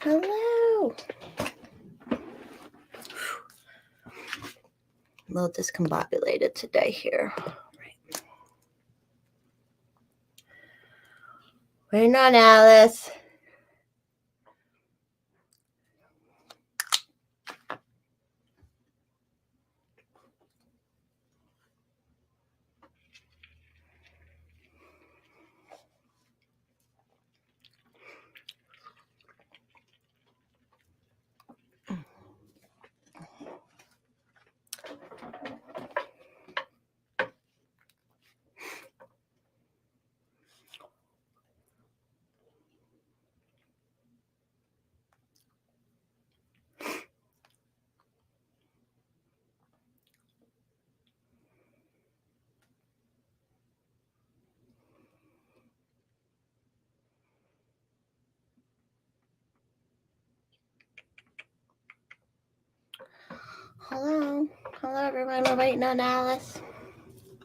Hello. A little discombobulated today here. Right. Waiting on Alice. Hello. Hello, everyone. We're waiting on Alice.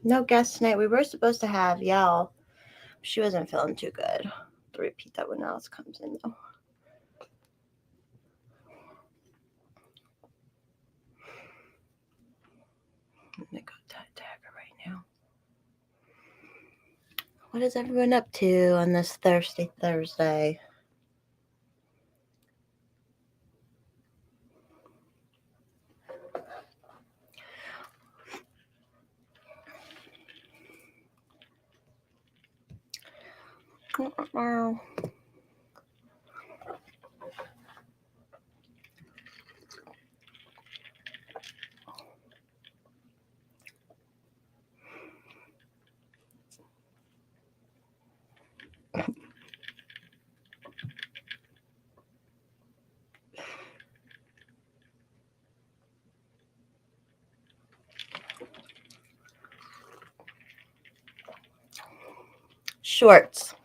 No guest tonight. We were supposed to have Yell. She wasn't feeling too good. I'll repeat that when Alice comes in, though. I'm going to go tag her right now. What is everyone up to on this Thursday? Shorts.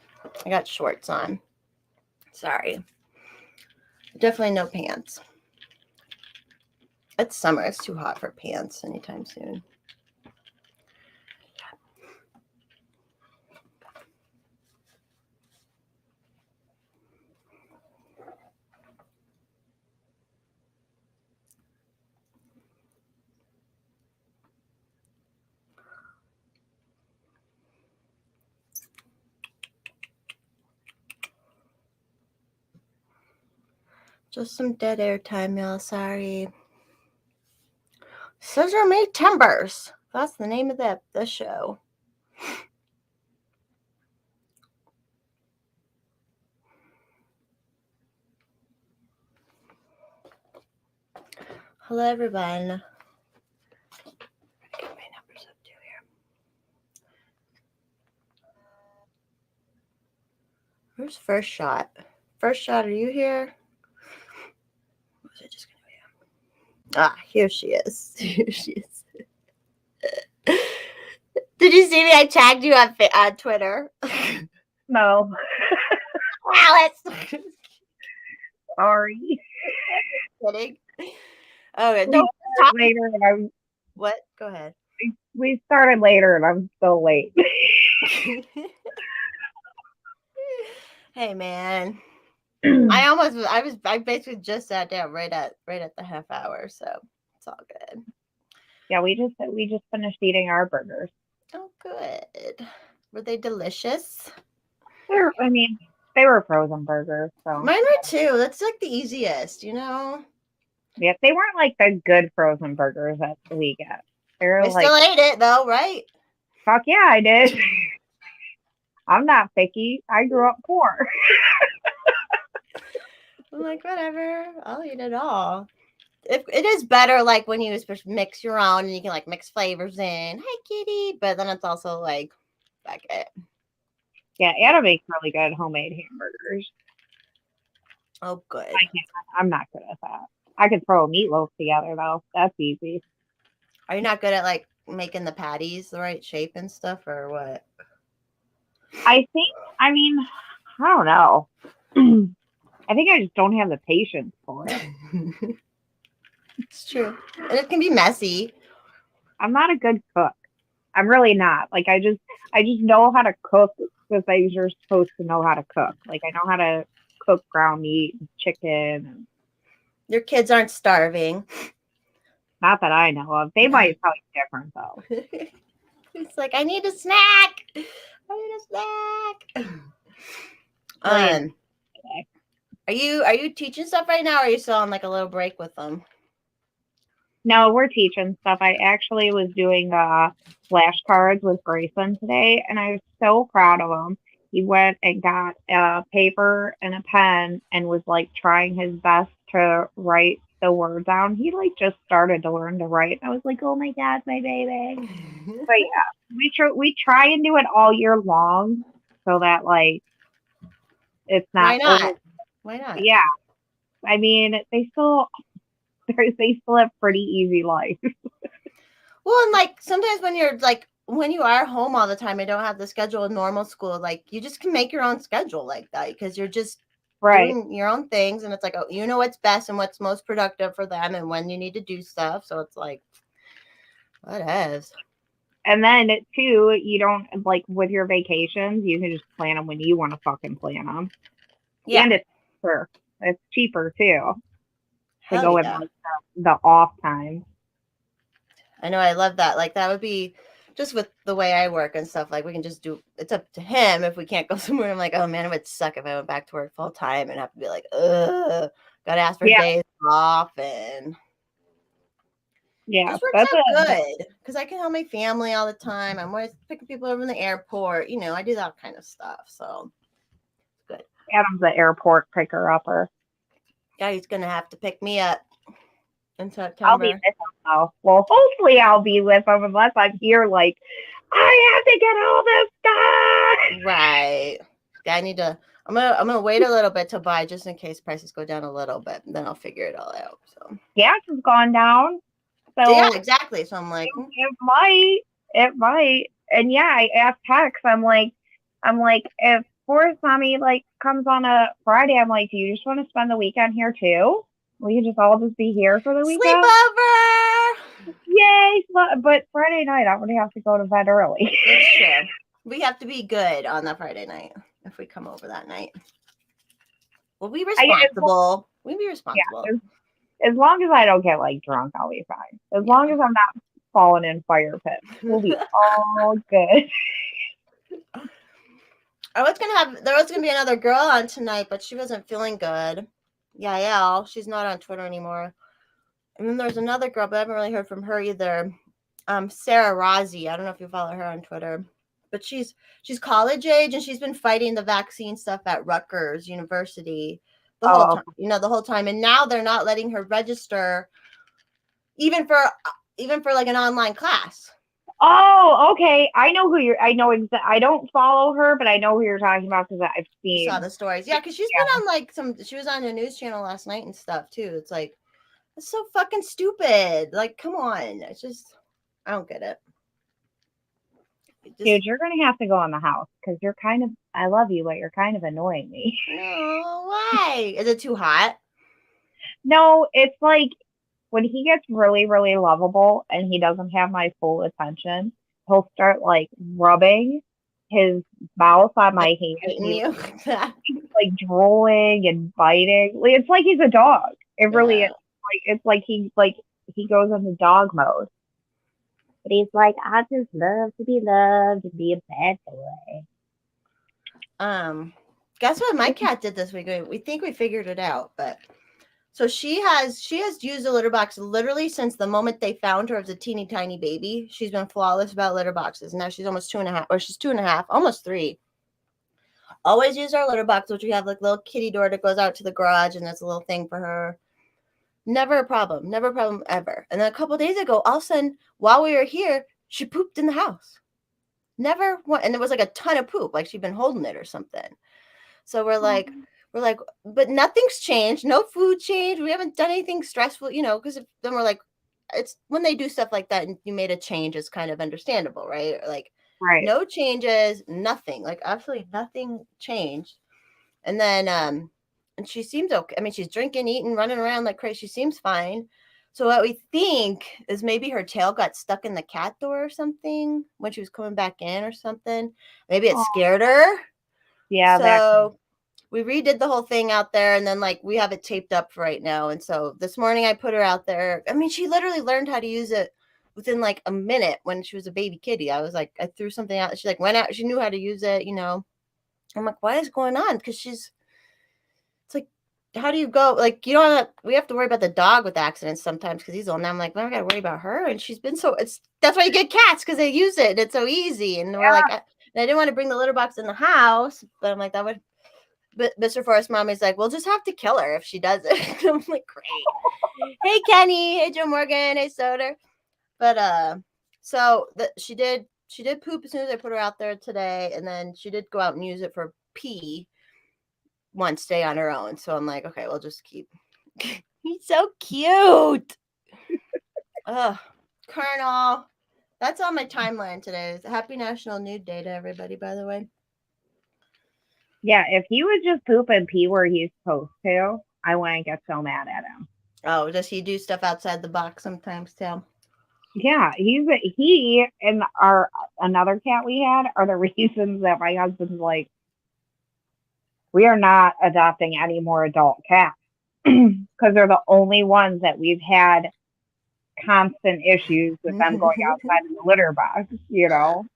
I got shorts on. Sorry. Definitely no pants. It's summer. It's too hot for pants anytime soon. Just some dead air time, y'all. Sorry. Scissor made timbers. That's the name of the show. Hello, everyone. Get my numbers up too here. Where's First Shot? First Shot, are you here? Or was it just gonna be? Ah, here she is. Here she is. Did you see me? I tagged you on Twitter. No. Alice. Sorry. Kidding. Okay, no. Later, and What? Go ahead. we started later, and I'm still late. Hey, man. I basically just sat down right at the half hour, so it's all good. Yeah, we just finished eating our burgers. Oh, good. Were they delicious? They were frozen burgers, so Mine were too. That's like the easiest, you know. yeah, they weren't like the good frozen burgers that we get. They were I like, still ate it though, right? fuck yeah, I did. I'm not picky. I grew up poor. I'm like, whatever. I'll eat it all. It is better like when you mix your own and you can like mix flavors in. Hi, kitty. But then it's also like, fuck it. Yeah, Anna makes really good homemade hamburgers. Oh, good. I'm not good at that. I could throw a meatloaf together though. That's easy. Are you not good at like making the patties the right shape and stuff, or what? I don't know. I think I just don't have the patience for it. It's true. And it can be messy. I'm not a good cook. I'm really not. Like I just know how to cook the things you're supposed to know how to cook. Like I know how to cook ground meat and chicken. Your kids aren't starving. Not that I know of. They might tell you different though. It's like, I need a snack. I need a snack. Right. Are you teaching stuff right now, or are you still on like a little break with them? No, we're teaching stuff. I actually was doing flashcards with Grayson today, and I was so proud of him. He went and got a paper and a pen and was like trying his best to write the word down. He like just started to learn to write. I was like, oh my god, my baby. But yeah, we try and do it all year long so that like it's Why not not? Why not? Yeah, I mean they still have pretty easy life. Well, and like sometimes when you are home all the time and don't have the schedule of normal school, like you just can make your own schedule like that because you're just Right. doing your own things, and it's like, oh, you know what's best and what's most productive for them and when you need to do stuff. So it's like, what is? And then too, you don't like with your vacations, you can just plan them when you want to fucking plan them. Yeah. And it's cheaper too to Hell go in yeah. like the off time. I know, I love that. Like that would be just with the way I work and stuff. Like we can just do. It's up to him if we can't go somewhere. I'm like, oh man, it would suck if I went back to work full time and have to be like, ugh, gotta ask for days off and. Yeah, This works out good because I can help my family all the time. I'm always picking people over in the airport. You know, I do that kind of stuff. So good. Adam's the airport picker upper. Yeah, he's gonna have to pick me up in September. I'll be with him though. Well, hopefully I'll be with him unless I'm here like I have to get all this stuff. Right. Yeah, I need to. I'm gonna wait a little bit to buy just in case prices go down a little bit. And then I'll figure it all out. So Gas has gone down. So yeah, exactly. So I'm like, it might. And yeah, I asked Hex, I'm like, if Forest Mommy like comes on a Friday, I'm like, do you just want to spend the weekend here too? We can just all just be here for the weekend. Sleepover! Yay! But Friday night, I'm gonna have to go to bed early. That's true. We have to be good on that Friday night if we come over that night. We'll be responsible. We'll be responsible. Yeah, as long as I don't get like drunk, I'll be fine. As long as I'm not falling in fire pits, we'll be all good. There was gonna be another girl on tonight, but she wasn't feeling good. Yael, she's not on Twitter anymore. And then there's another girl, but I haven't really heard from her either. Sarah Rozzi. I don't know if you follow her on Twitter, but she's college age and she's been fighting the vaccine stuff at Rutgers University the whole time. You know, the whole time, and now they're not letting her register even for like an online class. Oh, okay. I know who you're. I know I don't follow her, but I know who you're talking about because I've seen. You saw the stories, yeah. Because she's been on like she was on a news channel last night and stuff too. It's like, it's so fucking stupid. Like, come on. It's just, I don't get it. Dude, you're gonna have to go in the house because you're kind of. I love you, but you're kind of annoying me. No, why? Is it too hot? No, it's like when he gets really, really lovable and he doesn't have my full attention, he'll start like rubbing his mouth on my hand. He's like drooling and biting. It's like he's a dog. It really is. It's like he goes into dog mode. But he's like, I just love to be loved and be a bad boy. Guess what my cat did this week? We think we figured it out, but so she has used a litter box literally since the moment they found her as a teeny tiny baby. She's been flawless about litter boxes. Now she's almost 2.5, or she's 2.5, almost 3. Always use our litter box, which we have like a little kitty door that goes out to the garage, and that's a little thing for her. Never a problem ever. And then a couple days ago, all of a sudden, while we were here, she pooped in the house. Never one, and there was like a ton of poop, like she'd been holding it or something. So we're like, but nothing's changed. No food changed. We haven't done anything stressful, you know, because then we're like, it's when they do stuff like that and you made a change, it's kind of understandable, right? Like, no changes, nothing, like absolutely nothing changed. And then, and she seems okay. I mean, she's drinking, eating, running around like crazy. She seems fine. So what we think is maybe her tail got stuck in the cat door or something when she was coming back in or something. Maybe it scared her. Yeah. So we redid the whole thing out there, and then like we have it taped up for right now. And so this morning I put her out there. I mean, she literally learned how to use it within like a minute when she was a baby kitty. I was like, I threw something out. She like went out. She knew how to use it. You know, I'm like, what is going on? Because it's like, how do you go? Like, you don't. We have to worry about the dog with accidents sometimes because he's old. And I'm like, well, I got to worry about her. And she's been so. That's why you get cats because they use it. And it's so easy. And we're like, I didn't want to bring the litter box in the house, but I'm like, that would. But Mr. Forrest mom is like, we'll just have to kill her if she does it. I'm like, great. Hey Kenny, hey Joe Morgan, hey Soder. But so she did poop as soon as I put her out there today, and then she did go out and use it for pee one day on her own. So I'm like, okay, we'll just keep. He's so cute. Colonel. That's on my timeline today. Happy National Nude Day to everybody, by the way. Yeah, if he would just poop and pee where he's supposed to, I wouldn't get so mad at him. Oh, does he do stuff outside the box sometimes too? Yeah, he and our another cat we had are the reasons that my husband's like, we are not adopting any more adult cats because they're the only ones that we've had constant issues with them going outside of the litter box. You know,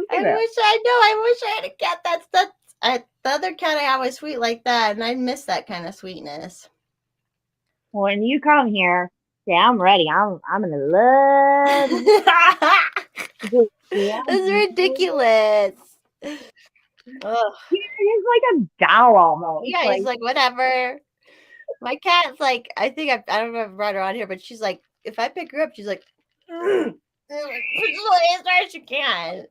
I wish I had a cat. The other cat I had was sweet like that, and I miss that kind of sweetness. When you come here, yeah, I'm ready. I'm gonna love you. It's ridiculous. Ugh. He's like a doll almost. Yeah, he's like whatever. My cat's like, I think I don't know if I've brought her on here, but she's like, if I pick her up, she's like, push as hard as she can.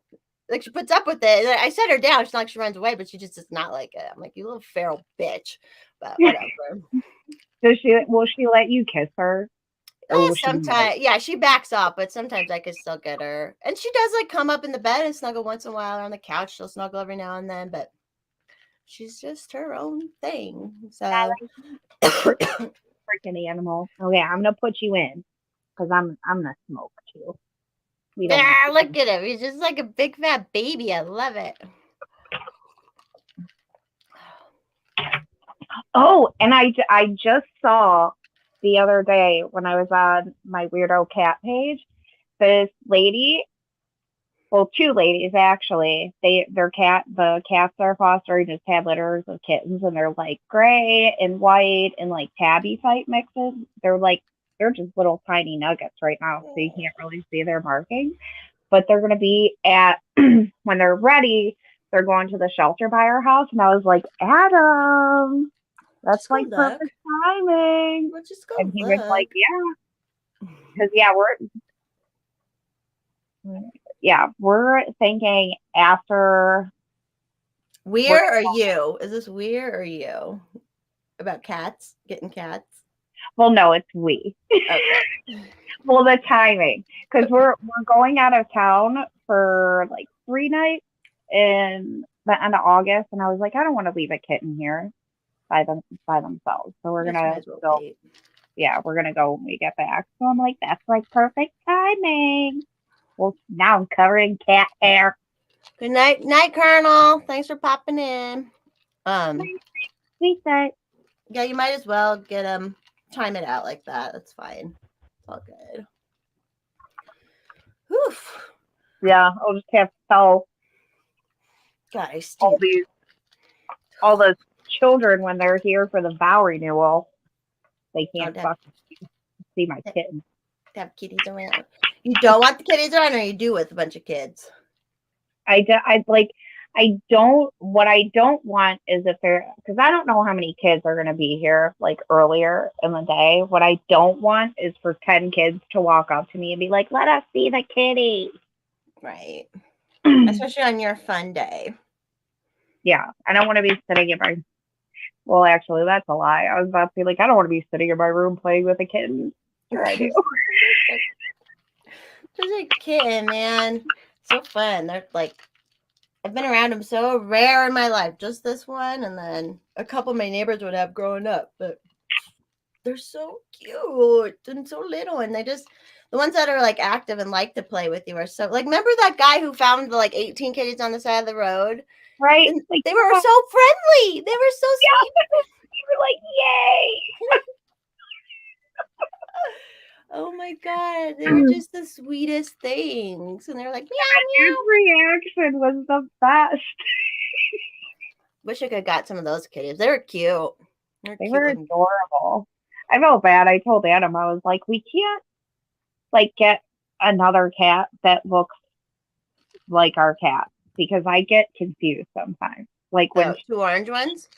Like she puts up with it. I set her down. She's not like she runs away, but she just does not like it. I'm like, you little feral bitch. But whatever. Will she let you kiss her? Sometimes, yeah, she backs up, but sometimes I could still get her. And she does like come up in the bed and snuggle once in a while, or on the couch. She'll snuggle every now and then, but she's just her own thing. So freaking animal. Okay, I'm gonna put you in because I'm gonna smoke too. Yeah, look at him. He's just like a big fat baby. I love it. Oh, and I just saw the other day when I was on my weirdo cat page, this lady, well, two ladies actually, the cats they're fostering just had litters of kittens, and they're like gray and white and like tabby type mixes. They're just little tiny nuggets right now, so you can't really see their markings. But they're gonna be at when they're ready, they're going to the shelter by our house, and I was like, Adam, that's like perfect timing. We'll just go and he was like, yeah, because we're thinking after. Where are you? Is this weird or you about cats, getting cats? Well, no, it's we. Okay. Well, the timing, because we're going out of town for like 3 nights in the end of August, and I was like, I don't want to leave a kitten here by themselves, so we're gonna go. Yeah, we're gonna go when we get back. So I'm like, that's like perfect timing. Well, now I'm covered in cat hair. Good night, Colonel. Thanks for popping in. Sweet night. Yeah, you might as well get time it out like that. That's fine. It's all good. Oof. Yeah, I'll just have to tell all the children when they're here for the vow renewal, they can't fucking see my kittens. Have kitties around. You don't want the kitties around, or you do with a bunch of kids? What I don't want is if they're, because I don't know how many kids are going to be here like earlier in the day. What I don't want is for 10 kids to walk up to me and be like, let us see the kitty. Right. Especially on your fun day. Yeah. I don't want to be sitting in my, well, actually, that's a lie. I was about to be like, I don't want to be sitting in my room playing with a kitten. Sure I do. Just a kitten, man. So fun. They're like, I've been around them so rare in my life. Just this one, and then a couple of my neighbors would have growing up. But they're so cute and so little, and the ones that are like active and like to play with you are so like. Remember that guy who found the like 18 kitties on the side of the road? right? And Like they were so friendly. They were so yeah, sweet. you were like, yay! Oh my god, they were just the sweetest things. And they were like, meow, His meow. reaction was the best. Wish I could have got some of those kitties. They were cute. They're They cute were looking. adorable. I felt bad. I told Adam, I was like, we can't like get another cat that looks like our cat because I get confused sometimes. Like when Oh, 2 orange ones?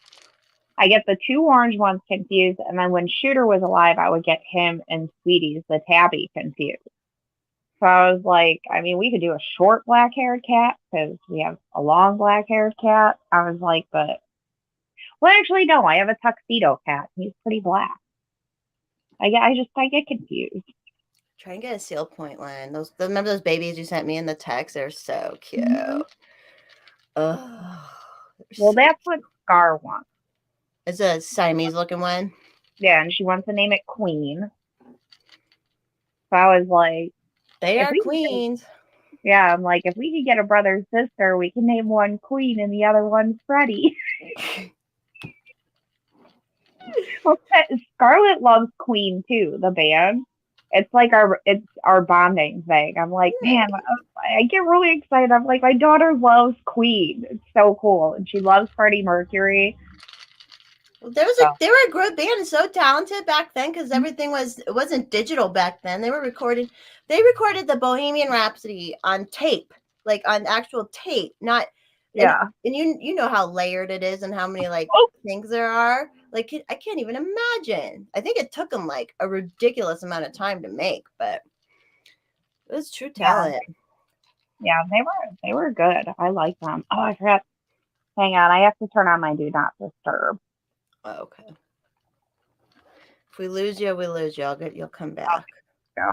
I get the 2 orange ones confused, and then when Shooter was alive, I would get him and Sweeties, the tabby, confused. So I was like, I mean, we could do a short black haired cat because we have a long black haired cat. I was like, but well, actually, no, I have a tuxedo cat. He's pretty black. I get confused. Try and get a seal point one. Remember those babies you sent me in the text? They're so cute. Mm-hmm. Oh, Well, so that's what Scar wants. it's a Siamese looking one. Yeah, and she wants to name it Queen. So I was like, They if are we could queens. yeah, I'm like, if we could get a brother and sister, we can name one Queen and the other one Freddie. Well, Scarlett loves Queen too, the band. It's our bonding thing. I'm like, man, I get really excited. I'm like, my daughter loves Queen. It's so cool, and she loves Freddie Mercury. They were a good band, so talented back then because everything it wasn't digital back then. They recorded the Bohemian Rhapsody on tape, like on actual tape, not Yeah. And you know how layered it is and how many like things there are. Like I can't even imagine. I think it took them like a ridiculous amount of time to make, but it was true talent. Yeah, they were good. I like them. Oh, I forgot. Hang on, I have to turn on my do not disturb. Oh, okay. If we lose you, we lose you. You'll come back. Yeah.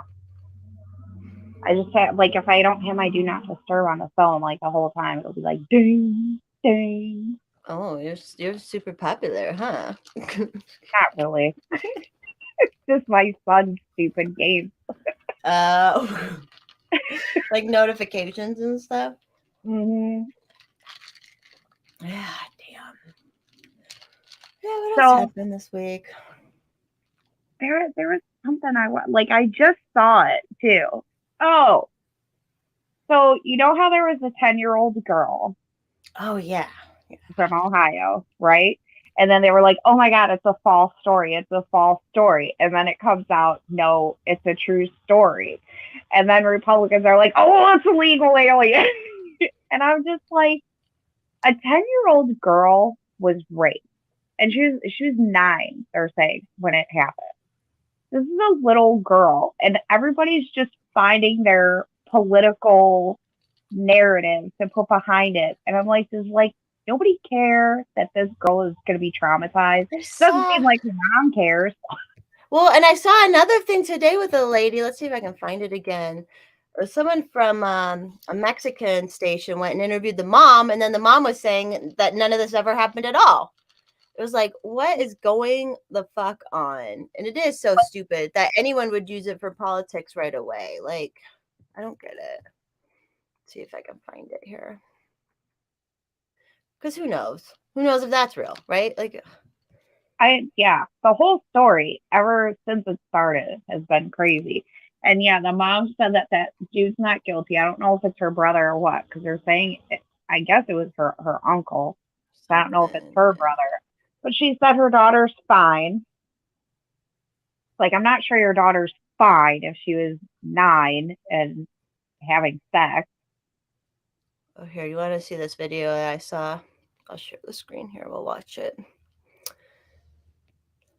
I just have like if I don't have my do not disturb on the phone like the whole time, it'll be like ding ding. Oh, you're super popular, huh? Not really. It's just my son's stupid game. Like notifications and stuff. Mm-hmm. Yeah, damn. Yeah, what else happened this week? There was something I just saw it too. Oh, so you know how there was a 10-year-old girl Oh yeah. from Ohio, right? And then they were like, "Oh my God, it's a false story. It's a false story." And then it comes out, no, it's a true story. And then Republicans are like, "Oh, it's a legal alien." And I'm just like, a 10-year-old girl was raped, and she was 9. They're saying when it happened. This is a little girl, and everybody's just finding their political narrative to put behind it. And I'm like, does like nobody care that this girl is going to be traumatized? It doesn't seem like her mom cares. Well, and I saw another thing today with a lady. Let's see if I can find it again. Or someone from a Mexican station went and interviewed the mom, and then the mom was saying that none of this ever happened at all. It was like, what is going the fuck on? And it is so stupid that anyone would use it for politics right away. Like, I don't get it. Let's see if I can find it here. Because who knows? Who knows if that's real, right? Like, the whole story ever since it started has been crazy. And yeah, the mom said that dude's not guilty. I don't know if it's her brother or what, because they're saying I guess it was her uncle. I don't know if it's her brother, but she said her daughter's fine. Like, I'm not sure your daughter's fine if she was 9 and having sex. Oh, here, you want to see this video that I saw? I'll share the screen here. We'll watch it.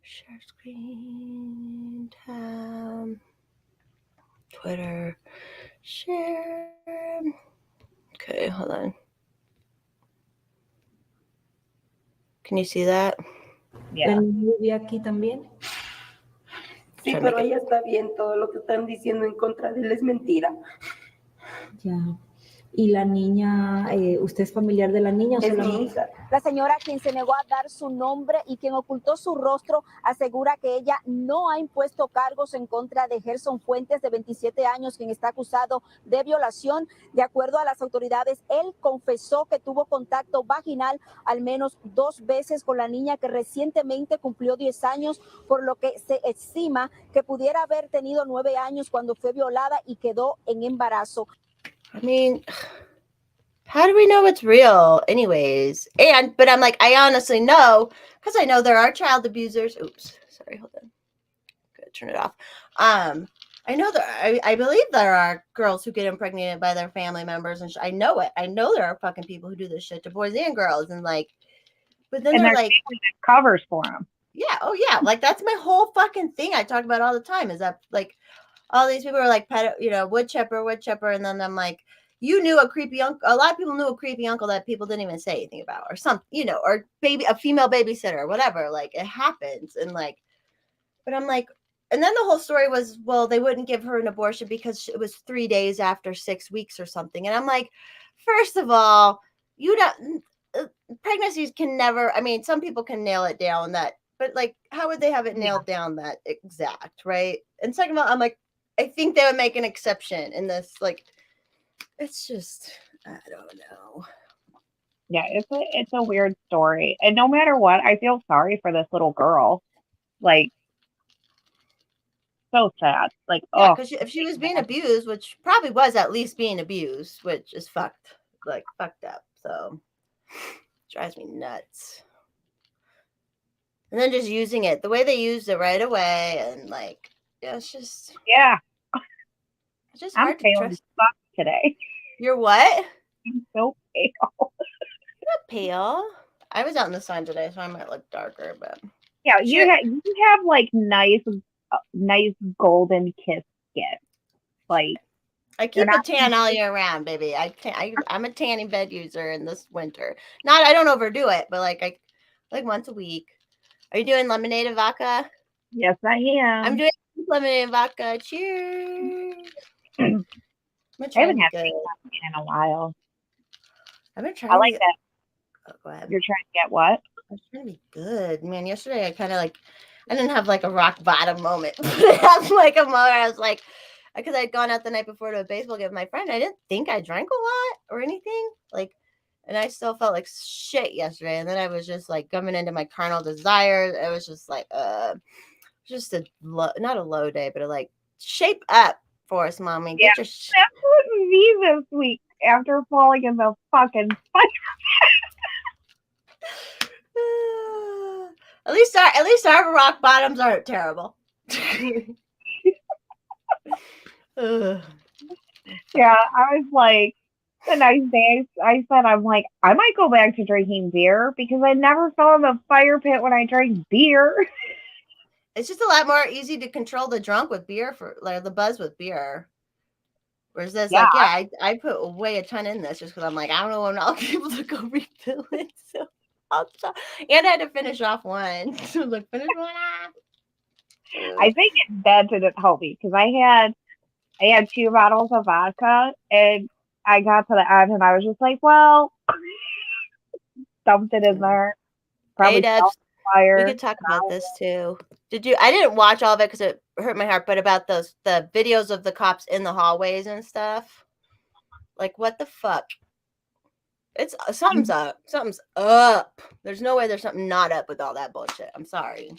Share screen tab. Twitter. Share. Okay, hold on. Can you see that? Yeah. El movie aquí también. Sí, pero ella está bien. Todo lo que están diciendo en contra de él es mentira. Ya. ¿Y la niña, usted es familiar de la niña o Es solamente? me. La señora, quien se negó a dar su nombre y quien ocultó su rostro, asegura que ella no ha impuesto cargos en contra de Gerson Fuentes, de 27 años, quien está acusado de violación. De acuerdo a las autoridades, él confesó que tuvo contacto vaginal al menos 2 veces con la niña, que recientemente cumplió 10 años, por lo que se estima que pudiera haber tenido 9 años cuando fue violada y quedó en embarazo. I mean, how do we know it's real anyways? But I'm like, I honestly know, because I know there are child abusers. Oops, sorry, hold on. Gotta turn it off. I know I believe there are girls who get impregnated by their family members, and I know it. I know there are fucking people who do this shit to boys and girls, and like, but then they're like, covers for them. yeah, oh yeah, like that's my whole fucking thing I talk about all the time, is that like all these people are like, wood chipper, and then I'm like, you knew a creepy uncle. A lot of people knew a creepy uncle that people didn't even say anything about, or something, or a female babysitter, or whatever. Like, it happens, and like, but I'm like, and then the whole story was, well, they wouldn't give her an abortion because it was 3 days after 6 weeks or something, and I'm like, first of all, you don't. Pregnancies can never. I mean, some people can nail it down that, but like, how would they have it nailed down that exact, right? And second of all, I'm like, I think they would make an exception in this. Like, it's just, I don't know. Yeah, it's a weird story, and no matter what, I feel sorry for this little girl. Like, so sad. Like, yeah, because if she was being abused, which probably was at least being abused, which is fucked up. So drives me nuts. And then just using it the way they used it right away, and like, yeah, it's just it's just hard to trust today. You're what? I'm so pale. You're not pale. I was out in the sun today, so I might look darker, but yeah, you have like nice golden kiss skin. Like, I keep a tan all year round, baby. I'm a tanning bed user in this winter. I don't overdo it, but like once a week. Are you doing lemonade and vodka? Yes, I am. I'm doing lemonade and vodka. Cheers. I haven't had in a while. I've been trying. I like that. Oh, go ahead. You're trying to get what? I'm trying to be good, man. Yesterday I kind of like, I didn't have like a rock bottom moment, but I had like a moment. I was like, because I'd gone out the night before to a baseball game with my friend. I didn't think I drank a lot or anything, like, and I still felt like shit yesterday. And then I was just like coming into my carnal desires. It was just like, just not a low day, but like, shape up for us, mommy. Yeah, that's what me this week after falling in the fucking fire. At least our rock bottoms aren't terrible. Yeah, I was like, the next day I said, I'm like, I might go back to drinking beer because I never fell in the fire pit when I drank beer. It's just a lot more easy to control the drunk with beer, for like the buzz with beer. Whereas this, like, yeah, I put way a ton in this just because I'm like, I don't know when I'll be able to go refill it. So I'll try. And I had to finish off one. So like, finish one off. I think that didn't help me because I had 2 bottles of vodka and I got to the end and I was just like, well, dumped it in there. Probably fire. We could talk about this too. I didn't watch all of it because it hurt my heart, but about the videos of the cops in the hallways and stuff. Like, what the fuck? It's something's up. Something's up. There's no way there's something not up with all that bullshit. I'm sorry.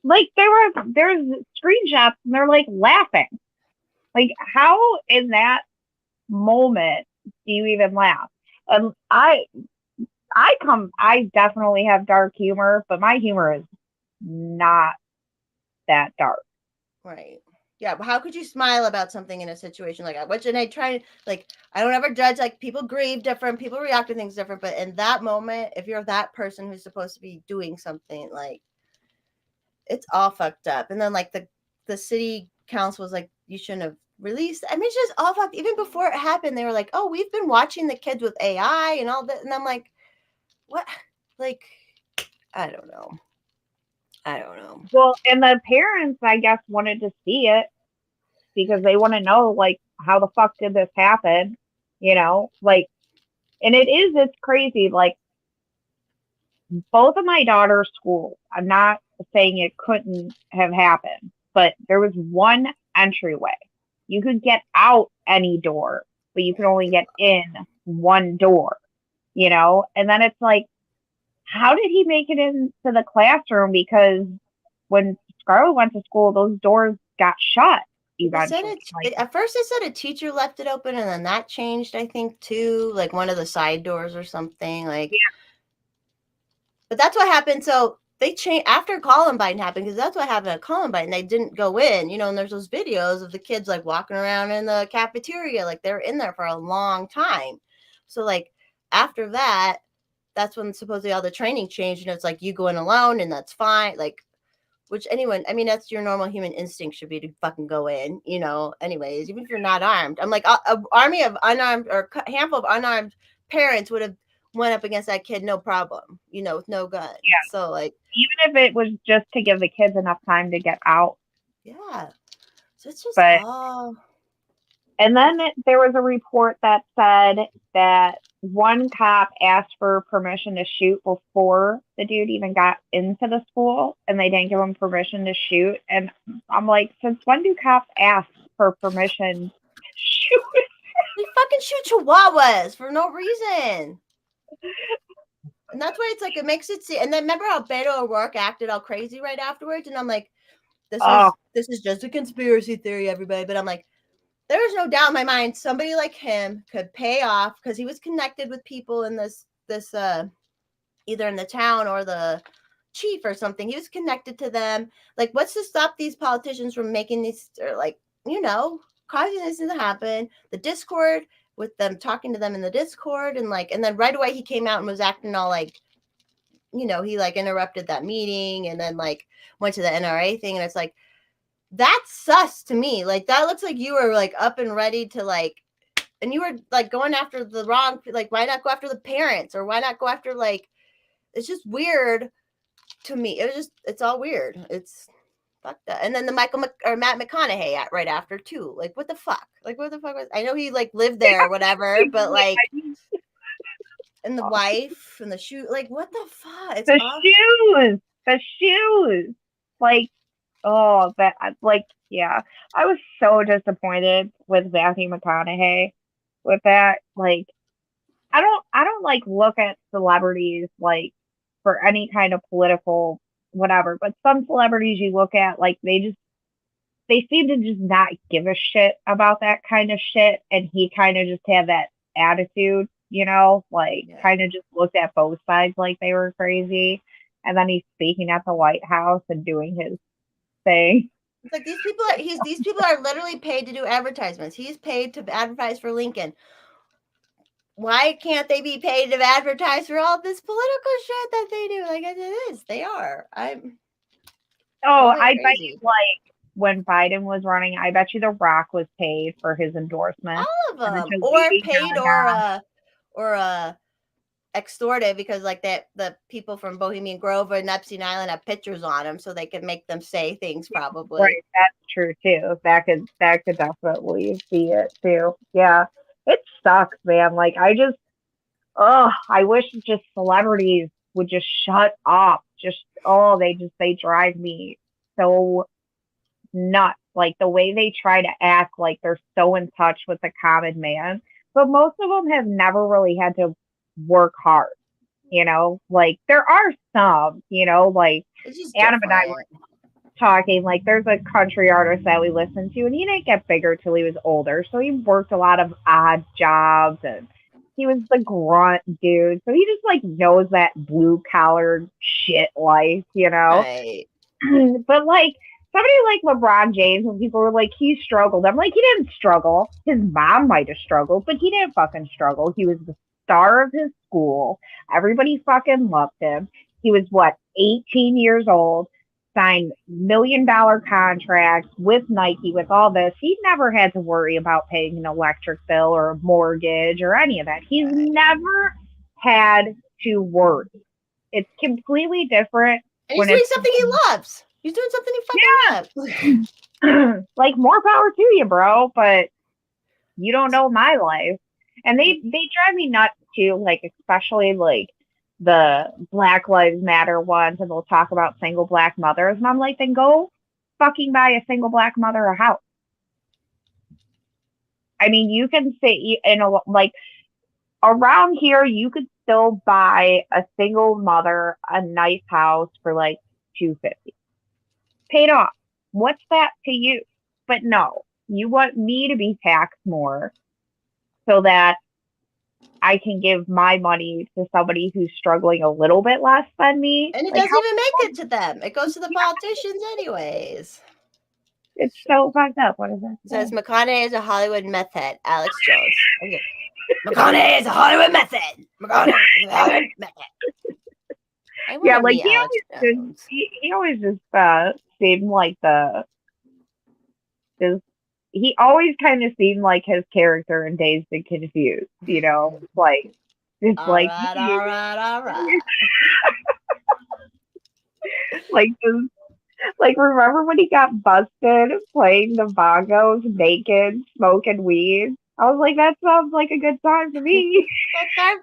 Like, there's screenshots and they're like laughing. Like, how in that moment do you even laugh? And I definitely have dark humor, but my humor is not that dark. Right. Yeah, but how could you smile about something in a situation like that? Which, and I try, like, I don't ever judge, like, people grieve different, people react to things different, but in that moment, if you're that person who's supposed to be doing something, like, it's all fucked up. And then, like, the city council was like, you shouldn't have released. I mean, it's just all fucked. Even before it happened, they were like, oh, we've been watching the kids with AI and all that. And I'm like, what? Like, I don't know. Well, and the parents, I guess, wanted to see it because they want to know, like, how the fuck did this happen? you know, like, and it's crazy. Like, both of my daughter's schools, I'm not saying it couldn't have happened, but there was one entryway. You could get out any door, but you could only get in one door, you know? And then it's like, how did he make it into the classroom? Because when Scarlett went to school, those doors got shut eventually. At first they said a teacher left it open, and then that changed, I think, too, like one of the side doors or something. Like, yeah. But that's what happened. So they changed after Columbine happened, because that's what happened at Columbine. They didn't go in, you know, and there's those videos of the kids like walking around in the cafeteria, like they're in there for a long time. So like after that, that's when supposedly all the training changed. You know, it's like you go in alone and that's fine. Like, which anyone, I mean, that's your normal human instinct should be to fucking go in, you know, anyways, even if you're not armed. I'm like, an army of unarmed or a handful of unarmed parents would have went up against that kid, no problem, you know, with no gun. Yeah. So like, even if it was just to give the kids enough time to get out. Yeah. So it's just, and then there was a report that said that one cop asked for permission to shoot before the dude even got into the school, and they didn't give him permission to shoot. And I'm like, since when do cops ask for permission to shoot? They fucking shoot chihuahuas for no reason. And that's why it's like, it makes it see. And then remember how Beto O'Rourke acted all crazy right afterwards? And I'm like, this is just a conspiracy theory, everybody. But I'm like, there is no doubt in my mind somebody like him could pay off, because he was connected with people in this either in the town or the chief or something. He was connected to them. Like, what's to stop these politicians from making these, or like, you know, causing this to happen? The Discord, with them talking to them in the Discord, and like, and then right away he came out and was acting all like, you know, he like interrupted that meeting and then like went to the NRA thing, and it's like, that's sus to me. Like, that looks like you were like up and ready to like, and you were like going after the wrong, like, why not go after the parents, or why not go after, like, it's just weird to me. It's all weird. It's fuck that. And then the Matt McConaughey right after too. Like, what the fuck? Like, what the fuck was, I know he like lived there or whatever, but like, and the wife and the shoe, like, what the fuck? It's the shoes, like, oh, that, like, yeah, I was so disappointed with Matthew McConaughey with that. Like, I don't like look at celebrities like for any kind of political whatever, but some celebrities you look at, like, they seem to just not give a shit about that kind of shit, and he kind of just had that attitude, you know, like, kind of just looked at both sides like they were crazy, and then he's speaking at the White House and doing his thing. It's like these people are literally paid to do advertisements. He's paid to advertise for Lincoln. Why can't they be paid to advertise for all this political shit that they do? Like, it is. They are. I bet you, like, when Biden was running, I bet you The Rock was paid for his endorsement. All of them, or paid, or extorted, because like the people from Bohemian Grove and Epstein Island have pictures on them, so they could make them say things. Probably. Right, that's true too. That could definitely be it too. Yeah, it sucks, man. Like, I wish just celebrities would just shut up. They drive me so nuts. Like, the way they try to act like they're so in touch with the common man, but most of them have never really had to work hard, you know. Like, there are some, you know, like Adam and I were talking, like, there's a country artist that we listen to, and he didn't get bigger till he was older, so he worked a lot of odd jobs, and he was the grunt dude, so he just like knows that blue collar shit life, you know. Right. But like somebody like LeBron James, when people were like, he struggled, I'm like, he didn't struggle. His mom might have struggled, but he didn't fucking struggle. He was the star of his school. Everybody fucking loved him. He was 18 years old, signed $1 million contracts with Nike, with all this. He never had to worry about paying an electric bill or a mortgage or any of that. He's never had to worry. It's completely different. And he's doing something he loves. He's doing something he fucking loves. Like, more power to you, bro, but you don't know my life. And they drive me nuts too, like especially like the Black Lives Matter ones, and they'll talk about single black mothers, and I'm like, then go fucking buy a single black mother a house. I mean, you can say in a like around here, you could still buy a single mother a nice house for like $250, paid off. What's that to you? But no, you want me to be taxed more so that I can give my money to somebody who's struggling a little bit less than me. And it Like, doesn't even make it to them. It goes to the politicians anyways. it's so fucked up. What is that? It says McConaughey is a Hollywood meth head. Alex Jones. Okay. McConaughey is a Hollywood meth head. McConaughey is a Hollywood meth head. Yeah, like he always just seemed like he always kind of seemed like his character in Dazed and Confused, you know, like just all right. like remember when he got busted playing the bongos naked, smoking weed? I was like, that sounds like a good time to me.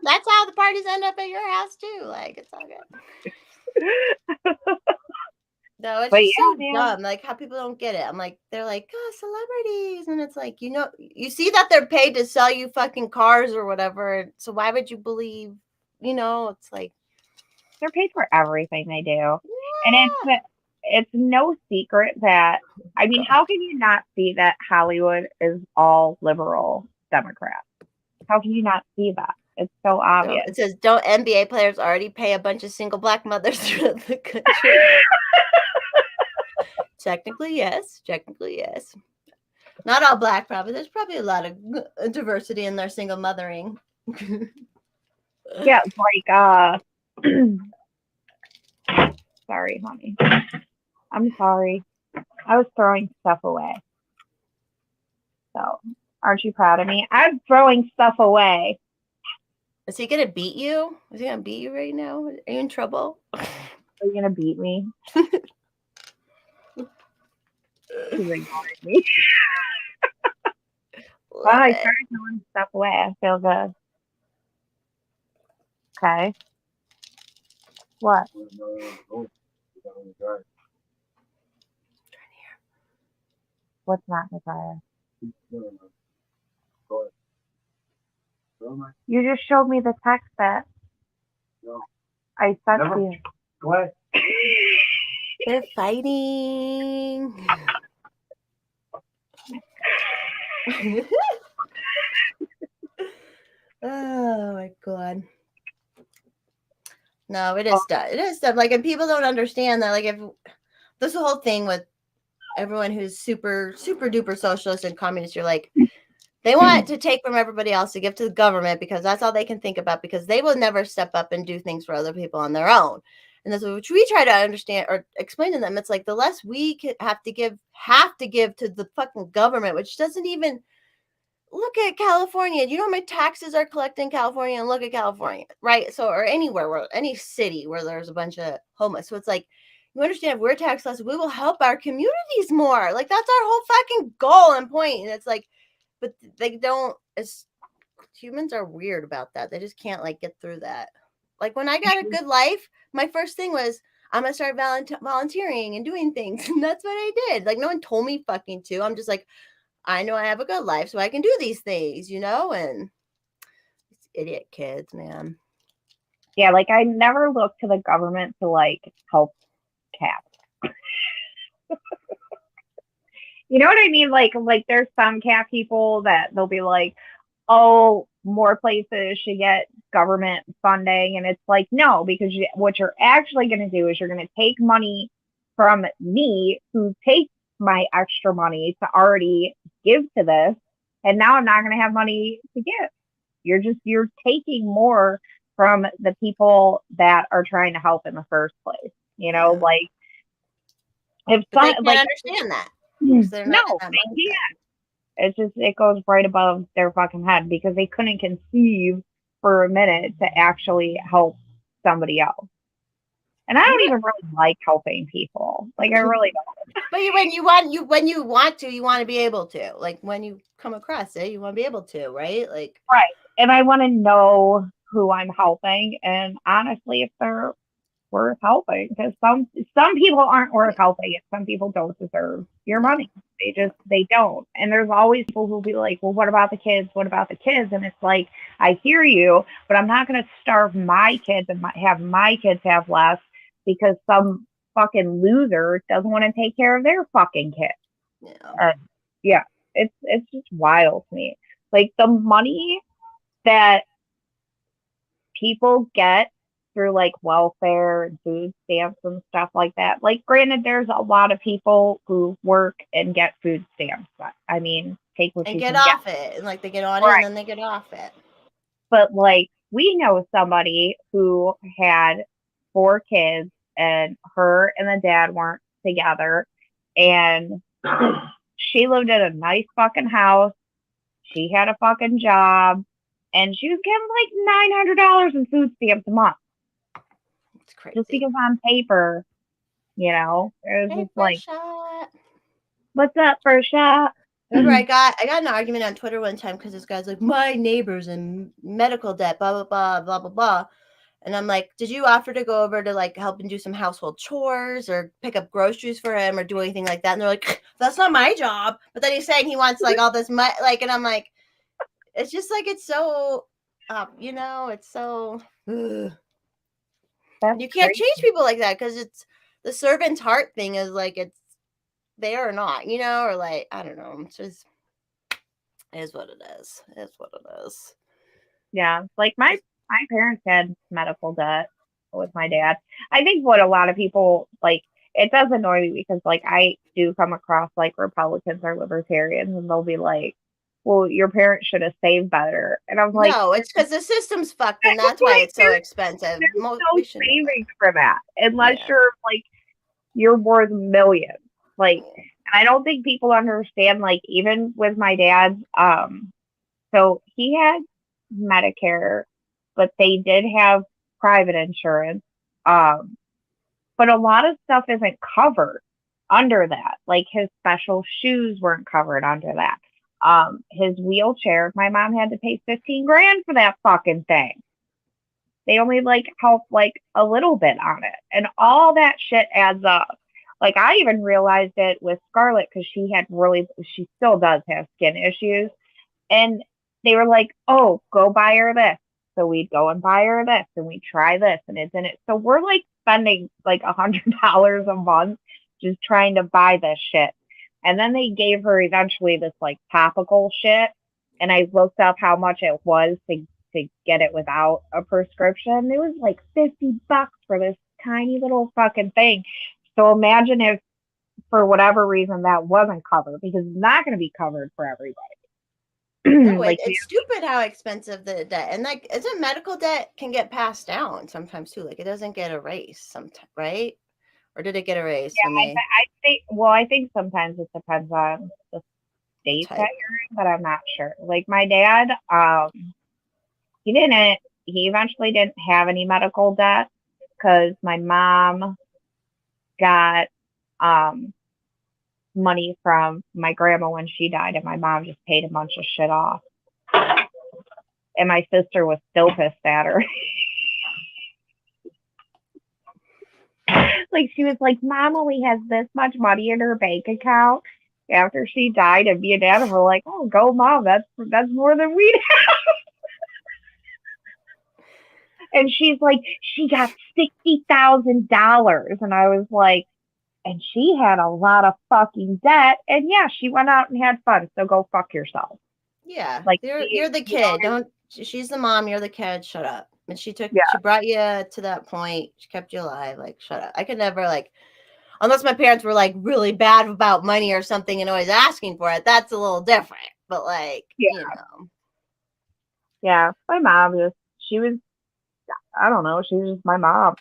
That's how the parties end up at your house too. Like, it's all good. No, it's just so dumb. Like how people don't get it. I'm like, they're like, oh, celebrities, and it's like, you see that they're paid to sell you fucking cars or whatever. So why would you believe? It's like they're paid for everything they do, and it's no secret that, I mean, how can you not see that Hollywood is all liberal Democrats? How can you not see that? It's so obvious. It says, don't NBA players already pay a bunch of single black mothers throughout the country? Technically, yes. Not all black, probably. There's probably a lot of diversity in their single mothering. Yeah, like, sorry, honey. I'm sorry. I was throwing stuff away. So, aren't you proud of me? I'm throwing stuff away. Is he going to beat you? Is he going to beat you right now? Are you in trouble? Are you going to beat me? He's ignoring me. Well, I started throwing stuff away. I feel good. Okay. What? What's not in the dryer? You just showed me the text that I sent to you. Go ahead. They're fighting. Oh my god. No, it is stuff. It is stuff. Like, and people don't understand that. Like, if this whole thing with everyone who's super, super duper socialist and communist, you're like, they want to take from everybody else to give to the government because that's all they can think about, because they will never step up and do things for other people on their own. And that's what we try to understand or explain to them. It's like, the less we have to give to the fucking government, which doesn't even look at California. You know how many taxes are collected in California? And look at California, right? So, or anywhere where any city where there's a bunch of homeless. So it's like, you understand, if we're taxed less, we will help our communities more. Like, that's our whole fucking goal and point. And it's like, but they don't, as humans are weird about that. They just can't like get through that. Like, when I got a good life, my first thing was, I'm going to start volunteering and doing things. And that's what I did. Like, no one told me fucking to. I'm just like, I know I have a good life, so I can do these things, and it's idiot kids, man. Yeah, like, I never look to the government to like help cats. You know what I mean? Like there's some cat people that they'll be like, oh, more places should get government funding. And it's like, no, because what you're actually going to do is you're going to take money from me, who takes my extra money to already give to this. And now I'm not going to have money to give. You're taking more from the people that are trying to help in the first place. Like, if they can't understand that. No, they can't. It goes right above their fucking head, because they couldn't conceive for a minute to actually help somebody else. And I don't even really like helping people. Like, I really don't. But when you want to be able to. Like, when you come across it, you want to be able to, right? Like, right. and I want to know who I'm helping, and honestly, if they're worth helping, because some people aren't worth helping, and some people don't deserve your money. They don't. And there's always people who'll be like, well, what about the kids? What about the kids? And it's like, I hear you, but I'm not going to starve my kids and have my kids have less because some fucking loser doesn't want to take care of their fucking kids. Yeah. Yeah, it's just wild to me. Like the money that people get through like welfare and food stamps and stuff like that. Like, granted, there's a lot of people who work and get food stamps. But, I mean, take what And you get can off get. it. And like they get on it Right. and then they get off it. But like, we know somebody who had 4 kids, and her and the dad weren't together, and she lived in a nice fucking house. She had a fucking job, and she was getting like $900 in food stamps a month. It's crazy. Just because on paper, it was Hey, just like, shot. what's up for a shot? Remember, I got an argument on Twitter one time because this guy's like, my neighbor's in medical debt, blah, blah, blah, blah, blah, blah. And I'm like, did you offer to go over to like help him do some household chores or pick up groceries for him or do anything like that? And they're like, that's not my job. But then he's saying he wants like all this money. Like, and I'm like, it's just like, it's so, it's so, you can't change people like that because it's the servant's heart thing is like, it's there or not, or like, I don't know. It's just, it is what it is. It is what it is. Yeah. Like my parents had medical debt with my dad. I think what a lot of people like, it does annoy me because like I do come across like Republicans or libertarians and they'll be like, well, your parents should have saved better. And I'm like, no, it's because the system's fucked and that's why it's so expensive. There's no savings for that unless you're worth millions. Like, I don't think people understand, like, even with my dad, so he had Medicare, but they did have private insurance. But a lot of stuff isn't covered under that. Like his special shoes weren't covered under that. His wheelchair, my mom had to pay $15,000 for that fucking thing. They only like helped like a little bit on it. And all that shit adds up. Like I even realized it with Scarlett because she still does have skin issues. And they were like, oh, go buy her this. So we'd go and buy her this and we try this and it's in it. So we're like spending like $100 a month just trying to buy this shit. And then they gave her eventually this like topical shit. And I looked up how much it was to get it without a prescription. It was like $50 for this tiny little fucking thing. So imagine if for whatever reason that wasn't covered, because it's not going to be covered for everybody. No, like, it's stupid how expensive the debt and like isn't medical debt can get passed down sometimes too. Like it doesn't get erased sometimes, right? Or did it get erased? Yeah, I think sometimes it depends on the state that you're in, but I'm not sure. Like my dad, he eventually didn't have any medical debt because my mom got money from my grandma when she died, and my mom just paid a bunch of shit off. And my sister was still pissed at her. Like she was like, Mom only has this much money in her bank account after she died, and me and Dad were like, oh, go Mom, that's more than we'd have. And she's like, she got $60,000. And I was like, and she had a lot of fucking debt. And yeah, she went out and had fun. So go fuck yourself. Yeah. Like you're the kid. She's the mom. You're the kid. Shut up. And she brought you to that point. She kept you alive. Like, shut up. I could never unless my parents were like really bad about money or something and always asking for it. That's a little different. But Yeah. My mom she was, I don't know. She was just my mom.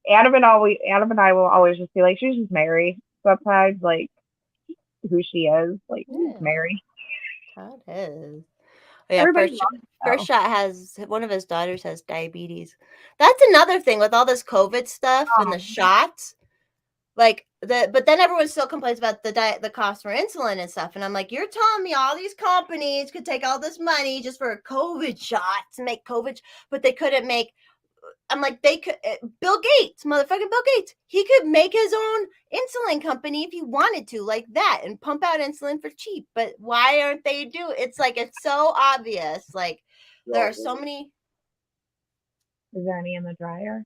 Adam and I will always just be like, she's just Mary. Sometimes, like, who she is. Like, she's Mary. That is. Oh, yeah, first shot has one of his daughters has diabetes. That's another thing with all this COVID stuff and the shots. Like, but then everyone still complains about the cost for insulin and stuff. And I'm like, you're telling me all these companies could take all this money just for a COVID shot to make COVID, but they couldn't make. I'm like, they could. Bill Gates, motherfucking Bill Gates, he could make his own insulin company if he wanted to, like that, and pump out insulin for cheap. But why aren't they do? It's like it's so obvious. Like there are so many. Is there any in the dryer?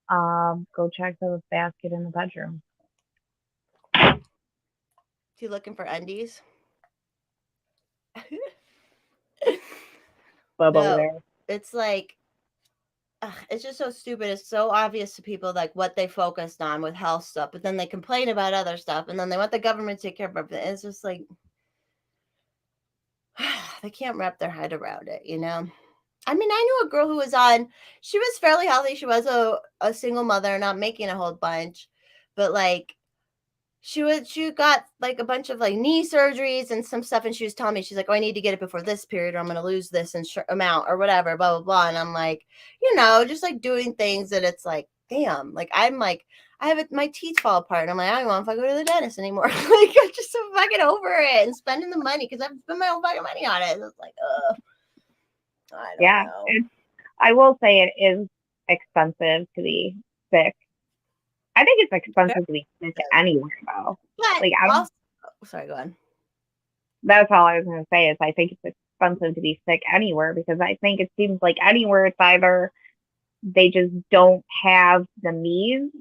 Go check the basket in the bedroom. Is he looking for undies? Bubba No, there. it's like it's just so stupid. It's so obvious to people like what they focused on with health stuff, but then they complain about other stuff, and then they want the government to take care of everything. It's just like they can't wrap their head around it, you know. I mean, I knew a girl who was on. She was fairly healthy. She was a single mother, not making a whole bunch, but like she got like a bunch of like knee surgeries and some stuff, and she was telling me, she's like, oh, I need to get it before this period or I'm going to lose this amount or whatever, blah blah blah. And I'm like, you know, just like doing things that it's like, damn, like I'm like, I have my teeth fall apart and I'm like, I don't want if I go to the dentist anymore. Like I'm just so fucking over it and spending the money because I've spent my own fucking money on it. It's like I don't know. I will say it is expensive to be sick. I think it's expensive to be sick anywhere, though. But like, sorry, go on. That's all I was going to say is I think it's expensive to be sick anywhere because I think it seems like anywhere it's either they just don't have the means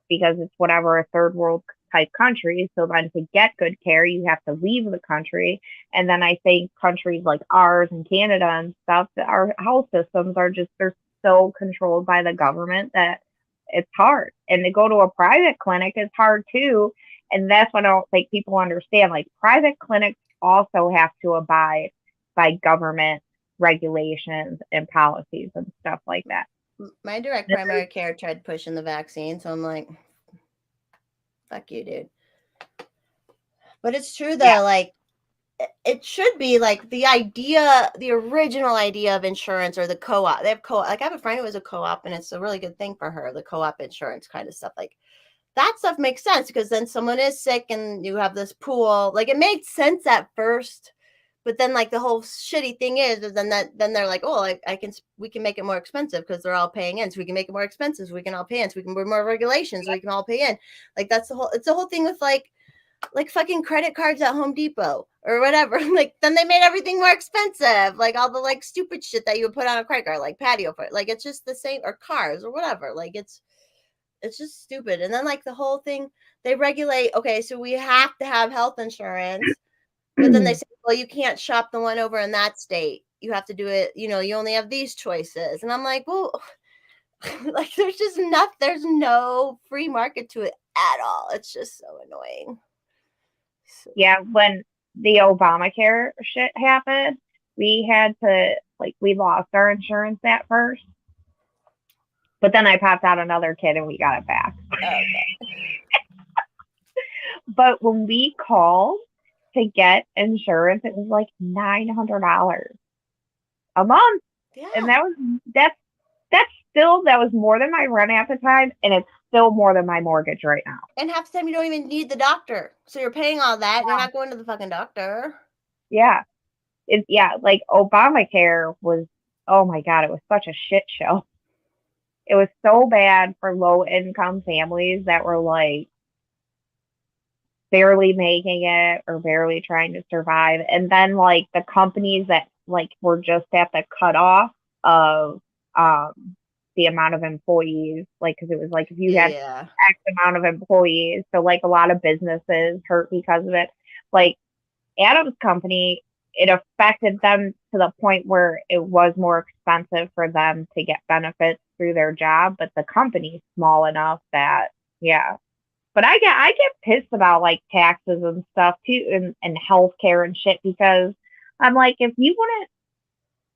because it's whatever a third world type country. So then to get good care, you have to leave the country. And then I think countries like ours and Canada and stuff, our health systems are just, they're so controlled by the government that it's hard. And to go to a private clinic is hard too. And that's what I don't think people understand. Like private clinics also have to abide by government regulations and policies and stuff like that. My direct primary care tried pushing the vaccine, so I'm like, fuck you, dude. But it's true though, like it should be like the original idea of insurance or the co-op. They have co-op. Like I have a friend who was a co-op, and it's a really good thing for her. The co-op insurance kind of stuff, like that stuff makes sense because then someone is sick and you have this pool. Like it made sense at first, but then like the whole shitty thing is then they're like, oh, we can make it more expensive because they're all paying in, so we can make it more expensive. So we can all pay in, so we can put more regulations, so we can all pay in. Like that's it's the whole thing with like fucking credit cards at Home Depot or whatever. Like then they made everything more expensive, like all the like stupid shit that you would put on a credit card, like patio for it. Like it's just the same, or cars or whatever. Like it's just stupid. And then like the whole thing, they regulate, okay, so we have to have health insurance, but then they say, well, you can't shop the one over in that state. You have to do it, you know, you only have these choices. And I'm like, well, like there's no free market to it at all. It's just so annoying. Yeah, when the Obamacare shit happened, we had to, like, we lost our insurance at first. But then I popped out another kid and we got it back. Okay. But when we called to get insurance, it was like $900 a month. Yeah. And that was more than my rent at the time, and it's still more than my mortgage right now. And half the time you don't even need the doctor. So you're paying all that. Yeah. You're not going to the fucking doctor. Yeah. Like Obamacare was, oh my God, it was such a shit show. It was so bad for low income families that were like barely making it or barely trying to survive. And then like the companies that like were just at the cutoff of the amount of employees, like, because it was like if you had X amount of employees, so like a lot of businesses hurt because of it. Like Adam's company, it affected them to the point where it was more expensive for them to get benefits through their job, but the company's small enough that, yeah. But I get pissed about like taxes and stuff too, and healthcare and shit, because I'm like, if you wouldn't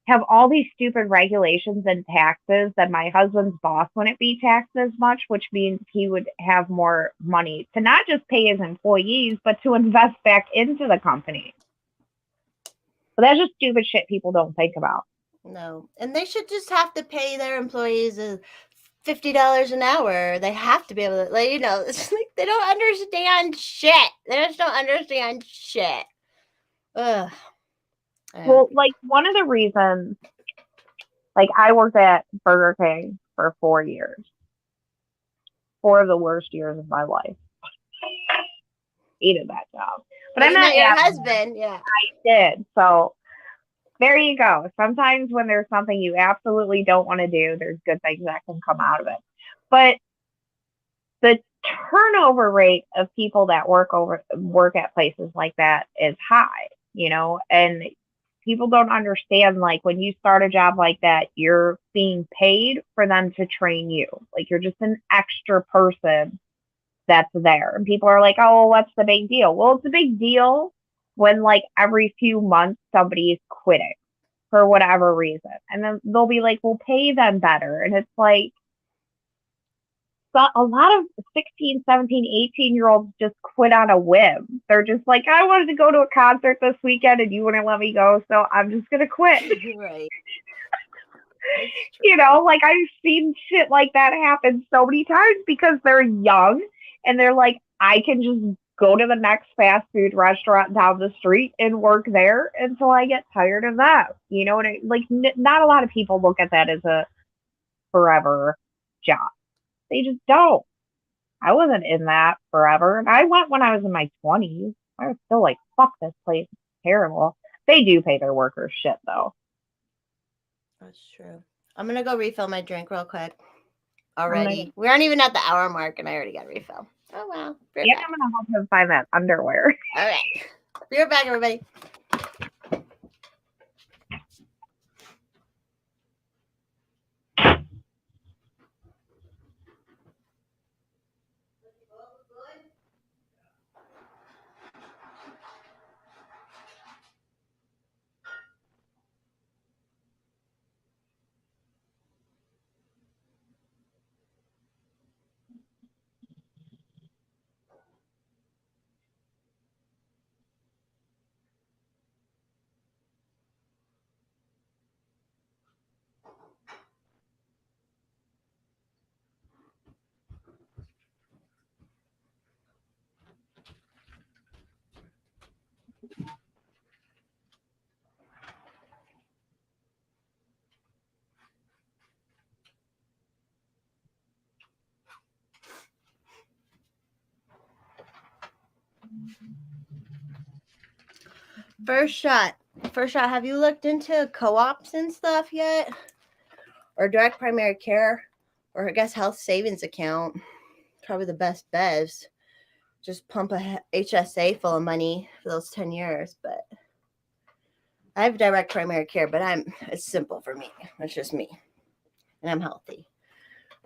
have all these stupid regulations and taxes, then my husband's boss wouldn't be taxed as much, which means he would have more money to not just pay his employees, but to invest back into the company. But that's just stupid shit people don't think about. No. And they should just have to pay their employees $50 an hour. They have to be able to, like, it's like they don't understand shit. They just don't understand shit. Ugh. Well, like, one of the reasons, like, I worked at Burger King for 4 years. 4 of the worst years of my life. Hated that job. But I'm not your husband. Yeah. I did. So there you go. Sometimes when there's something you absolutely don't want to do, there's good things that can come out of it. But the turnover rate of people that work at places like that is high, and people don't understand, like, when you start a job like that, you're being paid for them to train you. Like, you're just an extra person that's there. And people are like, oh, what's the big deal? Well, it's a big deal when, like, every few months somebody is quitting for whatever reason. And then they'll be like, we'll pay them better. And it's like, a lot of 16, 17, 18-year-olds just quit on a whim. They're just like, I wanted to go to a concert this weekend and you wouldn't let me go, so I'm just going to quit. Right. Like, I've seen shit like that happen so many times because they're young and they're like, I can just go to the next fast food restaurant down the street and work there until I get tired of that. Not a lot of people look at that as a forever job. They just don't. I wasn't in that forever. And I went when I was in my 20s. I was still like, fuck this place. It's terrible. They do pay their workers shit, though. That's true. I'm going to go refill my drink real quick. Already. We aren't even at the hour mark, and I already got a refill. Oh, wow. I'm going to help him find that underwear. All right. Be right back, everybody. First shot. Have you looked into co-ops and stuff yet? Or direct primary care? Or I guess health savings account? Probably the best bets. Just pump a HSA full of money for those 10 years. But I have direct primary care, but it's simple for me. It's just me. And I'm healthy.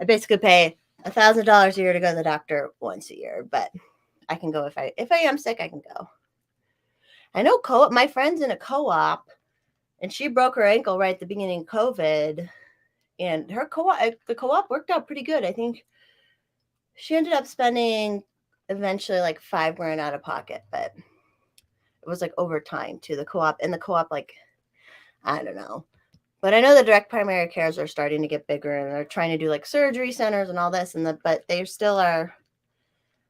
I basically pay $1,000 a year to go to the doctor once a year, but I can go if I am sick, I can go. I know my friend's in a co-op, and she broke her ankle right at the beginning of COVID, and the co-op worked out pretty good. I think she ended up spending eventually like $5,000 out of pocket, but it was like over time to the co-op, and the co-op, like, I don't know. But I know the direct primary cares are starting to get bigger, and they're trying to do like surgery centers and all this, but they still are.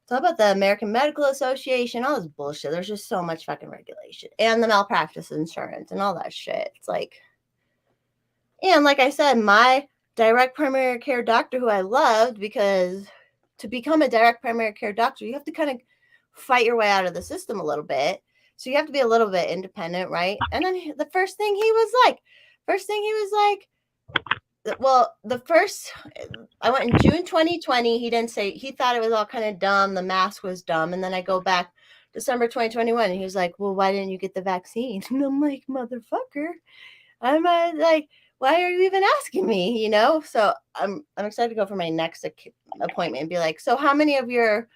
It's all about the American Medical Association, all this bullshit. There's just so much fucking regulation, and the malpractice insurance and all that shit. It's like, and like I said, my direct primary care doctor, who I loved, because to become a direct primary care doctor, you have to kind of fight your way out of the system a little bit. So you have to be a little bit independent, right? And then the first thing he was like, I went in June 2020. He thought it was all kind of dumb. The mask was dumb. And then I go back December 2021, and he was like, well, why didn't you get the vaccine? And I'm like, motherfucker, I'm like, why are you even asking me? So I'm excited to go for my next appointment and be like, so how many of your,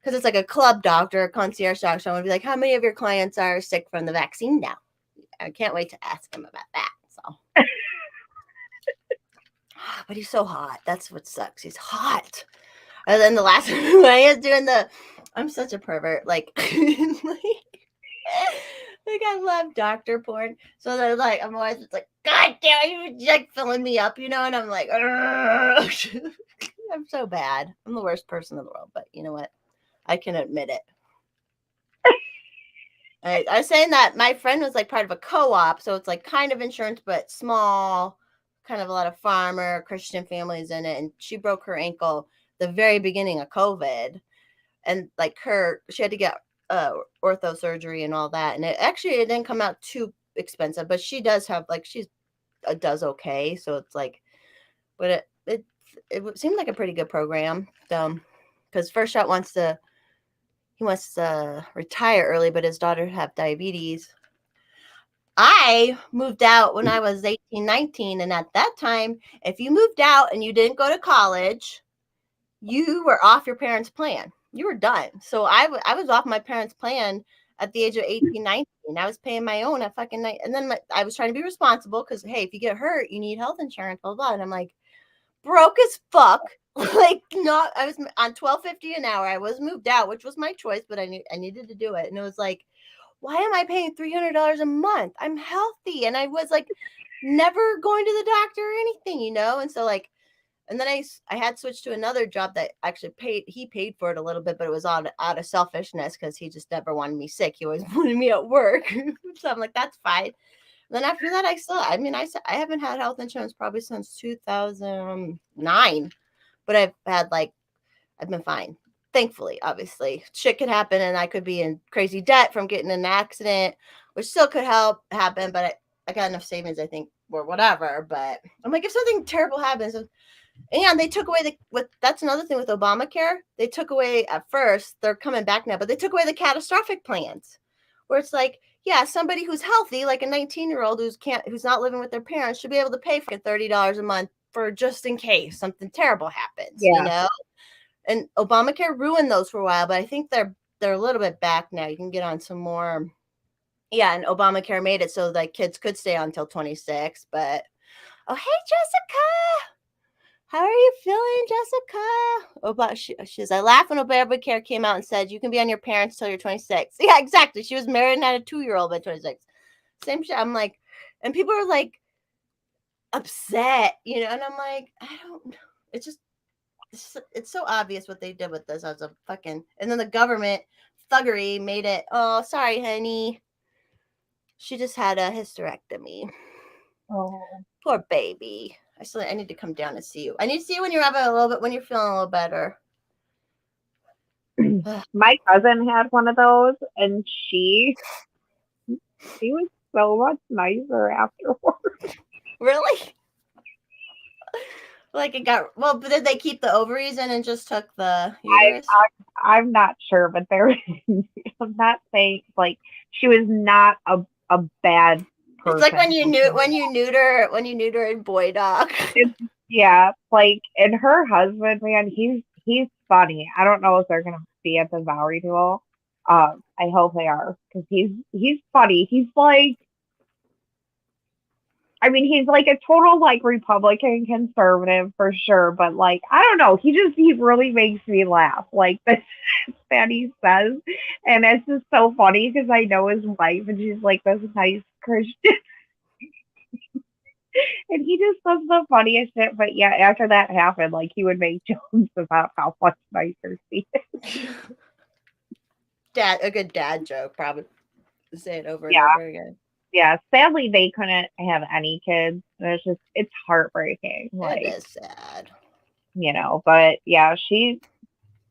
because it's like a club doctor, a concierge doctor, so I'm going to be like, how many of your clients are sick from the vaccine now? I can't wait to ask him about that. So. But he's so hot. That's what sucks. He's hot. And then the last one, when I was doing I'm such a pervert. Like, Like I love doctor porn. So they're like, I'm always just like, God damn, you're like filling me up, and I'm like, I'm so bad. I'm the worst person in the world, but you know what? I can admit it. I was saying that my friend was like part of a co-op, so it's like kind of insurance, but small, kind of a lot of farmer Christian families in it. And she broke her ankle the very beginning of COVID, and like she had to get ortho surgery and all that. And it didn't come out too expensive, but she does have like she does okay. So it's like, but it seemed like a pretty good program. Because First Shot wants to retire early, but his daughter have diabetes. I moved out when I was 18, 19. And at that time, if you moved out and you didn't go to college, you were off your parents' plan. You were done. So I was off my parents' plan at the age of 18, 19. I was paying my own at fucking night. And then I was trying to be responsible because, hey, if you get hurt, you need health insurance, blah, blah. And I'm like, broke as fuck. Like, not, I was on $12.50 an hour. I was moved out, which was my choice, but I needed to do it. And it was like, why am I paying $300 a month? I'm healthy. And I was like, never going to the doctor or anything, And so like, and then I had switched to another job that actually he paid for it a little bit, but it was out of selfishness because he just never wanted me sick. He always wanted me at work. So I'm like, that's fine. Then after that, I haven't had health insurance probably since 2009, but I've been fine. Thankfully, obviously, shit could happen, and I could be in crazy debt from getting in an accident, which still could happen. But I got enough savings, I think, or whatever. But I'm like, if something terrible happens, and they took away that's another thing with Obamacare. They took away at first. They're coming back now, but they took away the catastrophic plans, where it's like, yeah, somebody who's healthy, like a 19-year-old who's not living with their parents, should be able to pay for $30 a month for just in case something terrible happens, And Obamacare ruined those for a while, but I think they're a little bit back now. You can get on some more. Yeah, and Obamacare made it so that kids could stay on until 26. But oh, hey, Jessica, how are you feeling, Jessica? She's I laughed when Obamacare came out and said you can be on your parents till you're 26. Yeah, exactly. She was married and had a 2-year-old by 26. Same shit. I'm like, and people are like upset, and I'm like, I don't know. It's just. It's so obvious what they did with this as a fucking, and then the government thuggery made it. Oh, sorry, honey. She just had a hysterectomy. Oh, poor baby. I need to come down and see you. I need to see you when you're when you're feeling a little better. My cousin had one of those, and she was so much nicer afterwards. Really? Like it got but did they keep the ovaries in and just took the uterus? I'm not sure, but I'm not saying like she was not a bad person. It's like when you neuter in boy doc. Yeah, like, and her husband, man, he's funny. I don't know if they're gonna be at the Bowery duel. I hope they are, because he's funny. He's like, I mean, he's like a total like Republican conservative for sure, but like, I don't know, he really makes me laugh. Like the that he says, and it's just so funny because I know his wife, and she's like this nice Christian, and he just does the funniest shit. But yeah, after that happened, like he would make jokes about how much nicer he is. A good dad joke, probably. Say it over and over again. Yeah, sadly they couldn't have any kids. It's heartbreaking. Like, it is sad. But yeah, she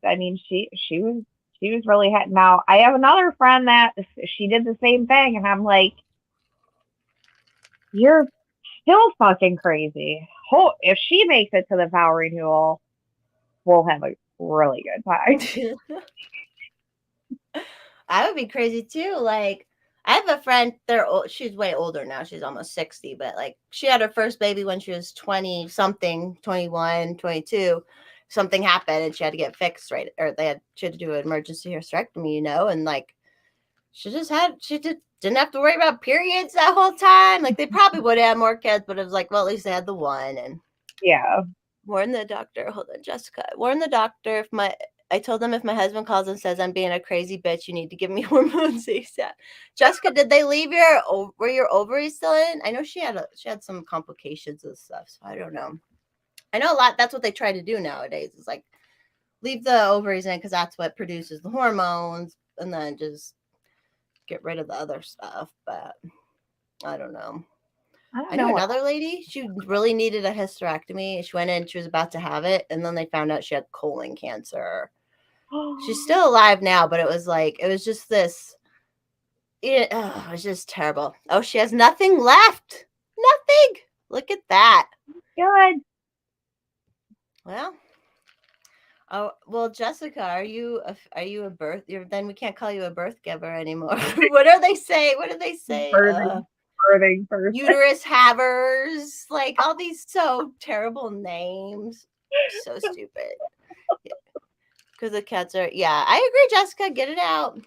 was really hot. Now I have another friend that she did the same thing, and I'm like, you're still fucking crazy. If she makes it to the Bowery duel, we'll have a really good time. I would be crazy too. Like, I have a friend, she's way older now. She's almost 60, but like she had her first baby when she was 20 something, 21, 22. Something happened and she had to get fixed, right? Or she had to do an emergency hysterectomy, and like she didn't have to worry about periods that whole time. Like they probably would have more kids, but it was like, well, at least they had the one. And yeah. Warn the doctor. Hold on, Jessica. Warn the doctor I told them if my husband calls and says I'm being a crazy bitch, you need to give me hormones ASAP. Jessica, did they leave were your ovaries still in? I know she had some complications and stuff, so I don't know. I know a lot. That's what they try to do nowadays. It's like leave the ovaries in because that's what produces the hormones, and then just get rid of the other stuff. But I don't know. I know another lady, she really needed a hysterectomy. She went in, she was about to have it, and then they found out she had colon cancer. She's still alive now, but it was just this. It was just terrible. Oh, she has nothing left. Nothing. Look at that. Good. Well. Oh well, Jessica, are you a birth? Then we can't call you a birth giver anymore. What do they say? What do they say? Birthing person. Uterus havers, like all these so terrible names. So stupid. Because the cats are. Yeah, I agree, Jessica. Get it out.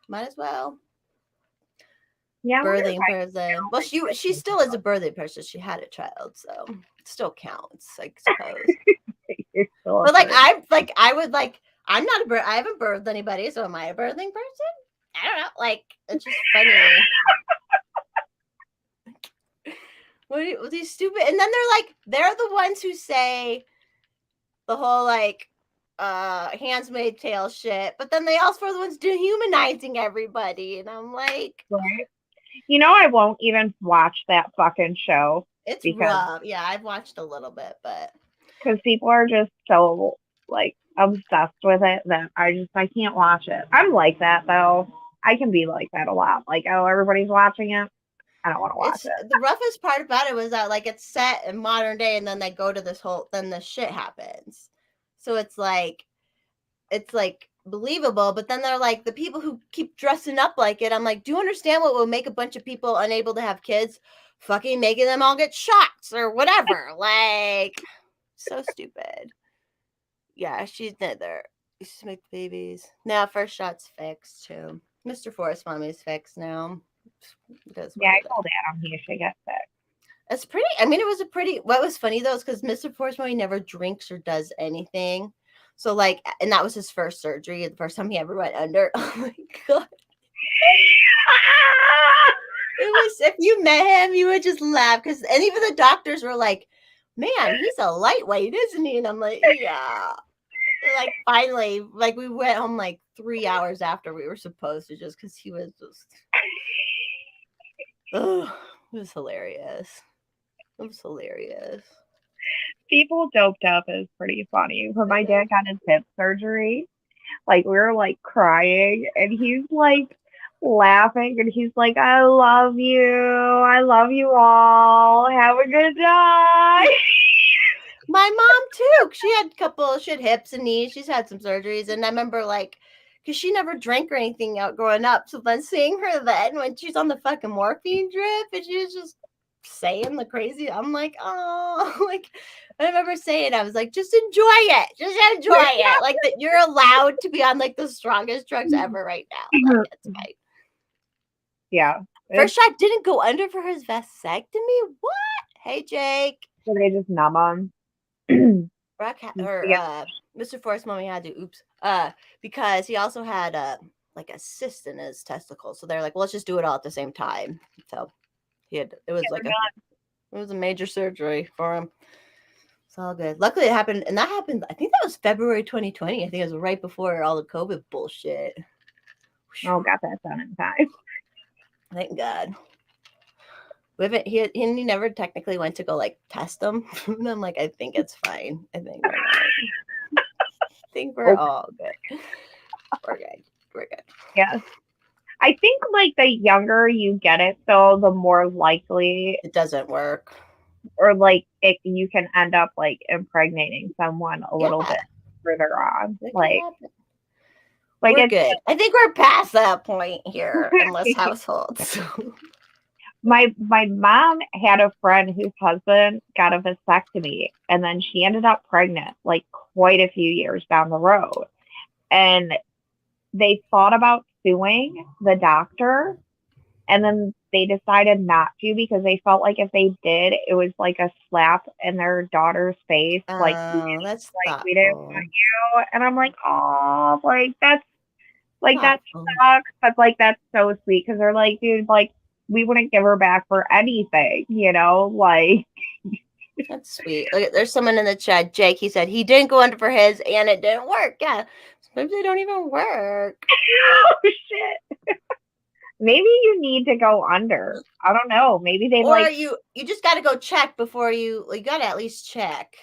Might as well. Yeah. Birthing person. Well, she still is a birthing person. She had a child, so it still counts, I suppose. But I'm not a birth. I haven't birthed anybody, so am I a birthing person? I don't know. Like, it's just funny. What these stupid? And then they're the ones who say the whole Handmaid's Tale shit, but then they also are the ones dehumanizing everybody, and I'm like, right. I won't even watch that fucking show. It's rough. Yeah, I've watched a little bit, but because people are just so obsessed with it that I can't watch it. I'm like that though. I can be like that a lot. Like, oh, everybody's watching it. I don't want to watch it. The roughest part about it was that it's set in modern day, and then they go to then the shit happens. So it's believable, but then they're like the people who keep dressing up like it. I'm like, do you understand what will make a bunch of people unable to have kids? Fucking making them all get shots or whatever. So stupid. Yeah, she's there. Used to make babies. Now first shot's fixed too. Mr. Forrest Mommy's fixed now. Yeah, I told Adam he should get fixed. It's pretty. I mean, what was funny though is because Mr. Forrest Mommy never drinks or does anything. So and that was his first surgery, the first time he ever went under. Oh my god. It was, if you met him, you would just laugh and even the doctors were like, man, he's a lightweight, isn't he? And I'm like, yeah. Finally, we went home 3 hours after we were supposed to, just because he was just, it was hilarious. It was hilarious. People doped up is pretty funny. When my dad got his hip surgery, we were crying, and he's laughing, and he's like, I love you all, have a good day. My mom too. She had hips and knees. She's had some surgeries, and I remember because she never drank or anything out growing up. So then seeing her then when she's on the fucking morphine drip, and she was just saying the crazy, I'm like, oh, I remember saying, I was like, just enjoy it, that you're allowed to be on the strongest drugs ever right now. It's fine. Yeah. First shot didn't go under for his vasectomy. What? Hey, Jake. So they just numb him. Mr. Forrest Mommy had to because he also had a cyst in his testicle. So they're like, well, let's just do it all at the same time. So it was a major surgery for him. It's all good. Luckily it happened, and that happened, I think that was February 2020. I think it was right before all the COVID bullshit. Oh, got that done in time. Thank God. He never technically went to go test them. And I'm like, I think it's fine. I think we're fine. I think we're all good. We're good. Yes. I think the younger you get it, though, the more likely it doesn't work. Or you can end up impregnating someone a little bit further on. We're good. I think we're past that point here in this household. So. My mom had a friend whose husband got a vasectomy, and then she ended up pregnant quite a few years down the road. And they thought about suing the doctor, and then they decided not to because they felt like if they did, it was like a slap in their daughter's face. Oh, that's We didn't want thoughtful. you. And I'm like, oh, that Thoughtful. sucks. But like, that's so sweet because they're like, dude, like, we wouldn't give her back for anything, you know? Like, That's sweet. Look, there's someone in the chat, Jake. He said he didn't go under for his and it didn't work. Yeah. Sometimes they don't even work. oh shit. Maybe you need to go under. I don't know. Maybe they Or like you just got to go check before you got to at least check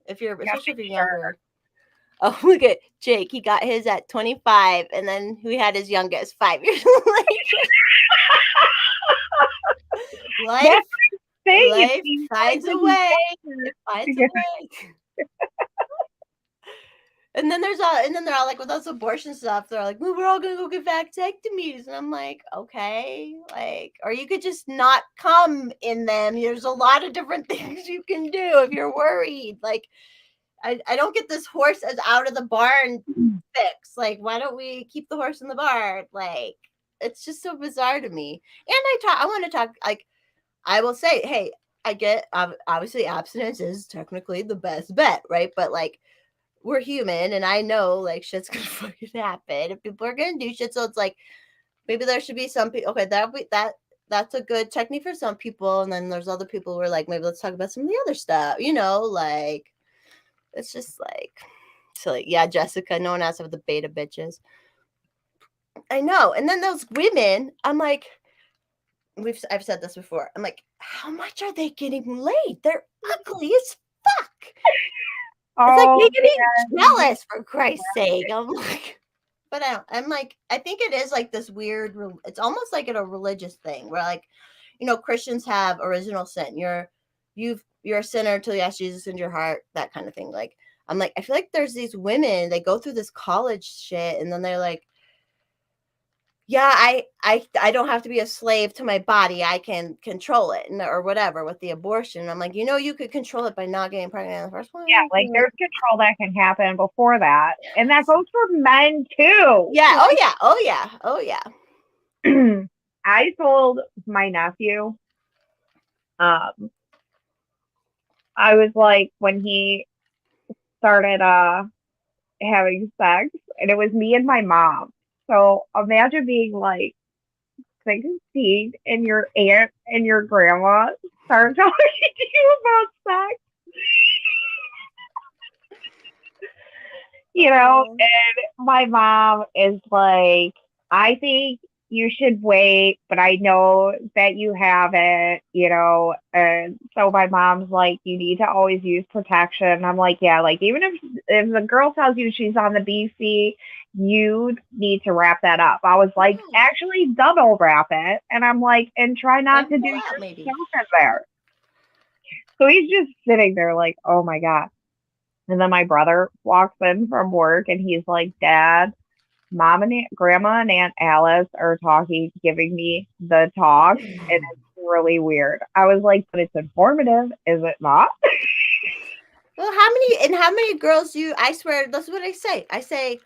if you're, Yeah, especially if you're younger. Oh, look at Jake. He got his at 25, and then we had his youngest 5 years later. Life finds a way. It finds a way. And then they're all like, with those abortion stuff, they're like, well, we're all gonna go get vasectomies, and I'm like, okay, like, or you could just not come in them. There's a lot of different things you can do if you're worried. Like, I don't get this horse as out of the barn fix. Like, why don't we keep the horse in the barn? Like, it's just so bizarre to me. And I want to talk, like, I will say, hey, I get, obviously abstinence is technically the best bet, right? But like, we're human, and I know like shit's gonna fucking happen if people are gonna do shit. So it's like, maybe there should be some people. Okay, that's a good technique for some people, and then there's other people who are like, maybe let's talk about some of the other stuff. Like, it's just like, so like, yeah, Jessica, no one has to have the beta bitches. I know. And then those women, I'm like, I've said this before. I'm like, how much are they getting laid? They're ugly as fuck. It's like making me jealous, for Christ's sake. I'm like, but I'm like, I think it is like this weird, it's almost like a religious thing where like, Christians have original sin. You're a sinner until you ask Jesus into your heart, that kind of thing. Like, I'm like, I feel like there's these women, they go through this college shit, and then they're like, yeah, I don't have to be a slave to my body. I can control it, or whatever with the abortion. I'm like, you could control it by not getting pregnant in the first place. Yeah, like there's control that can happen before that. And that goes for men too. Yeah. Oh yeah. I told my nephew, I was like, when he started having sex, and it was me and my mom. So imagine being like 16 and your aunt and your grandma start talking to you about sex. And my mom is like, I think you should wait, but I know that you haven't, and so my mom's like, you need to always use protection. And I'm like, yeah, like even if the girl tells you she's on the BC, you need to wrap that up. I was like, actually double wrap it. And I'm like, and try not to do your stuff in there. So he's just sitting there like, oh my God. And then my brother walks in from work and he's like, Dad, Mom and Grandma and Aunt Alice are talking, giving me the talk, and it's really weird. I was like, but it's informative, is it not? Well, how many girls do you, I swear, that's what I say. I say,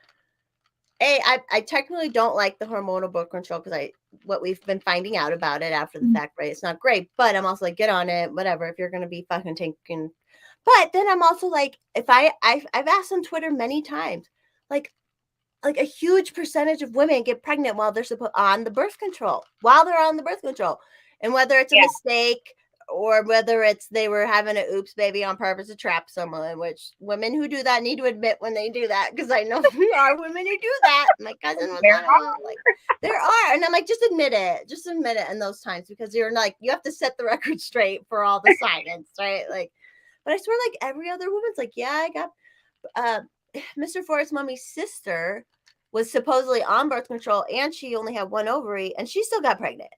hey, I technically don't like the hormonal birth control because what we've been finding out about it after the fact, right? It's not great, but I'm also like, get on it, whatever, if you're going to be fucking taking. But then I'm also like, if I've asked on Twitter many times, like a huge percentage of women get pregnant while they're on the birth control, and whether it's a mistake or whether it's they were having an oops baby on purpose to trap someone, which women who do that need to admit when they do that, because I know there are women who do that. My cousin was there are, and I'm like, just admit it in those times, because you're like, you have to set the record straight for all the silence, right? Like, but I swear, like every other woman's like, yeah, I got Mr. Forrest's mommy's sister was supposedly on birth control, and she only had one ovary, and she still got pregnant.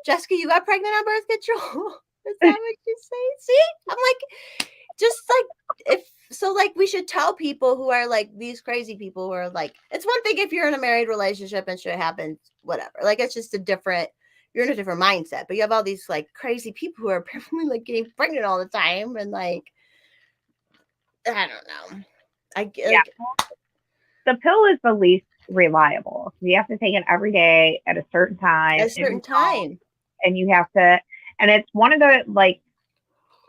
Jessica, you got pregnant on birth control? Is that what you say? See? I'm like, just like, like we should tell people who are like these crazy people who are like, it's one thing if you're in a married relationship and shit happens, whatever. Like, it's just you're in a different mindset. But you have all these like crazy people who are apparently like getting pregnant all the time, and like, I don't know. The pill is the least reliable. You have to take it every day at a certain time. At a certain time. and you have to, and it's one of the, like,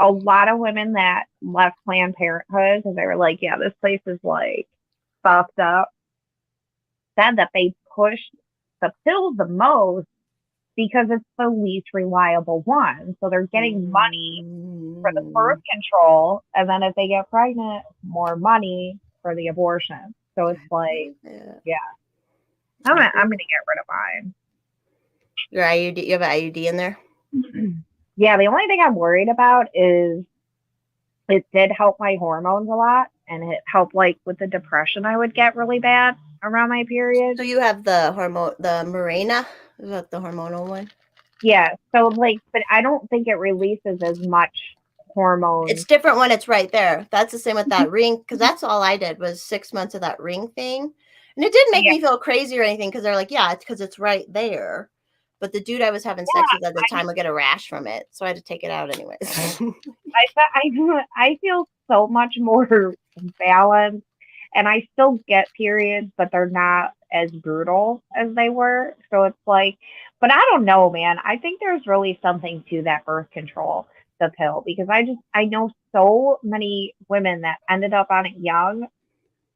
a lot of women that left Planned Parenthood because they were like, yeah, this place is like fucked up, said that they pushed the pill the most because it's the least reliable one. So they're getting money for the birth control, and then if they get pregnant, more money for the abortion. So it's like, yeah, I'm gonna get rid of mine. Your IUD, you have an IUD in there? Yeah, the only thing I'm worried about is it did help my hormones a lot, and it helped like with the depression I would get really bad around my period. So you have the Mirena? Is that the hormonal one? Yeah, so like, but I don't think it releases as much hormones. It's different when it's right there. That's the same with that ring, because that's all I did was 6 months of that ring thing. And it didn't make me feel crazy or anything, because they're like, yeah, it's because it's right there. But the dude I was having sex with at the time would get a rash from it, so I had to take it out anyways. I feel so much more balanced, and I still get periods, but they're not as brutal as they were. So it's like, but I don't know, man. I think there's really something to that birth control, the pill, because I know so many women that ended up on it young,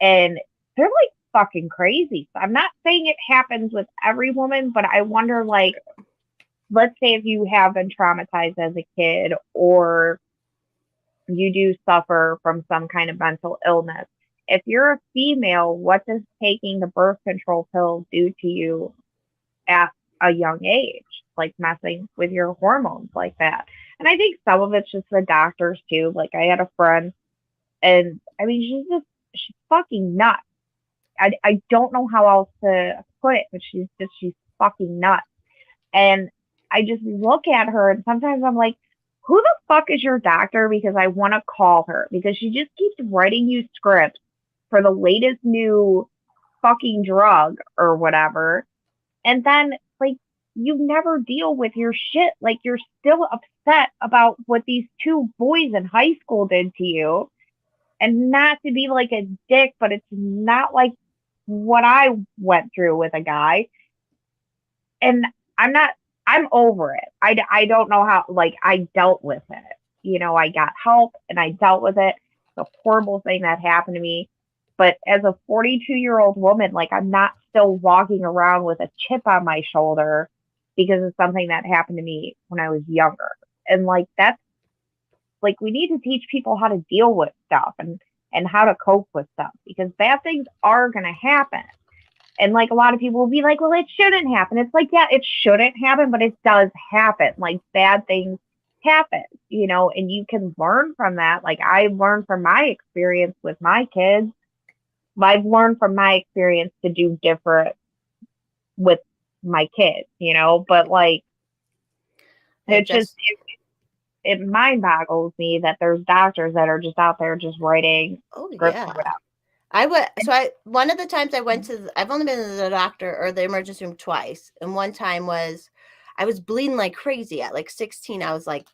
and they're like fucking crazy. So I'm not saying it happens with every woman, but I wonder, like, let's say if you have been traumatized as a kid, or you do suffer from some kind of mental illness. If you're a female, what does taking the birth control pill do to you at a young age? Like messing with your hormones like that. And I think some of it's just the doctors too. Like I had a friend, and I mean, she's fucking nuts. I don't know how else to put it, but she's fucking nuts. And I just look at her, and sometimes I'm like, who the fuck is your doctor? Because I want to call her, because she just keeps writing you scripts for the latest new fucking drug or whatever. And then, like, you never deal with your shit. Like, you're still upset about what these two boys in high school did to you. And not to be like a dick, but it's not like what I went through with a guy. And I'm over it. I don't know how, like, I dealt with it. You know, I got help and I dealt with it. It's a horrible thing that happened to me. But as a 42-year-old woman, like, I'm not still walking around with a chip on my shoulder because of something that happened to me when I was younger. And like, that's like, we need to teach people how to deal with stuff and how to cope with stuff, because bad things are going to happen. And like, a lot of people will be like, well, it shouldn't happen. It's like, yeah, it shouldn't happen, but it does happen. Like, bad things happen, you know, and you can learn from that. Like, I learned from my experience with my kids. I've learned from my experience to do different with my kids, you know, but like, it mind boggles me that there's doctors that are just out there just writing scripts or whatever. One of the times I went I've only been to the doctor or the emergency room twice. And one time I was bleeding like crazy at like 16. I was like,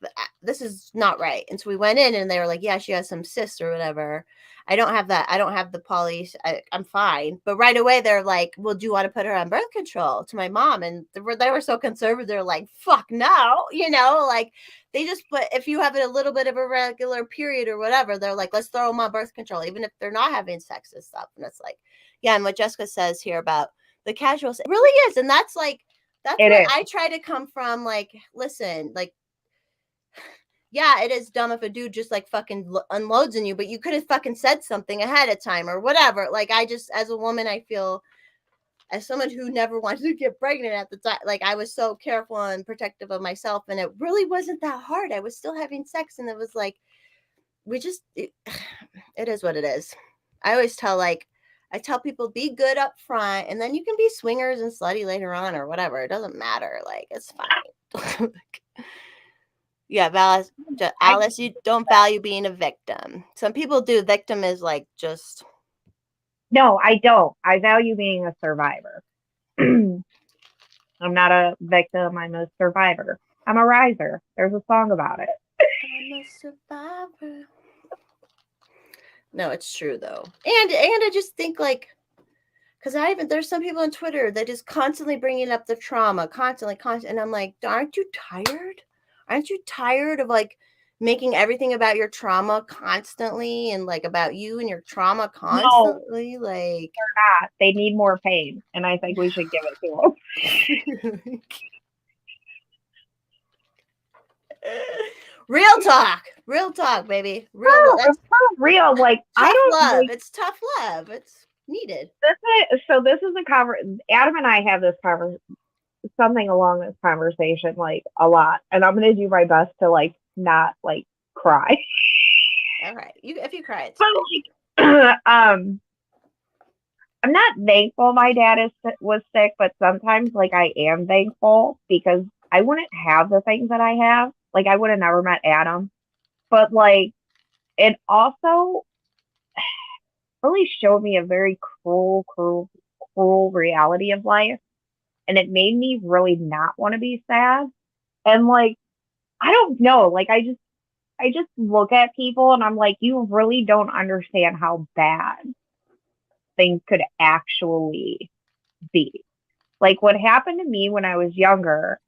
this is not right. And so we went in and they were like, yeah, she has some cysts or whatever. I don't have that. I don't have the poly. I'm fine. But right away they're like, well, do you want to put her on birth control, to my mom? And they were so conservative. They're like, fuck no. You know, like, they just put, if you have a little bit of a regular period or whatever, they're like, let's throw them on birth control, even if they're not having sex and stuff. And it's like, yeah. And what Jessica says here about the casual, it really is. And that's where I try to come from. Like, listen, like, yeah, it is dumb if a dude just like fucking unloads in you, but you could have fucking said something ahead of time or whatever. Like, I just, as a woman, I feel, as someone who never wanted to get pregnant at the time, like, I was so careful and protective of myself, and it really wasn't that hard. I was still having sex, and it was like, it is what it is. I always I tell people, be good up front, and then you can be swingers and slutty later on or whatever. It doesn't matter. Like, it's fine. Yeah, Alice, you don't value being a victim. Some people do. Victim is like just. No, I don't. I value being a survivor. I'm not a victim. I'm a survivor. I'm a riser. There's a song about it. I'm a survivor. No, it's true though. And I just think, like, Because there's some people on Twitter that just constantly bringing up the trauma, constantly. And I'm like, aren't you tired? Aren't you tired of like making everything about your trauma constantly and like about you and your trauma constantly? No, like, they're not. They need more pain, and I think we should give it to them. Real talk, baby. No, That's it's for real. Like I tough don't love. like It's tough love. It's needed. this is a Adam and I have this something along this conversation like a lot, and I'm gonna do my best to like not like cry. All right, if you cry, it's But like, I'm not thankful my dad was sick, but sometimes like I am thankful because I wouldn't have the things that I have. Like I would have never met Adam, but like it also really showed me a very cruel reality of life, and it made me really not want to be sad. And like I don't know, like I just look at people and I'm like, you really don't understand how bad things could actually be. Like what happened to me when I was younger,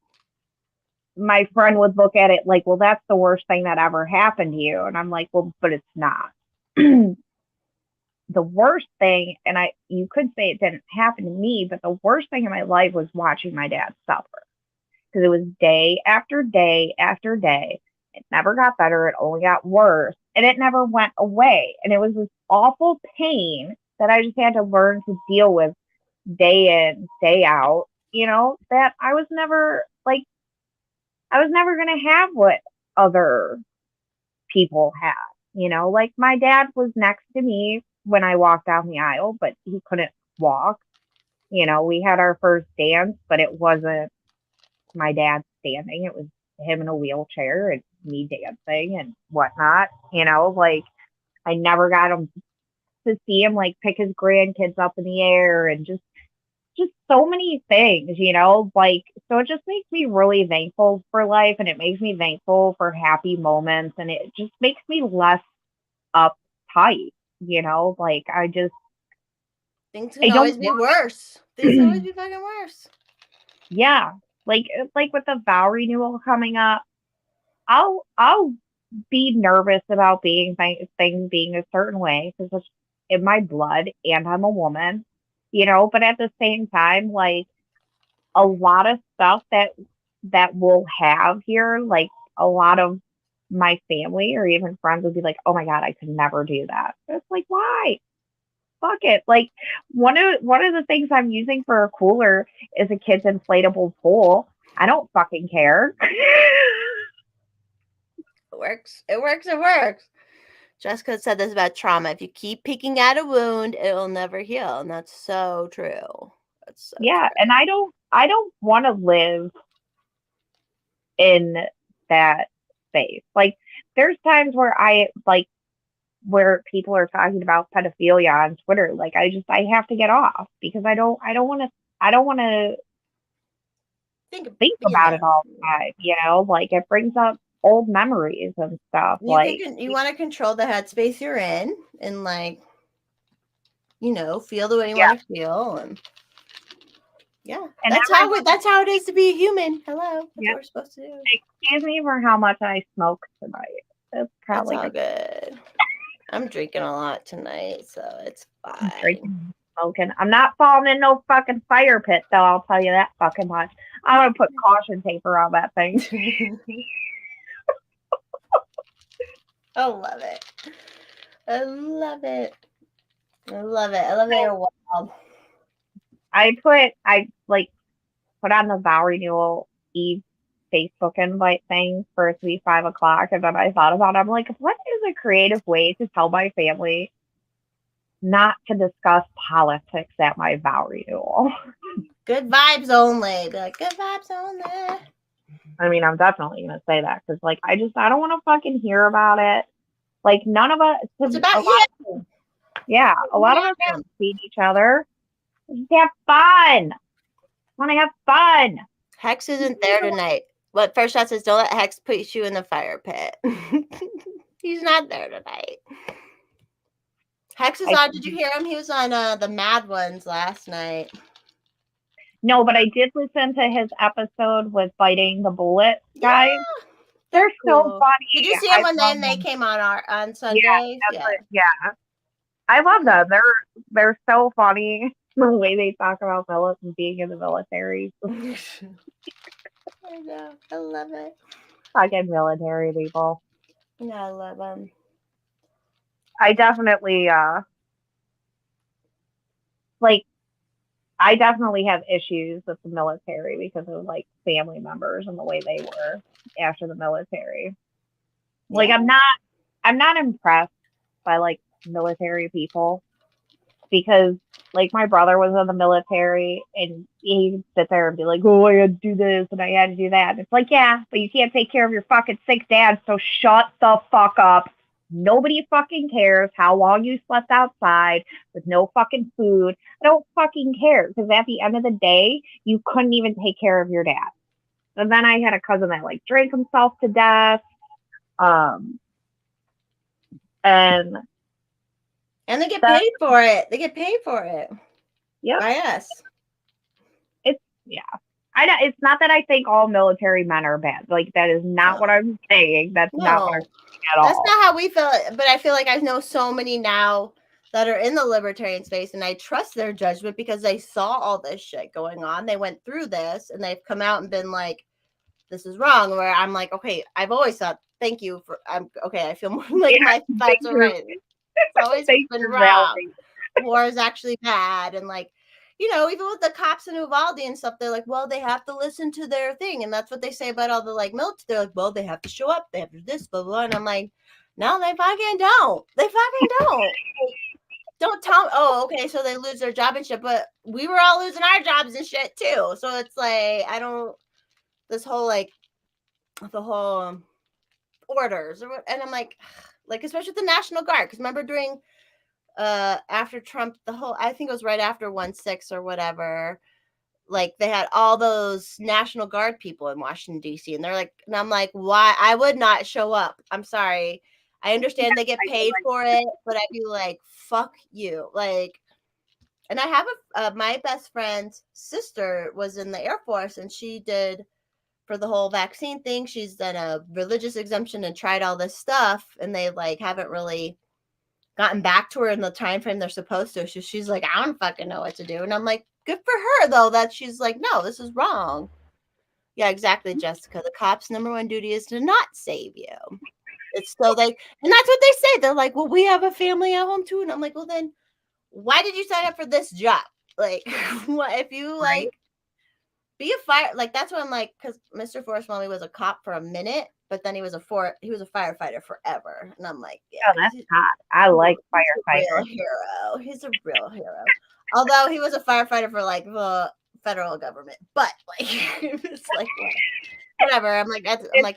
my friend would look at it like, well, that's the worst thing that ever happened to you. And I'm like, well, but it's not. The worst thing, and you could say it didn't happen to me, but the worst thing in my life was watching my dad suffer. Because it was day after day after day. It never got better. It only got worse. And it never went away. And it was this awful pain that I just had to learn to deal with day in, day out, that I was never going to have what other people had, like my dad was next to me when I walked down the aisle, but he couldn't walk. We had our first dance, but it wasn't my dad standing. It was him in a wheelchair and me dancing and whatnot. Like I never got him to see him like pick his grandkids up in the air and just so many things, like, so it just makes me really thankful for life, and it makes me thankful for happy moments, and it just makes me less uptight, like things can always be worse. Things can always be fucking worse. Yeah. Like with the vow renewal coming up, I'll be nervous about things being a certain way because it's in my blood and I'm a woman, but at the same time, like a lot of stuff that we'll have here, like a lot of my family or even friends would be like, oh my God, I could never do that. It's like, why? Fuck it. Like one of the things I'm using for a cooler is a kid's inflatable pool. I don't fucking care. It works. Jessica said this about trauma. If you keep picking at a wound, it'll never heal. And that's so true. True. And I don't want to live in that space. Like there's times where people are talking about pedophilia on Twitter. Like I have to get off because I don't want to think about it all the time, like it brings up old memories and stuff. You want to control the headspace you're in and like, feel the way you want to feel. And and that's how it is to be a human. Hello. That's what we're supposed to do. Excuse me for how much I smoked tonight. It's probably all good. I'm drinking a lot tonight, so it's fine. Smoking. I'm not falling in no fucking fire pit, though. I'll tell you that fucking much. I'm gonna put caution tape around that thing. I love it. I love that you're wild. I put on the vow renewal Eve Facebook invite thing for it to be 5 o'clock, and then I thought about it. I'm like, what is a creative way to tell my family not to discuss politics at my vow renewal? Good vibes only. Be like, good vibes only. I mean, I'm definitely gonna say that because, like, I don't want to fucking hear about it. Like, none of us. It's about you. Yeah, a lot of us have to feed each other. Just have fun. Want to have fun. Hex isn't there tonight. What First Shot says, don't let Hex put you in the fire pit. He's not there tonight. Hex is on. Did you hear him? He was on the Mad Ones last night. No, but I did listen to his episode with Biting the Bullet guys. Yeah, they're so cool. funny. Did you see them when they came on Sunday? Yeah. I love them. They're so funny. The way they talk about being in the military. I know. I love it. Fucking military people. No, I love them. I definitely I definitely have issues with the military because of like family members and the way they were after the military. Like I'm not impressed by like military people because like my brother was in the military and he'd sit there and be like, oh, I had to do this and I had to do that. And it's like, yeah, but you can't take care of your fucking sick dad, so shut the fuck up. Nobody fucking cares how long you slept outside with no fucking food. I don't fucking care because at the end of the day, you couldn't even take care of your dad. And then I had a cousin that like drank himself to death. And they get paid for it. They get paid for it. Yeah. By us. It's not that I think all military men are bad. Like that is not what I'm saying. That's not what I'm saying at all. That's not how we feel. But I feel like I know so many now that are in the libertarian space, and I trust their judgment because they saw all this shit going on. They went through this, and they've come out and been like, "This is wrong." Where I'm like, "Okay, I've always thought, thank you for." I'm okay. I feel more like my thoughts are right. It's always been wrong. War is actually bad, and like. You know, even with the cops in Uvalde and stuff, they're like, well, they have to listen to their thing. And that's what they say about all the like military. They're like, well, they have to show up. They have to do this, blah, blah. And I'm like, no, they fucking don't. They fucking don't. Like, don't tell me, oh, okay, so they lose their job and shit. But we were all losing our jobs and shit too. So it's like, this whole like, the whole orders. And I'm like, especially with the National Guard. Because remember during after Trump, I think it was right after 1/6 or whatever, like they had all those National Guard people in Washington D.C. and they're like, and I'm like, why? I would not show up. I'm sorry. I understand they get paid for it, but I'd be like, fuck you. Like, and I have my best friend's sister was in the Air Force and she did for the whole vaccine thing. She's done a religious exemption and tried all this stuff, and they like haven't really gotten back to her in the time frame they're supposed to. She's like, I don't fucking know what to do. And I'm like, good for her though, that she's like, no, this is wrong. Yeah, exactly, Jessica. The cops' number one duty is to not save you. It's so and that's what they say. They're like, well, we have a family at home too. And I'm like, well, then why did you sign up for this job? Like, what if you like be a fire? Like, that's what I'm like, because Mr. Forrest Mommy was a cop for a minute. But then he was a firefighter forever, and I'm like, yeah, that's hot. I like firefighters. He's a real hero. Although he was a firefighter for like the federal government, but like it's like whatever. I'm like,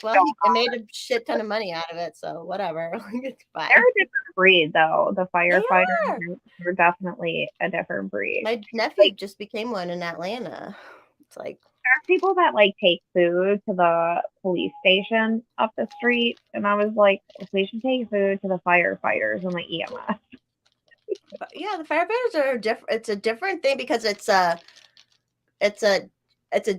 well, he made a shit ton of money out of it, so whatever. It's fine. They're a different breed, though. The firefighters are definitely a different breed. My nephew just became one in Atlanta. It's like. There are people that like take food to the police station up the street, and I was like, we should take food to the firefighters and the EMS. Yeah, the firefighters are different. It's a different thing because it's a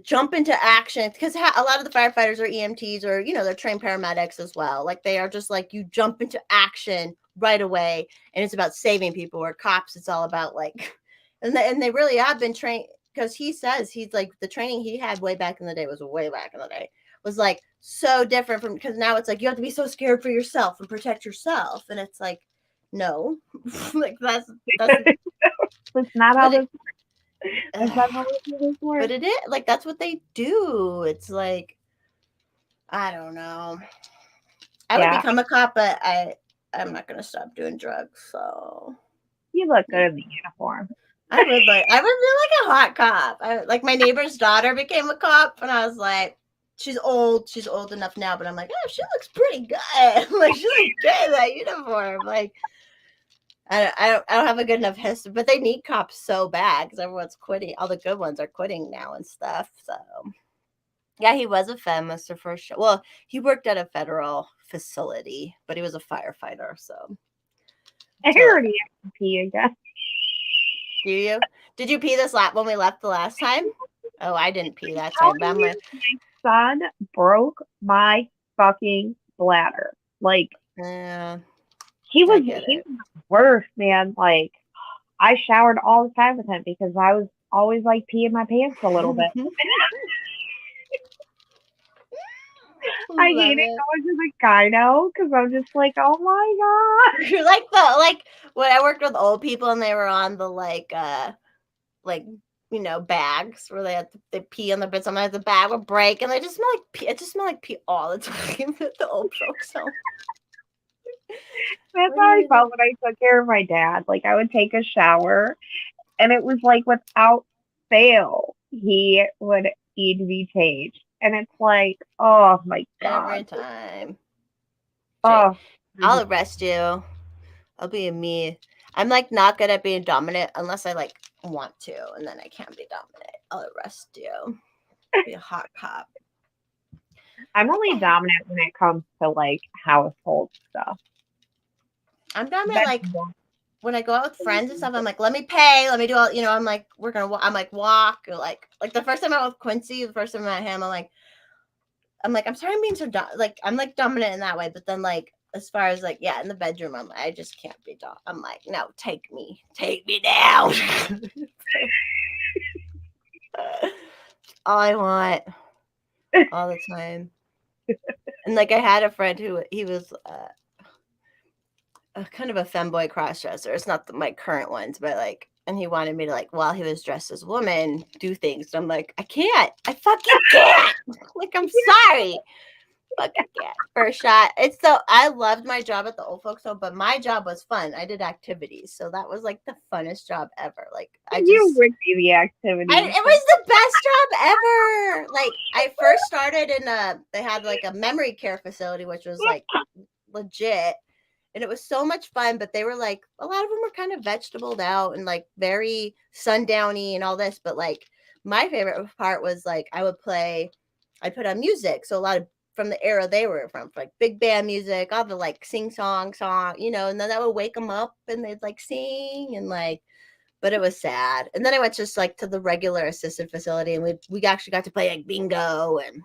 jump into action, because a lot of the firefighters are EMTs or they're trained paramedics as well. Like they are just like you jump into action right away, and it's about saving people. Or cops, it's all about like, and they really have been trained. Because he says he's like the training he had way back in the day was like so different from, because now it's like you have to be so scared for yourself and protect yourself, and it's like no, like that's it's not how this works. But it is like that's what they do. It's like I don't know. I would become a cop, but I'm not gonna stop doing drugs. So you look good in the uniform. I would be like a hot cop. Like my neighbor's daughter became a cop, and I was like, she's old enough now, but I'm like, oh, she looks pretty good. Like she looks good in that uniform. Like I don't have a good enough history, but they need cops so bad because everyone's quitting. All the good ones are quitting now and stuff. So yeah, he was a Mr. First. Well, he worked at a federal facility, but he was a firefighter. So I So, already have to pee again. do you? Did you pee this lap when we left the last time? Oh, I didn't pee that How time, but I'm you, like, my son broke my fucking bladder. Like yeah, he I was get it. the worst, man. Like I showered all the time with him because I was always like peeing my pants a little bit. I Love hated it. going to the gyno because I'm just like, oh my god. You're like when I worked with old people and they were on the like bags where they pee on the bed. Sometimes the bag would break and they just smell like pee. It just smelled like pee all the time at the old folks home. That's What how are I you felt when I took care of my dad. Like I would take a shower and it was like without fail, he would need to be changed. And it's like, oh my every god. time? Jay, Oh, I'll arrest you. I'll be me. I'm like not good at being dominant unless I like want to, and then I can't be dominant. I'll arrest you. Be a hot cop. I'm only dominant when it comes to like household stuff. I'm dominant That's like when I go out with friends and stuff. I'm like, let me pay, let me do all. I'm like, I'm like walk or like the first time I went with Quincy, the first time I met him, I'm sorry I'm being so like I'm like dominant in that way, but then like as far as like in the bedroom, I just can't be I'm like, no, take me down. All I want all the time. And like I had a friend who he was a kind of a femboy crossdresser. It's not my current ones, but like, and he wanted me to like while he was dressed as a woman do things. And I'm like, I can't. I fucking can't. Like I'm sorry. Fucking can't. First shot. It's so I loved my job at the old folks home, but my job was fun. I did activities, so that was like the funnest job ever. Like you would be the activity. it was the best job ever. Like I first started in they had like a memory care facility, which was like legit. And it was so much fun, but they were like, a lot of them were kind of vegetabled out and like very sundowny and all this. But like my favorite part was like I put on music. So a lot of from the era they were from, like big band music, all the like sing song, and then that would wake them up and they'd like sing and like, but it was sad. And then I went just like to the regular assisted facility and we actually got to play like bingo and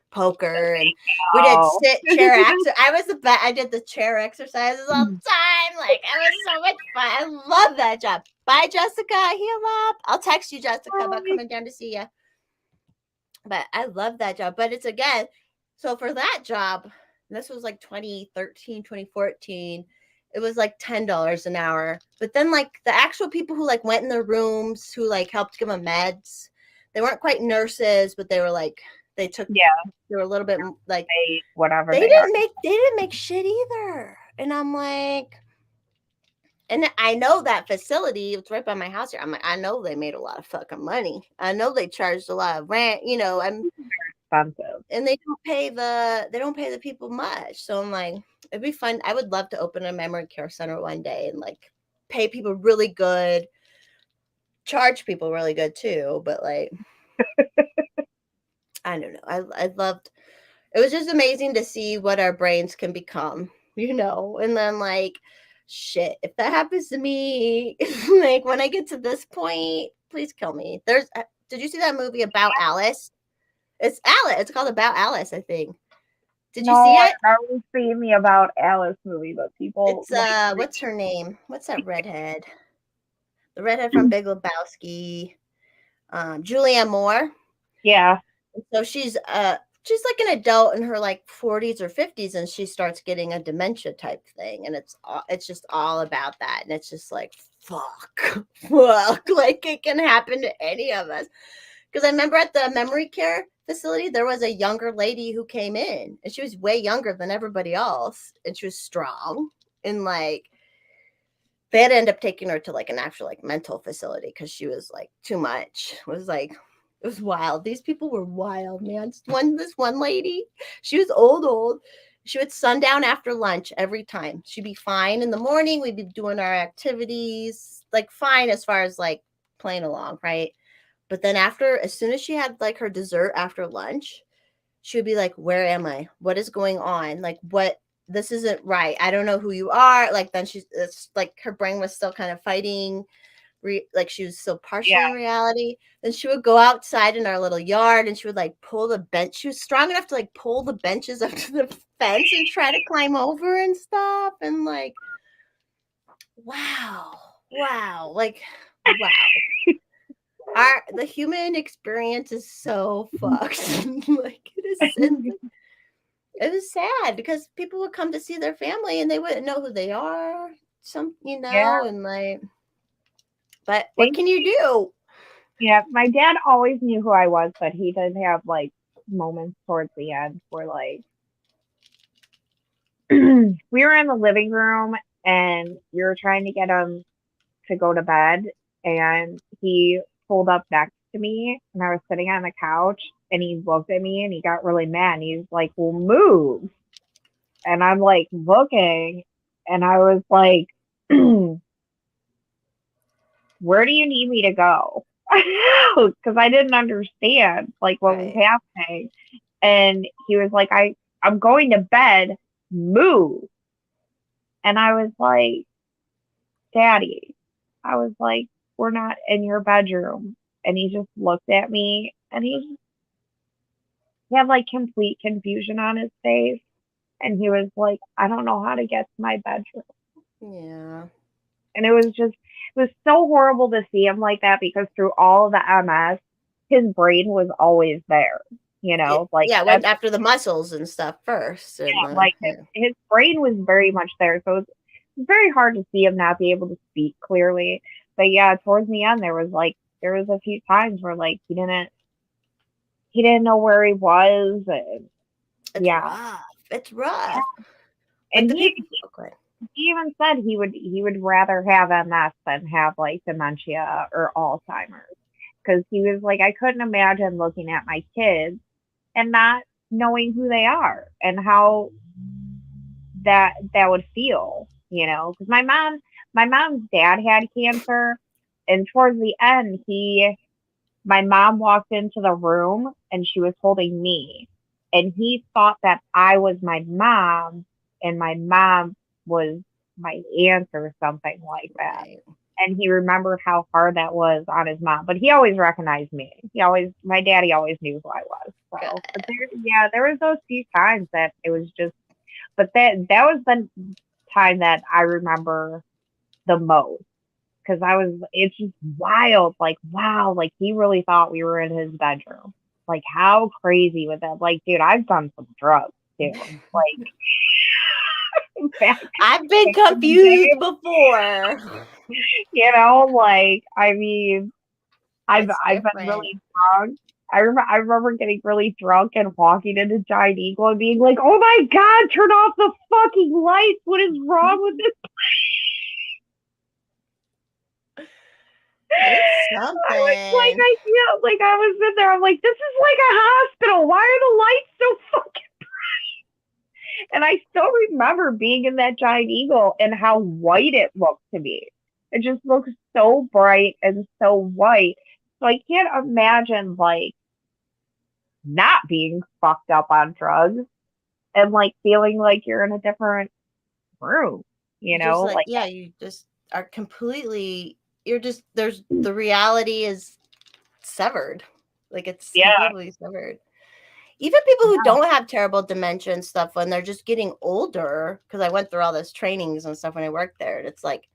poker and we did chair exercise. I was the best. I did the chair exercises all the time. Like it was so much fun. I love that job. Bye, Jessica. Heal up. I'll text you, Jessica, about coming down to see you. But I love that job. But it's again, so for that job, this was like 2013, 2014. It was like $10 an hour. But then like the actual people who like went in their rooms, who like helped give them meds, they weren't quite nurses, but they were like they were a little bit like whatever they didn't make shit either. And I'm like, and I know that facility, it's right by my house here. I'm like, I know they made a lot of fucking money. I know they charged a lot of rent, I'm expensive. and they don't pay the people much. So I'm like, it'd be fun. I would love to open a memory care center one day and like pay people really good, charge people really good too. But like I don't know. I loved it was just amazing to see what our brains can become, and then like shit, if that happens to me, like when I get to this point, please kill me. Did you see that movie About Alice? It's Alice. It's called About Alice, I think. Did you see it? I've never seen the About Alice movie, but people It's what's her name? What's that redhead? The redhead from Big Lebowski. Julianne Moore. Yeah. So she's like an adult in her like 40s or 50s, and she starts getting a dementia type thing, and it's just all about that, and it's just like fuck, like it can happen to any of us. Because I remember at the memory care facility, there was a younger lady who came in, and she was way younger than everybody else, and she was strong, and like they had to end up taking her to like an actual like mental facility because she was like too much. It was wild. These people were wild, man. This one lady, she was old. She would sundown after lunch every time. She'd be fine in the morning. We'd be doing our activities, like fine as far as like playing along, right? But then as soon as she had like her dessert after lunch, she would be like, where am I? What is going on? Like what? this isn't right. I don't know who you are. Like then it's like her brain was still kind of fighting, like she was still partially in reality. Then she would go outside in our little yard and she would like pull the bench. She was strong enough to like pull the benches up to the fence and try to climb over and stuff. And like, wow, like wow. The human experience is so fucked. Like it was sad because people would come to see their family and they wouldn't know who they are. And like, but what can you do? Yeah, my dad always knew who I was, but he did have like moments towards the end where like we were in the living room and we were trying to get him to go to bed, and he pulled up next to me and I was sitting on the couch and he looked at me and he got really mad and he's like, well, move. And I'm like looking and I was like, where do you need me to go? Because I didn't understand like what was happening. And he was like, I'm going to bed, move. And I was like, Daddy, I was like, we're not in your bedroom. And he just looked at me and he had like complete confusion on his face. And he was like, I don't know how to get to my bedroom. Yeah. And it was so horrible to see him like that because through all of the MS, his brain was always there. Went after the muscles and stuff first. His brain was very much there. So it's very hard to see him not be able to speak clearly. But yeah, towards the end, there was a few times where like he didn't know where he was. And, it's rough. Yeah. And he even said he would rather have MS than have like dementia or Alzheimer's, because he was like, I couldn't imagine looking at my kids and not knowing who they are and how that would feel, because my mom's dad had cancer, and towards the end my mom walked into the room and she was holding me, and he thought that I was my mom and my mom was my aunt or something like that. Right. And he remembered how hard that was on his mom, but he always recognized me. My daddy always knew who I was. So, but there was those few times that it was just, but that was the time that I remember the most, because it's just wild. Like, wow, like he really thought we were in his bedroom. Like, how crazy was that? Like, dude, I've done some drugs too. Like, I've been confused before. Like, I mean, I've been really drunk. I remember getting really drunk and walking into Giant Eagle and being like, oh my God, turn off the fucking lights. What is wrong with this place? It's something. I was in there. I'm like, this is like a hospital. Why are the lights so fucking bright? And I still remember being in that Giant Eagle and how white it looked to me. It just looks so bright and so white. So I can't imagine like not being fucked up on drugs and like feeling like you're in a different room, you just are completely, the reality is severed. Like it's completely severed. Even people who don't have terrible dementia and stuff, when they're just getting older, because I went through all this trainings and stuff when I worked there, and it's like,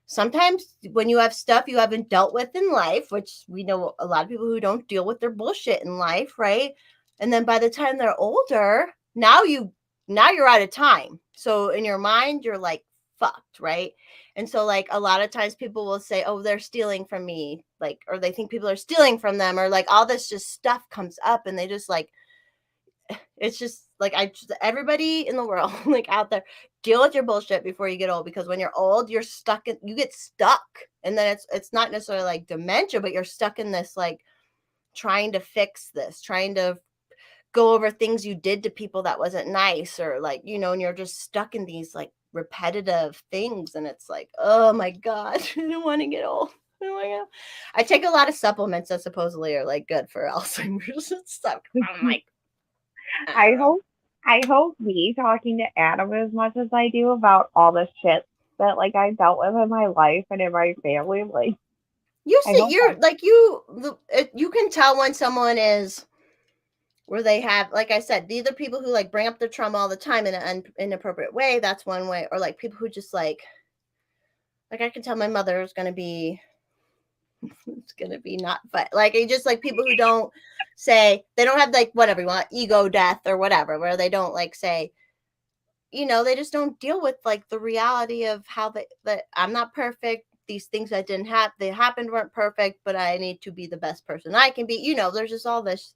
sometimes when you have stuff you haven't dealt with in life, which we know a lot of people who don't deal with their bullshit in life, right? And then by the time they're older, now you're out of time. So in your mind, you're like fucked, right? And so like a lot of times people will say, oh, they're stealing from me, like, or they think people are stealing from them, or like all this just stuff comes up, and they just like, it's just like, everybody in the world, like out there, deal with your bullshit before you get old, because when you're old, you get stuck, and then it's not necessarily like dementia, but you're stuck in this like trying to fix this, trying to go over things you did to people that wasn't nice, or like, and you're just stuck in these like repetitive things, and it's like, oh my God, I don't want to get old. I take a lot of supplements that supposedly are like good for Alzheimer's and stuff. I'm like, I hope I hope me talking to Adam as much as I do about all the shit that like I dealt with in my life and in my family, like You I see, hope you're like you can tell when someone is where they have, like I said, these are people who like bring up their trauma all the time in an inappropriate way. That's one way, or like people who just like I can tell my mother is going to be it's gonna be not, but like it just like people who don't say, they don't have like whatever you want, ego death or whatever, where they don't like say, they just don't deal with like the reality of how that I'm not perfect. These things that didn't happen, they happened, weren't perfect, but I need to be the best person I can be. There's just all this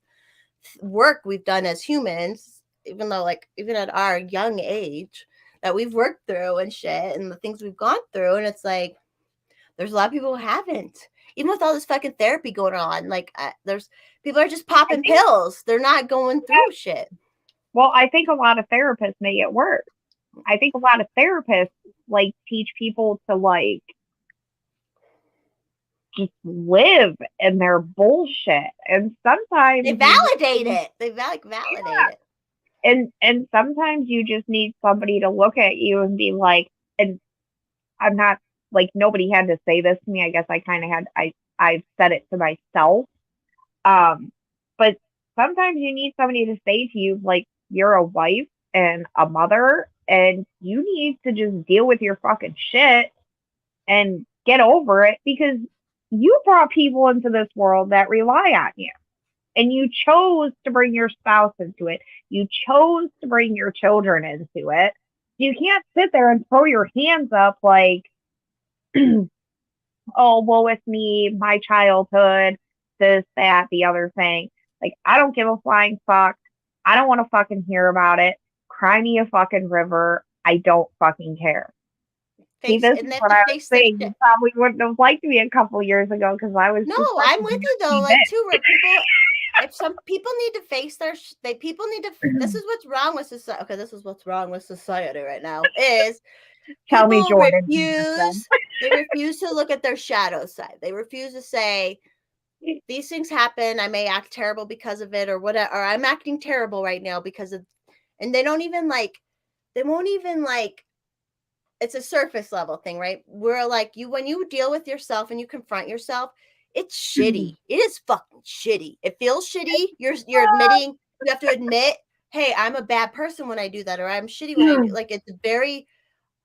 work we've done as humans, even though like even at our young age that we've worked through and shit and the things we've gone through. And it's like, there's a lot of people who haven't, even with all this fucking therapy going on. Like, there's people are just popping pills. They're not going through shit. Well, I think a lot of therapists make it worse. I think a lot of therapists like teach people to like just live in their bullshit, and sometimes they validate it. They validate it. And sometimes you just need somebody to look at you and be like, and I'm not like, nobody had to say this to me. I guess I kind of had, I've said it to myself. But sometimes you need somebody to say to you, like, you're a wife and a mother, and you need to just deal with your fucking shit and get over it, because you brought people into this world that rely on you. And you chose to bring your spouse into it. You chose to bring your children into it. You can't sit there and throw your hands up like, oh, well, it's me, my childhood, this, that, the other thing. Like, I don't give a flying fuck. I don't want to fucking hear about it. Cry me a fucking river. I don't fucking care. See, this is what I was saying. You probably wouldn't have liked me a couple years ago because I was. No, I'm with you though. Like too, where people, if some people need to face their, people need to. This is what's wrong with society. Okay, this is what's wrong with society right now. Is tell me, Jordan. They refuse to look at their shadow side. They refuse to say, these things happen. I may act terrible because of it, or whatever. Or I'm acting terrible right now because of, and they don't even like. They won't even like. It's a surface level thing, right? We're like, when you deal with yourself and you confront yourself, it's shitty. It is fucking shitty. It feels shitty. You're admitting, you have to admit, hey, I'm a bad person when I do that, or I'm shitty when I do. Like, it's a very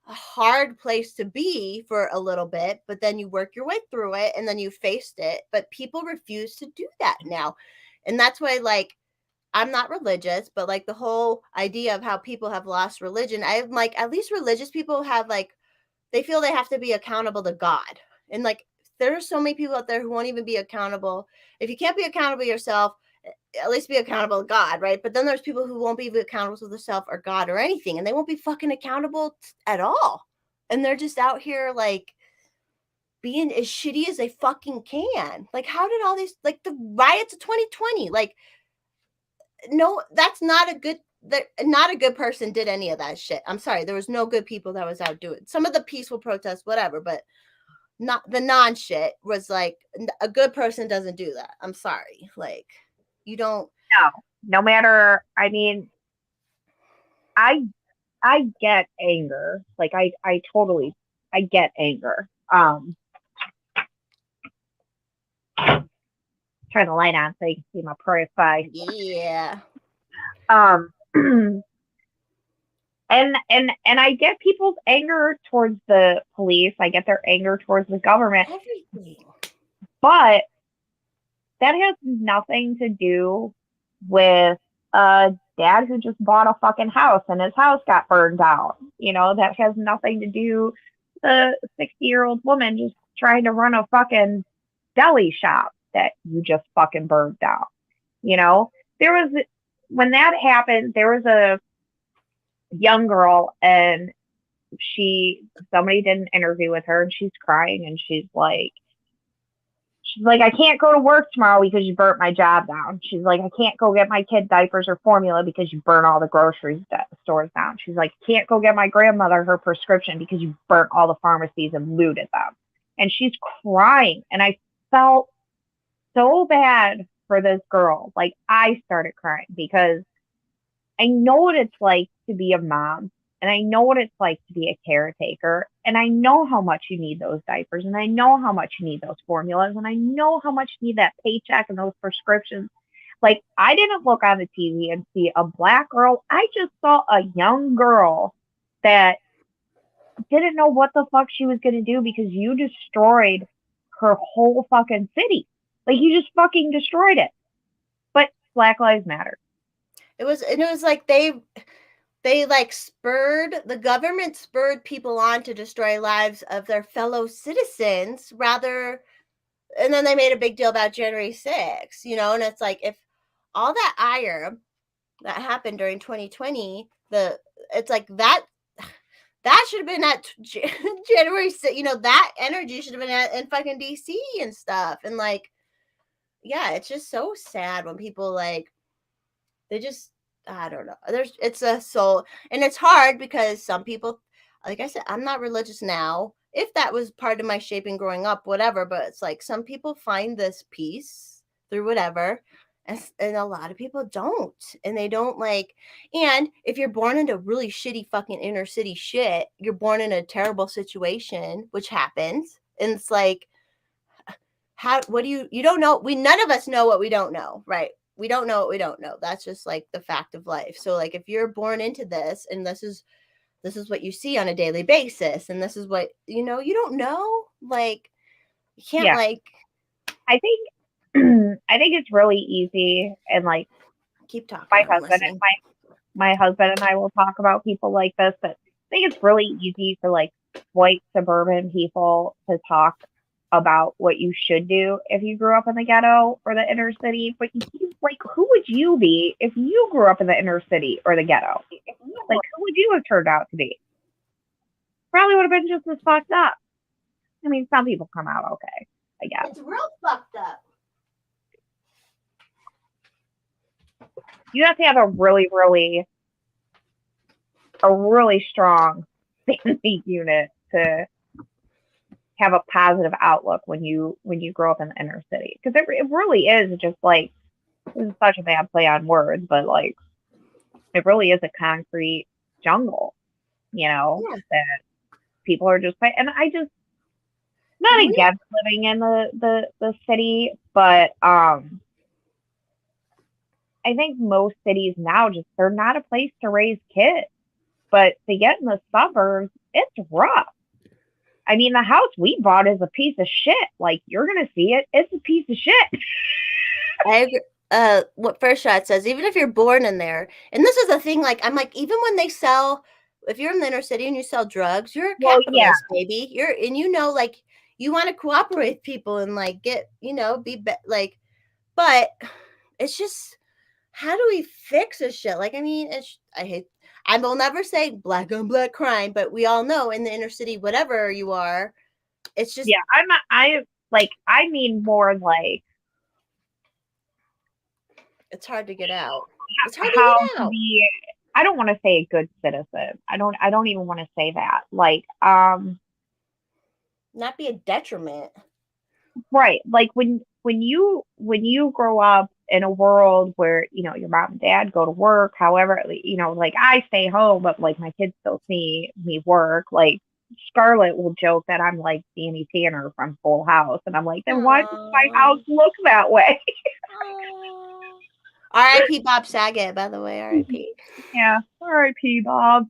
hard place to be for a little bit, but then you work your way through it and then you faced it. But people refuse to do that now. And that's why, like, I'm not religious, but like the whole idea of how people have lost religion, I'm like, at least religious people have like, they feel they have to be accountable to God. And like, there are so many people out there who won't even be accountable. If you can't be accountable to yourself, at least be accountable to God, right? But then there's people who won't be accountable to themselves or God or anything, and they won't be fucking accountable at all. And they're just out here like being as shitty as they fucking can. Like, how did all these, like the riots of 2020, like, no, that's not a good, not a good person did any of that shit. I'm sorry. There was no good people that was out doing some of the peaceful protests, whatever, but not the non shit was like, a good person doesn't do that. I'm sorry. Like, you don't. No matter, I mean, I get anger. Like, I totally, I get anger. Turn the light on so you can see my profile. Yeah. And I get people's anger towards the police. I get their anger towards the government. Everything. But that has nothing to do with a dad who just bought a fucking house and his house got burned down. That has nothing to do with the 60-year-old woman just trying to run a fucking deli shop that you just fucking burned down. There was, when that happened, there was a young girl and somebody did an interview with her and she's crying and she's like, I can't go to work tomorrow because you burnt my job down. She's like, I can't go get my kid diapers or formula because you burnt all the grocery stores down. She's like, can't go get my grandmother her prescription because you burnt all the pharmacies and looted them. And she's crying. And I felt so bad for this girl. Like, I started crying because, I know what it's like to be a mom, and I know what it's like to be a caretaker, and I know how much you need those diapers, and I know how much you need those formulas, and I know how much you need that paycheck and those prescriptions. Like, I didn't look on the TV and see a black girl. I just saw a young girl that didn't know what the fuck she was going to do because you destroyed her whole fucking city. Like, you just fucking destroyed it. But Black Lives Matter. It was like they like the government spurred people on to destroy lives of their fellow citizens rather, and then they made a big deal about January 6th, you know, and it's like, if all that ire that happened during 2020, it's like that should have been at January 6th, you know, that energy should have been in fucking DC and stuff. And like, yeah, it's just so sad when people like, they just, I don't know. It's a soul, and it's hard because some people, like I said, I'm not religious now. If that was part of my shaping growing up, whatever, but it's like some people find this peace through whatever, and a lot of people don't, and they don't like. And if you're born into really shitty fucking inner city shit, you're born in a terrible situation, which happens, and it's like, what do you don't know? None of us know what we don't know, right? We don't know what we don't know. That's just like the fact of life. So like, if you're born into this, and this is what you see on a daily basis, and this is what, you know, you don't know, like, you can't like. I think it's really easy, and like, keep talking. My husband and I will talk about people like this, but I think it's really easy for like white suburban people to talk about what you should do if you grew up in the ghetto or the inner city. But like, who would you be if you grew up in the inner city or the ghetto? Like, who would you have turned out to be? Probably would have been just as fucked up. I mean, some people come out okay, I guess. It's real fucked up. You have to have a really, really strong family unit to have a positive outlook when you grow up in the inner city, because it really is just like, this is such a bad play on words, but like, it really is a concrete jungle, you know, that people are just, and I just, not against living in the city, but I think most cities now they're not a place to raise kids, but to get in the suburbs, it's rough. I mean, the house we bought is a piece of shit. Like, you're going to see it. It's a piece of shit. I agree. What First Shot says, even if you're born in there, and this is the thing, like, I'm like, even when they sell, if you're in the inner city and you sell drugs, you're a capitalist, baby. And you know, like, you want to cooperate with people and like get, you know, like, but it's just, how do we fix this shit? Like, I mean, I will never say black on black crime, but we all know in the inner city, whatever you are, it's just. Yeah, I mean more like, it's hard to get out. It's hard to get out. I don't want to say a good citizen. I don't even want to say that. Like, not be a detriment. Right. Like, when you grow up in a world where, you know, your mom and dad go to work, however, you know, like, I stay home, but like, my kids still see me work. Like, Scarlett will joke that I'm like Danny Tanner from Full House, and I'm like, then why does my house look that way? R.I.P. Bob Saget, by the way. R.I.P. Yeah, R.I.P. Bob.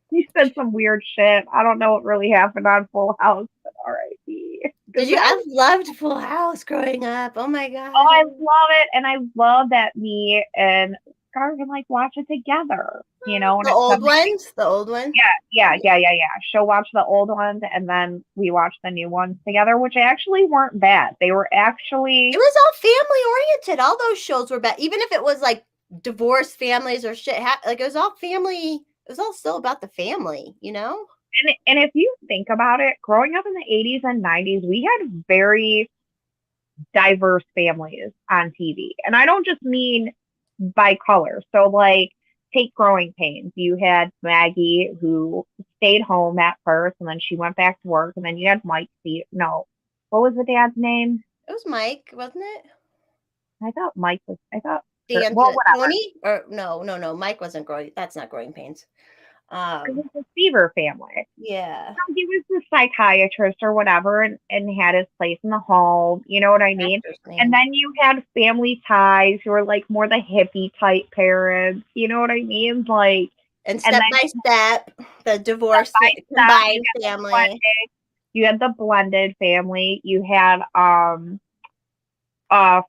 He said some weird shit. I don't know what really happened on Full House, but R.I.P. Did you? I loved Full House growing up. Oh my god. Oh, I love it, and I love that me and Scar can like watch it together. You know, the old ones. The old ones. Yeah. She'll watch the old ones, and then we watch the new ones together, which actually weren't bad. They were actually. It was all family oriented. All those shows were bad, even if it was like divorced families or shit. Like, it was all family. It was all still about the family, you know. And if you think about it, growing up in the 80s and 90s, we had very diverse families on TV. And I don't just mean by color. So, like, take Growing Pains. You had Maggie, who stayed home at first, and then she went back to work. And then you had Mike. No, what was the dad's name? It was Mike, wasn't it? I thought Well, whatever. Tony? Or no. Mike wasn't growing. That's not growing pains. It was the Seaver family. Yeah. So he was the psychiatrist or whatever and had his place in the home. You know what I mean? And then you had Family Ties who were like more the hippie type parents. You know what I mean? Like, and Step by Step, the divorce combined family. You had the blended family. You had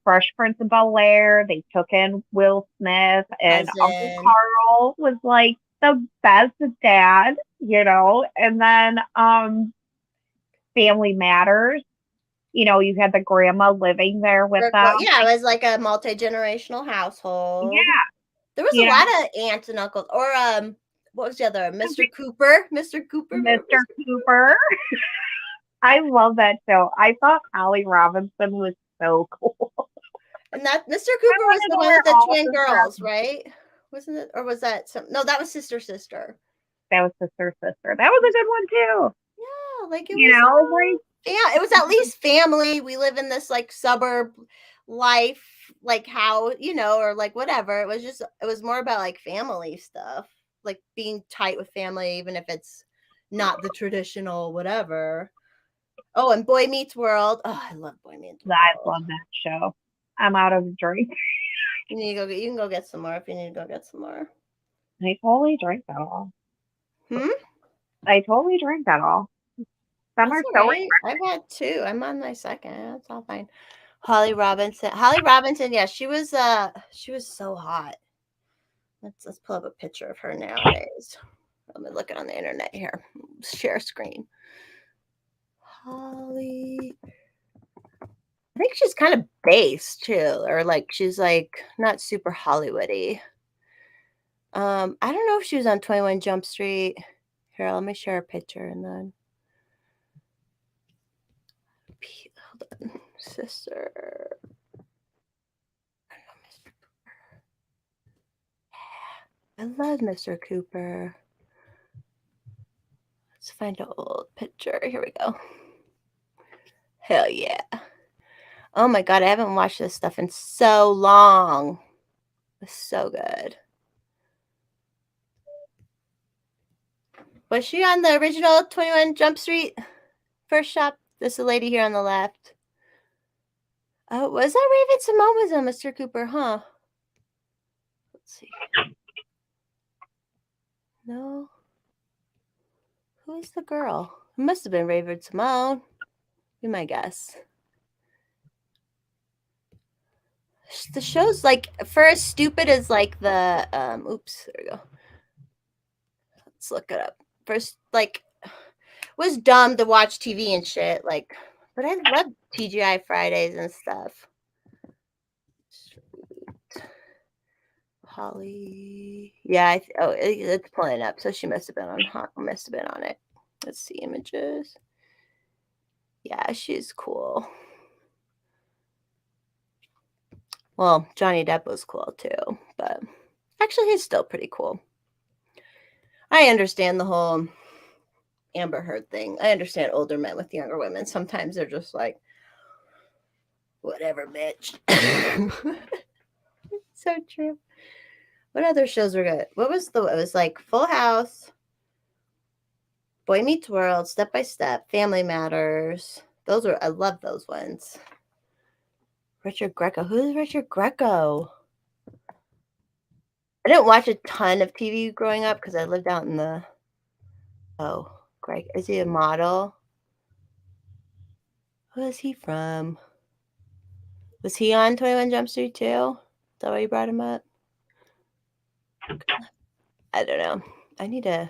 Fresh Prince of Bel-Air. They took in Will Smith, and Uncle Carl was like the best dad, you know. And then Family Matters. You know, you had the grandma living there with them. Yeah, it was like a multi-generational household. Yeah. There was a lot of aunts and uncles. Or what was the other? Mr. Cooper. Mr. Cooper. I love that show. I thought Holly Robinson was so cool. And that Mr. Cooper was the one with the twin girls, right? Wasn't it? Or was that no, that was Sister. That was Sister. That was a good one too. Yeah, like it was yeah, it was at least family. We live in this like suburb life, like how, you know, or like whatever. It was more about like family stuff, like being tight with family, even if it's not the traditional whatever. Oh, and Boy Meets World. Oh, I love Boy Meets World. I love that show. I'm out of drink. You can go get some more if you need to go get some more. I totally drank that all. I totally drank that all. Some are so right. I've had 2. I'm on my second. That's all fine. Holly Robinson. Yeah, she was so hot. Let's pull up a picture of her nowadays. Let me look it on the internet here. Share screen. Holly. I think she's kind of base too, or like she's like not super Hollywoody. I don't know if she was on 21 Jump Street. Here, let me share a picture and then. Hold on. Sister. I love Mr. Cooper. Let's find an old picture. Here we go. Hell yeah. Oh my God, I haven't watched this stuff in so long. It's so good. Was she on the original 21 Jump Street first shop? This is the lady here on the left. Oh, was that Raven Simone was on Mr. Cooper, huh? Let's see. No. Who's the girl? It must have been Raven Simone. Be my guess. The show's like, for as stupid as like the, oops, there we go. Let's look it up. First, like, was dumb to watch TV and shit, like, but I love TGI Fridays and stuff. Holly, yeah, it's pulling up, so she must have been on it. Let's see images. Yeah, she's cool. Well, Johnny Depp was cool too, but actually he's still pretty cool. I understand the whole Amber Heard thing. I understand older men with younger women. Sometimes they're just like, whatever, bitch. So true. What other shows were good? It was like Full House, Boy Meets World, Step by Step, Family Matters. I love those ones. Richard Greco. Who's Richard Greco? I didn't watch a ton of TV growing up because I lived out in the. Oh, Greg. Is he a model? Who is he from? Was he on 21 Jump Street too? Is that why you brought him up? I don't know. I didn't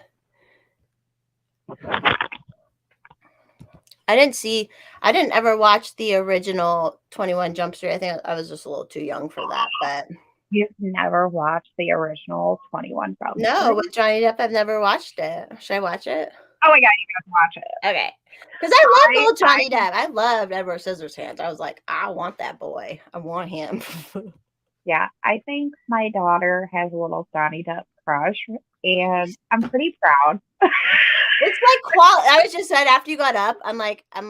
ever watch the original 21 Jump Street. I think I was just a little too young for that, but. You've never watched the original 21 Jump Street? No, with Johnny Depp, I've never watched it. Should I watch it? Oh my God, you got to watch it. Okay. Because I love old Johnny Depp. I loved Edward Scissorhands. I was like, I want that boy. I want him. Yeah, I think my daughter has a little Johnny Depp crush, and I'm pretty proud. It's like quality. I was just said after you got up, I'm like, I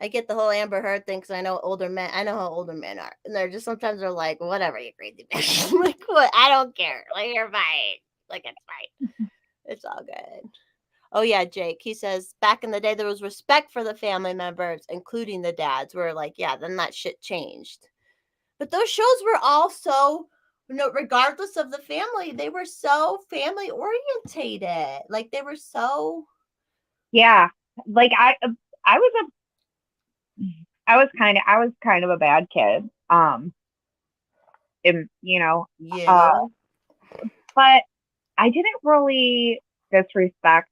I get the whole Amber Heard thing because I know older men. I know how older men are, and they're just sometimes they're like, whatever, you crazy bitch. I'm like, what? I don't care. Like, you're fine. Like, it's fine. It's all good. Oh yeah, Jake. He says back in the day there was respect for the family members, including the dads. We're like, yeah, then that shit changed. But those shows were all so, regardless of the family, they were so family orientated. Like they were so. Yeah, like I was kind of a bad kid. And, Yeah. but I didn't really disrespect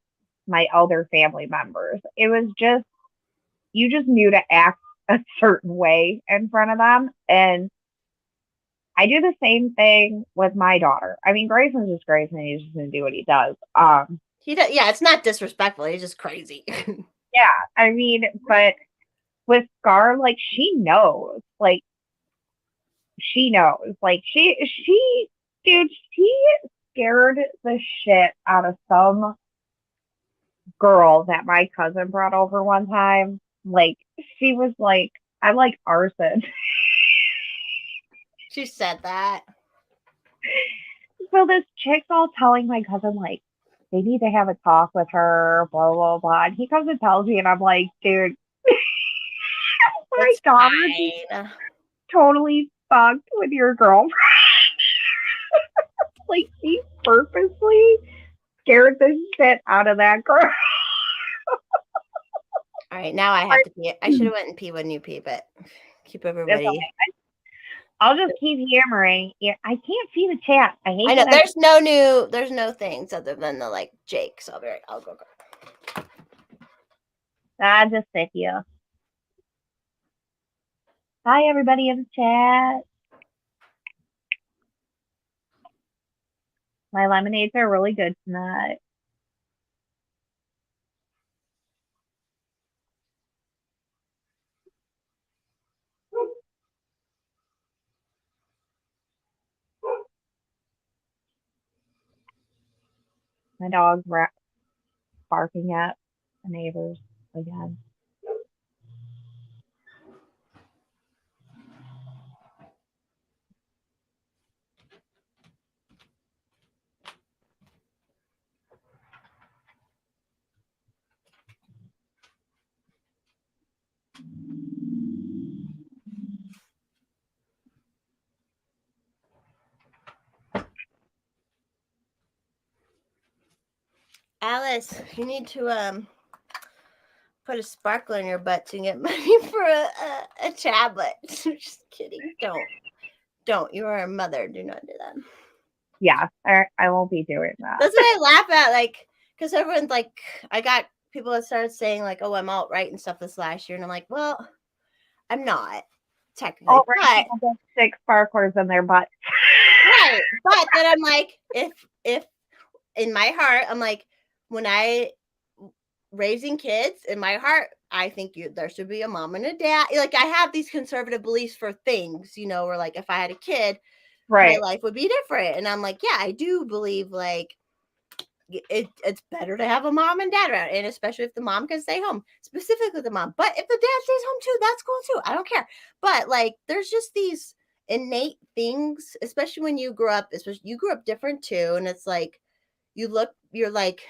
my elder family members. It was just, you just knew to act a certain way in front of them. And I do the same thing with my daughter. I mean, Grayson's just Grayson. He's just going to do what he does. He does, yeah, it's not disrespectful. He's just crazy. Yeah, I mean, but with Scar, like, she knows. Like, dude, she scared the shit out of some girl that my cousin brought over one time. Like, she was like, I like arson. She said that. So this chick's all telling my cousin, like, they need to have a talk with her, blah, blah, blah. And he comes and tells me, and I'm like, dude, my It's daughter fine. totally fucked with your girlfriend. Like, he purposely scared the shit out of that girl. All right, now I have to pee. I should have went and pee when you pee, but keep everybody. Okay. I'll just keep hammering. Yeah, I can't see the chat. I hate. I know there's no things other than the like Jake. So I'll go. I just sit here. Hi, everybody in the chat. My lemonades are really good tonight. My dog's barking at the neighbors again. Alice, you need to put a sparkler in your butt to get money for a tablet. Just kidding. Don't. You are a mother. Do not do that. Yeah, I won't be doing that. That's what I laugh at, like, because everyone's like, I got people that started saying like, oh, I'm alt-right and stuff this last year, and I'm like, well, I'm not technically. Alt-right people get 6 sparklers in their butt. Right, but then I'm like, if in my heart, I'm like, when I raising kids in my heart, I think there should be a mom and a dad. Like, I have these conservative beliefs for things, where like if I had a kid, right, my life would be different. And I'm like, yeah, I do believe like it's better to have a mom and dad around, and especially if the mom can stay home, specifically the mom. But if the dad stays home too, that's cool too. I don't care. But like, there's just these innate things, especially when you grew up, different too. And it's like, you're like,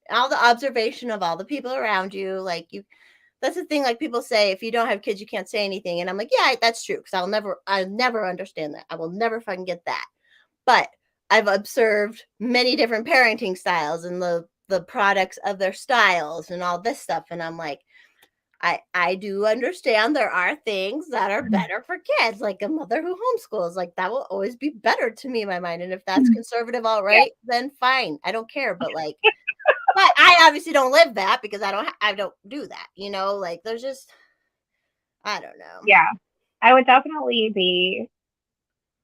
all the observation of all the people around you, like that's the thing, like people say, if you don't have kids, you can't say anything. And I'm like, yeah, that's true. Cause I'll never understand that. I will never fucking get that. But I've observed many different parenting styles and the products of their styles and all this stuff. And I'm like, I do understand there are things that are better for kids, like a mother who homeschools, like that will always be better to me in my mind. And if that's conservative, all right, then fine. I don't care. But like, but I obviously don't live that because I don't do that, like there's just, I don't know. Yeah, I would definitely be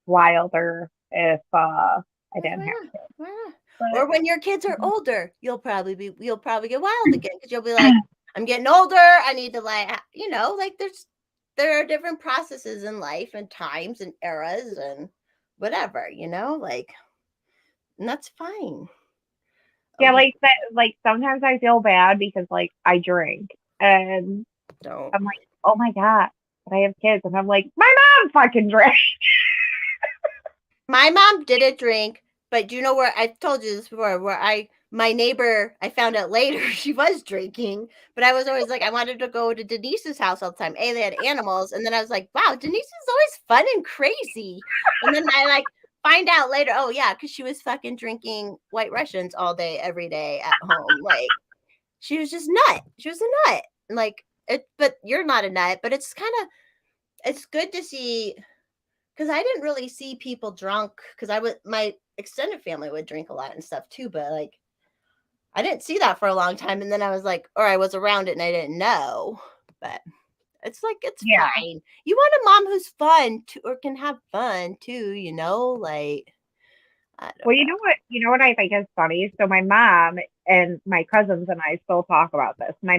wilder if I didn't have kids. But, or when your kids are older, you'll probably get wild again because you'll be like, I'm getting older. I need to like, like there are different processes in life and times and eras and whatever, like, and that's fine. Yeah, like that. Like sometimes I feel bad because like I drink and don't. I'm like, oh my God, but I have kids. And I'm like, my mom fucking drank. My mom didn't drink, but do you know where I told you this before? Where my neighbor, I found out later she was drinking, but I was always like, I wanted to go to Denise's house all the time. They had animals, and then I was like, wow, Denise is always fun and crazy. And then I like find out later, oh yeah, because she was fucking drinking White Russians all day, every day at home. Like she was just nut. She was a nut. Like it, but you're not a nut. But it's good to see. Because I didn't really see people drunk, because my extended family would drink a lot and stuff too, but like I didn't see that for a long time, and then I was like, or I was around it and I didn't know, but it's like it's fine. You want a mom who's fun too, or can have fun too, like I don't Well, know. you know what I think is funny? So my mom and my cousins and I still talk about this. My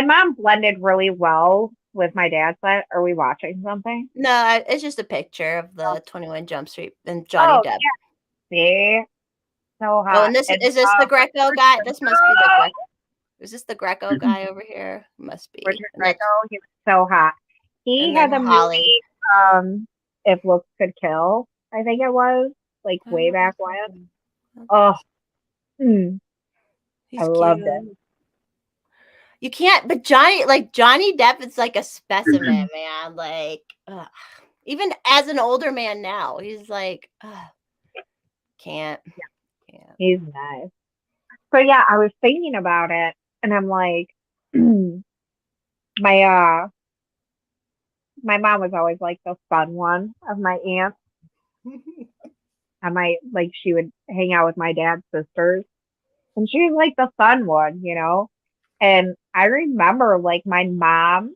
mom blended really well with my dad's set. Are we watching something? No, it's just a picture of the 21 Jump Street and Johnny Oh, Depp. yeah. See? So Oh, hot. and And, is this the Greco guy? This must be the Greco. Is this the Greco guy over here? Must be. Richard And Greco, he was so hot. He and had then the Holly. movie, If Looks Could Kill, I think it was, like way back when. Oh, He's I loved cute. it. You can't, but Johnny Depp is like a specimen, man. Like, even as an older man now, he's like, can't. He's nice. So yeah, I was thinking about it, and I'm like, my my mom was always like the fun one of my aunts. She would hang out with my dad's sisters, and she was like the fun one, you know. And I remember like my mom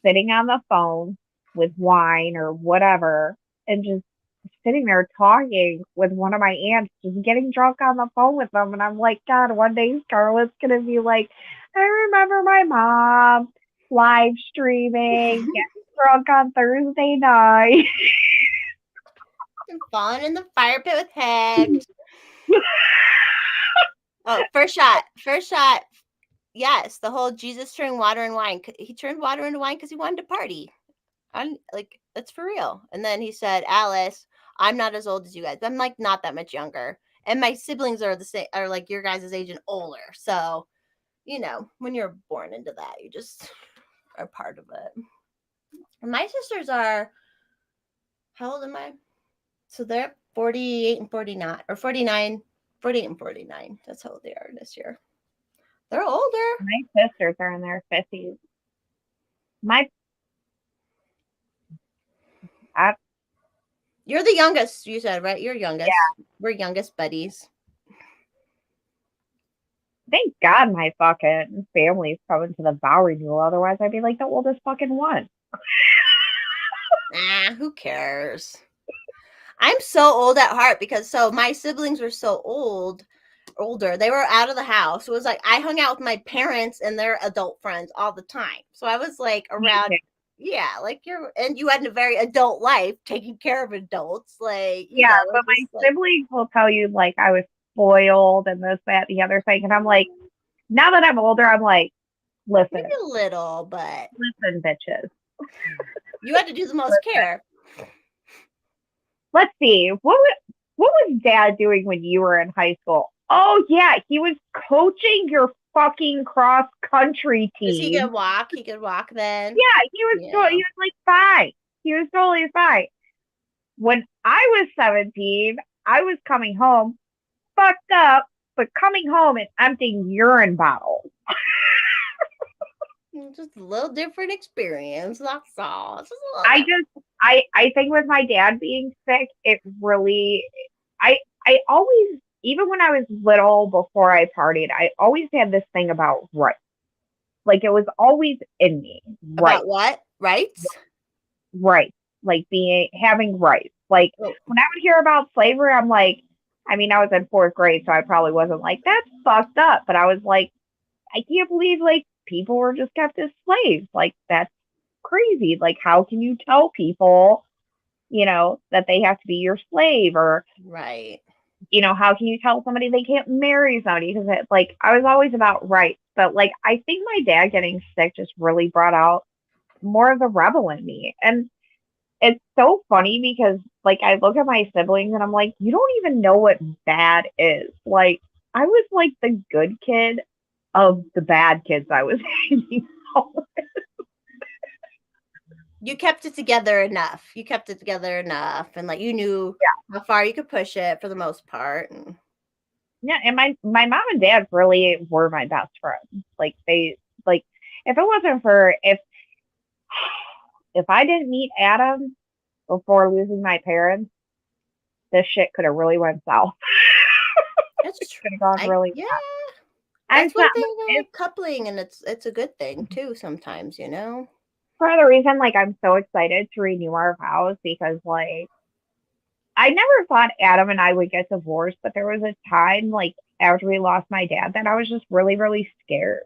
sitting on the phone with wine or whatever, and just sitting there talking with one of my aunts, just getting drunk on the phone with them. And I'm like, God, one day Scarlett's gonna be like, I remember my mom live streaming, getting drunk on Thursday night. Falling in the fire pit with Hex. Oh, first shot. Yes, the whole Jesus turned water and wine. He turned water into wine because he wanted to party. Like, that's for real. And then he said, Alice, I'm not as old as you guys. I'm like not that much younger. And my siblings are the same, are like your guys' age and older. So, when you're born into that, you just are part of it. And my sisters are, how old am I? So they're 48 and 49, or 49, 48 and 49. That's how old they are this year. They're older. My sisters are in their 50s. You're the youngest, you said, right? You're youngest. Yeah. We're youngest buddies. Thank God my fucking family's coming to the vow renewal. Otherwise, I'd be like the oldest fucking one. Who cares? I'm so old at heart because my siblings were so older. They were out of the house. It was like I hung out with my parents and their adult friends all the time. So I was like around, yeah, like you had a very adult life taking care of adults. Like, but my siblings will tell you like I was spoiled and this, that, the other thing. And I'm like, now that I'm older, I'm like, listen. Maybe a little, but listen, bitches. You had to do the most care. Let's see. What was Dad doing when you were in high school? Oh yeah, he was coaching your fucking cross country team. He could walk. He could walk then. Yeah, he was like fine. He was totally fine. When I was 17, I was coming home fucked up, but coming home and emptying urine bottles. Just a little different experience. That's all. I think with my dad being sick, it really, I always, even when I was little, before I partied, I always had this thing about rights. Like it was always in me. About what? Rights? Rights. Like having rights. Like when I would hear about slavery, I'm like, I mean, I was in 4th grade, so I probably wasn't like, that's fucked up. But I was like, I can't believe like people were just kept as slaves. Like that's crazy. Like how can you tell people, that they have to be your slave, or right. How can you tell somebody they can't marry somebody? Because like I was always about rights. But like, I think my dad getting sick just really brought out more of the rebel in me. And it's so funny because like I look at my siblings and I'm like, you don't even know what bad is. Like, I was like the good kid of the bad kids I was hanging out with. You kept it together enough. You kept it together enough, and like you knew how far you could push it for the most part. And Yeah, and my mom and dad really were my best friends. Like they like if it wasn't for if I didn't meet Adam before losing my parents, this shit could have really went south. that's It true. could have gone really Yeah, bad. I'm that's one so, thing it's about coupling, and it's a good thing too. Sometimes, you know. part of the reason like I'm so excited to renew our vows because like I never thought Adam and I would get divorced, but there was a time like after we lost my dad that I was just really, really scared.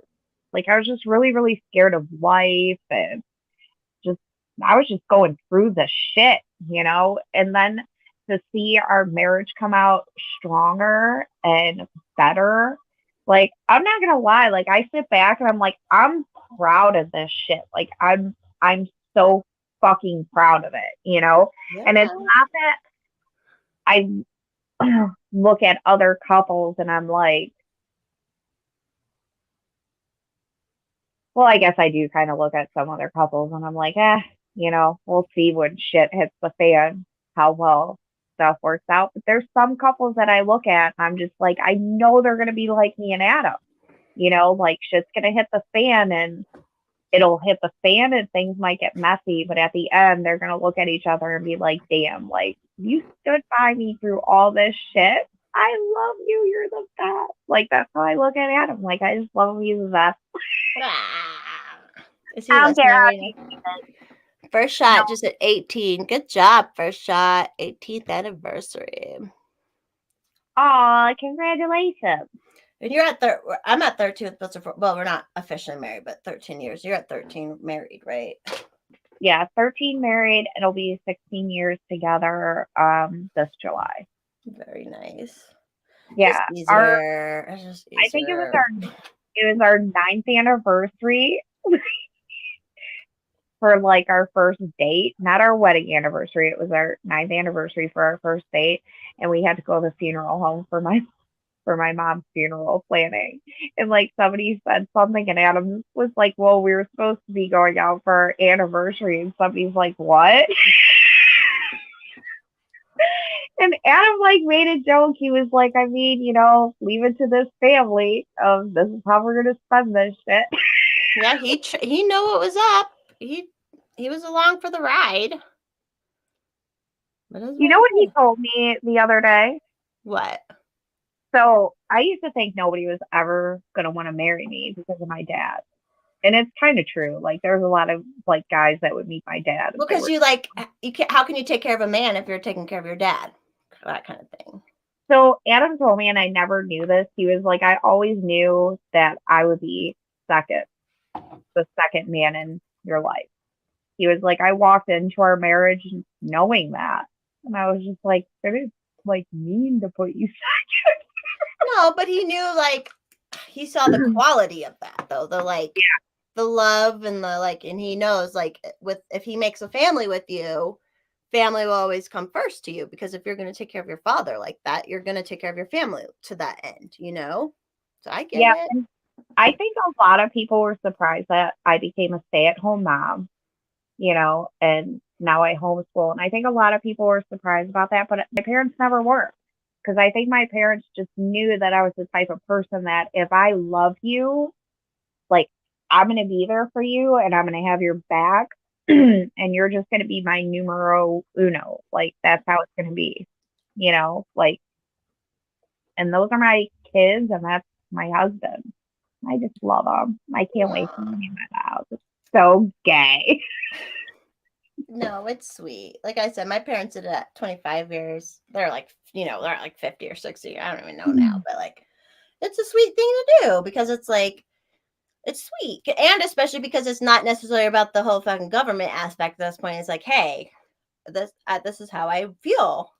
Like I was just really, really scared of life and just I was just going through the shit, you know? And then to see our marriage come out stronger and better, like I'm not gonna lie, like I sit back and I'm like, I'm proud of this shit. Like I'm so fucking proud of it, you know? And it's Yeah. not that I look at other couples and I'm like, well, I guess I do kind of look at some other couples and I'm like, you know, we'll see when shit hits the fan how well stuff works out. But there's some couples that I look at and I'm just like, I know they're going to be like me and Adam. You know, like shit's going to hit the fan and it'll hit the fan and things might get messy. But at the end, they're going to look at each other and be like, damn, like you stood by me through all this shit. I love you. You're the best. Like that's how I look at Adam. Like I just love him. He's the best. Is he I don't care how listening? First shot, just at 18. Good job, first shot, 18th anniversary. Aw, congratulations. And you're at I'm at 13 with Buster. Well, we're not officially married, but 13 years. You're at 13 married, right? Yeah, 13 married. It'll be 16 years together this July. Very nice. Yeah. Just easier. It's just easier. I think it was our 9th anniversary for like our first date, not our wedding anniversary. It was our 9th anniversary for our first date, and we had to go to the funeral home for my mom's funeral planning. And like somebody said something, and Adam was like, "Well, we were supposed to be going out for our anniversary," and somebody's like, "What?" And Adam like made a joke. He was like, "I mean, you know, leave it to this family. This is how we're gonna spend this shit." Yeah, he knew what was up. He was along for the ride. You know what he told me the other day? What? So I used to think nobody was ever gonna want to marry me because of my dad. And it's kind of true. Like there's a lot of like guys that would meet my dad. Because you can't, how can you take care of a man if you're taking care of your dad? That kind of thing. So Adam told me, and I never knew this. He was like, I always knew that I would be the second man in your life. He was like, I walked into our marriage knowing that. And I was just like, that is like mean to put you second. No, but he knew like he saw the quality of that though. The love and the like, and he knows like if he makes a family with you, family will always come first to you, because if you're going to take care of your father like that, you're going to take care of your family to that end, you know? So I get it. And I think a lot of people were surprised that I became a stay-at-home mom, you know, and now I homeschool. And I think a lot of people were surprised about that, but my parents never were. Because I think my parents just knew that I was the type of person that if I love you, like I'm going to be there for you and I'm going to have your back and you're just going to be my numero uno. Like that's how it's going to be, you know, like, and those are my kids and that's my husband. I just love them. I can't wait to meet him at the house. It's so gay. No, it's sweet. Like I said, my parents did it at 25 years. They're like, they're like 50 or 60. I don't even know now, but like, it's a sweet thing to do because it's like, it's sweet. And especially because it's not necessarily about the whole fucking government aspect at this point. It's like, hey, this is how I feel.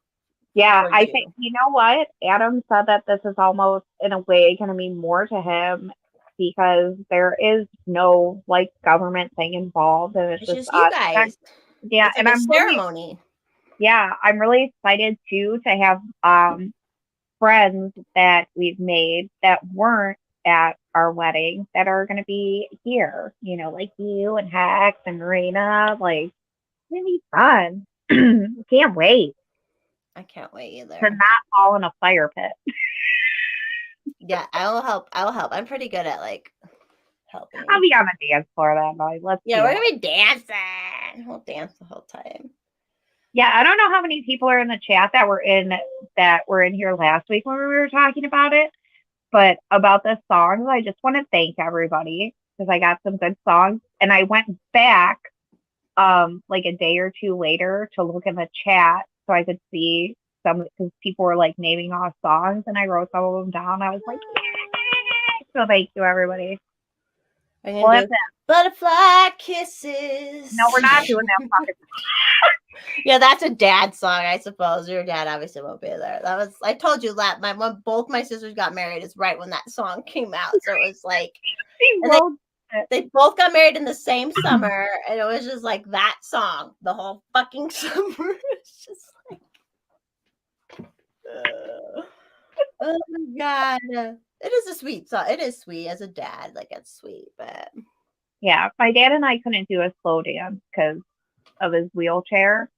Yeah, I think, you know what? Adam said that this is almost in a way going to mean more to him because there is no like government thing involved, and it's It's just just you us. guys. Yeah, It's and like a ceremony. I'm really excited too to have friends that we've made that weren't at our wedding that are going to be here. You know, like you and Hex and Marina. Like, it's gonna be fun. Can't wait I can't wait to either. not fall in a fire pit. Yeah, I will help. I will help. I'm pretty good at like helping. I'll be on the dance floor that night. Let's Yeah, see we're how- gonna be dancing. We'll dance the whole time. Yeah, I don't know how many people are in the chat that were in here last week when we were talking about it, but about the songs, I just want to thank everybody because I got some good songs, and I went back like a day or two later to look in the chat so I could see some because people were like naming off songs, and I wrote some of them down. I was like, yay! So thank you, everybody. We're gonna do butterfly kisses. No, we're not doing that fucking. Yeah, that's a dad song, I suppose. Your dad obviously won't be there. That was I told you that when both my sisters got married is right when that song came out. So it was like they both got married in the same summer, and it was just like that song the whole fucking summer. It's just like oh my god. It is a sweet song. It is sweet as a dad, like it's sweet, but yeah, my dad and I couldn't do a slow dance because of his wheelchair,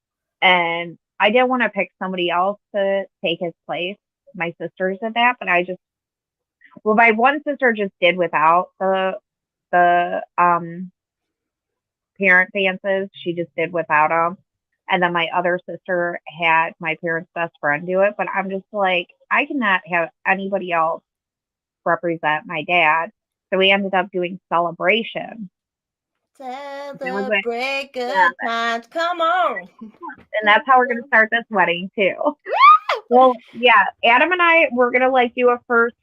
and I didn't want to pick somebody else to take his place. My sisters did that, but my one sister just did without the parent dances. She just did without them, and then my other sister had my parents' best friend do it. But I'm just like, I cannot have anybody else represent my dad, so we ended up doing Celebration. Celebrate good times. Come on. And that's how we're going to start this wedding too. Well, yeah, Adam and I, we're going to like do a first,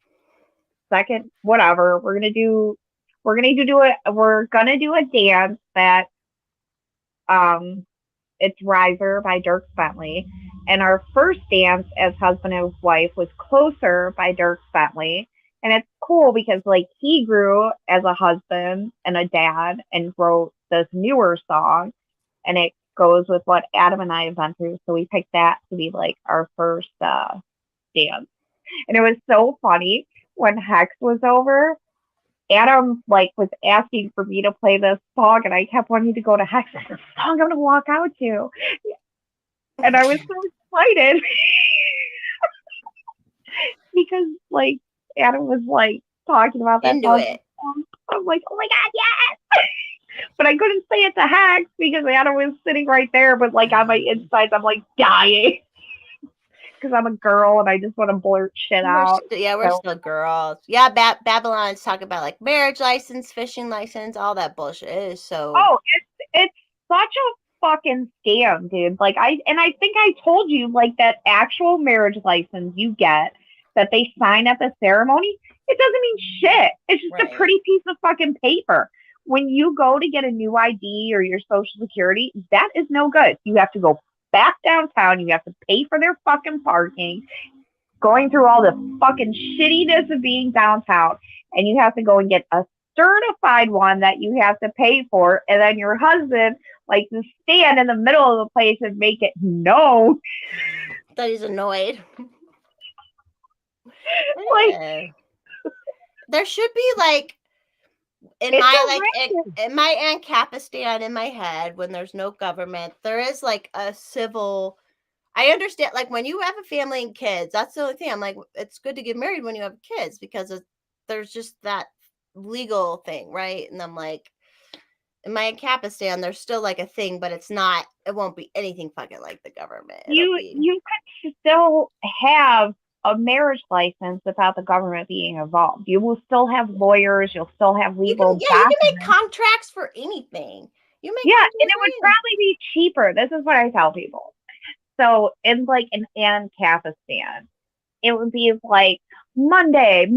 second, whatever. We're going to do a dance that, it's Riser by Dirk Bentley. And our first dance as husband and wife was Closer by Dirk Bentley. And it's cool because like he grew as a husband and a dad and wrote this newer song, and it goes with what Adam and I have been through. So we picked that to be like our first dance. And it was so funny when Hex was over. Adam like was asking for me to play this song, and I kept wanting to go to Hex. This song I'm gonna walk out to, and I was so excited because like Adam was like talking about that Into song. it. I'm like, oh my god, yes! But I couldn't say it to Hex because Adam was sitting right there. But like on my insides, I'm like dying because I'm a girl and I just want to blurt shit out. We're still girls. Yeah, Babylon's talking about like marriage license, fishing license, all that bullshit. It is so. Oh, it's such a fucking scam, dude. Like I think I told you like that actual marriage license you get that they sign at the ceremony, it doesn't mean shit. It's just a pretty piece of fucking paper. When you go to get a new ID or your social security, that is no good. You have to go back downtown. You have to pay for their fucking parking, going through all the fucking shittiness of being downtown. And you have to go and get a certified one that you have to pay for. And then your husband likes to stand in the middle of the place and make it known that he's annoyed. Like, there should be like in my Ancapistan in my head, when there's no government, there is like a civil. I understand, like when you have a family and kids, that's the only thing. I'm like, it's good to get married when you have kids because there's just that legal thing, right? And I'm like, in my Ancapistan, there's still like a thing, but it's not. It won't be anything fucking like the government. You could still have a marriage license without the government being involved. You will still have lawyers. You'll still have legal. You can make contracts for anything. And it would probably be cheaper. This is what I tell people. So in like an Ancapistan, it would be like Monday,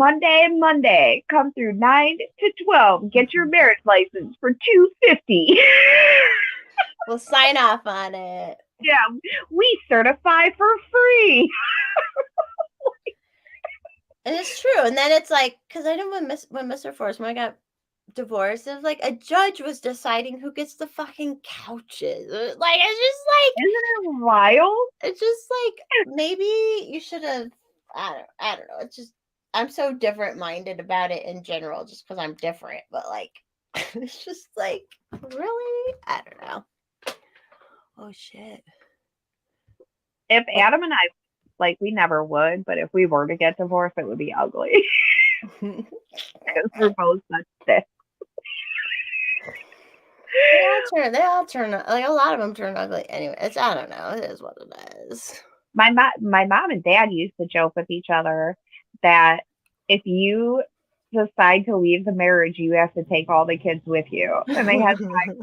come through 9 to 12, get your marriage license for $250. We'll sign off on it. Yeah, we certify for free. And it's true. And then it's like, because I know when Mr. Forsman got divorced, it was like a judge was deciding who gets the fucking couches. Like, it's just like, Isn't it wild? it's just like, maybe you should have, I don't know. It's just, I'm so different minded about it in general, just because I'm different. But like, it's just like, really? I don't know. Oh, shit. If Adam and I, like, we never would, but if we were to get divorced, it would be ugly. Because we're both such dicks. They all turn like a lot of them turn ugly. Anyway, I don't know. It is what it is. My mom and dad used to joke with each other that if you decide to leave the marriage, you have to take all the kids with you. And they had 5 kids.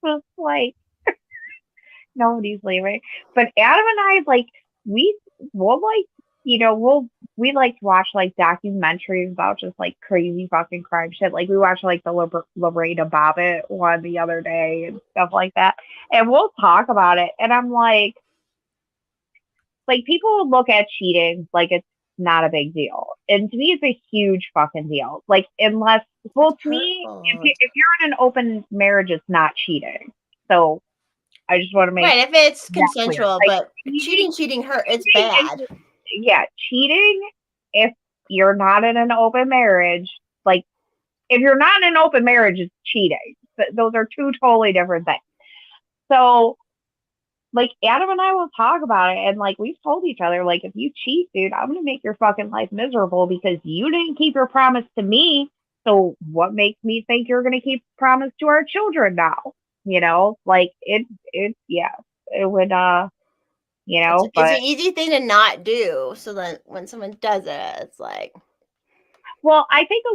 It's like nobody's leaving. But Adam and I, like, we'll like, you know, we like to watch like documentaries about just like crazy fucking crime shit. Like we watched like the Lorena Bobbitt one the other day and stuff like that. And we'll talk about it. And I'm like people look at cheating like it's not a big deal. And to me, it's a huge fucking deal. Like unless, well, to me, if you're in an open marriage, it's not cheating. So I just want to make right if it's consensual, like, but cheating hurt. It's bad. Yeah, cheating if you're not in an open marriage, like if you're not in an open marriage, it's cheating. Those are two totally different things. So, like Adam and I will talk about it, and like we've told each other, like if you cheat, dude, I'm gonna make your fucking life miserable because you didn't keep your promise to me. So what makes me think you're gonna keep promise to our children now? You know, like it would you know, it's an easy thing to not do. So then when someone does it, it's like, well, I think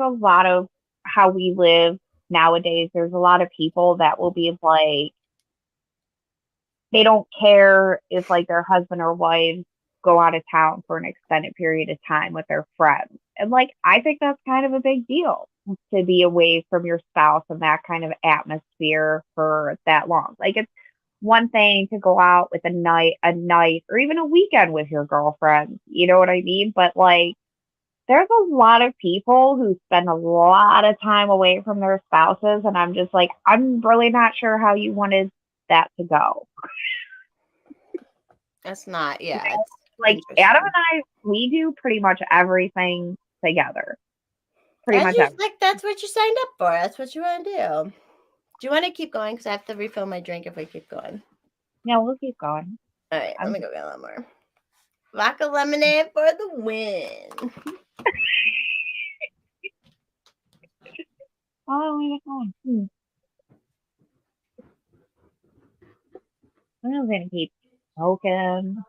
a lot of how we live nowadays, there's a lot of people that will be like, they don't care if like their husband or wife go out of town for an extended period of time with their friends. And like, I think that's kind of a big deal to be away from your spouse and that kind of atmosphere for that long. Like it's one thing to go out with a night or even a weekend with your girlfriend, you know what I mean? But like there's a lot of people who spend a lot of time away from their spouses, and I'm just like, I'm really not sure how you wanted that to go. That's not, yeah. You know? Like Adam and I, we do pretty much everything together. Pretty much everything. Like that's what you signed up for. That's what you want to do. Do you want to keep going? Because I have to refill my drink if we keep going. No, we'll keep going. All right, let me go get a lot more. Vodka lemonade for the win. Oh, where's it going? I'm gonna keep smoking.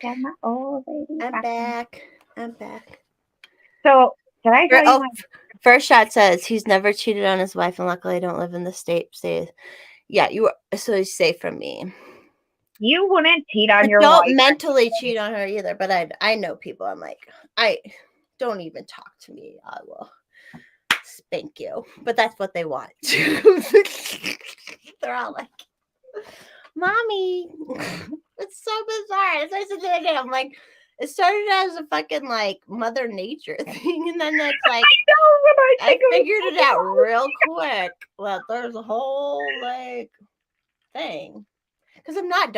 Got my old baby. I'm back. So, did I tell you? First shot says he's never cheated on his wife, and luckily I don't live in the state. Yeah, you are so he's safe from me. You wouldn't cheat on your wife. Don't mentally cheat on her either, but I know people. I'm like, I don't even talk to me. I will spank you, but that's what they want. They're all like, "Mommy," it's so bizarre. It's like the other day, I'm like, It started as a fucking like Mother Nature thing, and then it's like I figured it out real quick. Well, there's a whole like thing because I'm not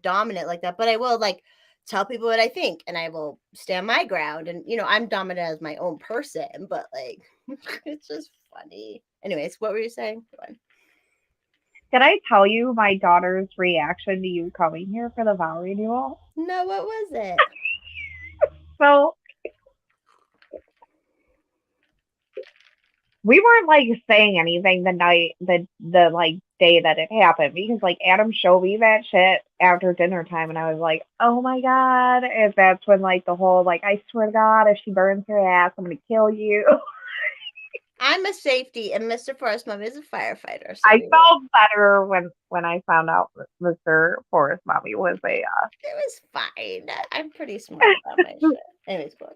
dominant like that, but I will like tell people what I think, and I will stand my ground. And I'm dominant as my own person, but like it's just funny. Anyways, what were you saying? Go on. Did I tell you my daughter's reaction to you coming here for the vow renewal? No, what was it? So we weren't like saying anything the night the like day that it happened because like Adam showed me that shit after dinner time and I was like, oh my god. And that's when like the whole like, I swear to God, if she burns her ass, I'm gonna kill you. I'm a safety, and Mr. Forrest Mommy is a firefighter. So I felt better when I found out Mr. Forrest Mommy was a it was fine. I'm pretty smart about my shit. Anyways, go.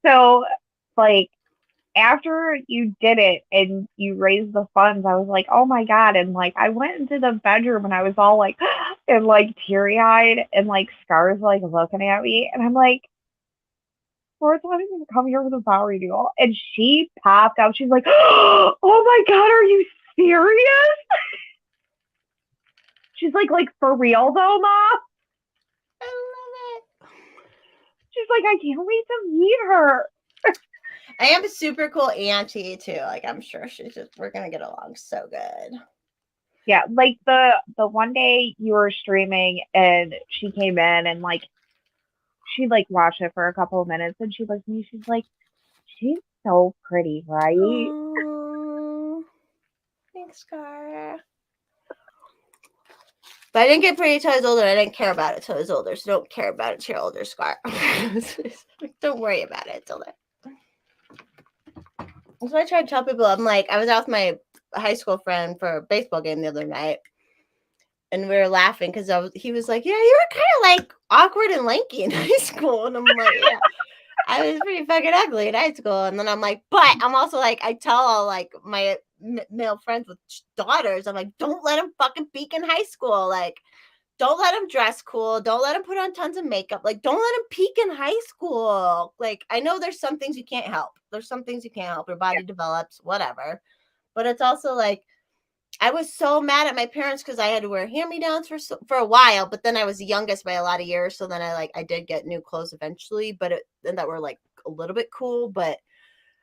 So like after you did it and you raised the funds, I was like, oh my God. And like, I went into the bedroom and I was all like, and like teary eyed and like Scar's like looking at me. And I'm like, Forrest, why did you come here for the vow renewal? And she popped out. She's like, oh my God, are you serious? She's like for real though, Mom? I love it. She's like, I can't wait to meet her. I am a super cool auntie too. Like I'm sure we're gonna get along so good. Yeah, like the one day you were streaming and she came in and like she like watched it for a couple of minutes and she looked at me, she's like, she's so pretty, right? Aww. Thanks, Scar. But I didn't get pretty until I was older. I didn't care about it till I was older. So don't care about it till you're older, Scar. Don't worry about it till then. That's what I try to tell people. I'm like, I was out with my high school friend for a baseball game the other night. And we were laughing because he was like, yeah, you were kind of like awkward and lanky in high school. And I'm like, yeah, I was pretty fucking ugly in high school. And then I'm like, but I'm also like, I tell all like my male friends with daughters, I'm like, don't let them fucking peak in high school. Like, don't let them dress cool. Don't let them put on tons of makeup. Like, don't let them peak in high school. Like, I know there's some things you can't help. There's some things you can't help. Your body develops, whatever. But it's also like, I was so mad at my parents because I had to wear hand-me-downs for a while, but then I was the youngest by a lot of years. So then I did get new clothes eventually, and that were like a little bit cool, but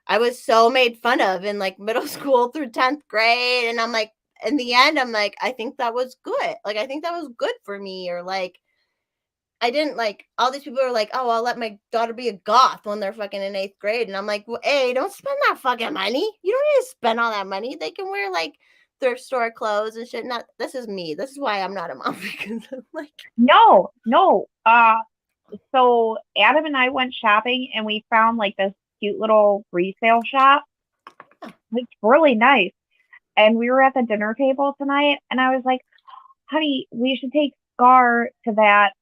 I was so made fun of in like middle school through 10th grade. And I'm like, in the end, I'm like, I think that was good. Like, I think that was good for me. Or like, I didn't like, all these people are like, oh, I'll let my daughter be a goth when they're fucking in 8th grade. And I'm like, well, hey, don't spend that fucking money. You don't need to spend all that money. They can wear like thrift store clothes and shit. Not, this is me. This is why I'm not a mom, because I'm like, No. So Adam and I went shopping and we found like this cute little resale shop. It's really nice. And we were at the dinner table tonight and I was like, honey, we should take Scar to that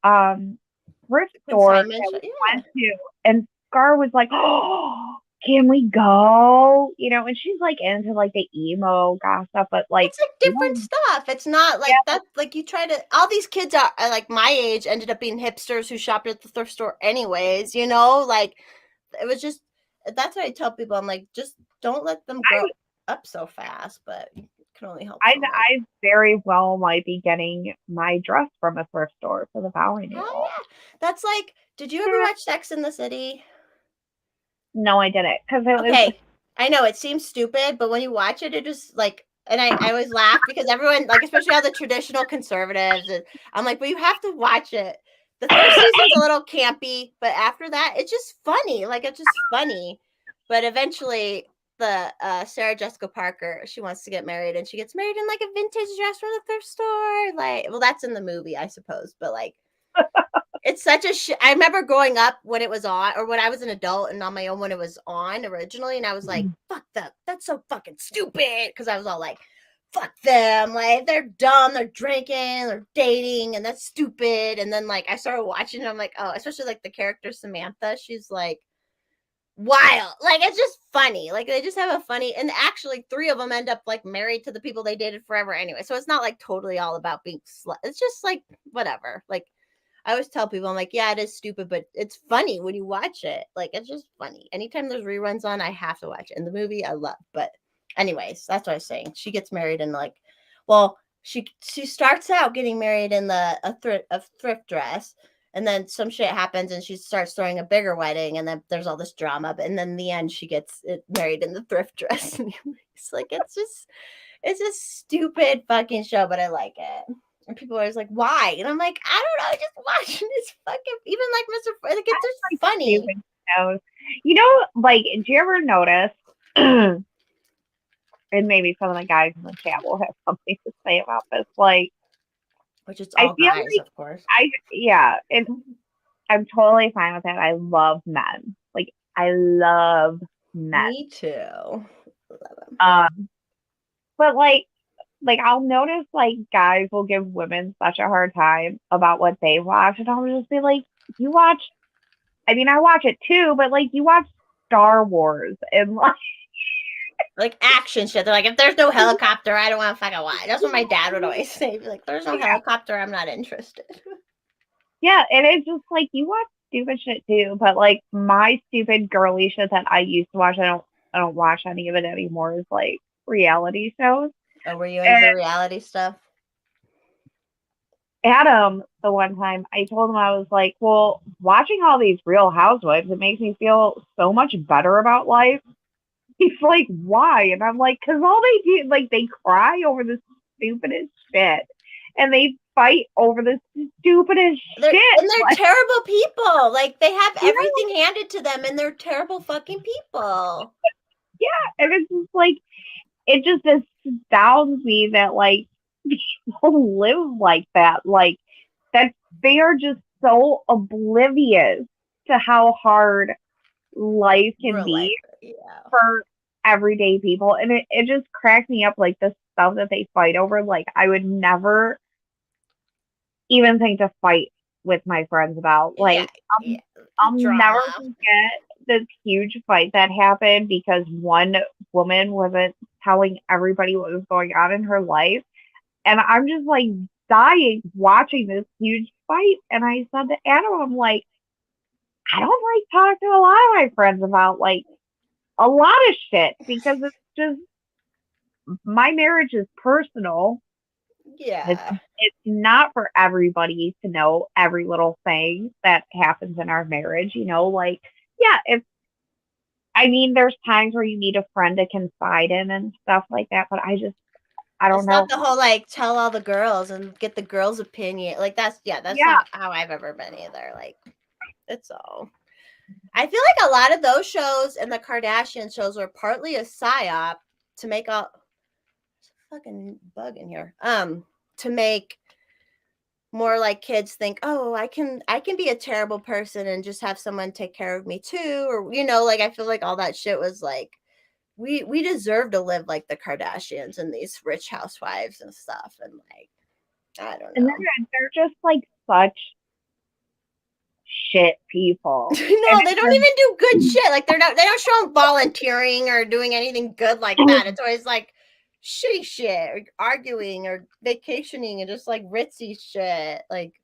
thrift store that we went to. And Scar was like, oh, can we go? And she's like into like the emo goth stuff, but like it's like different stuff. It's not like that. Like you try to, all these kids are like my age ended up being hipsters who shopped at the thrift store anyways, like it was just, that's what I tell people. I'm like, just don't let them grow up so fast, but you can only help. I very well might be getting my dress from a thrift store for the vow renewal. Oh, yeah. That's like, did you ever watch Sex in the City? No, I didn't. Okay. I know it seems stupid, but when you watch it, it just like, and I always laugh because everyone, like, especially all the traditional conservatives, and I'm like, but you have to watch it. The first season's a little campy, but after that, it's just funny. Like, it's just funny. But eventually, the Sarah Jessica Parker, she wants to get married, and she gets married in like a vintage dress from the thrift store. Like, well, that's in the movie, I suppose, but like, it's such a I remember growing up when it was on, or when I was an adult and on my own when it was on originally, and I was like, fuck that, that's so fucking stupid, because I was all like, fuck them, like they're dumb, they're drinking, they're dating, and that's stupid. And then like I started watching and I'm like, oh, especially like the character Samantha, she's like wild, like it's just funny, like they just have a funny, and actually 3 of them end up like married to the people they dated forever anyway, so it's not like totally all about being it's just like whatever. Like I always tell people, I'm like, yeah, it is stupid, but it's funny when you watch it. Like, it's just funny. Anytime there's reruns on, I have to watch it. And the movie, I love. But anyways, that's what I was saying. She gets married in like, well, she starts out getting married in a thrift dress, and then some shit happens, and she starts throwing a bigger wedding, and then there's all this drama. But and then in the end, she gets married in the thrift dress. It's like it's a stupid fucking show, but I like it. And people are always like, why? And I'm like, I don't know, just watching this fucking, even like Mr. Like, it's just funny. Stupid shows. You know, like, do you ever notice, and maybe some of the guys in the chat will have something to say about this, like, which is all guys, like, of course. And I'm totally fine with it. I love men. Like, I love men. Me too. But like I'll notice like guys will give women such a hard time about what they watch, and I'll just be like, you watch, I mean, I watch it too, but like you watch Star Wars and like action shit. They're like, if there's no helicopter, I don't want to fucking watch. That's what my dad would always say. He'd be like, there's no helicopter, I'm not interested. Yeah, and it's just like you watch stupid shit too, but like my stupid girly shit that I used to watch, I don't watch any of it anymore, is like reality shows. Oh, were you into the reality stuff? Adam, the one time I told him, I was like, well, watching all these Real Housewives, it makes me feel so much better about life. He's like, why? And I'm like, because all they do, like, they cry over the stupidest shit, and they fight over the stupidest shit. And they're like, terrible people. Like, they have everything handed to them, and they're terrible fucking people. Yeah, and it's just like, it just astounds me that, like, people live like that. Like, that they are just so oblivious to how hard life can be for everyday people. And it just cracks me up, like, the stuff that they fight over. Like, I would never even think to fight with my friends about. Like, I'll never forget this huge fight that happened because one woman wasn't telling everybody what was going on in her life. And I'm just like dying watching this huge fight. And I said to Adam, I'm like, I don't like talking to a lot of my friends about like a lot of shit because it's just, my marriage is personal. Yeah. It's not for everybody to know every little thing that happens in our marriage, you know, like, yeah, I mean, there's times where you need a friend to confide in and stuff like that, but I don't know. It's not the whole, like, tell all the girls and get the girls' opinion. Like, that's not how I've ever been either. Like, it's all. I feel like a lot of those shows and the Kardashian shows were partly a psyop to make all. There's a fucking bug in here. To make more like kids think, oh, I can be a terrible person and just have someone take care of me too, or you know, like I feel like all that shit was like we deserve to live like the Kardashians and these rich housewives and stuff, and like I don't know. And they're just like such shit people. No, they don't even do good shit. Like they don't show them volunteering or doing anything good like that. It's always like shitty shit or arguing or vacationing and just like ritzy shit. Like,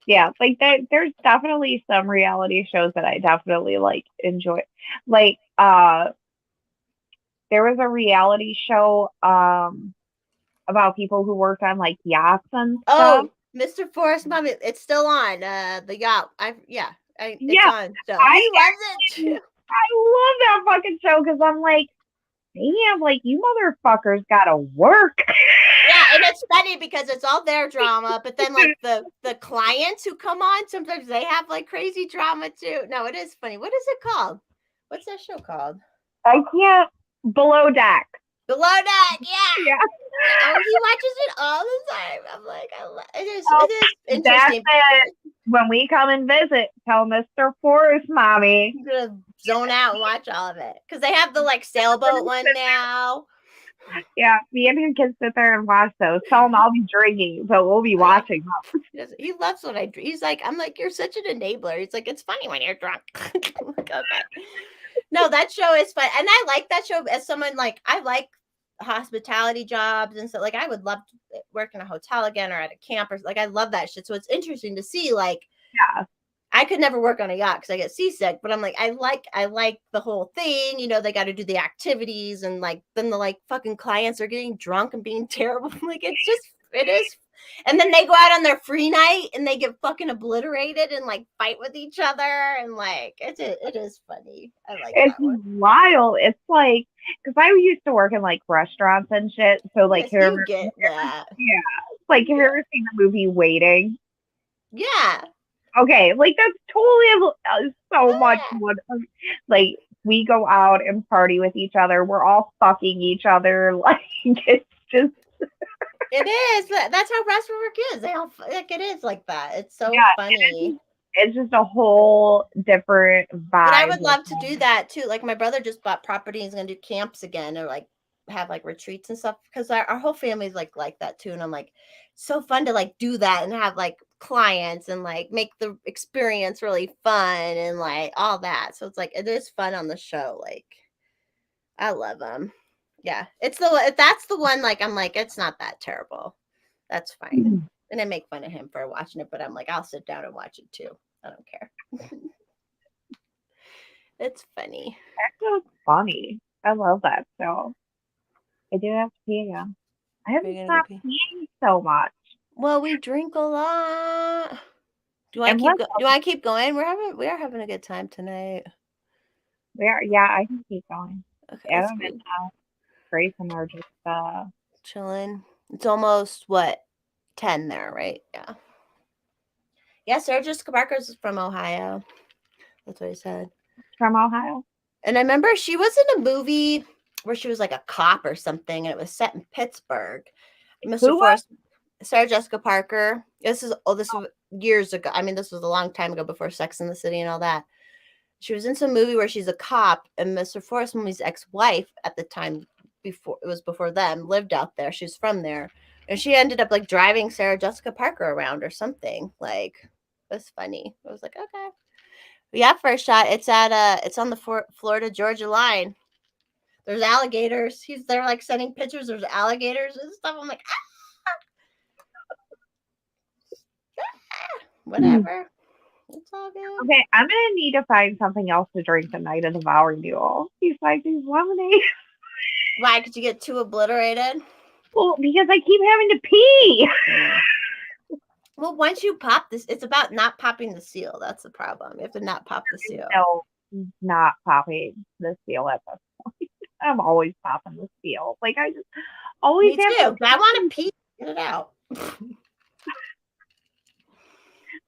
yeah, like there's definitely some reality shows that I definitely like enjoy. Like, there was a reality show about people who worked on like yachts and stuff. Oh, Mr. Forrest Mommy, it's still on. The yacht. It's on. So I loves it too. I love that fucking show because I'm like, damn, like you motherfuckers gotta work. Yeah, and it's funny because it's all their drama, but then like the clients who come on, sometimes they have like crazy drama too. No, it is funny. What is it called? What's that show called? I can't. Below Deck. Below Deck, yeah. Oh, he watches it all the time. I'm like, it is interesting. That's it. When we come and visit, tell Mr. Forrest Mommy. I'm gonna zone out and watch all of it because they have the like sailboat one now. Yeah, me and him can sit there and watch those. Tell him I'll be drinking, but we'll be watching them. He loves what I drink. He's like, I'm like, you're such an enabler. He's like, it's funny when you're drunk. Like, okay. No, that show is fun. And I like that show as someone like, I like hospitality jobs and so like I would love to work in a hotel again or at a camp or like I love that shit. So it's interesting to see like Yeah. I could never work on a yacht because I get seasick, but I'm like, I like the whole thing. You know, they got to do the activities and like then the like fucking clients are getting drunk and being terrible. Like it is. And then they go out on their free night and they get fucking obliterated and like fight with each other and like it is funny. I like It's that one. wild. It's like, because I used to work in like restaurants and shit. So like, Yes, you get that. like, have you ever seen the movie Waiting? Yeah. Okay, like that's totally so much what like we go out and party with each other. We're all fucking each other. Like it's just It is. That's how restaurant work is. They all like it is like that. It's so funny. It's just a whole different vibe. But I would love to do that too. Like my brother just bought property. He's gonna do camps again or like have like retreats and stuff because our whole family's like that too. And I'm like, so fun to like do that and have like clients and like make the experience really fun and like all that. So it's like it is fun on the show. Like I love them. Yeah, it's that's the one. Like I'm like it's not that terrible. That's fine. And I make fun of him for watching it, but I'm like I'll sit down and watch it too. I don't care. It's funny. That's so funny. I love that. So I do have to pee again. I haven't stopped peeing so much. Well, we drink a lot. Do I keep going? We are having a good time tonight. Yeah, I can keep going. Okay, Adam and Grace and are just chilling. It's almost 10 there, right? Yeah. Yeah, Sarah Jessica Parker's from Ohio. That's what I said. From Ohio. And I remember she was in a movie where she was like a cop or something, and it was set in Pittsburgh. Mr. Forrest, Sarah Jessica Parker. This was years ago. I mean, this was a long time ago before Sex and the City and all that. She was in some movie where she's a cop, and Mr. Forrest Mummy's ex-wife at the time before them lived out there. She's from there, and she ended up like driving Sarah Jessica Parker around or something. Like it was funny. I was like, okay. Yeah, first shot. It's on the Florida Georgia line. There's alligators. They're like sending pictures. There's alligators and stuff. I'm like, whatever. It's all good. Okay, I'm gonna need to find something else to drink the night of the vow renewal besides these lemonade. Why? Could you get too obliterated? Well, because I keep having to pee. Well, once you pop this, it's about not popping the seal. That's the problem. You have to not pop the seal. No, not popping the seal at this point. I'm always popping the seal. Like I just always have to. I want to pee. Get it out.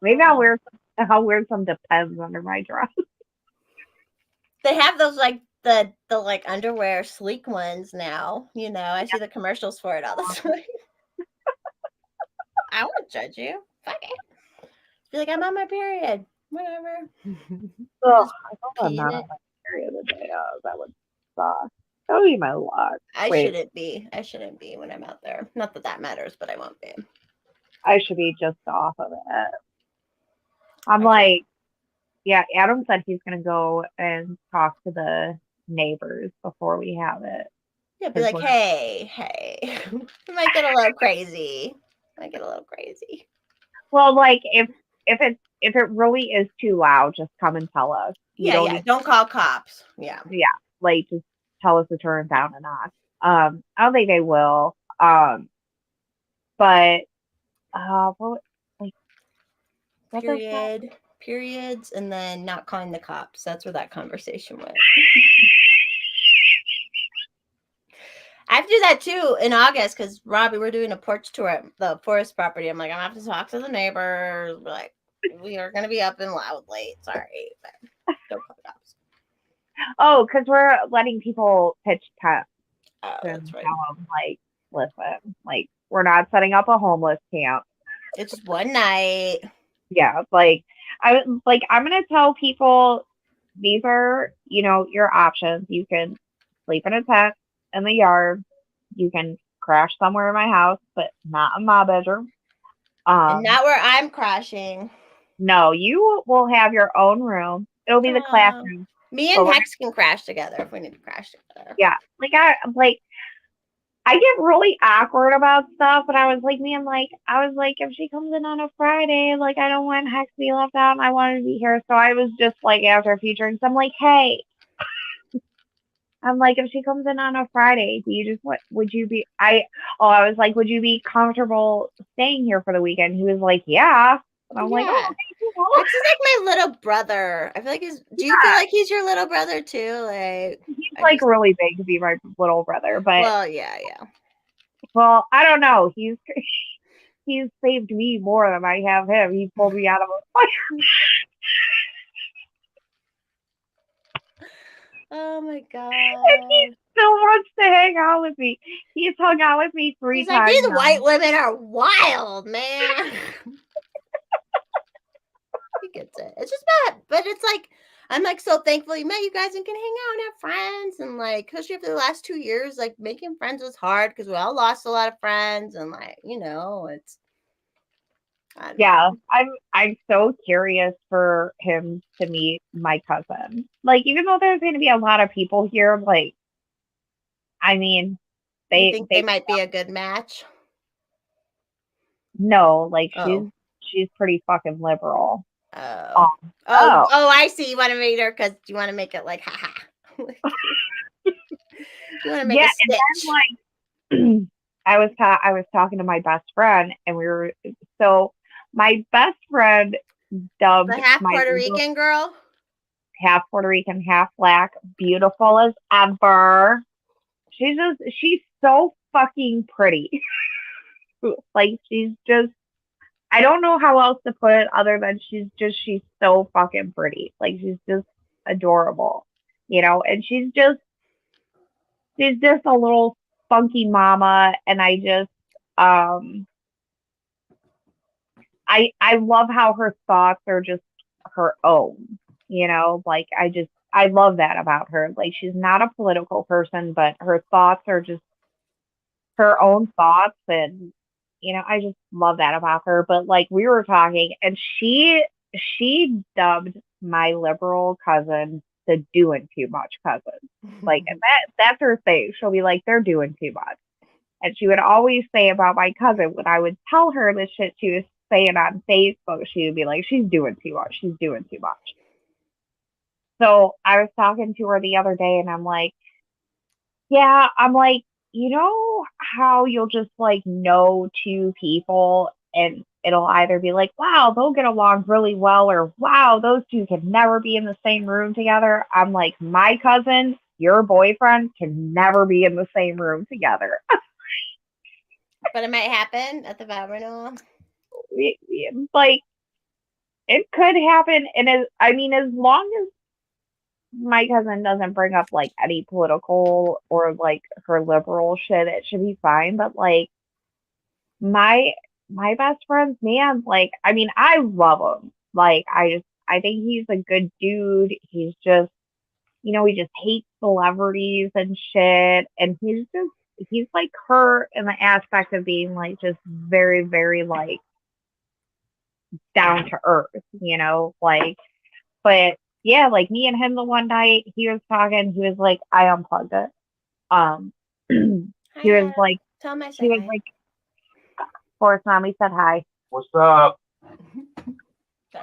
Maybe I'll wear some Depends under my dress. They have those like the like underwear sleek ones now. You know, I see the commercials for it all the time. I won't judge you. Fuck it. Feel like I'm on my period. Whatever. Oh, I hope I'm not on my period the day of. That would suck. That would be my luck. I shouldn't be when I'm out there. Not that matters, but I won't be. I should be just off of it. I'm like, yeah, Adam said he's going to go and talk to the neighbors before we have it. Yeah, be like, hey. I might get a little crazy. Well, like, if it really is too loud, just come and tell us. Don't call cops. Yeah. Yeah, like, just tell us to turn it down a notch. I don't think they will. But, well, like, periods, and then not calling the cops. That's where that conversation went. I have to do that too in August because Robbie, we're doing a porch tour at the forest property. I'm like, I'm gonna have to talk to the neighbors. Like, we are gonna be up and loud late. Sorry, but don't call the cops. Oh, because we're letting people pitch tents. Oh, that's right. Like, listen, like, we're not setting up a homeless camp. It's just one night. Yeah, like I'm gonna tell people these are, your options. You can sleep in a tent in the yard. You can crash somewhere in my house, but not in my bedroom. And not where I'm crashing. No, you will have your own room. It'll be the classroom. Me and Hex can crash together if we need to crash together. Yeah, I get really awkward about stuff, but I was like, if she comes in on a Friday, like, I don't want Hex to be left out, and I want her to be here. So I was just like, after a few drinks, I'm like, hey, if she comes in on a Friday, would you be, I was like, would you be comfortable staying here for the weekend? He was like, yeah. And I'm like, oh, Yeah. okay, cool. Hex is like my little brother. I feel like do you feel like he's your little brother too? Like, He's like really big to be my little brother, but well, yeah. well, I don't know. He's saved me more than I have him. He pulled me out of a fire. Oh my god. And he still wants to hang out with me. He's hung out with me 3 He's times. like, these now. white women are wild, man. He gets it. It's just bad, but it's like I'm like so thankful you met you guys and can hang out and have friends, and like especially after the last 2 years, like making friends was hard because we all lost a lot of friends, and like it's. Yeah, I'm so curious for him to meet my cousin. Like, even though there's going to be a lot of people here, like, I mean, you think they might be a good match? No, like Oh. she's pretty fucking liberal. Oh, I see. You want to meet her because you want to make it like, haha. You want to make a stitch. And then, like, I was talking to my best friend, and my best friend dubbed the half Puerto Rican girl, half Puerto Rican, half black, beautiful as ever. She's so fucking pretty. Like, she's just, I don't know how else to put it other than she's so fucking pretty. Like, she's just adorable, and she's just a little funky mama. And I just, I love how her thoughts are just her own, like, I love that about her. Like, she's not a political person, but her thoughts are just her own thoughts. And I just love that about her. But like, we were talking, and she dubbed my liberal cousin the doing too much cousin. Like, and that's her thing. She'll be like, they're doing too much. And she would always say about my cousin, when I would tell her the shit she was saying on Facebook, she would be like, she's doing too much. She's doing too much. So I was talking to her the other day, and I'm like, yeah, I'm like, how you'll just like know two people, and it'll either be like, wow, they'll get along really well, or wow, those two can never be in the same room together. I'm like, my cousin, your boyfriend, can never be in the same room together. But it might happen at the vow renewal. Like, it could happen. And as long as my cousin doesn't bring up like any political or like her liberal shit, it should be fine. But like, my best friend's man, like, I love him. Like, I think he's a good dude. He's just, he just hates celebrities and shit. And he's like her in the aspect of being like just very, very like down to earth, like, but yeah, like me and him the one night, he was talking, he was like, I unplugged it. He was like, tell him I he was like, Forrest Mommy said hi. What's up?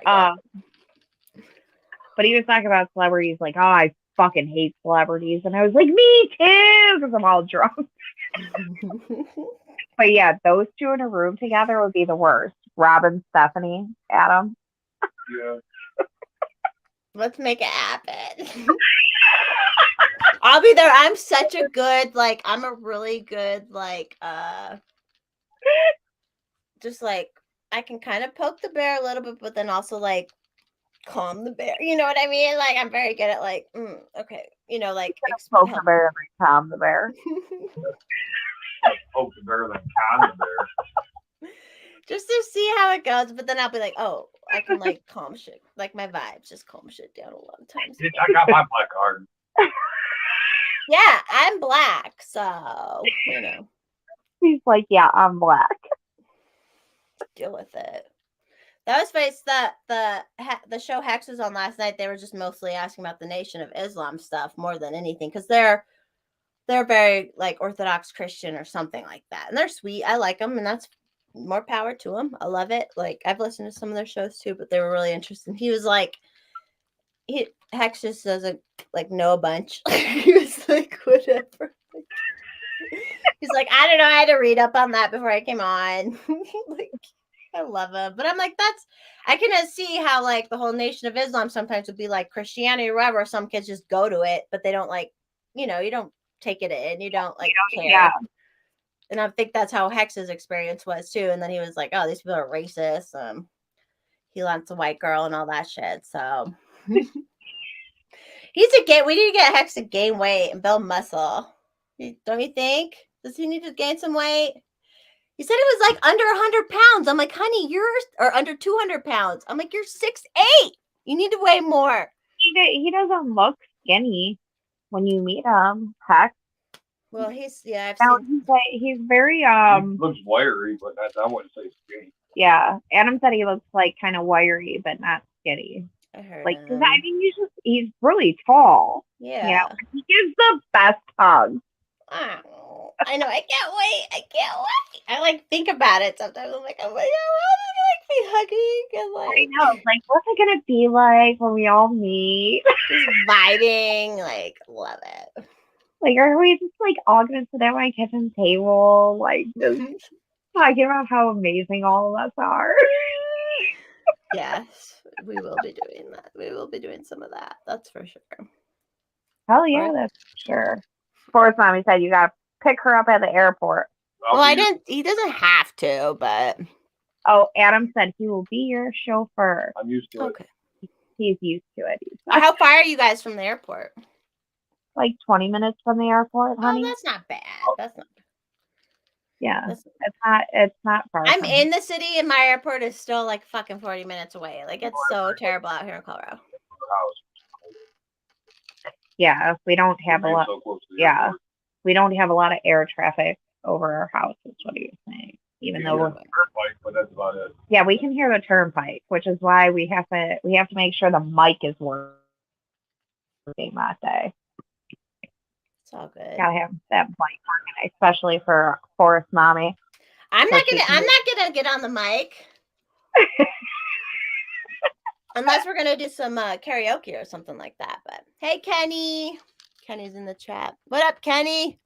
But he was talking about celebrities, like, oh, I fucking hate celebrities. And I was like, me too, because I'm all drunk. But yeah, those two in a room together would be the worst. Robin, Stephanie, Adam. Yeah. Let's make it happen. I'll be there. I'm such a good, like, I'm a really good, like, just like, I can kind of poke the bear a little bit, but then also like calm the bear. You know what I mean? Like, I'm very good at like, okay, like poke the bear and calm the bear. Poke the bear, then calm the bear. Just to see how it goes, but then I'll be like, oh, I can like calm shit, like my vibes, just calm shit down a lot of times. I got my black card. Yeah, I'm black, so He's like, yeah, I'm black. Deal with it. That was funny. The show Hex was on last night. They were just mostly asking about the Nation of Islam stuff more than anything, because they're they're very like Orthodox Christian or something like that, and they're sweet. I like them, and that's more power to them. I love it. Like I've listened to some of their shows too, but they were really interesting. He was like, Hex just doesn't like know a bunch. He was like, whatever. He's like, I don't know. I had to read up on that before I came on. Like, I love him, but I'm like, I can see how like the whole Nation of Islam sometimes would be like Christianity or whatever. Some kids just go to it, but they don't like, you don't take it in. You don't like care. Yeah. And I think that's how Hex's experience was too. And then he was like, oh, these people are racist. He wants a white girl and all that shit. So we need to get Hex to gain weight and build muscle. Don't you think? Does he need to gain some weight? He said it was like under 100 pounds. I'm like, honey, or under 200 pounds. I'm like, you're 6'8". You need to weigh more. He doesn't look skinny when you meet him. Heck. Well, I've Now, seen. he's very He looks wiry, but I wouldn't say skinny. Yeah. Adam said he looks like kind of wiry, but not skinny. I heard Like, him. I mean, he's really tall. Yeah. You know, he gives the best hugs. Oh, I know. I can't wait. I like think about it sometimes. I'm like, oh my god, how do they like be hugging and like I know. Like, what's it gonna be like when we all meet? just vibing? Like, love it. Like, are we just like all gonna sit at my kitchen table, like just talking about how amazing all of us are? Yes, we will be doing that. We will be doing some of that. That's for sure. Hell yeah, Right. that's for sure. Sports mommy said you gotta pick her up at the airport. Well, I didn't. He doesn't have to, but Oh, Adam said he will be your chauffeur. I'm used to it. okay. He's used to it. How far are you guys from the airport? Like 20 minutes from the airport, honey. Oh, that's not bad. That's not. Yeah, That's, it's not far. I'm from in the city, and my airport is still like fucking 40 minutes away. Like it's so terrible out here in Colorado. Yeah, we don't have a lot. So close to the Yeah, airport. we don't have a lot of air traffic over our house. Is what he was saying. Even You though hear we're the turnpike, but that's about it. yeah, we can hear the turnpike, which is why we have to make sure the mic is working that day. It's all good. Gotta have that mic working, especially for Forest Mommy. I'm So not she gonna. can- I'm not gonna get on the mic unless we're gonna do some karaoke or something like that. But hey, Kenny. Kenny's in the chat. What up, Kenny?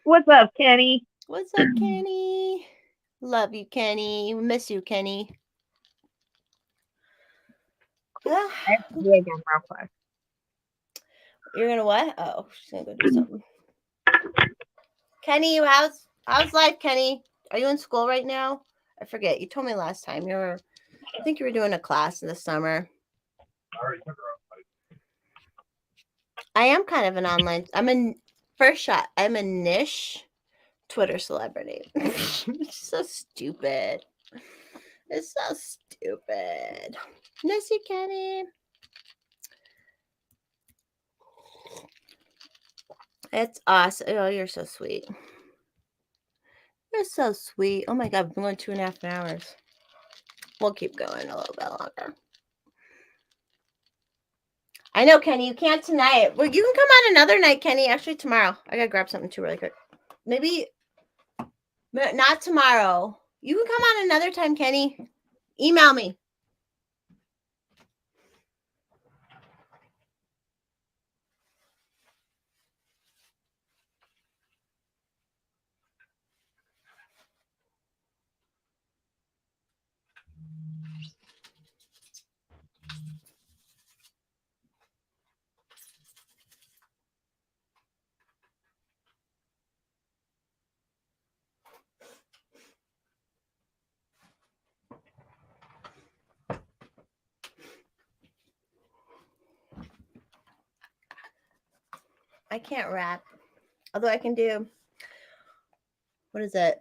What's up, Kenny? What's up, Kenny? Love you, Kenny. We miss you, Kenny. I have to be again real quick. You're gonna what? Oh, she's gonna go do something. Kenny, how's life, Kenny? Are you in school right now? I forget. You told me last time I think you were doing a class this summer. I already took her off. I am kind of an online. I'm a niche Twitter celebrity. It's so stupid. It's so stupid. Miss you, Kenny. It's awesome. Oh, you're so sweet. You're so sweet. Oh my god, we've been going 2.5 hours. We'll keep going a little bit longer. I know, Kenny, you can't tonight. Well, you can come on another night, Kenny. Actually, tomorrow. I gotta grab something too really quick. Maybe not tomorrow. You can come on another time, Kenny. Email me. I can't rap. Although I can do, what is it?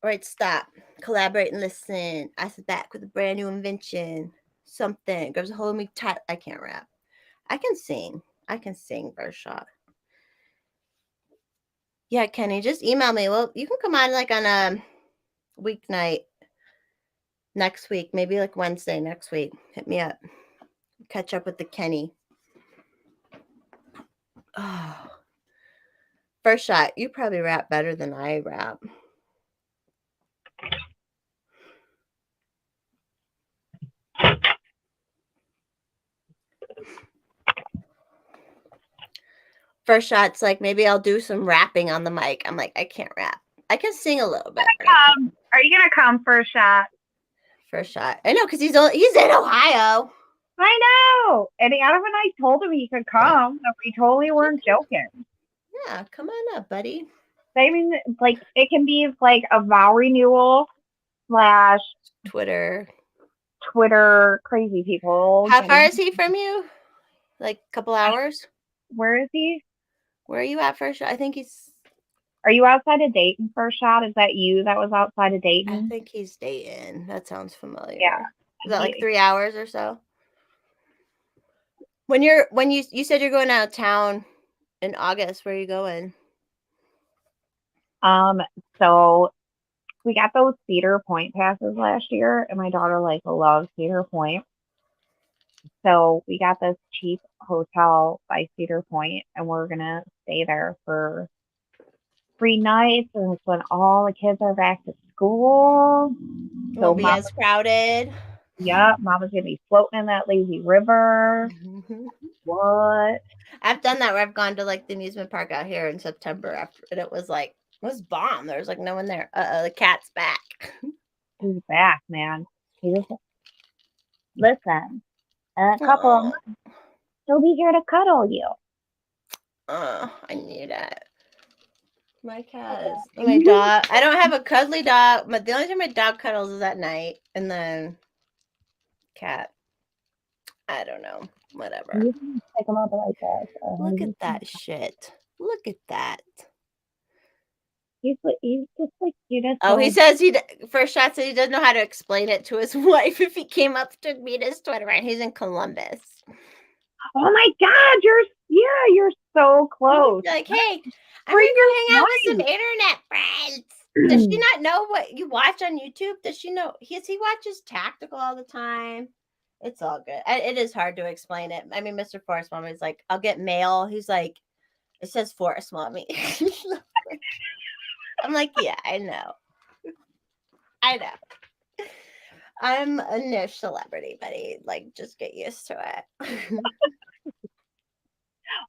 All right, stop. Collaborate and listen. I sit back with a brand new invention. Something. Grabs a hold of me tight. I can't rap. I can sing. I can sing verse shot. Yeah, Kenny, just email me. Well, you can come on like on a weeknight next week. Maybe like Wednesday next week. Hit me up. Catch up with the Kenny. Oh. First shot, you probably rap better than I rap. First shot's like, maybe I'll do some rapping on the mic. I'm like, I can't rap. I can sing a little bit. But I can't. Are you gonna come for a shot? First shot. I know, because he's in Ohio. I know. And Adam and I told him he could come. And we totally weren't joking. Yeah, come on up, buddy. I mean, like, it can be like a vow renewal / Twitter crazy people. How far is he from you? Like a couple hours? Where is he? Where are you at first shot? I think he's. Are you outside of Dayton first shot? Is that you that was outside of Dayton? I think he's Dayton. That sounds familiar. Yeah. Is that like 3 hours or so? When you said you're going out of town in August, where are you going? So we got those Cedar Point passes last year, and my daughter like loves Cedar Point. So we got this cheap hotel by Cedar Point, and we're gonna stay there for 3 nights, and it's when all the kids are back to school. So won't be as crowded. Yeah, Mama's gonna be floating in that lazy river. What? I've done that where I've gone to like the amusement park out here in September after, and it was bomb. There was like no one there. The cat's back. He's back, man. Listen. In a couple of months, he'll be here to cuddle you. I need it. My cat is my dog. I don't have a cuddly dog, but the only time my dog cuddles is at night, and then cat. I don't know. Whatever. You can pick him up like this. Look at that shit. Look at that. He's just like cutest. Oh, he says first shot said he doesn't know how to explain it to his wife if he came up to meet his Twitter. Right? He's in Columbus. Oh my God, you're so close. Like, hey, I'm gonna go hang out with some internet friends. Does she not know what you watch on YouTube? Does she know? He watches Tactical all the time. It's all good. It is hard to explain it. I mean, Mr. Forest Mommy is like, I'll get mail. He's like, it says Forest Mommy. I'm like, yeah, I know. I'm a niche celebrity, buddy. Like, just get used to it.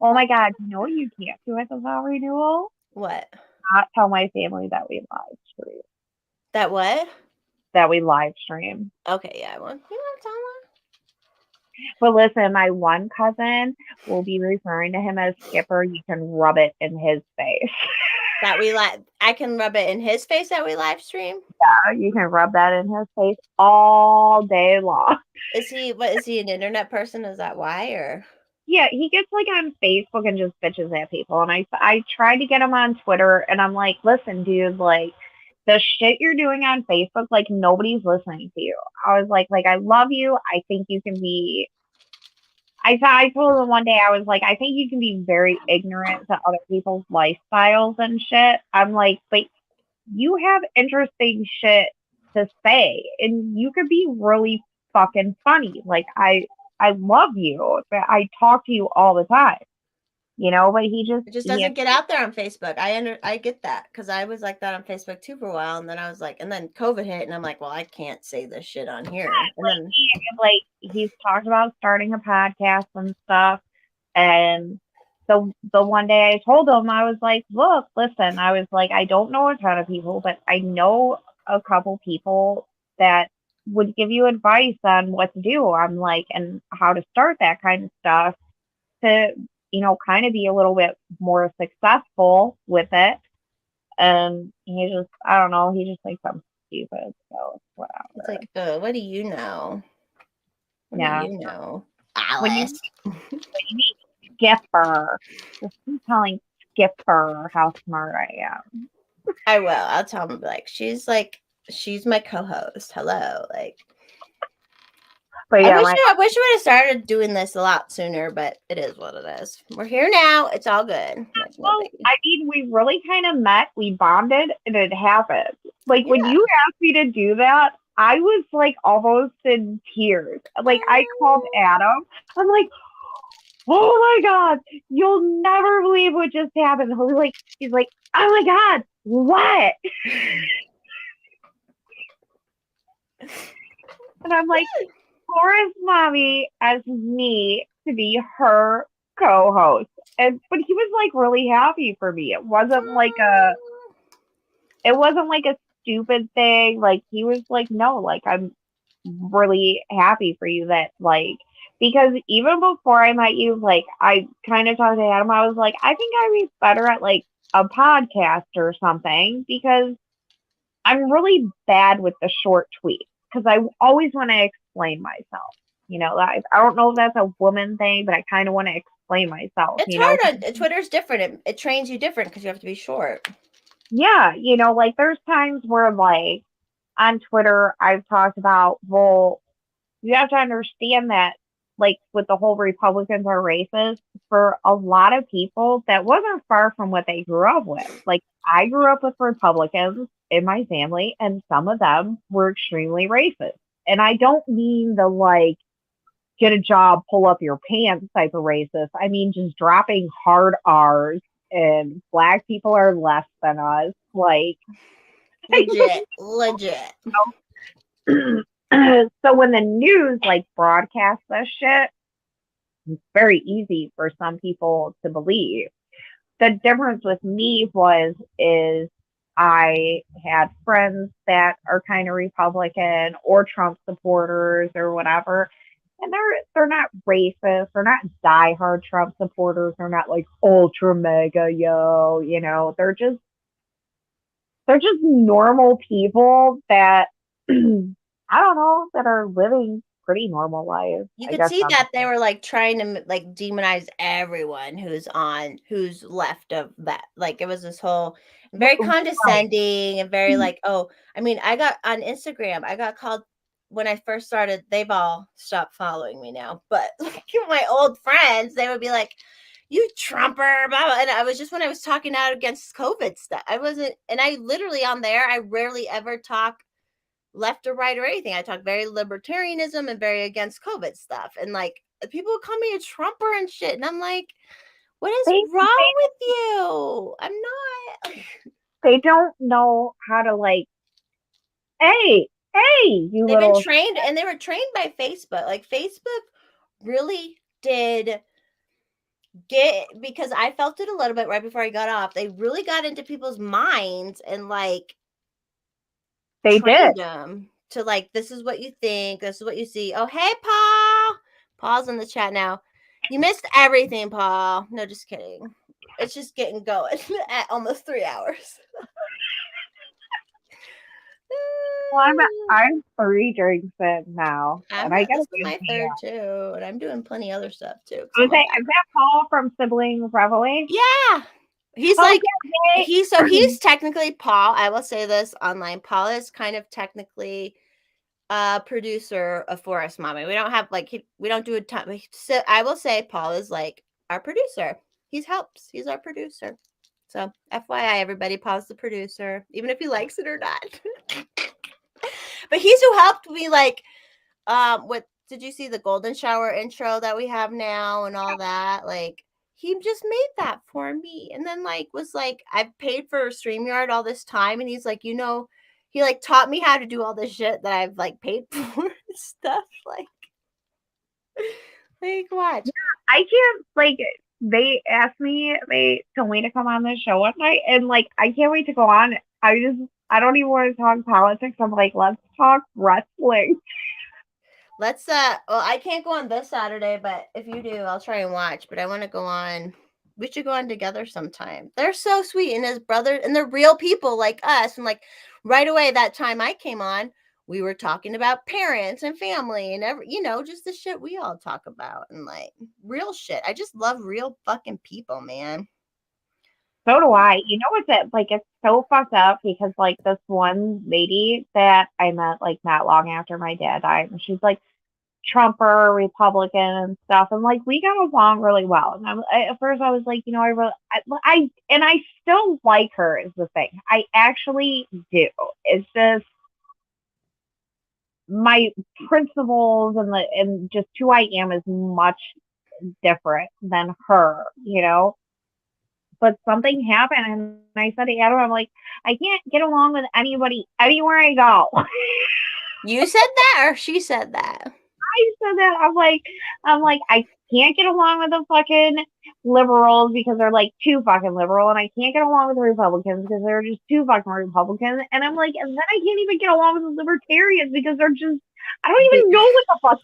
Oh my God, you know what you can't do at the vow renewal? What? Not tell my family that we live stream. That what? That we live stream. Okay, yeah. Well, you want to tell them? But listen, my one cousin will be referring to him as Skipper. You can rub it in his face. I can rub it in his face that we live stream? Yeah, you can rub that in his face all day long. Is he an internet person? Is that why? Or yeah, he gets like on Facebook and just bitches at people. And I tried to get him on Twitter, and I'm like, listen, dude, like the shit you're doing on Facebook, like nobody's listening to you. I was like I love you. I think you can be. I told him one day, I was like, I think you can be very ignorant to other people's lifestyles and shit. I'm like, but you have interesting shit to say, and you could be really fucking funny. Like I love you. I talk to you all the time, you know. But it just doesn't get out there on Facebook. I get that because I was like that on Facebook too for a while, and then I was like, and then COVID hit, and I'm like, well, I can't say this shit on here. And then he's talked about starting a podcast and stuff, and so the one day I told him, I was like, look, listen, I was like, I don't know a ton of people, but I know a couple people that would give you advice on what to do. I'm like, and how to start that kind of stuff to, you know, kind of be a little bit more successful with it. And he just, I don't know, he just thinks I'm stupid. So whatever. It's like, what do you know? What yeah. do you know? Alice. When you meet Skipper, just keep telling Skipper how smart I am. I will. I'll tell him, like, she's my co-host. Hello. Like, but yeah, I wish we would have started doing this a lot sooner, but it is what it is. We're here now. It's all good. Well, I mean, we really kind of met. We bonded, and it happened. Like, when you asked me to do that, I was, like, almost in tears. Like, I called Adam. I'm like, oh my God, you'll never believe what just happened. He's like, oh my God, what? And I'm like, Laura's mommy asked me to be her co-host. But he was like really happy for me. It wasn't like a stupid thing. Like he was like, no, like I'm really happy for you that like because even before I met you, like I kind of talked to Adam, I was like, I think I'd be better at like a podcast or something because I'm really bad with the short tweets because I always want to explain myself. I don't know if that's a woman thing, but I kind of want to explain myself. It's hard on Twitter's different. It trains you different because you have to be short. Yeah, like there's times where like on Twitter I've talked about, well, you have to understand that like with the whole Republicans are racist, for a lot of people that wasn't far from what they grew up with. Like I grew up with Republicans in my family and some of them were extremely racist. And I don't mean the like get a job, pull up your pants type of racist. I mean just dropping hard R's and black people are less than us. Like legit. So when the news like broadcasts this shit, it's very easy for some people to believe. The difference with me is I had friends that are kind of Republican or Trump supporters or whatever, and they're not racist, they're not diehard Trump supporters, they're not like ultra mega they're just normal people that I don't know that are living pretty normal lives. You could see that they were like trying to like demonize everyone who's left of that. Like it was this whole very condescending and very like, oh, I mean, I got on Instagram, I got called when I first started, they've all stopped following me now. But like my old friends, they would be like, you Trumper, blah, blah. And I was just when I was talking out against COVID stuff. I wasn't, and I literally on there, I rarely ever talk left or right or anything. I talk very libertarianism and very against COVID stuff. And like people call me a Trumper and shit. And I'm like, what is wrong with you? I'm not. They don't know how to like, hey, you They've little. been trained and they were trained by Facebook. Like Facebook really did because I felt it a little bit right before I got off. They really got into people's minds and like they did them to like, this is what you think, this is what you see. Oh, hey, Paul. Paul's in the chat now. You missed everything, Paul. No, just kidding. It's just getting going at almost 3 hours. Well, I'm 3 drinks in now, and I guess my third too, and I'm doing plenty other stuff too. Is that Paul from Sibling Revelation? Yeah. He's he's technically Paul. I will say this online. Paul is kind of technically a producer of Forest Mommy. We don't have like we don't do a ton. So I will say Paul is like our producer. He helps. He's our producer. So FYI, everybody, Paul's the producer, even if he likes it or not. But he's who helped me like with. Did you see the golden shower intro that we have now and all that? Like he just made that for me. And then like was like, I've paid for StreamYard all this time. And he's like, he like taught me how to do all this shit that I've like paid for and stuff. Like watch. I can't like they told me to come on the show one night and like I can't wait to go on. I don't even want to talk politics. I'm like, let's talk wrestling. Let's well, I can't go on this Saturday, but if you do, I'll try and watch. But I want to go on. We should go on together sometime. They're so sweet, and his brother, and they're real people like us. And like right away that time I came on, we were talking about parents and family and just the shit we all talk about and like real shit. I just love real fucking people, man. So do I. You know what's it like? It's so fucked up because like this one lady that I met like not long after my dad died, and she's like Trumper, Republican, and stuff, and like we got along really well. And at first I was like, I still like her is the thing. I actually do. It's just my principles and just who I am is much different than her, but something happened, and I said to Adam, I'm like, I can't get along with anybody anywhere I go. You said that, or she said that? I said that. I'm like, I can't get along with the fucking liberals because they're like too fucking liberal, and I can't get along with the Republicans because they're just too fucking Republican. And I'm like, and then I can't even get along with the libertarians because they're just, I don't even know what the fuck.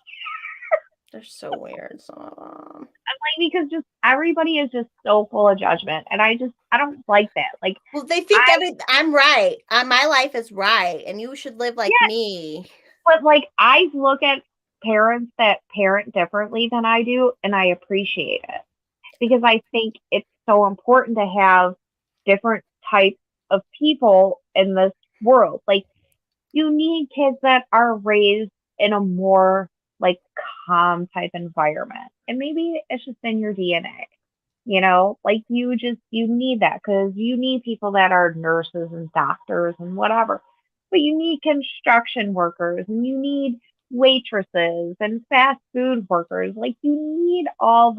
They're so weird. So, I'm like, because just everybody is just so full of judgment, and I don't like that. Like, well, they think I'm right. My life is right, and you should live like me. But like, I look at parents that parent differently than I do, and I appreciate it because I think it's so important to have different types of people in this world. Like, you need kids that are raised in a more like calm type environment, and maybe it's just in your DNA. Like you need that because you need people that are nurses and doctors and whatever, but you need construction workers and you need waitresses and fast food workers. Like you need all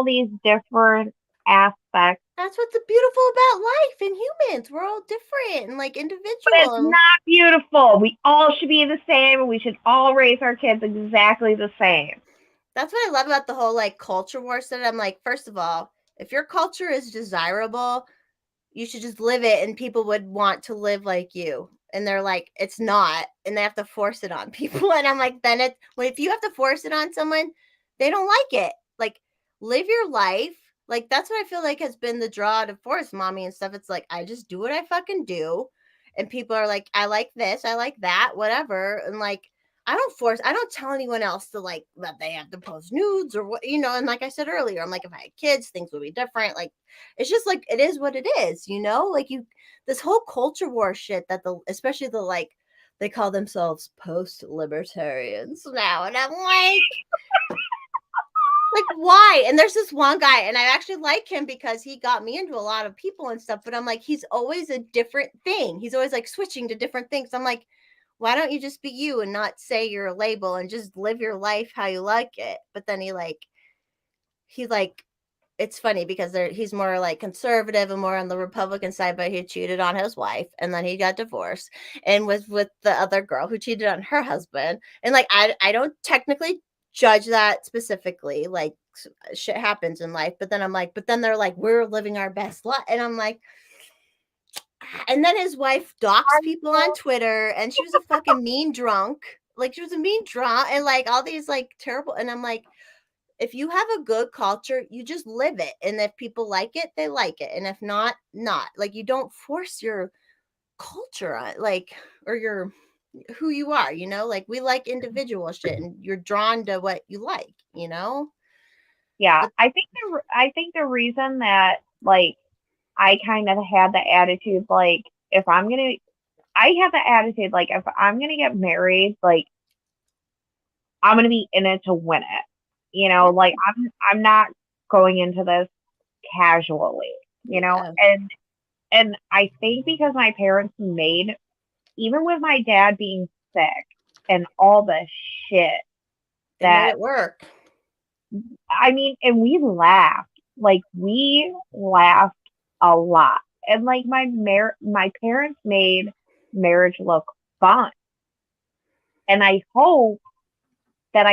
these different aspects. That's what's beautiful about life and humans. We're all different and like individual. But it's not beautiful. We all should be the same, and we should all raise our kids exactly the same. That's what I love about the whole like culture war stuff. I'm like, first of all, if your culture is desirable, you should just live it, and people would want to live like you. And they're like, it's not, and they have to force it on people. And I'm like, then if you have to force it on someone, they don't like it. Like, live your life. Like, that's what I feel like has been the draw to force mommy and stuff. It's like, I just do what I fucking do. And people are like, I like this, I like that, whatever. And like, I don't tell anyone else to like that they have to post nudes or what, and like I said earlier, I'm like, if I had kids, things would be different. Like, it's just like, it is what it is, like this whole culture war shit that especially the like, they call themselves post-libertarians now. And I'm like why? And there's this one guy, and I actually like him because he got me into a lot of people and stuff, but I'm like, he's always a different thing. He's always like switching to different things. I'm like, why don't you just be you and not say you're a label and just live your life how you like it? But then he it's funny because he's more like conservative and more on the Republican side, but he cheated on his wife and then he got divorced and was with the other girl who cheated on her husband. And like, I don't technically judge that specifically, like shit happens in life, but then I'm like, but then they're like, we're living our best life. And I'm like, and then his wife doxed people on Twitter, and she was a fucking mean drunk. Like, she was a mean drunk, and like all these like terrible. And I'm like, if you have a good culture, you just live it. And if people like it, they like it. And if not, not. Like, you don't force your culture on, like, or your who you are, like we like individual shit, and you're drawn to what you like, Yeah, But, I think the reason that like I kind of had the attitude like I have the attitude like if I'm gonna get married, like I'm gonna be in it to win it. Like I'm not going into this casually, Yeah. and I think because my parents made, even with my dad being sick and all the shit They made it work. I mean, and we laughed a lot, and like my parents made marriage look fun, and I hope that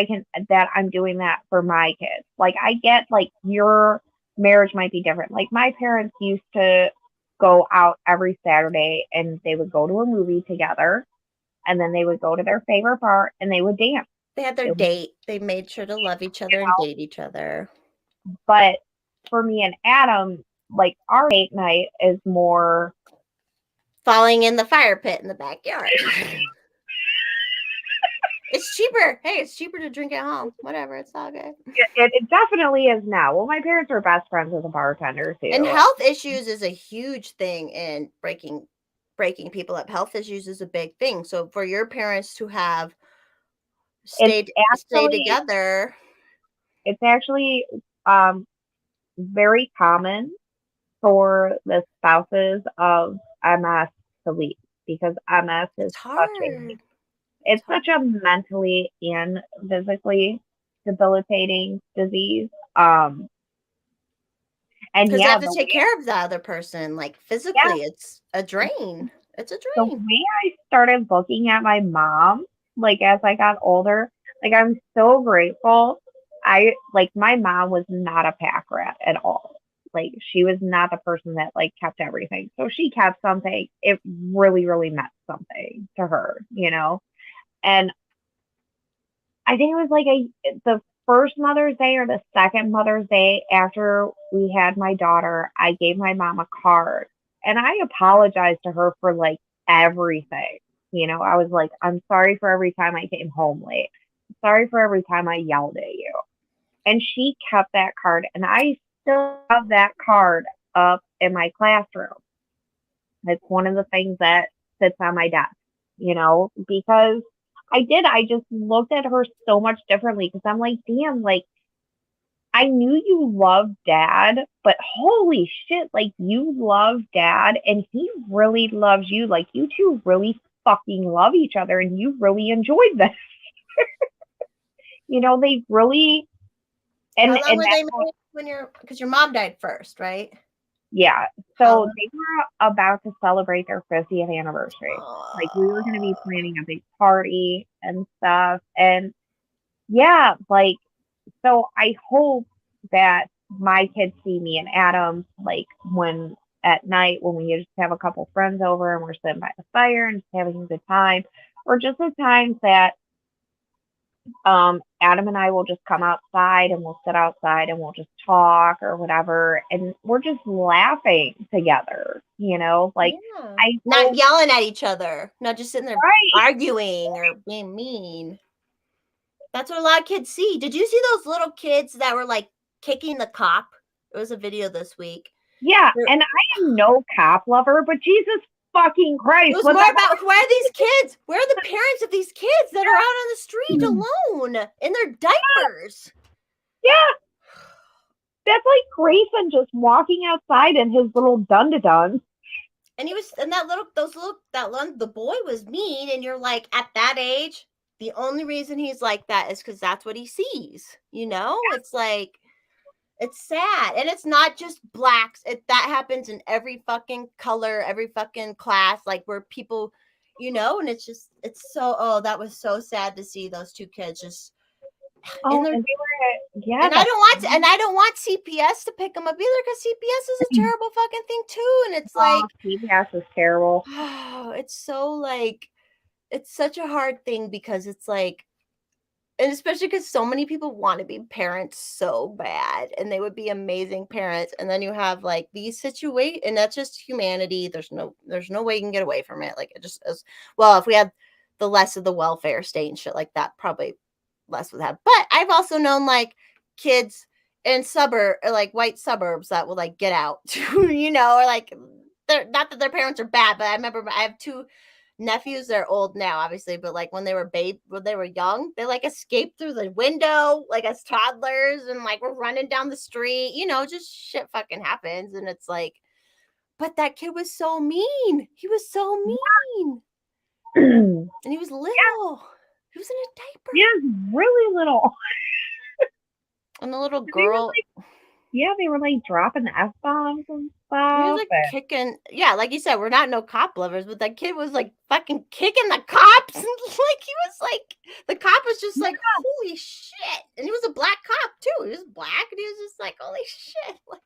I'm doing that for my kids. Like, I get like your marriage might be different. Like, my parents used to go out every Saturday and they would go to a movie together, and then they would go to their favorite bar and they would dance. They had their date. They made sure to love each other and date each other. But for me and Adam, like, our date night is more falling in the fire pit in the backyard. It's cheaper. Hey, it's cheaper to drink at home. Whatever, it's all good. It definitely is now. Well, my parents were best friends with a bartender too. And health issues is a huge thing in breaking people up. Health issues is a big thing. So for your parents to have stay together, it's actually very common for the spouses of MS to leave, because MS is it's hard. such a mentally and physically debilitating disease. And Because you yeah, have to take care of the other person, like physically. It's a drain. It's a the drain. way I started looking at my mom, like as I got older, like I'm so grateful. My mom was not a pack rat at all. Like she was not the person that like kept everything. So she kept something. It really, really meant something to her, you know? And I think it was like the first Mother's Day or the second Mother's Day after we had my daughter, I gave my mom a card and I apologized to her for like everything. You know, I was like, I'm sorry for every time I came home late. Sorry for every time I yelled at you. And she kept that card and I still have that card up in my classroom. It's one of the things that sits on my desk, you know, because I just looked at her so much differently because I'm like, damn, like, I knew you loved dad, but holy shit, like, you love dad and he really loves you. Like, you two really fucking love each other and you really enjoyed this. You know, they really, How long were that's they married when because your mom died first, right? yeah. How So long? they were about to celebrate their 50th anniversary. Like, we were going to be planning a big party and stuff. And yeah, like, so I hope that my kids see me and Adam, like, when at night when we just have a couple friends over and we're sitting by the fire and just having a good time, or just the times that Adam and I will just come outside and we'll sit outside and we'll just talk or whatever, and we're just laughing together, you know, like Yeah. I Not hope, yelling at each other, not just sitting there right, arguing or being mean. That's what a lot of kids see. Did you see those little kids that were like kicking the cop? It was a video this week. yeah, They're- and I am no cop lover, but Jesus fucking It Christ, was what more the about who are these kids? Where are the parents of these kids that are out on the street alone in their diapers? yeah, that's like Grayson just walking outside in his little dun-da-dun. And he was, and the boy was mean, and you're like, at that age, the only reason he's like that is because that's what he sees. You know, it's like, it's sad, and it's not just blacks. That happens in every fucking color, every fucking class, like where people, you know, and it's so. Oh, that was so sad to see those two kids just in their. And they were, yeah, And I don't want CPS to pick them up either because CPS is a terrible fucking thing too, and it's like. CPS is terrible. Oh, it's so like it's such a hard thing because it's like, and especially because so many people want to be parents so bad and they would be amazing parents, and then you have like these situations, and that's just humanity. There's no way you can get away from it. Like it just is. Well, if we had the less of the welfare state and shit like that, probably less would have. But I've also known like kids in like white suburbs that will like get out, you know, or like they're not that their parents are bad, but I remember I have two nephews. They're old now, obviously, but like when they were young, they like escaped through the window like as toddlers, and like we're running down the street, you know, just shit fucking happens, and it's like, but that kid was so mean. He was so mean, and he was little. He was in a diaper. Yeah, really little. And the little girl. They were like dropping F-bombs and He was stuff. like kicking, yeah, like you said, we're not no cop lovers, but that kid was like fucking kicking the cops, and like he was like, the cop was just like, holy shit, and he was a black cop too. He was black, and he was just like, holy shit, like,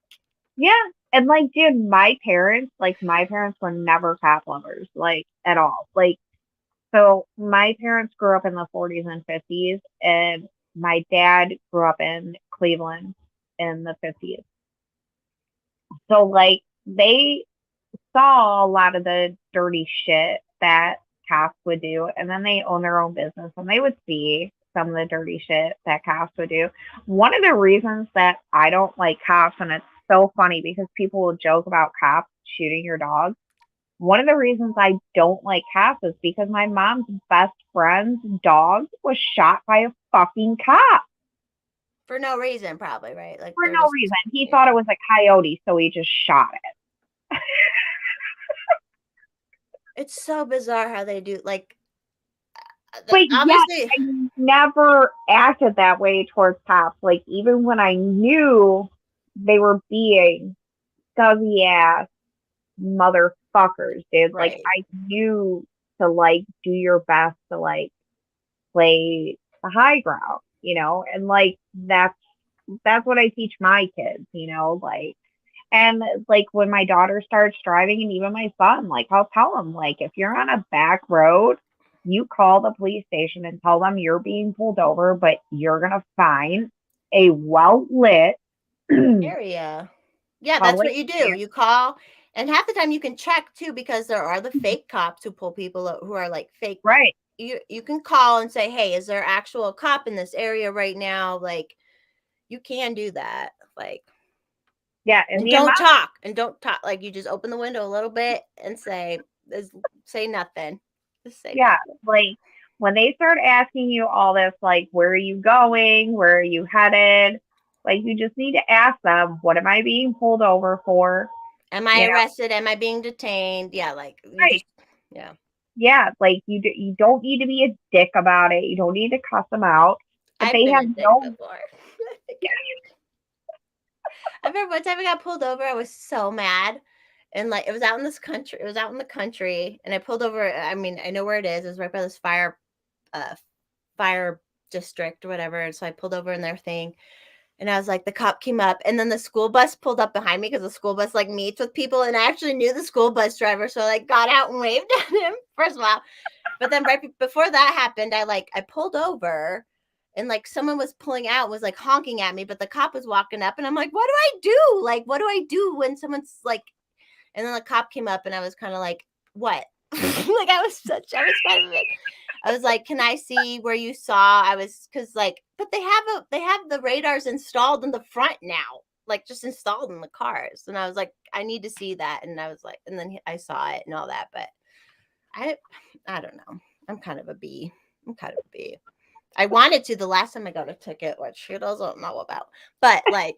Yeah, and like, dude, my parents were never cop lovers, like at all. Like, so my parents grew up in the 40s and 50s, and my dad grew up in Cleveland in the 50s. So like they saw a lot of the dirty shit that cops would do, and then they own their own business and they would see some of the dirty shit that cops would do. One of the reasons that I don't like cops, and it's so funny because people will joke about cops shooting your dog. One of the reasons I don't like cops is because my mom's best friend's dog was shot by a fucking cop. for no reason, probably, right? Like For no reason. He thought it was a coyote, so he just shot it. It's so bizarre how they do. Like, But obviously, yet, I never acted that way towards cops. Like, even when I knew they were being scuzzy ass motherfuckers, dude. Like, right. I knew to, like, do your best to, like, play the high ground, you know? And, like, that's what I teach my kids, you know? Like, and, like, when my daughter starts driving, and even my son, like, I'll tell him, like, if you're on a back road, you call the police station and tell them you're being pulled over, but you're going to find a well lit Area. Yeah, that's public. what you do. You call, and half the time you can check too, because there are the fake cops who pull people who are like fake. Right. You can call and say, hey, is there actual cop in this area right now? Like, you can do that. Like, Yeah. and don't talk. Like, you just open the window a little bit and say nothing. Just say Yeah. nothing. Like, when they start asking you all this, like, where are you going? Where are you headed? Like, you just need to ask them, what am I being pulled over for? Am I arrested? Am I being detained? Yeah, like, you Right. just, yeah. Yeah, like, you don't need to be a dick about it. You don't need to cuss them out. But I've they been have a dick no. before. I remember one time I got pulled over. I was so mad. And like, it was out in this country. It was out in the country. And I pulled over. I mean, I know where it is. It was right by this fire district or whatever. And so I pulled over in their thing. And I was like, the cop came up, and then the school bus pulled up behind me, because the school bus like meets with people. And I actually knew the school bus driver. So I like got out and waved at him, first of all. But then right before that happened, I pulled over, and like someone was pulling out, was like honking at me, but the cop was walking up, and I'm like, what do I do? Like, what do I do when someone's like, and then the cop came up, and I was kind of like, what? Like, I was kind of it. I was like, can I see where you saw? Cause like, but they have the radars installed in the front now, like just installed in the cars. And I was like, I need to see that. And I was like, and then I saw it and all that, but I don't know. I'm kind of a B. I wanted to the last time I got a ticket, which he doesn't know about. But like,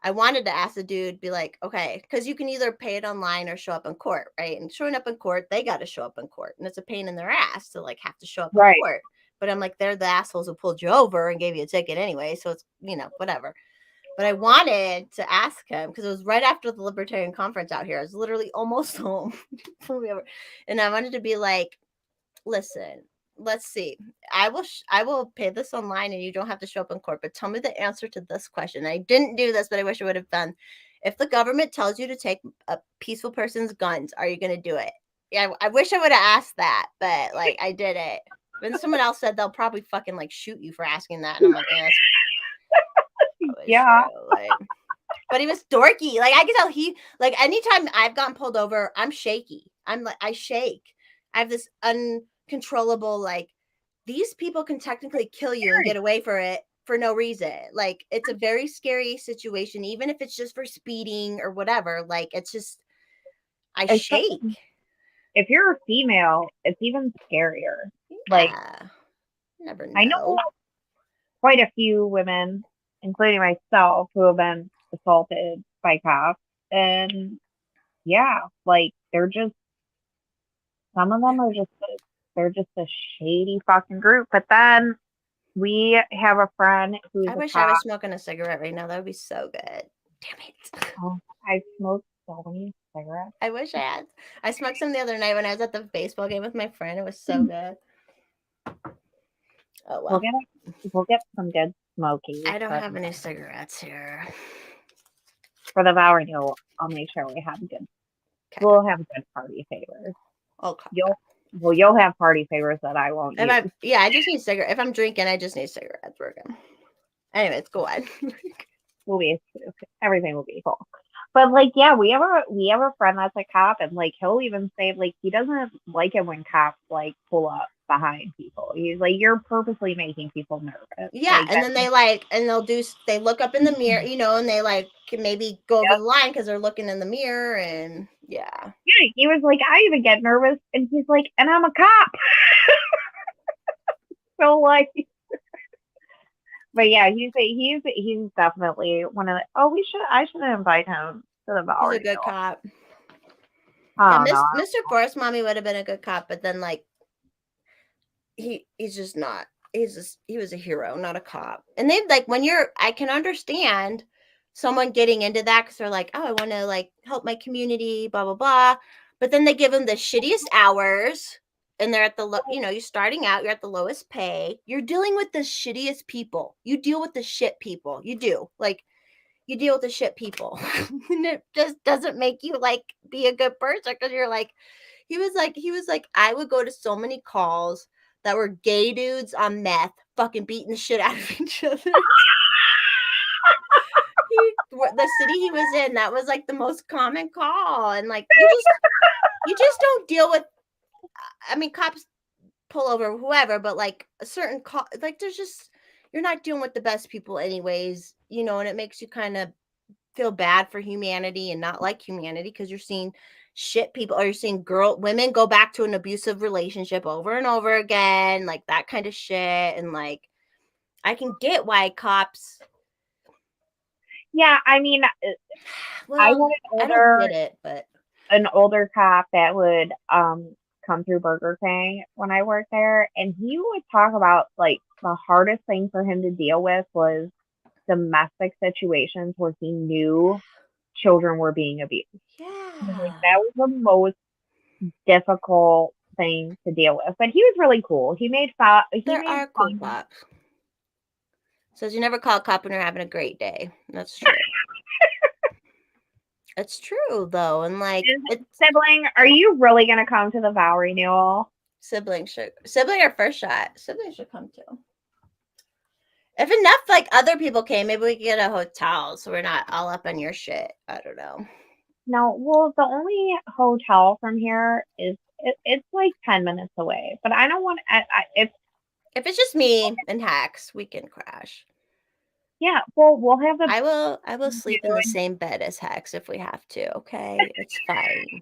I wanted to ask the dude, be like, okay, because you can either pay it online or show up in court, right? And showing up in court, they got to show up in court, and it's a pain in their ass to like have to show up in court. But I'm like, they're the assholes who pulled you over and gave you a ticket anyway, so it's, you know, whatever. But I wanted to ask him, because it was right after the Libertarian Conference out here. I was literally almost home. And I wanted to be like, listen, let's see. I will pay this online, and you don't have to show up in court, but tell me the answer to this question. I didn't do this, but I wish I would have done. If the government tells you to take a peaceful person's guns, are you going to do it? Yeah, I wish I would have asked that, but like, I did it. When someone else said they'll probably fucking like shoot you for asking that, and I'm like, yeah. Like, but he was dorky. Like, I could tell he, like, anytime I've gotten pulled over, I'm shaky. I shake. I have this uncontrollable, like, these people can technically kill you and get away for it for no reason. Like, it's a very scary situation, even if it's just for speeding or whatever. Like, it's just, I shake. If you're a female, it's even scarier. Yeah. Like, never know. I know quite a few women, including myself, who have been assaulted by cops. And yeah, like, some of them are they're just a shady fucking group. But then we have a friend who's I wish I was smoking a cigarette right now. That would be so good. Damn it. Oh, I smoked so many cigarettes. I wish I had. I smoked some the other night when I was at the baseball game with my friend. It was so good. Oh, well. We'll get some good smokies. I don't have any cigarettes here. For the Bowery Hill, I'll make sure we have good. Okay. We'll have good party favors. Okay. You'll have party favors that I won't use. I just need cigarettes. If I'm drinking, I just need cigarettes. We're good. Anyways, go on. Everything will be cool. But like, yeah, we have a friend that's a cop, and like, he'll even say like he doesn't like it when cops like pull up behind people. He's like, you're purposely making people nervous. Yeah, like, and then they look up in the mirror, you know, and they like can maybe go over the line because they're looking in the mirror, and yeah, he was like, I even get nervous, and he's like, and I'm a cop. So like. But yeah, he's definitely one of the. Oh, I should invite him to the Bowery. He's a good cop. Yeah, Mr. Forest Mommy would have been a good cop, but then like, he's just not. He was a hero, not a cop. And they like I can understand someone getting into that because they're like, oh, I want to like help my community, blah blah blah. But then they give them the shittiest hours, and they're at the you're starting out, you're at the lowest pay, you're dealing with the shittiest people. You deal with the shit people. You do like. You deal with the shit people. And it just doesn't make you like be a good person because you're like, he was like, I would go to so many calls that were gay dudes on meth fucking beating the shit out of each other. The city he was in, that was like the most common call. And like, you just don't deal with, I mean, cops pull over whoever, but like a certain call, like there's just, you're not dealing with the best people anyways, and it makes you kind of feel bad for humanity and not like humanity because you're seeing shit people, or you're seeing women go back to an abusive relationship over and over again, like that kind of shit. And like, I can get why cops. Yeah, I mean, Well, I don't get it, but an older cop that would come through Burger King when I worked there, and he would talk about like the hardest thing for him to deal with was domestic situations where he knew children were being abused. Yeah, that was the most difficult thing to deal with. But he was really cool. He made fun. There are cool cops. Says you never call a cop when you're having a great day. That's true. It's true though, and like, sibling, are you really gonna come to the vow renewal? Sibling or first shot. Sibling should come too. If enough like other people came, maybe we could get a hotel so we're not all up on your shit. I don't know. No, well, the only hotel from here is it's like 10 minutes away. But I don't want if it's just me and Hex, we can crash. Yeah, well, we'll have the. I will sleep in the same bed as Hex if we have to. Okay, it's fine.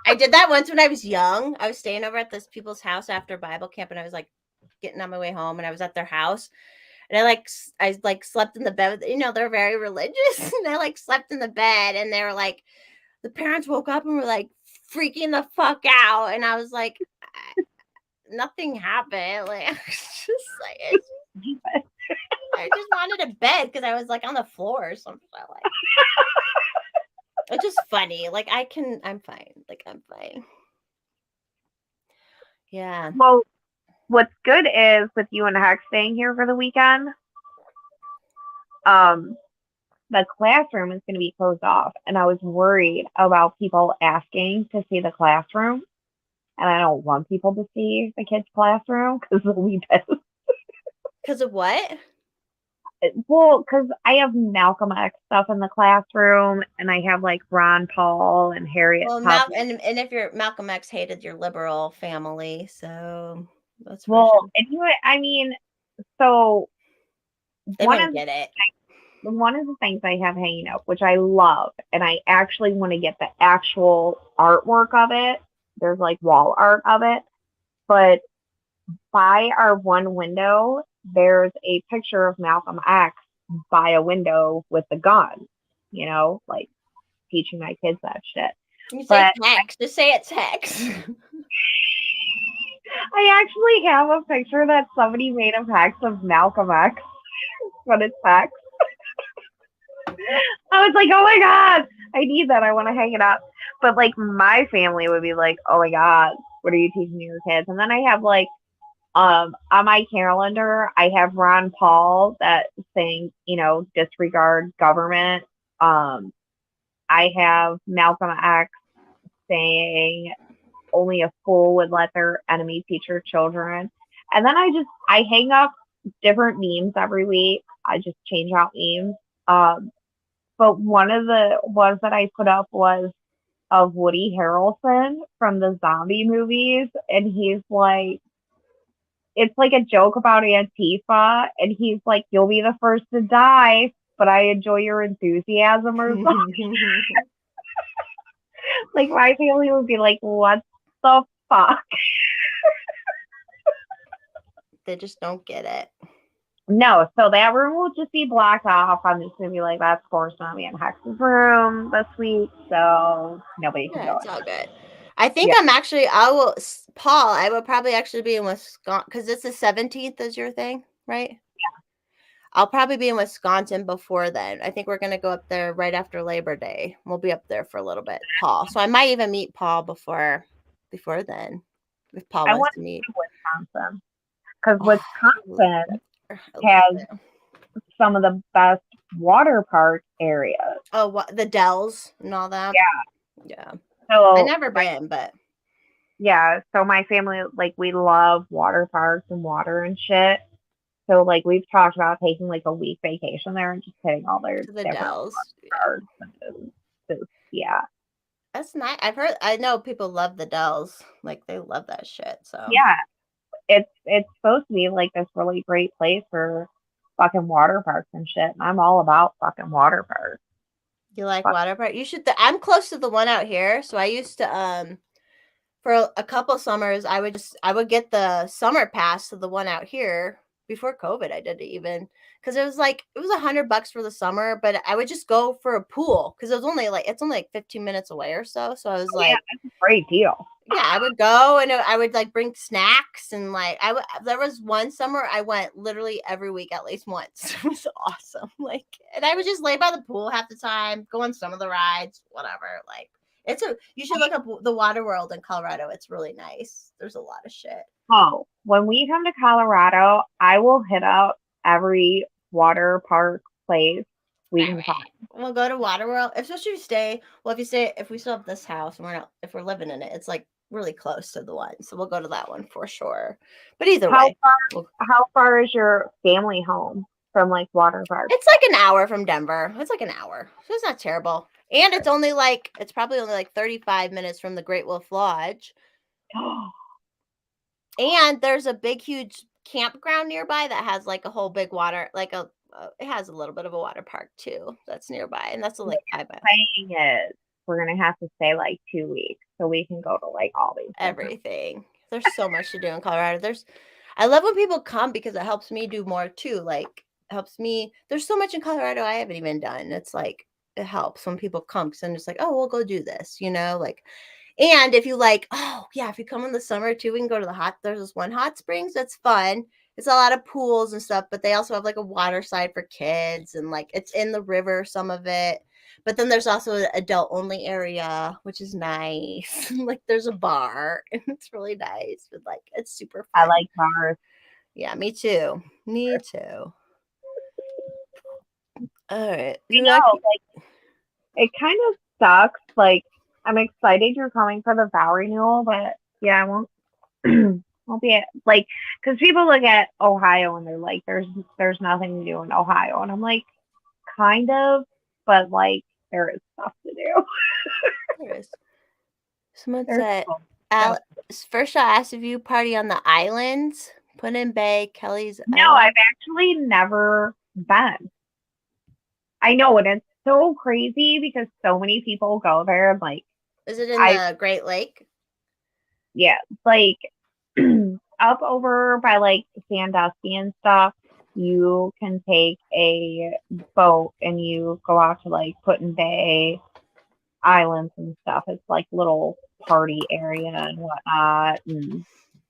I did that once when I was young. I was staying over at this people's house after Bible camp, and I was like getting on my way home, and I was at their house, and I slept in the bed with, they're very religious, and I like slept in the bed, and they were like, the parents woke up and were like freaking the fuck out, and I was like, nothing happened. Like, I was just like, I just wanted a bed because I was like on the floor or something. Like, it's just funny. Like, I'm fine. Like, I'm fine. Yeah. Well, what's good is with you and Hex staying here for the weekend, the classroom is going to be closed off, and I was worried about people asking to see the classroom, and I don't want people to see the kids' classroom because they'll be pissed. Because of what? Well, because I have Malcolm X stuff in the classroom, and I have like Ron Paul and Harriet. Well, and if you're Malcolm X hated your liberal family, so that's anyway. I mean, so they wouldn't get it. One of the things I have hanging up, which I love, and I actually want to get the actual artwork of it. There's like wall art of it, but by our one window, there's a picture of Malcolm X by a window with a gun, like teaching my kids that shit. You say Hex. Just say it's Hex. I actually have a picture that somebody made of Hex of Malcolm X, but it's Hex. I was like, oh my God, I need that. I want to hang it up. But like my family would be like, oh my God, what are you teaching your kids? And then I have like, on my calendar, I have Ron Paul that saying, disregard government. I have Malcolm X saying only a fool would let their enemy teach their children. And then I hang up different memes every week. I just change out memes. But one of the ones that I put up was of Woody Harrelson from the zombie movies. And he's like, it's like a joke about Antifa. And he's like, you'll be the first to die, but I enjoy your enthusiasm or something. Like my family would be like, what the fuck? They just don't get it. No, so that room will just be blocked off. I'm just gonna be like, that's forced on me in Hex's room this week, so nobody can go. It's all good. I think Yeah. I'm actually. Paul. I will probably actually be in Wisconsin because it's the 17th is your thing, right? Yeah. I'll probably be in Wisconsin before then. I think we're gonna go up there right after Labor Day. We'll be up there for a little bit, Paul. So I might even meet Paul before then, if Paul I wants want to meet. to Wisconsin because Oh, Wisconsin I love has it. some of the best water park areas. Oh, what the Dells and all that. Yeah. So I never been, but so my family, like, we love water parks and water and shit. So, like, we've talked about taking, like, a week vacation there and just hitting all their to the different Dells. Yeah. parks. And just, yeah. That's nice. I know people love the Dells. Like they love that shit. So Yeah. It's supposed to be, like, this really great place for fucking water parks and shit. And I'm all about fucking water parks. you like Fuck. water park? You should. I'm close to the one out here, so I used to for a couple summers I would get the summer pass to the one out here before COVID. I did it even because it was $100 for the summer, but I would just go for a pool because it's only like 15 minutes away or so. So I was like, It's a great deal. yeah, I would go and I would like bring snacks and like there was one summer I went literally every week at least once. It was awesome. Like, and I would just lay by the pool half the time, go on some of the rides, whatever. Like, you should look up the Water World in Colorado. It's really nice. There's a lot of shit. Oh, when we come to Colorado, I will hit up every water park place we can find. We'll go to Water World, especially if we still have this house and if we're living in it, it's like really close to the one. So we'll go to that one for sure. But either way, How far is your family home from, like, water park? it's like an hour from Denver. It's like an hour. So it's not terrible. And it's probably only like 35 minutes from the Great Wolf Lodge. And there's a big, huge campground nearby that has like a whole big water, it has a little bit of a water park too that's nearby. And that's like 5 miles. Thing is, we're going to have to stay like 2 weeks so we can go to, like, all these different- Everything. There's so much to do in Colorado. I love when people come because it helps me do more too. Like, helps me. There's so much in Colorado I haven't even done. It's like, it helps when people come because I'm just like, oh, we'll go do this, like. And if you like, oh yeah, if you come in the summer too, we can go to there's this one hot springs that's fun. It's a lot of pools and stuff, but they also have like a water side for kids and like it's in the river, some of it. But then there's also an adult only area, which is nice. Like there's a bar and it's really nice. But like it's super fun. I like bars. Yeah, me too. Me too. All right. Like, it kind of sucks. Like, I'm excited you're coming for the vow renewal, but yeah, I won't be like, because people look at Ohio and they're like, there's nothing to do in Ohio, and I'm like, kind of, but like there is stuff to do. There is. Someone said, first I asked if you party on the islands, Put in Bay, Kelly's. No, I've actually never been. I know, and it's so crazy because so many people go there. And like, is it in the Great Lake? Yeah, like up over by like Sandusky and stuff. You can take a boat and you go out to like Put in Bay Islands and stuff. It's like little party area and whatnot. And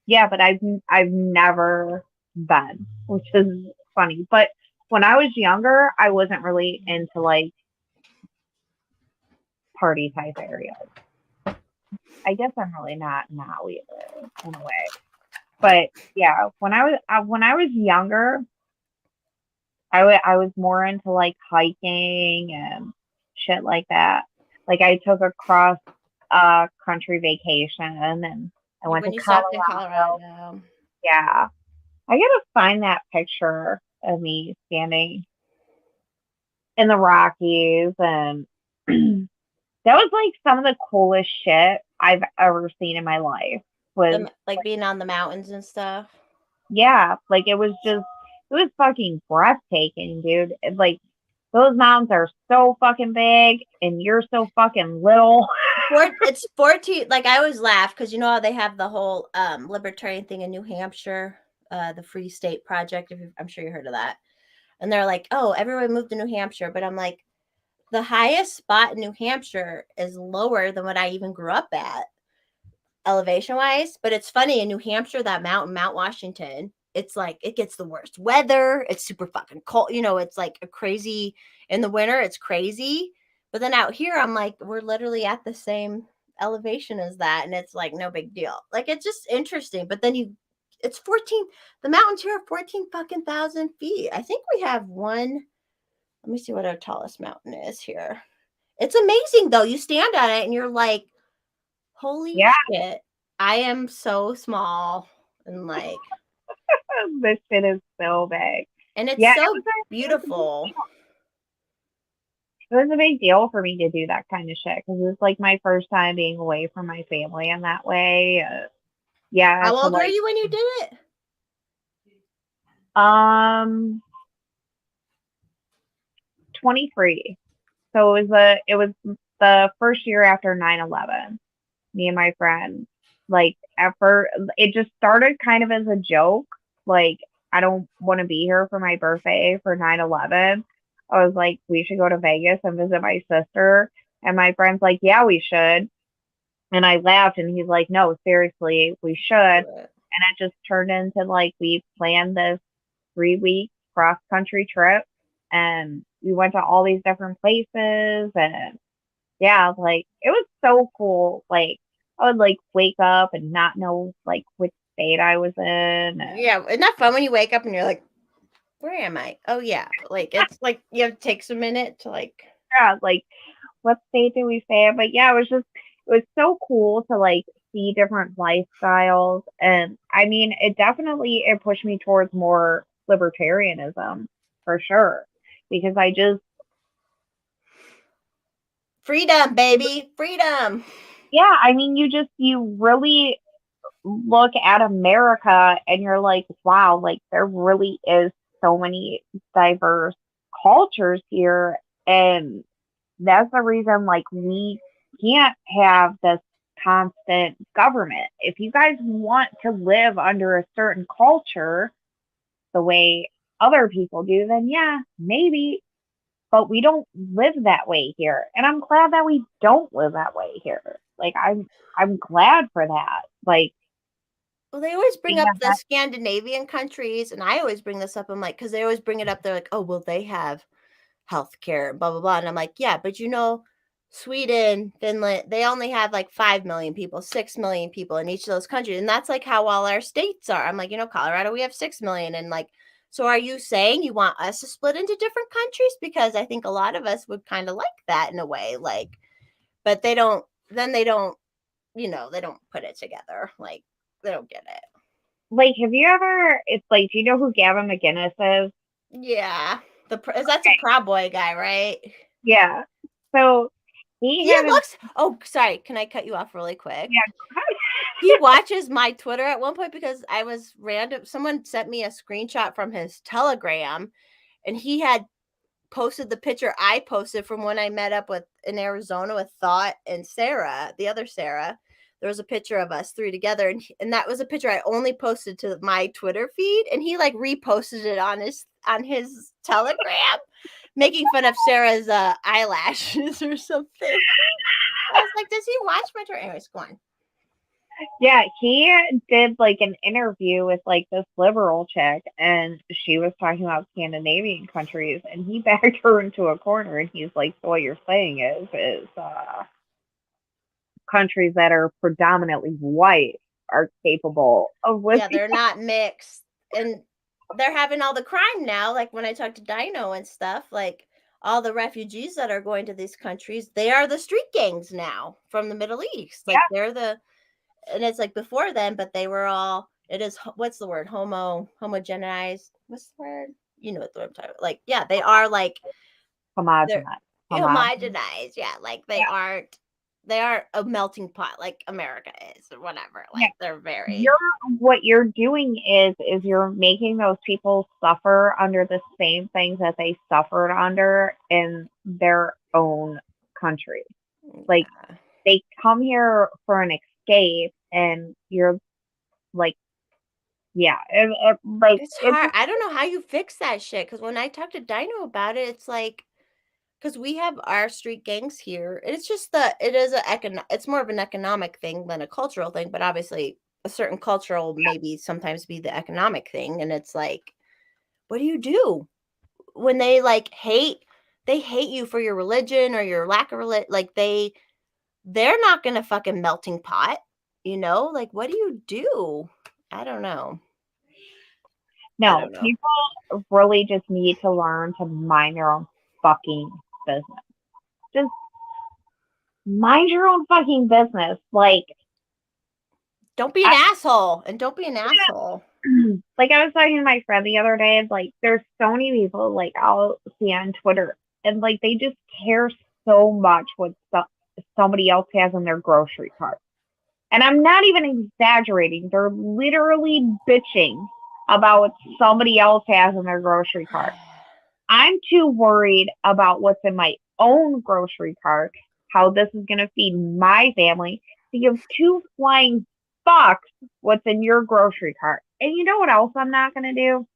yeah, but I've never been, which is funny. But when I was younger, I wasn't really into like party type areas. I guess I'm really not now either, in a way. But yeah, when I was younger, I was more into like hiking and shit like that. Like I took a cross country vacation and I went to Colorado. Yeah. I gotta find that picture of me standing in the Rockies, and that was like some of the coolest shit I've ever seen in my life. Was like being on the mountains and stuff. Yeah, like it was fucking breathtaking, dude. Like those mountains are so fucking big and you're so fucking little. It's 14. Like I always laugh because you know how they have the whole libertarian thing in New Hampshire, the Free State Project. I'm sure you heard of that. And they're like, oh, everyone moved to New Hampshire. But I'm like, the highest spot in New Hampshire is lower than what I even grew up at. elevation wise, but it's funny in New Hampshire, that mountain, Mount Washington, it's like it gets the worst weather. It's super fucking cold. It's like a crazy in the winter, it's crazy. But then out here, I'm like, we're literally at the same elevation as that, and it's like no big deal. Like it's just interesting. But then it's 14, the mountains here are 14 fucking thousand feet. I think we have one. Let me see what our tallest mountain is here. It's amazing though. You stand on it and you're like, holy Yeah. shit, I am so small and like, This shit is so big. and it's Yeah, so it was beautiful. It was a big deal for me to do that kind of shit because it was like my first time being away from my family in that way. Yeah. How so, old were like, you when you did it? 23. So it was the first year after 9/11. Me and my friend, like at first, it just started kind of as a joke. Like, I don't want to be here for my birthday for 9/11. I was like, we should go to Vegas and visit my sister. And my friend's like, yeah, we should. And I laughed, and he's like, no, seriously, we should. And it just turned into like we planned this 3-week cross country trip, and we went to all these different places. And yeah, like it was so cool. Like I would like wake up and not know like which state I was in. And Yeah, isn't that fun when you wake up and you're like, where am I? Oh yeah, like it's like you have to take a minute to like. yeah, like what state did we stay in? But yeah, it was so cool to like see different lifestyles. And I mean, it pushed me towards more libertarianism for sure. Because I just Freedom, baby, freedom. yeah, I mean you really look at America and you're like, wow, like there really is so many diverse cultures here. And that's the reason like we can't have this constant government. If you guys want to live under a certain culture the way other people do, then yeah, maybe. But we don't live that way here. And I'm glad that we don't live that way here. Like I'm glad for that. Like Well, they always bring yeah, up the Scandinavian countries, and I always bring this up. I'm like, because they always bring it up. They're like, oh, well, they have healthcare, blah blah blah, and I'm like, yeah, but Sweden, Finland, they only have like 5 million people, 6 million people in each of those countries, and that's like how all our states are. I'm like, Colorado, we have 6 million, and like, so are you saying you want us to split into different countries? Because I think a lot of us would kind of like that in a way, like, but they don't. Then they don't, they don't put it together. Like, they don't get it. like have you ever it's like do you know who Gavin McInnes is? Yeah, that's a Proud Boy guy, right? Yeah. So he had looks. Oh, sorry. Can I cut you off really quick? yeah, He watches my Twitter at one point because I was random. Someone sent me a screenshot from his Telegram, and he had posted the picture I posted from when I met up in Arizona with Thought and Sarah, the other Sarah. There was a picture of us three together, and that was a picture I only posted to my Twitter feed, and he like reposted it on his Telegram, making fun of Sarah's eyelashes or something. I was like, does he watch my Twitter? Anyways, go on. yeah, he did like an interview with like this liberal chick, and she was talking about Scandinavian countries, and he backed her into a corner, and he's like, so what you're saying is countries that are predominantly white are capable of living. Yeah, they're not mixed, and they're having all the crime now. Like when I talk to Dino and stuff, like all the refugees that are going to these countries, they are the street gangs now from the Middle East. Like and it's like before then, but they were all. It is what's the word? Homogenized. What's the word? You know what I'm talking about. Like yeah, they are like Homogenized. homogenized. Yeah, like they aren't. They are a melting pot like America is or whatever. Like they're very. What you're doing is you're making those people suffer under the same things that they suffered under in their own country. Like they come here for an escape, and you're like, yeah, like it's hard. I don't know how you fix that shit because when I talk to Dino about it, it's like because we have our street gangs here, and it's just it's more of an economic thing than a cultural thing, but obviously a certain cultural maybe sometimes be the economic thing, and it's like, what do you do when they hate you for your religion or your lack of religion? Like they're not gonna fucking melting pot, like what do you do? I don't know. No, people really just need to learn to mind their own fucking business. Just mind your own fucking business. Like, don't be an asshole, and don't be an asshole. Like, I was talking to my friend the other day, and like, there's so many people like I'll see on Twitter, and like they just care so much what somebody else has in their grocery cart. And I'm not even exaggerating. They're literally bitching about what somebody else has in their grocery cart. I'm too worried about what's in my own grocery cart, how this is going to feed my family, to give two flying fucks what's in your grocery cart. And you know what else I'm not going to do?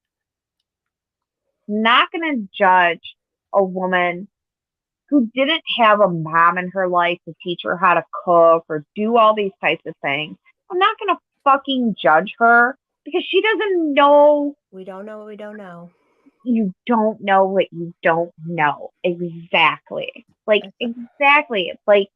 Not going to judge a woman who didn't have a mom in her life to teach her how to cook or do all these types of things. I'm not going to fucking judge her because she doesn't know. We don't know what we don't know. You don't know what you don't know. Exactly. Like, exactly. It's like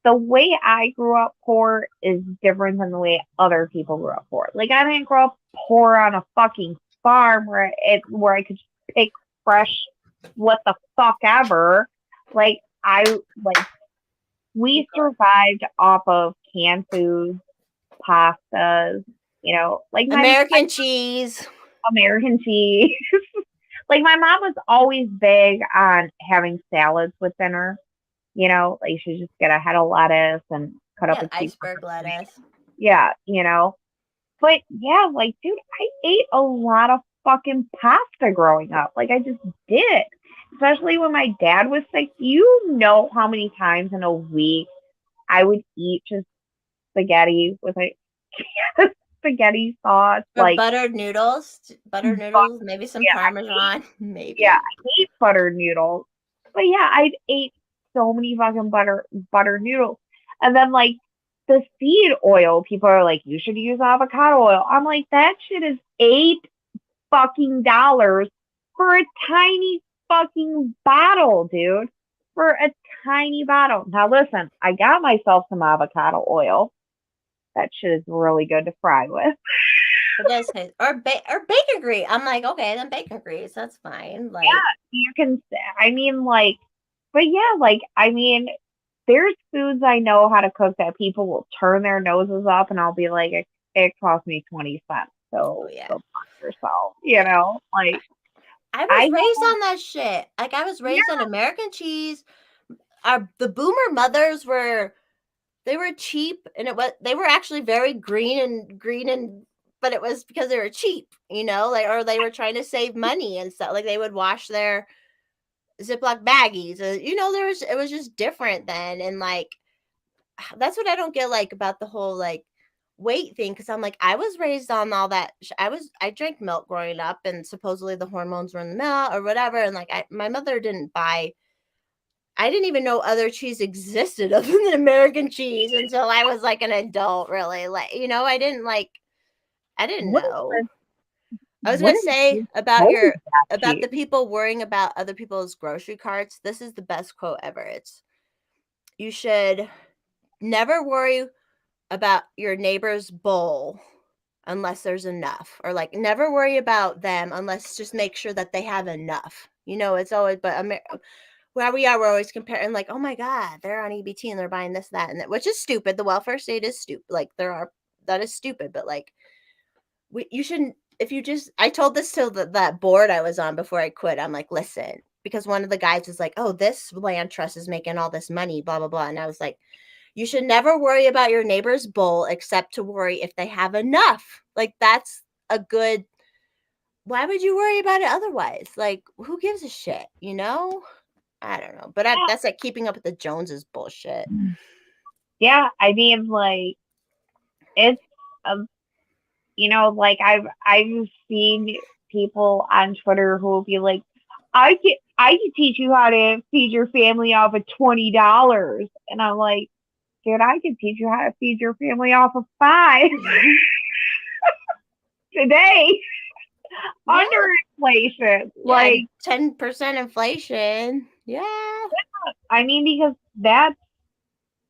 the way I grew up poor is different than the way other people grew up poor. Like, I didn't grow up poor on a fucking farm where I could just pick fresh what the fuck ever. Like, we survived off of canned foods, pastas, like American cheese. Like, my mom was always big on having salads with dinner. Like, she just get a head of lettuce and cut up a iceberg lettuce. Yeah, But yeah, like, dude, I ate a lot of fucking pasta growing up. Like, I just did. Especially when my dad was sick. You know how many times in a week I would eat just spaghetti with spaghetti sauce. Or like buttered noodles, maybe some Parmesan, maybe. Yeah, I hate buttered noodles. But yeah, I'd ate so many fucking buttered noodles. And then like the seed oil, people are like, you should use avocado oil. I'm like, that shit is $8 for a tiny fucking bottle, dude. For a tiny bottle. Now listen, I got myself some avocado oil. That shit is really good to fry with. It does taste, or bacon grease. I'm like, okay, then bacon grease, that's fine. Like, yeah, you can. I mean, like, but yeah, like, I mean, there's foods I know how to cook that people will turn their noses up, and I'll be like, it cost me 20 cents. So, go fuck yourself. Like, I was raised on that shit. Like, I was raised on American cheese. The boomer mothers were cheap, and they were actually very green, but it was because they were cheap, like, or they were trying to save money and stuff. Like, they would wash their Ziploc baggies. It was just different then, and like that's what I don't get like about the whole like weight thing, because I'm like, I was raised on all that. I drank milk growing up, and supposedly the hormones were in the milk or whatever, and like my mother didn't buy. I didn't even know other cheese existed other than American cheese until I was like an adult, really. Like, I didn't know. I was going to say about the people worrying about other people's grocery carts. This is the best quote ever. You should never worry about your neighbor's bowl unless there's enough, or like never worry about them unless just make sure that they have enough. It's always, but where we are, we're always comparing, like, oh my God, they're on EBT and they're buying this, that, and that, which is stupid. The welfare state is stupid. Like, that is stupid, but like, you shouldn't, I told this to that board I was on before I quit. I'm like, listen, because one of the guys was like, oh, this land trust is making all this money, blah, blah, blah. And I was like, you should never worry about your neighbor's bowl except to worry if they have enough. Like, that's a good, why would you worry about it otherwise? Like, who gives a shit, I don't know, but that's like keeping up with the Joneses bullshit. Yeah, I mean, like, it's like I've seen people on Twitter who will be like, I can teach you how to feed your family off of $20. And I'm like, dude, I can teach you how to feed your family off of 5 today Yeah. under inflation. Yeah, Like, 10% inflation. Yeah. I mean, because that's,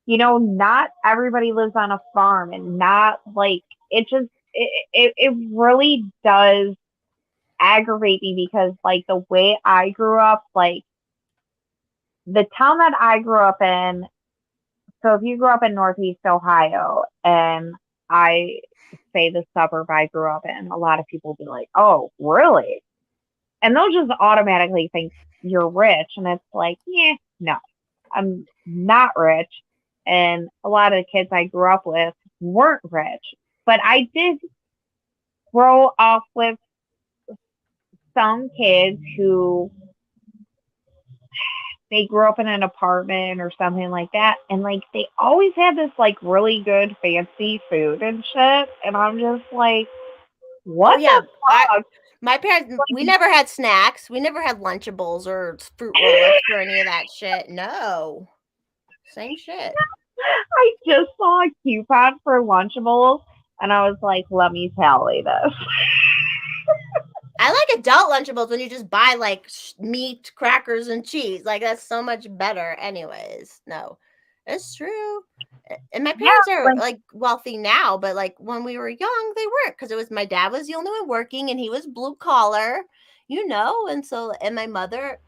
not everybody lives on a farm and not like it really does aggravate me because like the way I grew up, like the town that I grew up in, so if you grew up in Northeast Ohio and I say the suburb I grew up in, a lot of people will be like, oh, really? And they'll just automatically think you're rich. And it's like, yeah, no, I'm not rich. And a lot of the kids I grew up with weren't rich. But I did grow up with some kids who they grew up in an apartment or something like that. And like they always had this like really good fancy food and shit. And I'm just like, what Oh, yeah. the fuck? My parents, we never had snacks. We never had Lunchables or fruit roll-ups or any of that shit. No. Same shit. I just saw a coupon for Lunchables and I was like, let me tally this. I like adult Lunchables when you just buy like meat, crackers, and cheese. Like that's so much better. Anyways, no, it's true. And my parents are like wealthy now, but like when we were young, they weren't because it was my dad was the only one working and he was blue collar, and so and my mother.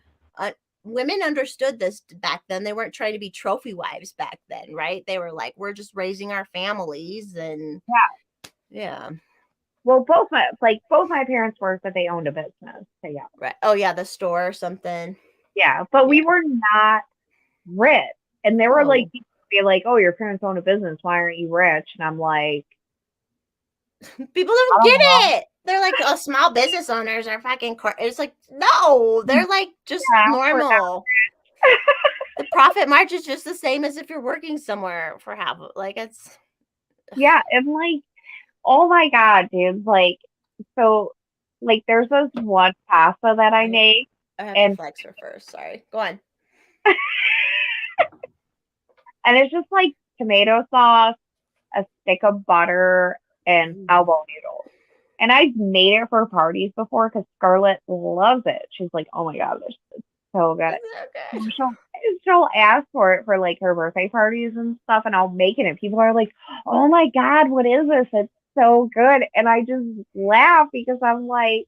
Women understood this back then. They weren't trying to be trophy wives back then, right? They were like, we're just raising our families and yeah. Well, both my parents worked, but they owned a business. So yeah. Right. Oh yeah, the store or something. Yeah, but we were not rich. And they were like, Oh. be like, oh, your parents own a business. Why aren't you rich? And I'm like, people don't get it. They're like, oh, small business owners are fucking. It's like, no, they're like just normal. The profit margin is just the same as if you're working somewhere for half. Like it's. Yeah, and like, oh my god, dude! Like, so, like, there's this one pasta that I make. I have to flex her first. Sorry, go on. And it's just like tomato sauce, a stick of butter, and elbow noodles. And I've made it for parties before because Scarlett loves it. She's like, "Oh my god, this is so good." Okay. She'll ask for it for like her birthday parties and stuff, and I'll make it. And people are like, "Oh my god, what is this? It's so good!" And I just laugh because I'm like,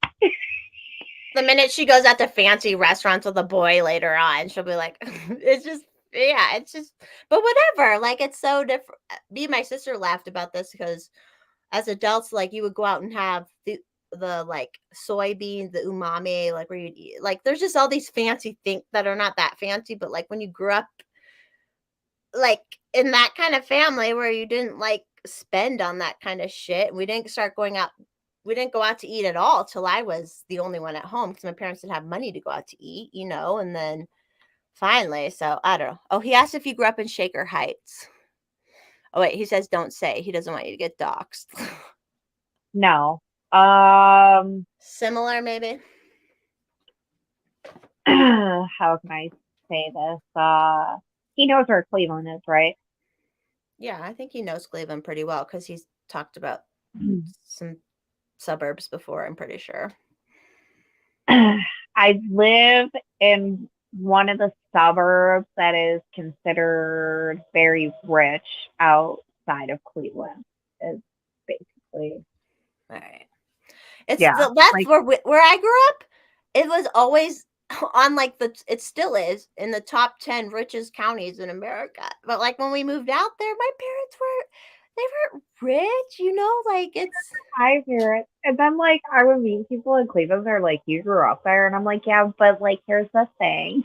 the minute she goes out to fancy restaurants with a boy later on, she'll be like, "It's just." Yeah, it's just, but whatever. Like, it's so different. Me and my sister laughed about this because as adults, like, you would go out and have the like soybeans, the umami, like where you'd eat, like, there's just all these fancy things that are not that fancy, but like when you grew up, like in that kind of family where you didn't like spend on that kind of shit, we didn't start going out. We didn't go out to eat at all till I was the only one at home because my parents didn't have money to go out to eat, and then. Finally, so I don't know. Oh, he asked if you grew up in Shaker Heights. Oh, wait, he says don't say. He doesn't want you to get doxxed. No. Similar, maybe? How can I say this? He knows where Cleveland is, right? Yeah, I think he knows Cleveland pretty well because he's talked about some suburbs before, I'm pretty sure. I live in one of the suburbs that is considered very rich outside of Cleveland is basically. All right. It's that's like, where I grew up. It was always on like it still is in the top 10 richest counties in America. But like when we moved out there, my parents they weren't rich, like it's. I hear it. And then like I would meet people in Cleveland, they're like, you grew up there. And I'm like, yeah, but like here's the thing.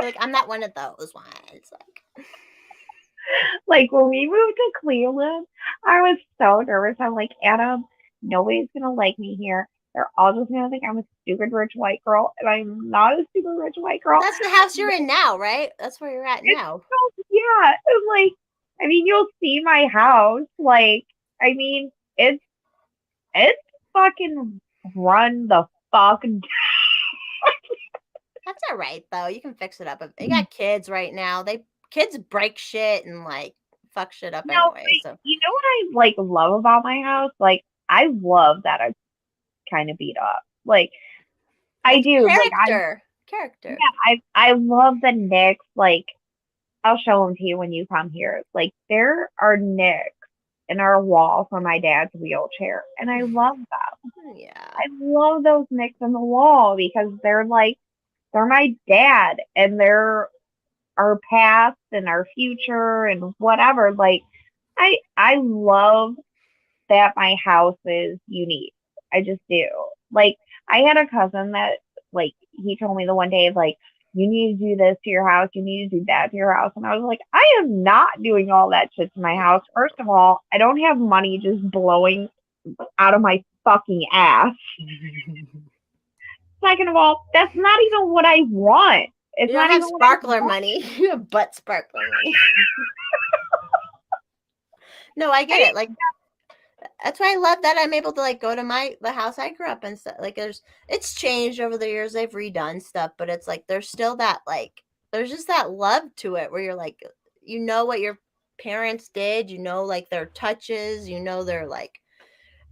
Like, I'm not one of those ones. Like when we moved to Cleveland, I was so nervous. I'm like, Adam, nobody's gonna like me here. They're all just gonna think I'm a stupid rich white girl, and I'm not a stupid rich white girl. That's the house you're in now, right? That's where you're at now. Yeah, and like, I mean, you'll see my house. Like, I mean, it's fucking run the fuck. all right though. You can fix it up. You got kids right now. Kids break shit and like fuck shit up No, anyway. So you know what I like love about my house? Like I love that it's kind of beat up. Like I it's do. Like character. I love the nicks. Like I'll show them to you when you come here. Like there are nicks in our wall from my dad's wheelchair, and I love them. Yeah. I love those nicks in the wall because they're my dad, and they're our past and our future and whatever. Like I love that my house is unique. I just do. Like I had a cousin that like he told me the one day like you need to do this to your house, you need to do that to your house. And I was like, I am not doing all that shit to my house. First of all, I don't have money just blowing out of my fucking ass. Second of all, that's not even what I want. It's You don't not have even what I sparkler want. money. You have butt sparkler money. No, I get it. Like that's why I love that I'm able to like go to the house I grew up in. Stuff. Like it's changed over the years. They've redone stuff, but it's like there's still that like there's just that love to it where you're like you know what your parents did, you know like their touches, you know they're like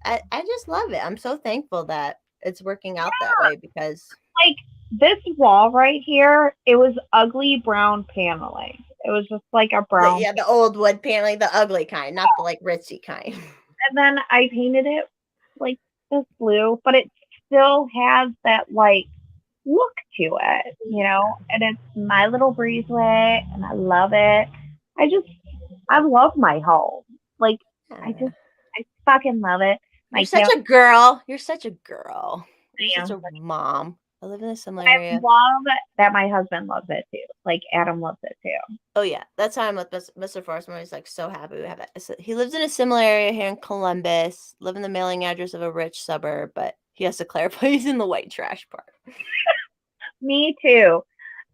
I just love it. I'm so thankful that it's working out that way because like this wall right here, it was ugly brown paneling. It was just like a brown. the old wood paneling, the ugly kind, not the like ritzy kind. And then I painted it like this blue, but it still has that like look to it, you know. And it's my little breezeway, and I love it. I love my home. Like I fucking love it. You're such a girl. You're such a girl. You're such a mom. I live in a similar area. I love that my husband loves it too. Like Adam loves it too. Oh yeah, that's how I'm with Mr. Forsman. He's like so happy we have it. So he lives in a similar area here in Columbus. Live in the mailing address of a rich suburb, but he has to clarify he's in the white trash part. Me too.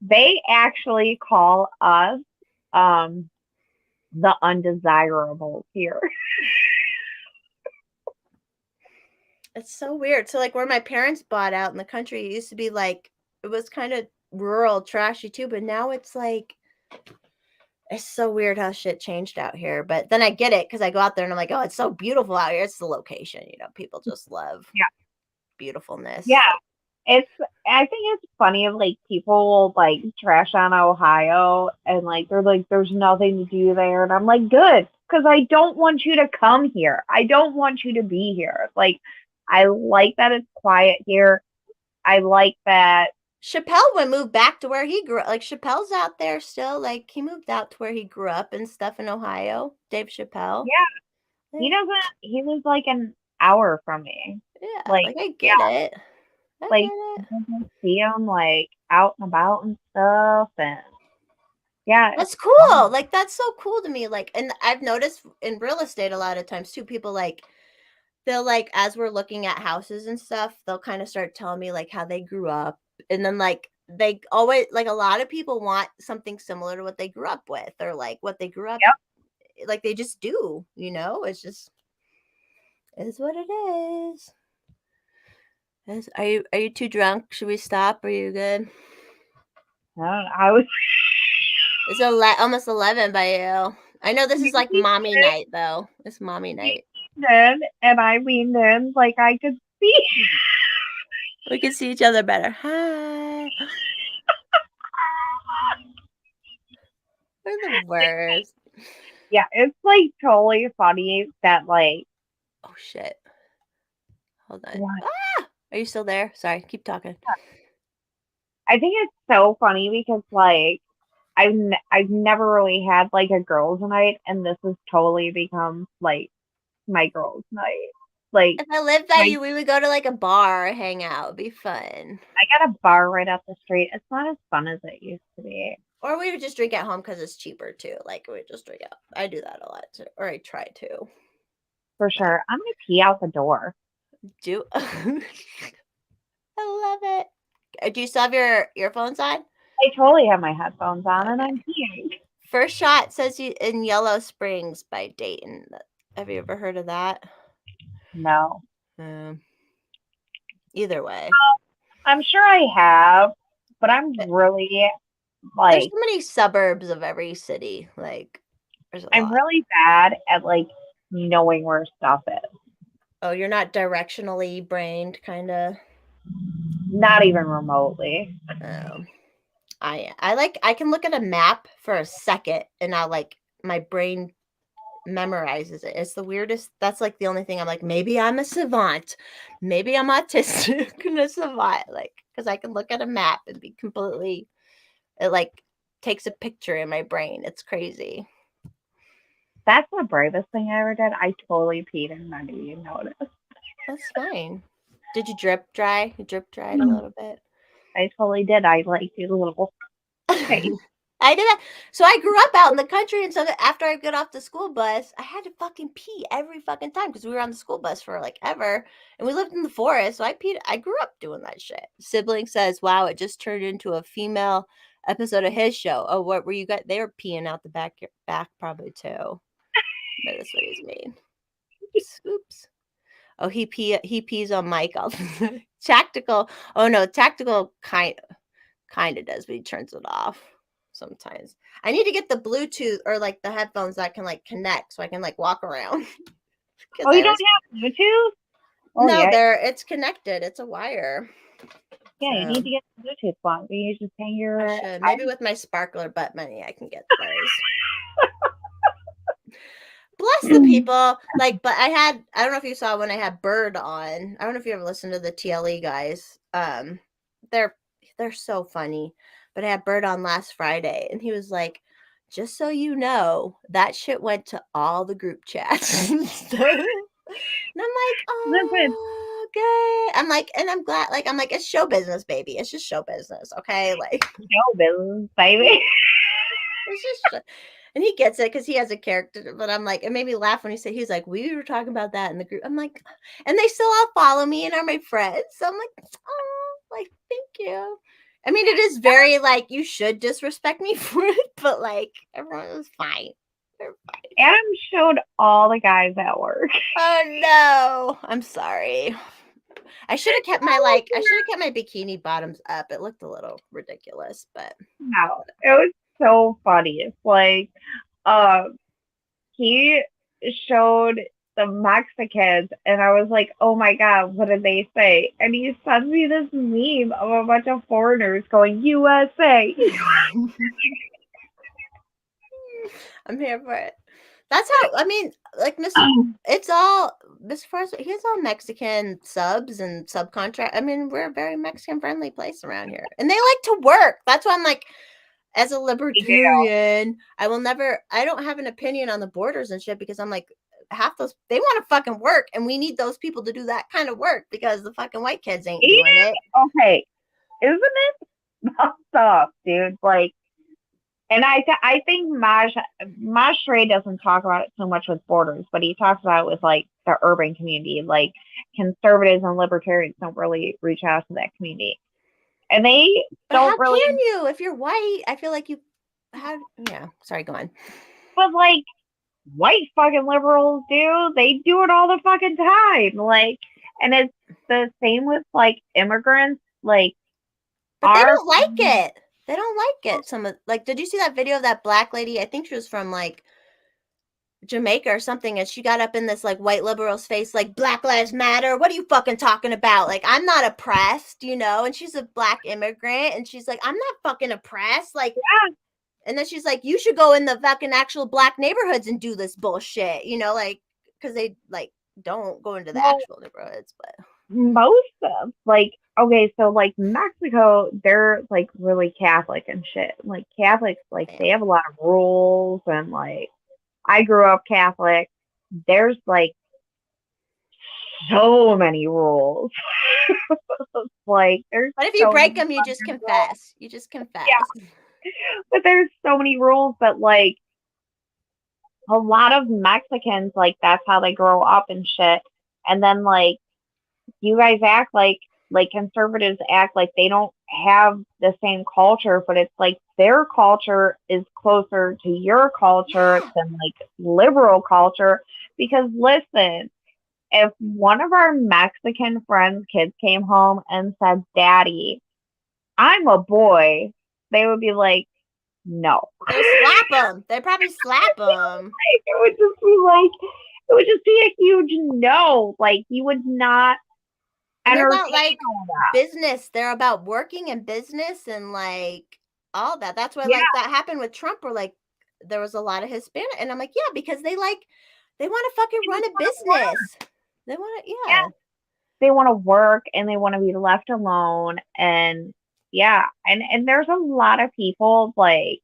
They actually call us the undesirables here. It's so weird. So like where my parents bought out in the country, it used to be like it was kind of rural, trashy too, but now it's like it's so weird how shit changed out here. But then I get it because I go out there and I'm like, oh, it's so beautiful out here. It's the location, you know. People just love beautifulness. Yeah. I think it's funny of like people will like trash on Ohio and like they're like there's nothing to do there, and I'm like good because I don't want you to come here. I don't want you to be here. Like I like that it's quiet here. I like that Chappelle would move back to where he grew up. Like Chappelle's out there still. Like he moved out to where he grew up and stuff in Ohio. Dave Chappelle. Yeah. He lives like an hour from me. Yeah. Like I get it. I see him like out and about and stuff, and yeah, that's cool. Like that's so cool to me. Like, and I've noticed in real estate a lot of times too, people like they'll like as we're looking at houses and stuff, they'll kind of start telling me like how they grew up, and then like they always like a lot of people want something similar to what they grew up with or like what they grew up like they just do, you know. It's just is what it is. Are you too drunk? Should we stop? Are you good? I was. It's almost 11 by you. I know this is like mommy night though. It's mommy night. And I leaned in like I could see. We can see each other better. Hi. We're the worst. Yeah, it's like totally funny that like. Oh shit. Hold on. Ah! Are you still there? Sorry, keep talking. I think it's so funny because like I've never really had like a girls' night, and this has totally become like my girls' night. Like if I lived by you, we would go to like a bar or hang out. It'd be fun. I got a bar right up the street. It's not as fun as it used to be. Or we would just drink at home because it's cheaper too. Like we would just drink out. I do that a lot too. Or I try to. For sure. I'm gonna pee out the door. I love it. Do you still have your earphones on? I totally have my headphones on and I'm peeing. First Shot says you in Yellow Springs by Dayton. Have you ever heard of that? No. Either way. I'm sure I have, but I'm really There's like, so many suburbs of every city. Like, there's a I'm lot. really bad at like knowing where stuff is. Oh, you're not directionally brained, kind of. Not even remotely. I can look at a map for a second, and I'll like my brain memorizes it. It's the weirdest. That's like the only thing I'm like, maybe I'm a savant, maybe I'm autistic and a savant, like, because I can look at a map and be completely, it like takes a picture in my brain. It's crazy. That's the bravest thing I ever did. I totally peed and none of you noticed. That's fine. Did you drip dry? You drip dried a little bit. I totally did. I like did a little face. I did that. So I grew up out in the country, and so after I got off the school bus, I had to fucking pee every fucking time because we were on the school bus for like ever, and we lived in the forest. So I peed. I grew up doing that shit. Sibling says, "Wow, it just turned into a female episode of his show." Oh, what were you guys? They were peeing out the back probably too. But that's what he's mean. Oops. Oh, he pees on Mike all the time. Tactical. Oh no, tactical kind of does, but he turns it off sometimes. I need to get the Bluetooth or like the headphones that can like connect so I can like walk around. Oh, you don't have Bluetooth? Oh, no, yeah. it's connected. It's a wire. Yeah, So, you need to get the Bluetooth one. You just hang your. I should. Maybe with my sparkler butt money, I can get those. Bless the people. Like, but I don't know if you saw when I had Bird on. I don't know if you ever listened to the TLE guys. They're so funny. But I had Bird on last Friday, and he was like, just so you know, that shit went to all the group chats and stuff. And I'm like, oh, okay. I'm like, and I'm glad, like, I'm like, it's show business, baby. It's just show business, okay? Like, show business, baby. It's just, and he gets it because he has a character. But I'm like, it made me laugh when he said, he's like, we were talking about that in the group. I'm like, and they still all follow me and are my friends. So I'm like, oh, like, thank you. I mean, it is very like, you should disrespect me for it, but like, everyone was fine. They're fine. Adam showed all the guys at work. Oh no, I'm sorry. I should have kept my bikini bottoms up. It looked a little ridiculous, but no, it was so funny. It's like, he showed the Mexicans, and I was like, oh my god, what did they say? And he sends me this meme of a bunch of foreigners going, USA. I'm here for it. That's how, I mean, like, it's all, Mr. Forrest, he's all Mexican subs and subcontract. I mean, we're a very Mexican friendly place around here. And they like to work. That's why I'm like, as a libertarian, I don't have an opinion on the borders and shit because I'm like, half those, they want to fucking work, and we need those people to do that kind of work because the fucking white kids ain't doing it. Okay, isn't it messed up, dude? Like, and I think Maj Stray doesn't talk about it so much with borders, but he talks about it with like the urban community. Like, conservatives and libertarians don't really reach out to that community, and they don't how really. Can you if you're white? I feel like you. Yeah. Sorry, go on. But like, white fucking liberals do. They do it all the fucking time. Like, and it's the same with like immigrants. Like, but they don't like it. They don't like it. Like, did you see that video of that black lady? I think she was from like Jamaica or something, and she got up in this like white liberal's face, like, Black Lives Matter. What are you fucking talking about? Like, I'm not oppressed, you know? And she's a black immigrant, and she's like, I'm not fucking oppressed. Like, yeah. And then she's like, you should go in the fucking actual black neighborhoods and do this bullshit, you know, like, because they like don't go into the actual neighborhoods, but most of like, okay, so like Mexico, they're like really Catholic and shit. Like, Catholics, like, they have a lot of rules, and like, I grew up Catholic. There's like so many rules. Like, there's. But if you break them, you just confess. Rules. You just confess. Yeah. But there's so many rules that like a lot of Mexicans, like, that's how they grow up and shit. And then like, you guys act like conservatives act like they don't have the same culture, but it's like their culture is closer to your culture than like liberal culture. Because listen, if one of our Mexican friends' kids came home and said, Daddy, I'm a boy, they would be like, no. They'll slap them. They probably slap them. It would just be like, it would just be a huge no. Like, you would not They're entertain about like all that. business. They're about working and business and like all that. That's why Yeah. like that happened with Trump, where like there was a lot of Hispanic, and I'm like, yeah, because they want to fucking run a business. They want to, yeah. They want to work and they want to be left alone. And yeah, and there's a lot of people like,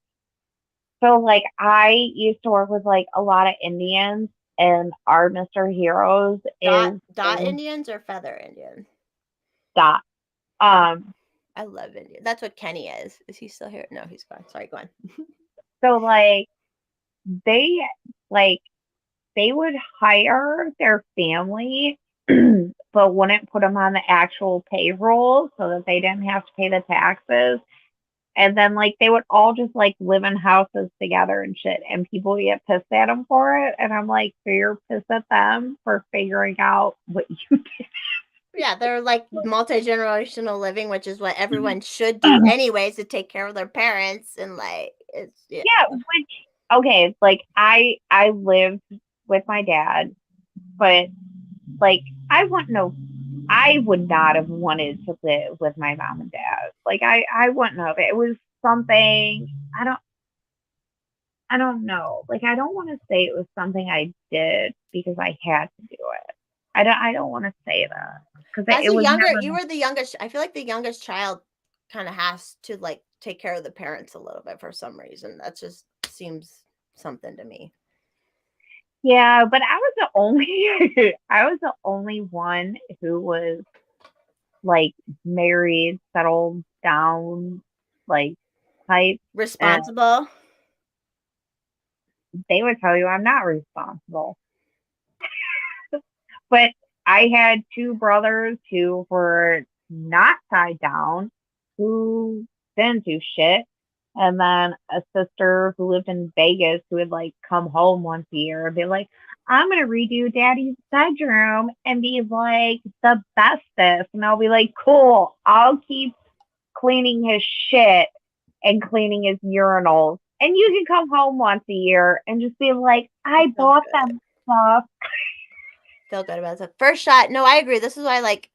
so like I used to work with like a lot of Indians, and our Mr. Heroes is Dot Indians or feather Indians? Dot. I love India. That's what Kenny is. Is he still here? No, he's gone. Sorry, go on. So like they would hire their family but wouldn't put them on the actual payroll so that they didn't have to pay the taxes. And then like they would all just like live in houses together and shit, and people would get pissed at them for it. And I'm like, so you're pissed at them for figuring out what you did? Yeah, they're like multi-generational living, which is what everyone should do anyways, to take care of their parents. And like it's Yeah, which okay, like I lived with my dad, but like I would not have wanted to live with my mom and dad. Like I wouldn't have. It was something I don't know. Like I don't want to say it was something I did because I had to do it. I don't want to say that because as it a was younger, never, you were the youngest. I feel like the youngest child kind of has to like take care of the parents a little bit for some reason. That just seems something to me. yeah, but I was the only one who was like married, settled down, like type. Responsible. They would tell you I'm not responsible. But I had two brothers who were not tied down, who didn't do shit. And then a sister who lived in Vegas who would like come home once a year and be like, I'm going to redo daddy's bedroom and be like the bestest. And I'll be like, cool, I'll keep cleaning his shit and cleaning his urinals. And you can come home once a year and just be like, I bought them stuff. Feel good about it. First shot. No, I agree. This is why I like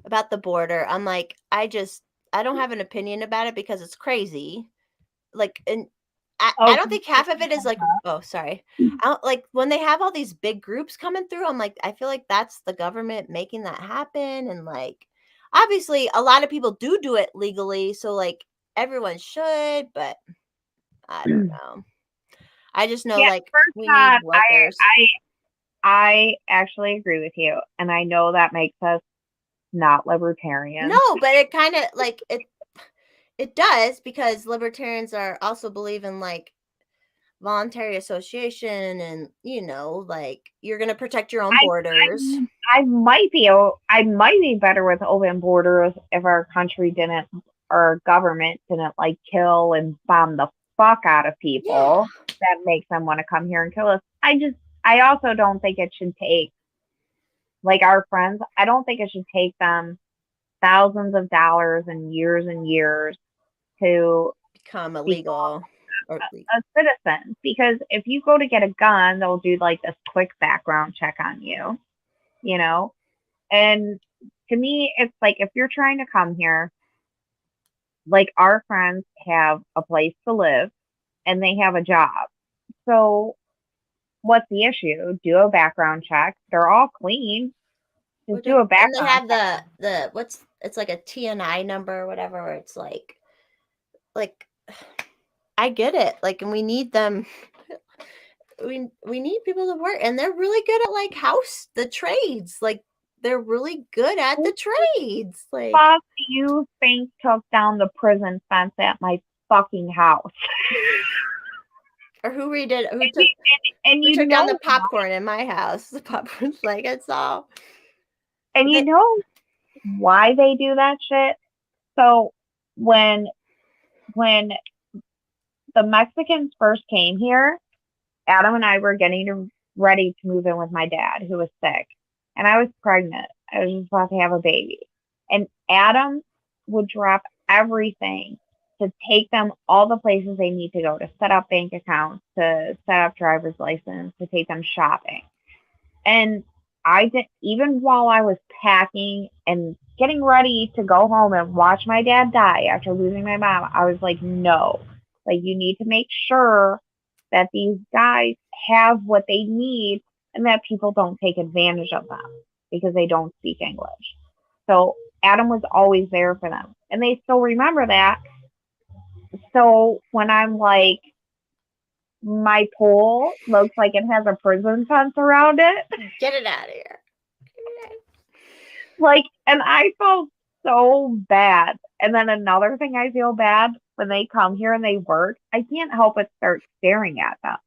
about the border. I'm like, I don't have an opinion about it because it's crazy. Like, and I don't think half of it is like, oh, sorry. I don't, like when they have all these big groups coming through, I'm like, I feel like that's the government making that happen. And like, obviously a lot of people do it legally. So like everyone should, but I don't know. I just know like we need workers. I actually agree with you. And I know that makes us not libertarian. No, but it kind of like it does, because libertarians are also believe in like voluntary association, and you know, like you're going to protect your own borders. I might be better with open borders if our country didn't, or government didn't like kill and bomb the fuck out of people that makes them want to come here and kill us. I also don't think it should take, like our friends, I don't think it should take them thousands of dollars and years to become illegal or a citizen. Because if you go to get a gun, they'll do like this quick background check on you, you know? And to me, it's like if you're trying to come here, like our friends have a place to live and they have a job. So what's the issue? Do a background check. They're all clean. Just do a background check. And they have the it's like a TNI number or whatever, where it's like I get it. Like, and we need them. We need people to work, and they're really good at like the trades. Like they're really good at the trades. Like, fuck you think took down the prison fence at my fucking house? Or who redid? Who took down the popcorn in my house? The popcorn's like it's all. And you know why they do that shit? So when the Mexicans first came here, Adam and I were getting ready to move in with my dad, who was sick, and I was pregnant. I was just about to have a baby, and Adam would drop everything to take them all the places they need to go, to set up bank accounts, to set up driver's license, to take them shopping. And I did, even while I was packing and getting ready to go home and watch my dad die after losing my mom, I was like, no, like you need to make sure that these guys have what they need and that people don't take advantage of them because they don't speak English. So Adam was always there for them, and they still remember that. So when I'm like, my pool looks like it has a prison fence around it, Get it out of here. like, and I felt so bad. And then another thing I feel bad when they come here and they work, I can't help but start staring at them.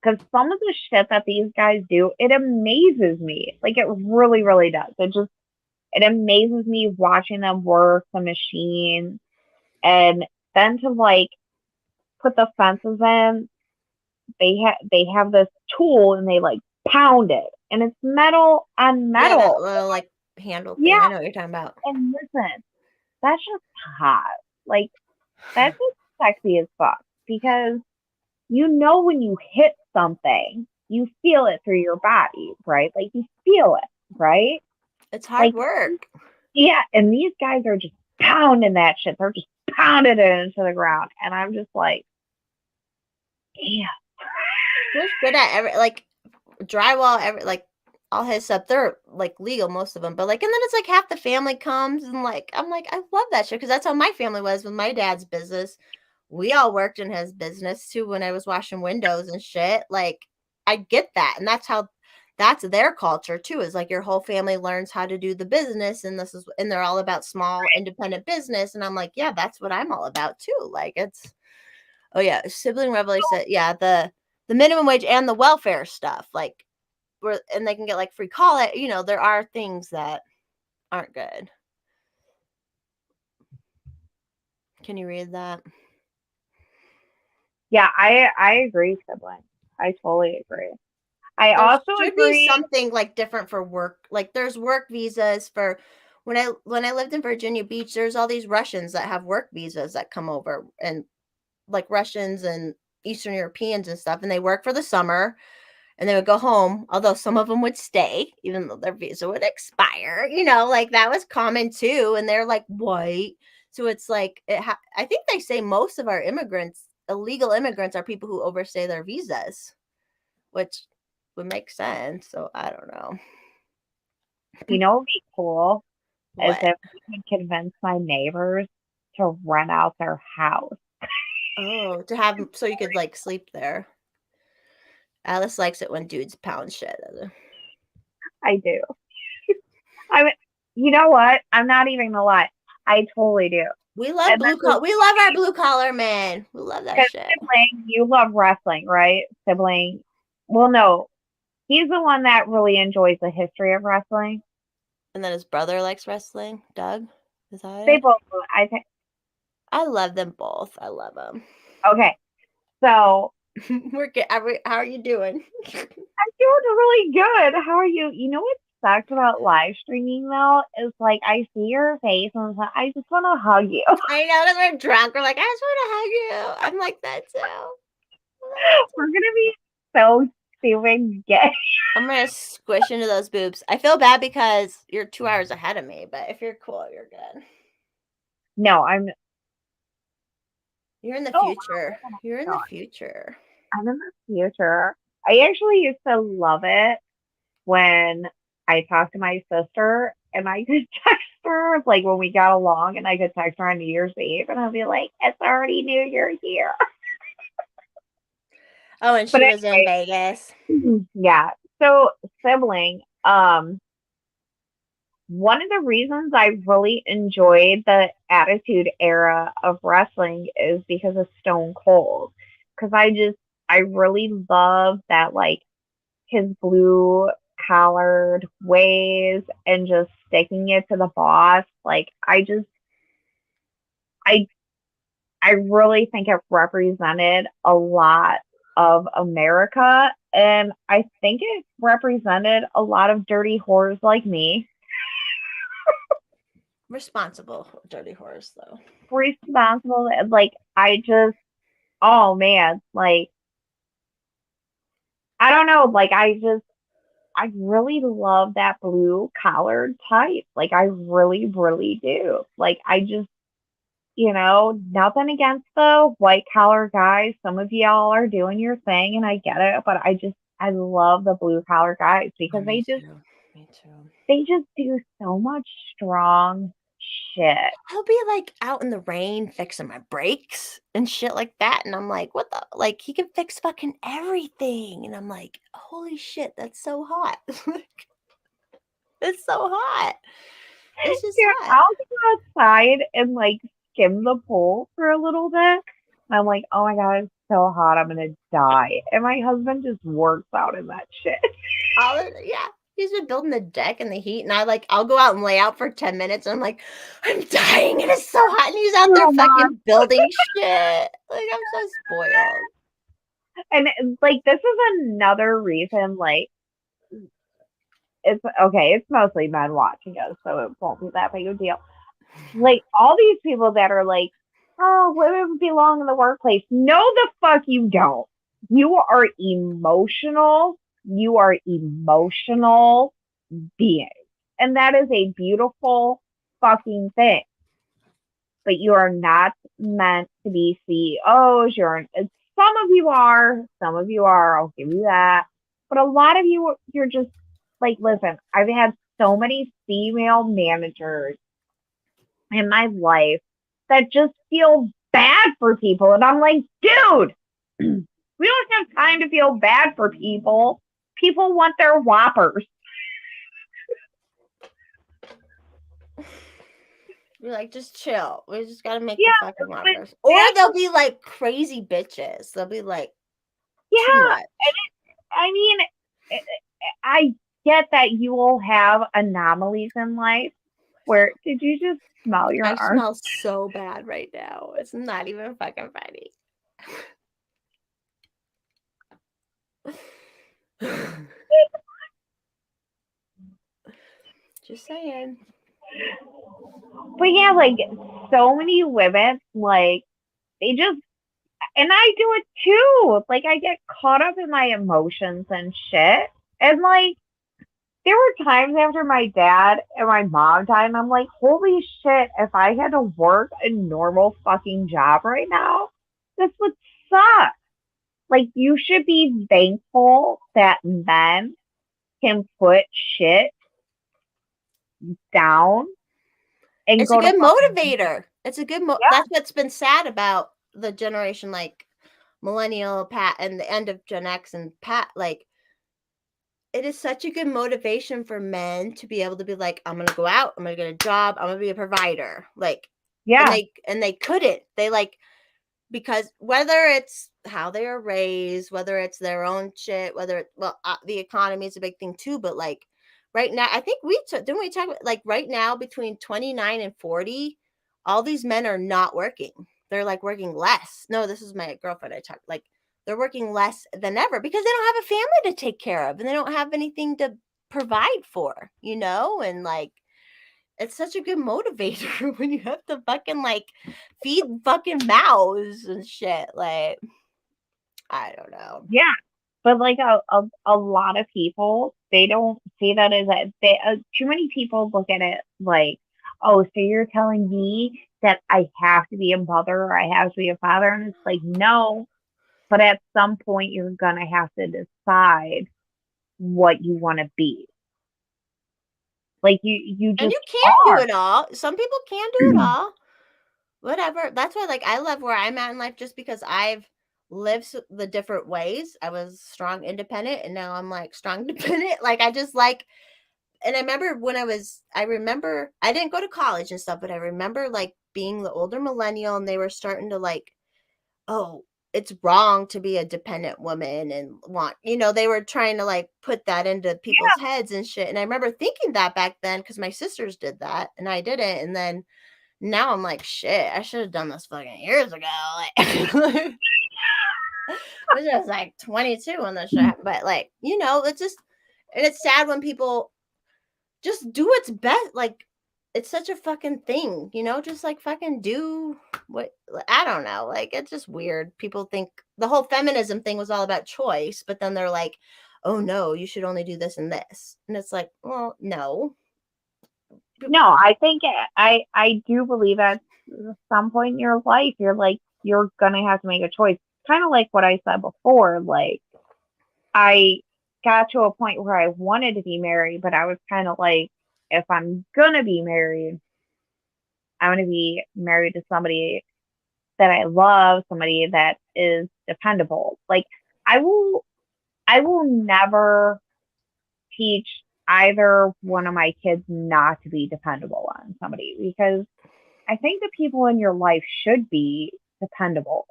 Because some of the shit that these guys do, it amazes me. Like, it really, really does. It amazes me watching them work the machine, and then to like put the fences in. They have this tool and they like pound it, and it's metal on Yeah, that metal. little like handle thing. Yeah. I know what you're talking about. And listen, that's just hot. Like, that's just sexy as fuck, because you know when you hit something, you feel it through your body, right? Like, you feel it, right? It's hard Like, work. yeah, and these guys are just pounding that shit. They're just pounding it into the ground, and I'm just like, damn. They're good at like drywall, like all his stuff. They're like legal, most of them, but like, and then it's like half the family comes, and like, I'm like, I love that shit, because that's how my family was with my dad's business. We all worked in his business too when I was washing windows and shit. Like, I get that, and that's their culture too, is like your whole family learns how to do the business, and they're all about small independent business. And I'm like, yeah, that's what I'm all about too. Like, it's, oh yeah, sibling rivalry said, yeah, the minimum wage and the welfare stuff, like, and they can get like free college. There are things that aren't good. Can you read that? Yeah, I agree, sibling. I totally agree. I There also should agree. be something like different for work. Like, there's work visas for when I lived in Virginia Beach. There's all these Russians that have work visas that come over, and like Russians and Eastern Europeans and stuff, and they work for the summer, and they would go home. Although some of them would stay, even though their visa would expire. Like, that was common too. And they're like white, so it's like I think they say most of our illegal immigrants, are people who overstay their visas, which would make sense. So I don't know. You know what would be cool is What? if we could convince my neighbors to rent out their house. Oh, to have, so you could like sleep there. Alice likes it when dudes pound shit. I do. I mean, you know what? I'm not even gonna lie. I totally do. We love And blue collar. We love our blue collar men. We love that shit. Sibling, you love wrestling, right? Sibling. Well, no, he's the one that really enjoys the history of wrestling. And then his brother likes wrestling. Doug, is that They it? both. I think. I love them both. I love them. Okay, so We're good. How are you doing? I'm doing really good. How are you? You know what sucks about live streaming though is like I see your face and I just want to hug you. I know that we're drunk. We're like, I just want to hug you. I'm like that too. We're gonna be so stupid gay. I'm gonna squish into those boobs. I feel bad because you're 2 hours ahead of me, but if you're cool, you're good. No, I'm. You're in the Oh, future. You're in the future. I'm in the future. I actually used to love it when I talked to my sister and I could text her, like when we got along, and I could text her on New Year's Eve and I'd be like, it's already New Year's here. Oh, and she was in Vegas. Yeah. So sibling, one of the reasons I really enjoyed the Attitude Era of wrestling is because of Stone Cold. Because I really love that, like, his blue collared ways and just sticking it to the boss. Like, I really think it represented a lot of America, and I think it represented a lot of dirty whores like me. responsible dirty horse though. responsible. Like, oh man, like, I don't know, like, I really love that blue collared type. Like, I really, really do. Like, nothing against the white collar guys. Some of y'all are doing your thing and I get it, but I love the blue collar guys because Me too. they just do so much strong shit. I'll be like out in the rain fixing my brakes and shit like that. And I'm like, what the? Like, he can fix fucking everything. And I'm like, holy shit, that's so hot. It's so hot. It's just Yeah, hot. I'll go outside and like skim the pool for a little bit. And I'm like, oh my god, it's so hot, I'm gonna die. And my husband just works out in that shit. Yeah. He's been building the deck in the heat, and I'll go out and lay out for 10 minutes, and I'm like, I'm dying, and it's so hot, and he's out there Oh, fucking Mom. building shit. Like, I'm so spoiled. And like, this is another reason, like, it's okay, it's mostly men watching us, so it won't be that big of a deal. Like, all these people that are like, oh, women belong in the workplace. No, the fuck you don't. You are emotional. You are emotional beings. And that is a beautiful fucking thing. But you are not meant to be CEOs. Some of you are. Some of you are. I'll give you that. But a lot of you, you're just like, listen, I've had so many female managers in my life that just feel bad for people. And I'm like, dude, we don't have time to feel bad for people. People want their Whoppers. You're like, just chill. We just gotta make Yeah, the fucking Whoppers. Or they'll be like crazy bitches. They'll be like, too Yeah. much. I mean, I get that you will have anomalies in life. Where did you just smell your I arm? smell so bad right now. It's not even fucking funny. Just saying. But yeah, like, so many women, like, they just, and I do it too. Like, I get caught up in my emotions and shit. And like, there were times after my dad and my mom died, and I'm like, holy shit, if I had to work a normal fucking job right now, this would suck. Like, you should be thankful that men can put shit down and It's go a good to fucking motivator. It's a good Yeah. That's what's been sad about the generation like millennial Pat and the end of Gen X and Pat. Like, it is such a good motivation for men to be able to be like, I'm gonna go out, I'm gonna get a job, I'm gonna be a provider. Like, Yeah. and they couldn't. They like, because whether it's how they are raised, whether it's their own shit, the economy is a big thing too. But like right now, I think didn't we talk about like right now between 29 and 40, all these men are not working. They're like working less. No, this is my girlfriend. I talked like they're working less than ever because they don't have a family to take care of and they don't have anything to provide for, and like it's such a good motivator when you have to fucking like feed fucking mouths and shit. Like, I don't know. Yeah. But like a lot of people, they don't see that as too many people look at it like, oh, so you're telling me that I have to be a mother or I have to be a father, and it's like, no. But at some point, you're gonna have to decide what you want to be. Like, you just And you can't are. do it all. Some people can do it all. Whatever. That's why, like, I love where I'm at in life just because I've lived the different ways. I was strong, independent, and now I'm like strong, dependent. Like, I just like, and I remember when I didn't go to college and stuff, but I remember like being the older millennial and they were starting to like, oh, it's wrong to be a dependent woman and they were trying to like put that into people's heads and shit. And I remember thinking that back then because my sisters did that and I didn't. And then now I'm like, shit, I should have done this fucking years ago. Like, I was just like 22 when the shit, but like, it's just, and it's sad when people just do what's best. Like, it's such a fucking thing, you know, just like fucking do what, I don't know, like it's just weird. People think the whole feminism thing was all about choice, but then they're like, oh no, you should only do this and this. And it's like, well, no. No, I think I do believe at some point in your life you're gonna have to make a choice. Kind of like what I said before, like I got to a point where I wanted to be married, but I was kind of like, if I'm gonna be married, I'm gonna be married to somebody that I love, somebody that is dependable. Like I will I will never teach either one of my kids not to be dependable on somebody because I think the people in your life should be dependable.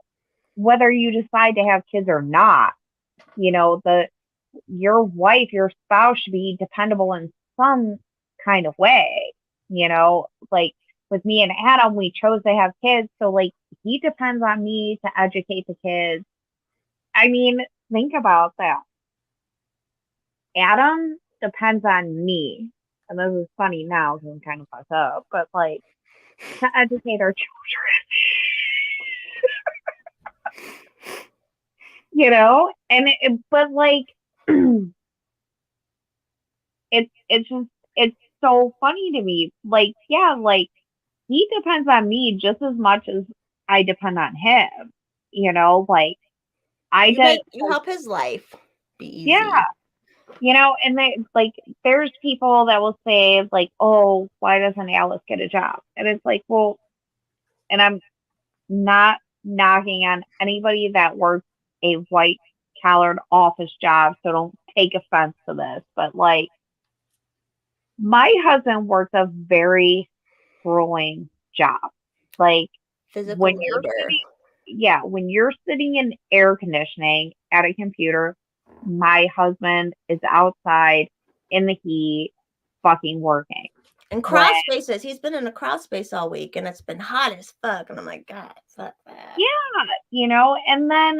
Whether you decide to have kids or not, you know, your wife, your spouse should be dependable in some kind of way. You know, like with me and Adam, we chose to have kids, so like he depends on me to educate the kids. I mean, think about that. Adam depends on me, and this is funny now because I'm kind of fucked up, but like to educate our children, you know, and but like it's just it's so funny to me. Like, yeah, like he depends on me just as much as I depend on him. You know, like I did. You help his life be easy. Yeah, you know, and there's people that will say like, oh, why doesn't Alice get a job? And it's like, well, and I'm not knocking on anybody that works a white collared office job, so don't take offense to this, but like my husband works a very grueling job. Like Physical when you're labor. when you're sitting in air conditioning at a computer, my husband is outside in the heat fucking working. And crawl spaces. He's been in a crawl space all week and it's been hot as fuck. And I'm like, God, fuck that. Yeah, you know, and then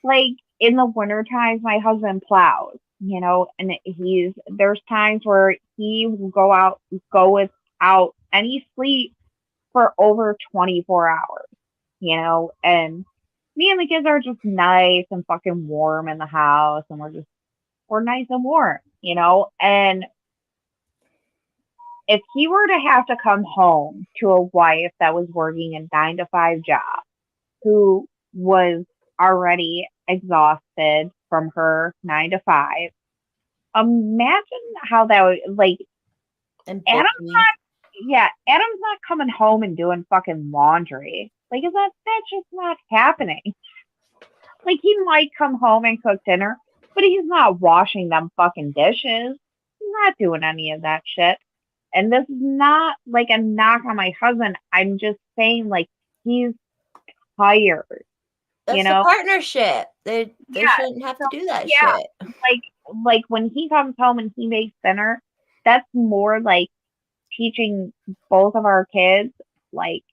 like in the winter times my husband plows, you know, and there's times where he will go without any sleep for over 24 hours, you know, and me and the kids are just nice and fucking warm in the house and we're nice and warm, you know, and if he were to have to come home to a wife that was working a 9 to 5 job, who was already exhausted from her 9 to 5, imagine how that would like. Adam's not coming home and doing fucking laundry. Like, that's just not happening. Like, he might come home and cook dinner, but he's not washing them fucking dishes. He's not doing any of that shit. And this is not like a knock on my husband. I'm just saying, like, he's tired. That's you know? the partnership. They shouldn't have to do that shit. Like when he comes home and he makes dinner, that's more like teaching both of our kids, like,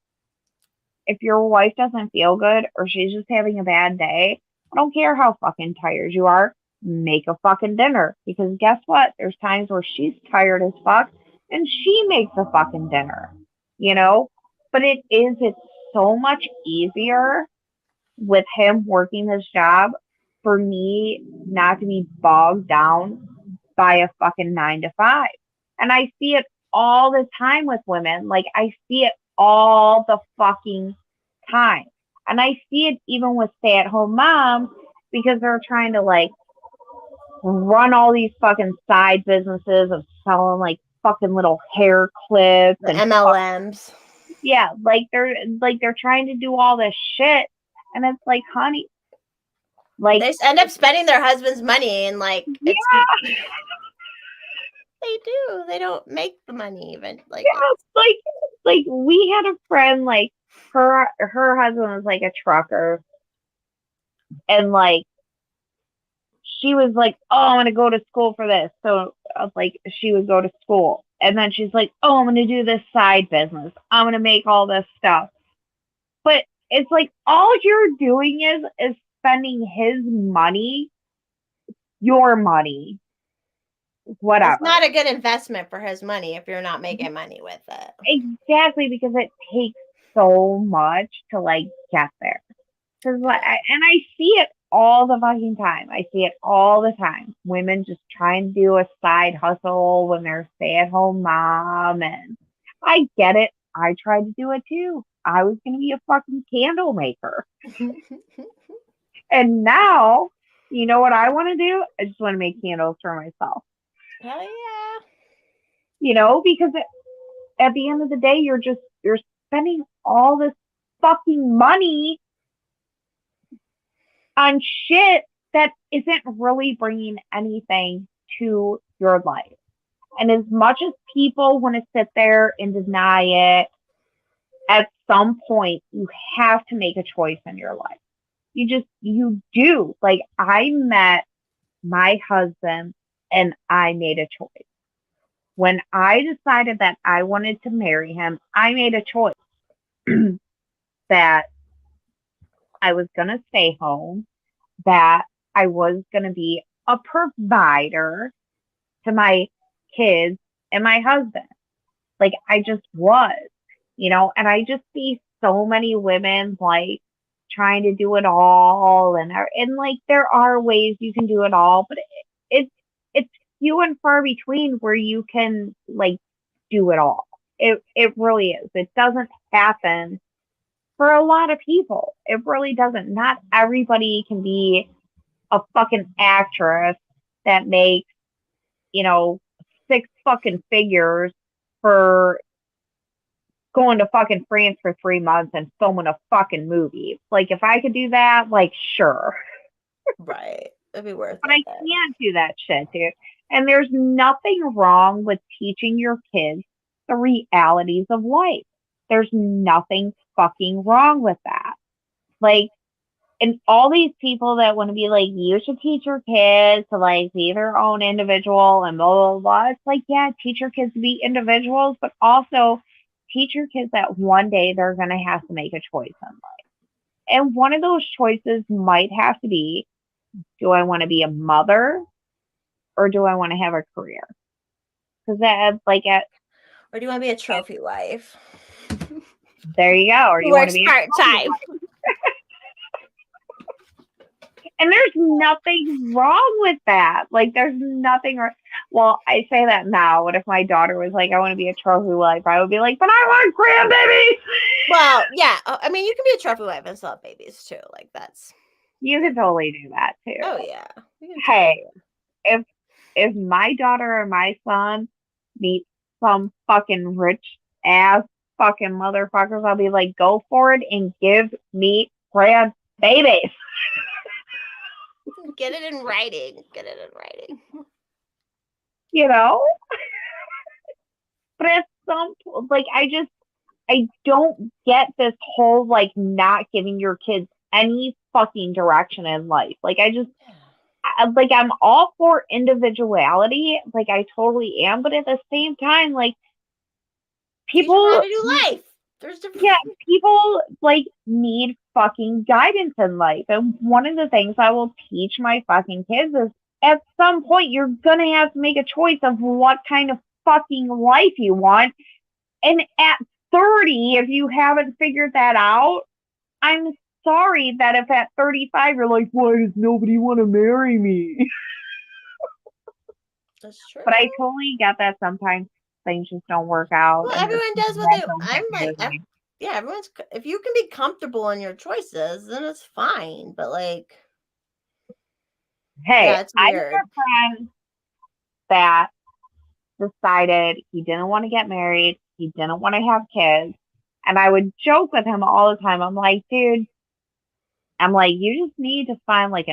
if your wife doesn't feel good or she's just having a bad day, I don't care how fucking tired you are, make a fucking dinner. Because guess what? There's times where she's tired as fuck and she makes a fucking dinner, you know? But it's so much easier with him working this job for me not to be bogged down by a fucking 9 to 5. And I see it all the time with women. Like, I see it all the fucking time. And I see it even with stay-at-home moms because they're trying to, like, run all these fucking side businesses of selling, like, fucking little hair clips The and MLMs. yeah, they're trying to do all this shit, and it's like, honey, like they end up spending their husband's money and like they do. They don't make the money even. Like like we had a friend, like her husband was like a trucker, and like she was like, oh, I'm gonna go to school for this. So like she would go to school, and then she's like, oh, I'm gonna do this side business. I'm gonna make all this stuff. But it's like all you're doing is spending his money, your money, whatever. It's not a good investment for his money if you're not making money with it. Exactly, because it takes so much to like get there. Cause and I see it all the fucking time. I see it all the time. Women just trying to do a side hustle when they're stay-at-home mom, and I get it. I tried to do it too. I was gonna be a fucking candle maker, and now, you know what I want to do? I just want to make candles for myself. Hell yeah. You know, because at the end of the day, you're spending all this fucking money on shit that isn't really bringing anything to your life. And as much as people want to sit there and deny it, at some point you have to make a choice in your life. You do. Like, I met my husband and I made a choice. When I decided that I wanted to marry him, I made a choice that I was going to stay home, that I was going to be a provider to my kids and my husband. Like, I just was, you know, and I just see so many women like trying to do it all. And like, there are ways you can do it all, but it's few and far between where you can like do it all. It really is. It doesn't happen for a lot of people. It really doesn't. Not everybody can be a fucking actress that makes, you know, 6 fucking figures for going to fucking France for 3 months and filming a fucking movie. Like, if I could do that, like, sure. Right. It'd be worth But it. I can't do that shit, dude. And there's nothing wrong with teaching your kids the realities of life. There's nothing fucking wrong with that. Like, and all these people that want to be like, you should teach your kids to like be their own individual and blah, blah, blah. It's like, yeah, teach your kids to be individuals, but also teach your kids that one day they're going to have to make a choice in life. And one of those choices might have to be, do I want to be a mother or do I want to have a career? Because that, like, or do you want to be a trophy wife? There you go. Or Who you want to works be part-time. And there's nothing wrong with that. Like, there's nothing wrong. Well, I say that now. What if my daughter was like, I want to be a trophy wife? I would be like, but I want grandbabies. Well, yeah. I mean, you can be a trophy wife and still have babies too. Like, that's. You could totally do that too. Oh yeah. Hey, if my daughter or my son meet some fucking rich ass fucking motherfuckers, I'll be like, go for it and give me grandbabies. Get it in writing. Get it in writing. You know? But at some point, like, I don't get this whole, like, not giving your kids any fucking direction in life. Like, I'm all for individuality. Like, I totally am. But at the same time, like, people. Teach them how to do life. There's different. Yeah, people, like, need fucking guidance in life. And one of the things I will teach my fucking kids is, at some point, you're going to have to make a choice of what kind of fucking life you want. And at 30, if you haven't figured that out, I'm sorry that if at 35 you're like, why does nobody want to marry me? That's true. But I totally get that sometimes things just don't work out. Well, everyone does what they. I'm like, yeah, everyone's. If you can be comfortable in your choices, then it's fine. But like, hey, yeah, it's I weird. have a friend that decided he didn't want to get married, he didn't want to have kids, and I would joke with him all the time. I'm like, dude, you just need to find like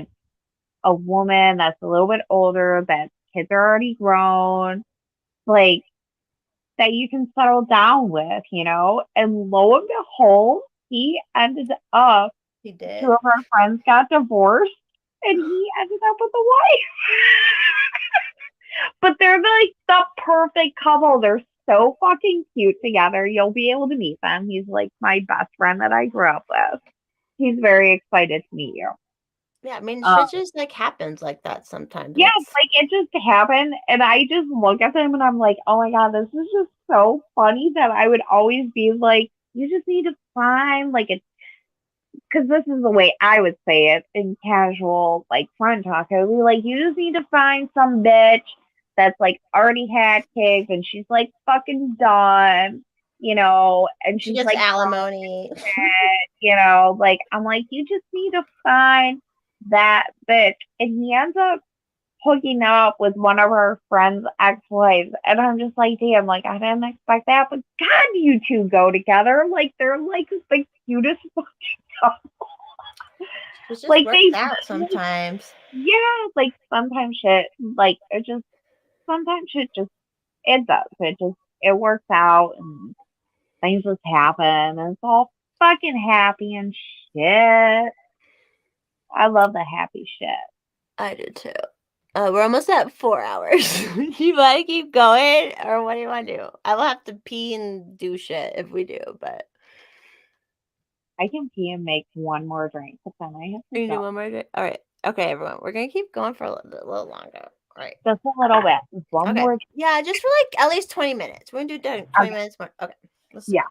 a woman that's a little bit older, that kids are already grown, like, that you can settle down with, you know? And lo and behold, he ended up, He did. 2 of our friends got divorced, and he ended up with a wife. But they're like the perfect couple. They're so fucking cute together. You'll be able to meet them. He's like my best friend that I grew up with. He's very excited to meet you. Yeah, I mean, Uh, shit just like happens like that sometimes. Yeah, It's like it just happened, and I just look at them and I'm like, oh my god, this is just so funny that I would always be like, you just need to find like a, because this is the way I would say it in casual like friend talk. I would be like, you just need to find some bitch that's like already had kids and she's like fucking done, and she she's gets like, alimony. like I'm like, you just need to find that bitch, and he ends up hooking up with one of our friends' ex-wives, and I'm just like, damn, like I didn't expect that, but God, you two go together, like they're like the cutest fucking couple. It just Like works they, out sometimes. yeah, like sometimes shit, like sometimes shit just it does, it works out, and things just happen, and it's all fucking happy and shit. I love the happy shit. I do too. We're almost at 4 hours. You want to keep going, or what do you want to do? I will have to pee and do shit if we do, but I can pee and make one more drink, but then I have to you do go. one more day. All right. Okay, everyone. We're gonna keep going for a little longer. All right. Just a little bit. Just one Okay. more. Yeah, just for like at least 20 minutes. We're gonna do 20 Okay. minutes more. Okay. Let's Yeah.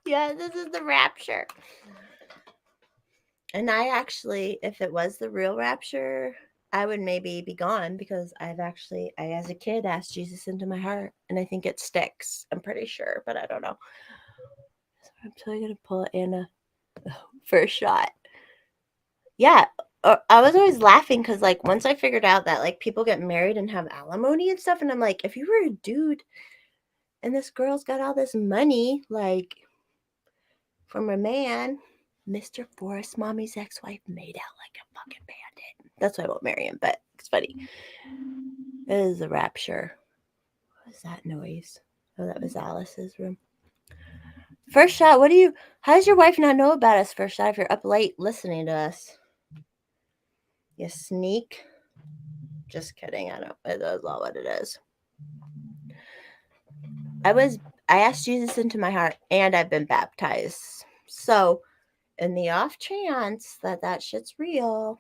Yeah, this is the rapture. And I actually, if it was the real rapture, I would maybe be gone because I as a kid, asked Jesus into my heart, and I think it sticks. I'm pretty sure, but I don't know. So I'm totally gonna pull Anna first shot. Yeah, I was always laughing because, like, once I figured out that like people get married and have alimony and stuff, and I'm like, if you were a dude and this girl's got all this money, like from a man, Mr. Forrest, mommy's ex-wife, made out like a fucking bandit. That's why I won't marry him, but it's funny. It is a rapture. What was that noise? Oh, that was Alice's room. First shot, how does your wife not know about us, first shot, if you're up late listening to us? You sneak. Just kidding. I don't. That's not what it is. I asked Jesus into my heart, and I've been baptized. So, in the off chance that shit's real,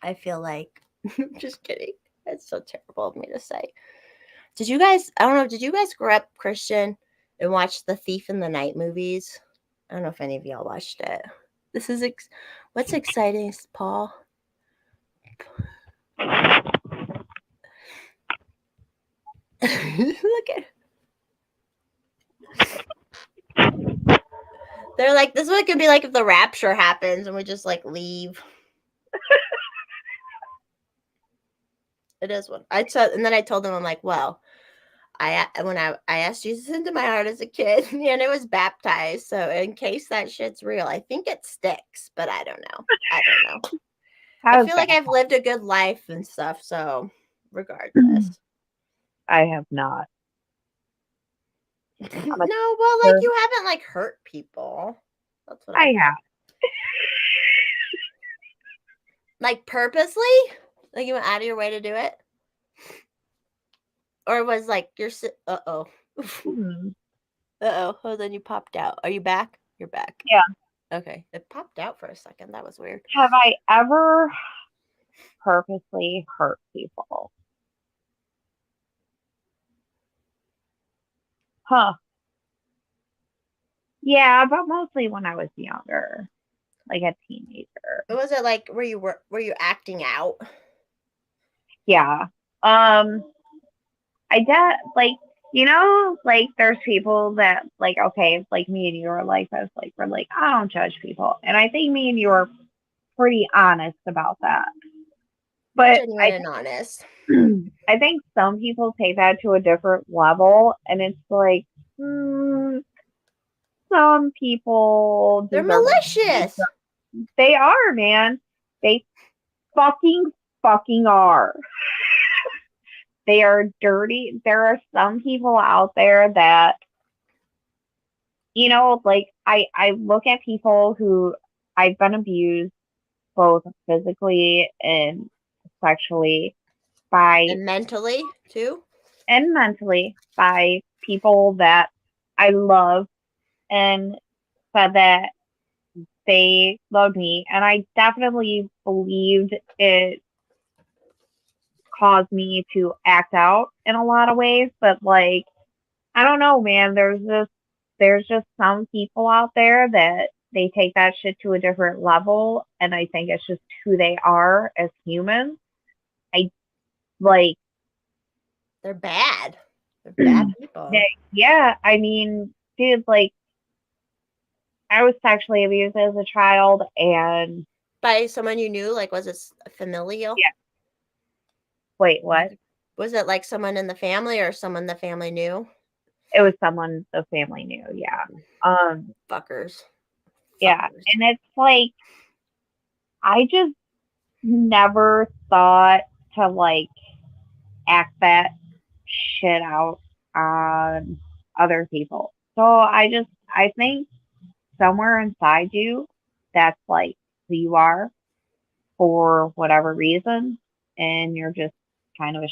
I feel like, just kidding. It's so terrible of me to say. Did you guys grow up Christian and watch the Thief in the Night movies? I don't know if any of y'all watched it. This is, what's exciting, Paul? Look at, they're like, this is what it could be like if the rapture happens and we just like leave. It is what I said, and then I told them, I'm like, well, I asked Jesus into my heart as a kid, and it was baptized. So in case that shit's real, I think it sticks, but I don't know. I feel like I've lived a good life and stuff. So regardless, I have not. No, well, like sure. you haven't like hurt people. That's what I have. like purposely. Like you went out of your way to do it, or was like you're. Uh-oh. Hmm. Uh-oh. Oh, then you popped out. Are you back? You're back. Yeah. Okay. It popped out for a second. That was weird. Have I ever purposely hurt people? Huh. Yeah, but mostly when I was younger, like a teenager. Was it like were you acting out? Yeah. I get like like there's people that like okay, like me and you are like this, like we're like I don't judge people, and I think me and you are pretty honest about that. But Genuine and honest. I think some people take that to a different level, and it's like some people They're deserve malicious. They are, man. They fucking are. They are dirty. There are some people out there that, like I look at people who I've been abused both physically and sexually by And mentally too. and mentally by people that I love and said that they loved me, and I definitely believed it caused me to act out in a lot of ways, but like I don't know, man, there's just some people out there that they take that shit to a different level, and I think it's just who they are as humans. I like They're bad. They're bad people. yeah, I mean, dude, like I was sexually abused as a child, and By someone you knew, like was it familial? Yeah. Wait, what? Was it like someone in the family or someone the family knew? It was someone the family knew, yeah. Fuckers. Yeah, and it's like I just never thought to like act that shit out on other people. So I think somewhere inside you, that's like who you are for whatever reason, and you're just kind of a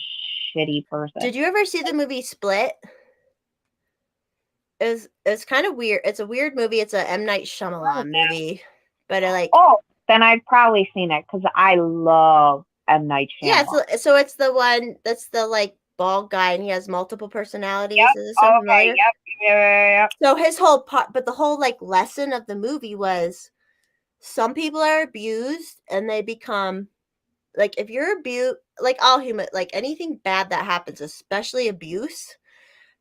shitty person. Did you ever see the movie Split? It's kind of weird. It's a weird movie. It's a M. Night Shyamalan movie, but then I've probably seen it because I love M. Night Shyamalan. Yeah, so it's the one that's the like bald guy and he has multiple personalities. Yep. Is this sound familiar? Yep. Yeah. So his whole part, but the whole like lesson of the movie was some people are abused and they become like if you're abused, like all human, like anything bad that happens, especially abuse.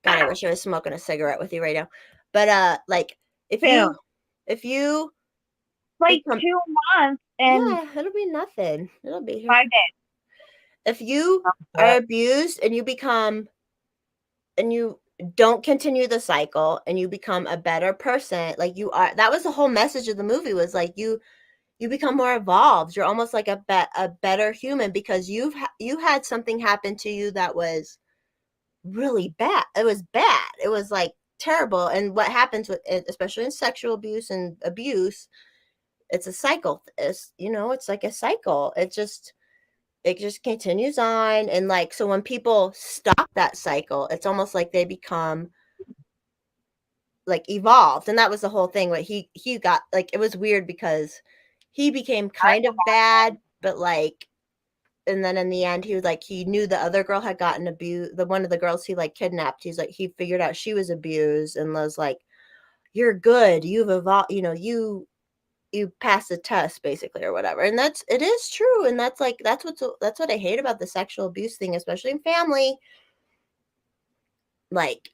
God, I wish I was smoking a cigarette with you right now. But like if you like become, 2 months and yeah, it'll be nothing. It'll be 5 days. If you are abused and you become and you don't continue the cycle and you become a better person, like you are, that was the whole message of the movie was like you become more evolved. You're almost like a better human because you had something happen to you that was really bad. It was bad. It was like terrible. And what happens with it, especially in sexual abuse and abuse, it's a cycle. It's it's like a cycle. It just continues on. And like so when people stop that cycle, it's almost like they become like evolved. And that was the whole thing. What he got, like, it was weird because he became kind of bad, but like, and then in the end he was like, he knew the other girl had gotten abused, the one of the girls he like kidnapped, he's like, he figured out she was abused and was like, you're good, you've evolved, you passed the test basically or whatever. And it is true. And that's what I hate about the sexual abuse thing, especially in family. Like,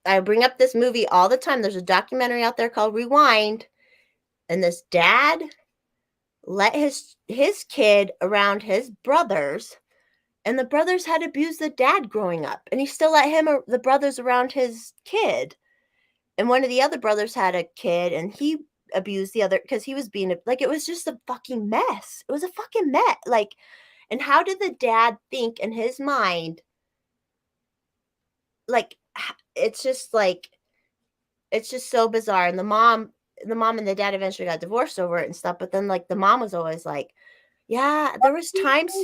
I bring up this movie all the time. There's a documentary out there called Rewind, and this dad let his kid around his brothers, and the brothers had abused the dad growing up, and he still let the brothers around his kid. And one of the other brothers had a kid, and he abused the other because he was being like, it was just a fucking mess. It was a fucking mess. Like, and how did the dad think in his mind like it's just so bizarre. And the mom and the dad eventually got divorced over it and stuff. But then like the mom was always like, yeah, there was times.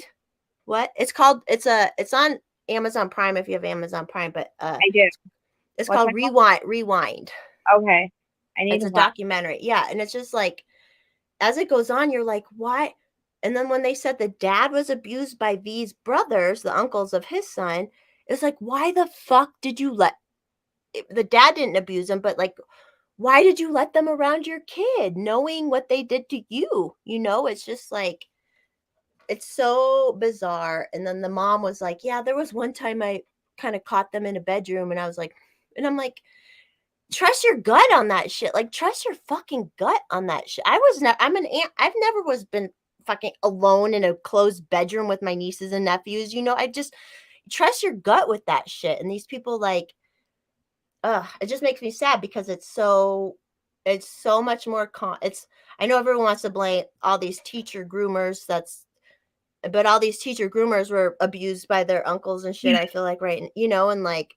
What it's called? It's on Amazon Prime if you have Amazon Prime. But I do. it's What's called it called? Rewind. Okay. I need It's to a watch. documentary. Yeah, and it's just like as it goes on, you're like, why? And then when they said the dad was abused by these brothers, the uncles of his son, it's like, why the fuck did you let the dad didn't abuse him, but like, why did you let them around your kid knowing what they did to you? You know, it's just like, it's so bizarre. And then the mom was like, yeah, there was one time I kind of caught them in a bedroom and I was like, and I'm like, trust your gut on that shit. Like, trust your fucking gut on that shit. I'm an aunt. I've never been fucking alone in a closed bedroom with my nieces and nephews. You know, I just trust your gut with that shit. And these people, like, it just makes me sad because it's so much more. I know everyone wants to blame all these teacher groomers. But all these teacher groomers were abused by their uncles and shit. I feel like, right. You know, and like,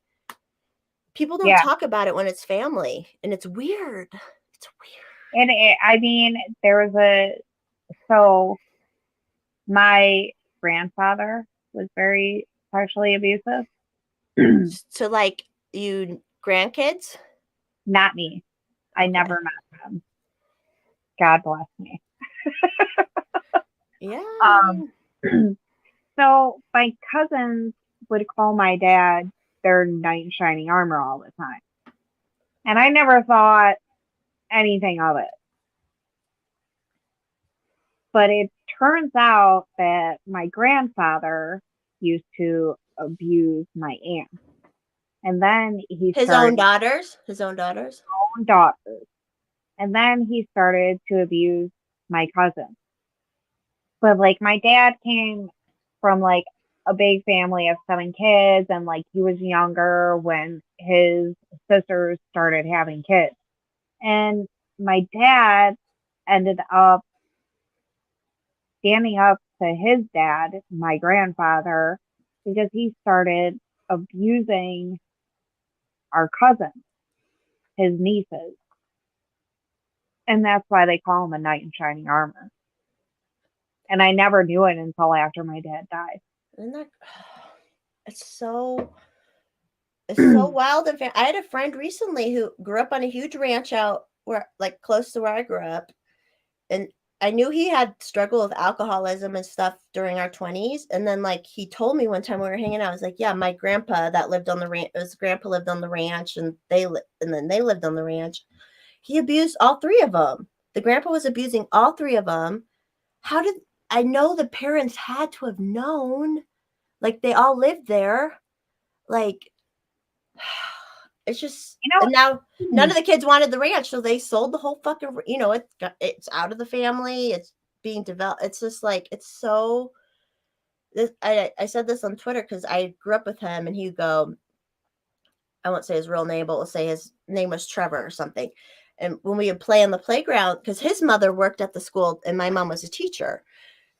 people don't Yeah. talk about it when it's family, and it's weird. It's weird. And I mean, there was so my grandfather was very sexually abusive. So, like, you grandkids? Not me. I Okay. never met him. God bless me. Yeah. So my cousins would call my dad their knight in shining armor all the time. And I never thought anything of it. But it turns out that my grandfather used to abuse my aunt. And then he His own daughters? Own daughters? And then he started to abuse my cousin. But like my dad came from like a big family of 7 kids, and like he was younger when his sisters started having kids. And my dad ended up standing up to his dad, my grandfather, because he started abusing our cousins, his nieces. And that's why they call him a knight in shining armor. And I never knew it until after my dad died. Isn't that, it's so wild. And I had a friend recently who grew up on a huge ranch out where, like, close to where I grew up. And I knew he had struggled with alcoholism and stuff during our 20s. And then, like, he told me one time we were hanging out, I was like, yeah, my grandpa that lived on the ranch, his grandpa lived on the ranch, and then they lived on the ranch. He abused all 3 of them. The grandpa was abusing all 3 of them. I know the parents had to have known, like, they all lived there. Like, it's just, and now none of the kids wanted the ranch, so they sold the whole fucking, you know, it's out of the family. It's being developed. It's just like, it's so, I said this on Twitter because I grew up with him, and he'd go, I won't say his real name, but we'll say his name was Trevor or something. And when we would play on the playground, because his mother worked at the school and my mom was a teacher.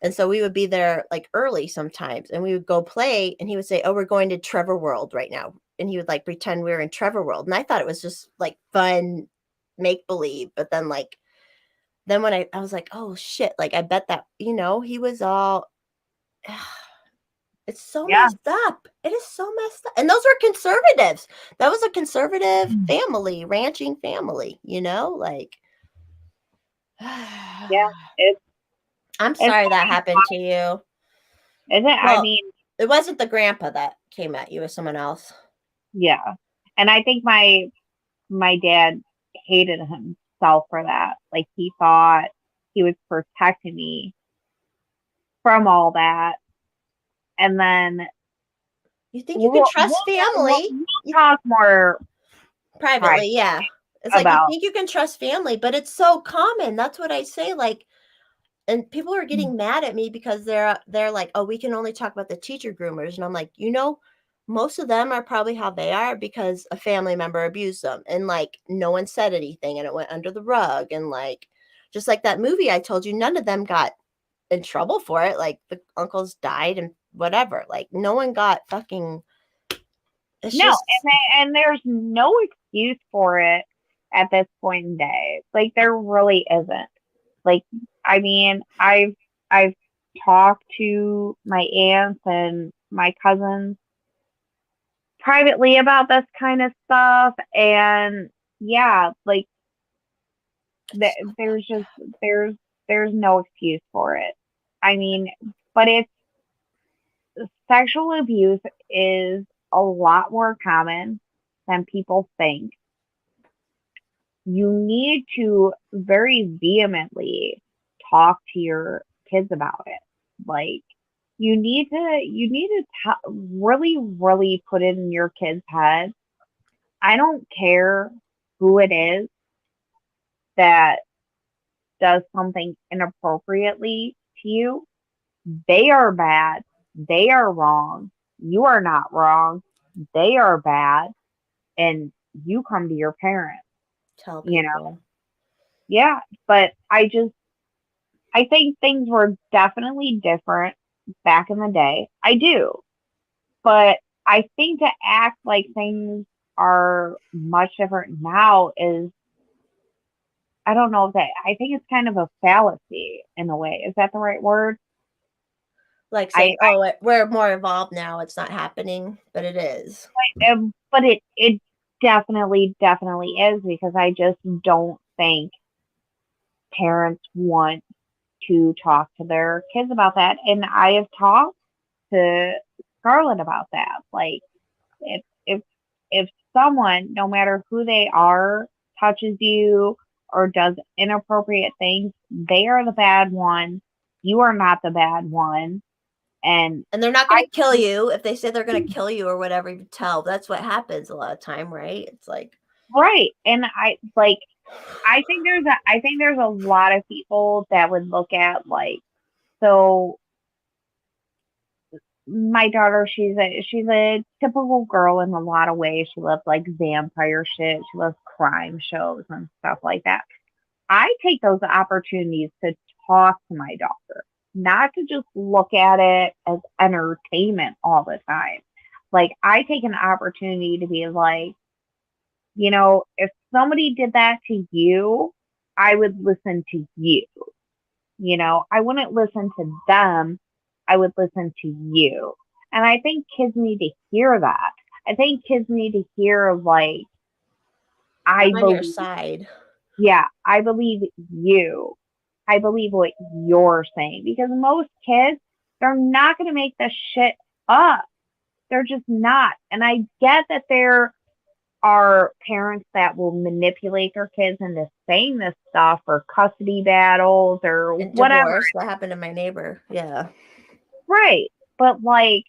And so we would be there like early sometimes, and we would go play, and he would say, oh, we're going to Trevor World right now. And he would like pretend we were in Trevor World. And I thought it was just like fun make believe. But then when I was like, oh shit, like, I bet that, you know, he was all, it's so messed up. It is so messed up. And those were conservatives. That was a conservative family, ranching family, you know, like, Yeah, I'm sorry that happened to you. Is it? Well, I mean, it wasn't the grandpa that came at you, it was someone else. Yeah. And I think my dad hated himself for that. Like, he thought he was protecting me from all that. And then you think you can trust family? We'll talk more privately, yeah. It's like, you think you can trust family, but it's so common. That's what I say. Like, and people are getting mad at me because they're like, oh, we can only talk about the teacher groomers. And I'm like, you know, most of them are probably how they are because a family member abused them, and like no one said anything, and it went under the rug. And like, just like that movie I told you, none of them got in trouble for it. Like, the uncles died and whatever. Like, no one got fucking, It's No, just and there's no excuse for it at this point in day. Like there really isn't. Like I mean, I've talked to my aunts and my cousins privately about this kind of stuff, and yeah, like there's just there's no excuse for it. I mean, but it's sexual abuse is a lot more common than people think. You need to very vehemently talk to your kids about it. Like really really put it in your kids' head. I don't care who it is that does something inappropriately to you. They are bad. They are wrong. You are not wrong. They are bad. And you come to your parents, tell you know? people. Yeah. But I think things were definitely different back in the day. I do. But I think to act like things are much different now is, I don't know if that, I think it's kind of a fallacy in a way. Is that the right word? Like saying, "Oh, we're more evolved now. It's not happening," but it is. But it definitely is, because I just don't think parents want to talk to their kids about that. And I have talked to Scarlett about that. Like if if if someone, no matter who they are, touches you or does inappropriate things, they are the bad one. You are not the bad one. And they're not going to kill you if they say they're going to kill you or whatever. You tell. That's what happens a lot of time, right? It's like right. And I think there's a lot of people that would look at like, so my daughter, she's a typical girl in a lot of ways. She loves like vampire shit. She loves crime shows and stuff like that. I take those opportunities to talk to my daughter, not to just look at it as entertainment all the time. Like I take an opportunity to be like, if somebody did that to you, I would listen to you. I wouldn't listen to them. I would listen to you. And I think kids need to hear that. I think kids need to hear like, I I'm on your believe, side. yeah, I believe you. I believe what you're saying, because most kids, they're not going to make this shit up. They're just not. And I get that there are parents that will manipulate their kids into saying this stuff, or custody battles or And whatever. divorce. That happened to my neighbor. Yeah. Right. But like,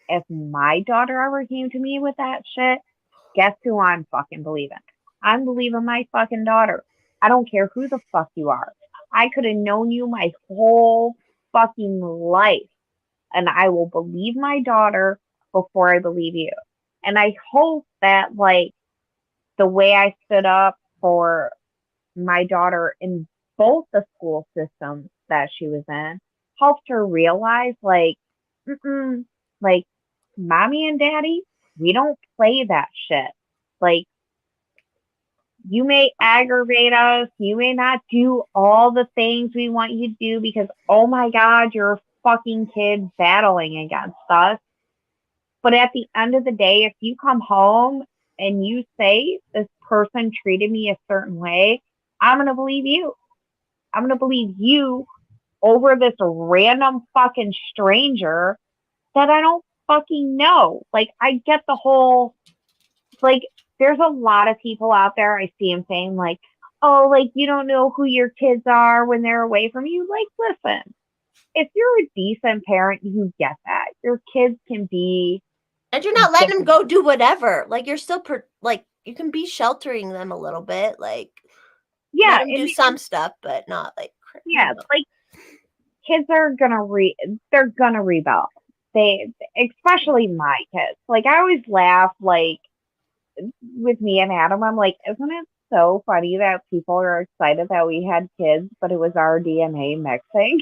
if my daughter ever came to me with that shit, guess who I'm fucking believing? I'm believing my fucking daughter. I don't care who the fuck you are. I could have known you my whole fucking life, and I will believe my daughter before I believe you. And I hope that like the way I stood up for my daughter in both the school systems that she was in helped her realize like, like mommy and daddy, we don't play that shit. Like, you may aggravate us, you may not do all the things we want you to do because, oh my God, you're a fucking kid battling against us. But at the end of the day, if you come home and you say this person treated me a certain way, I'm going to believe you. I'm going to believe you over this random fucking stranger that I don't fucking know. Like, I get the whole, like, there's a lot of people out there, I see them saying, like, oh, like, you don't know who your kids are when they're away from you. Like, listen, if you're a decent parent, you get that. Your kids can be. And you're not letting them go do whatever. Like, you're still, like, you can be sheltering them a little bit. Like, Yeah. let them do some stuff, but not like. Yeah, like, kids are they're gonna rebel. Especially my kids. Like, I always laugh, like, with me and Adam, I'm like, isn't it so funny that people are excited that we had kids, but it was our DNA mixing?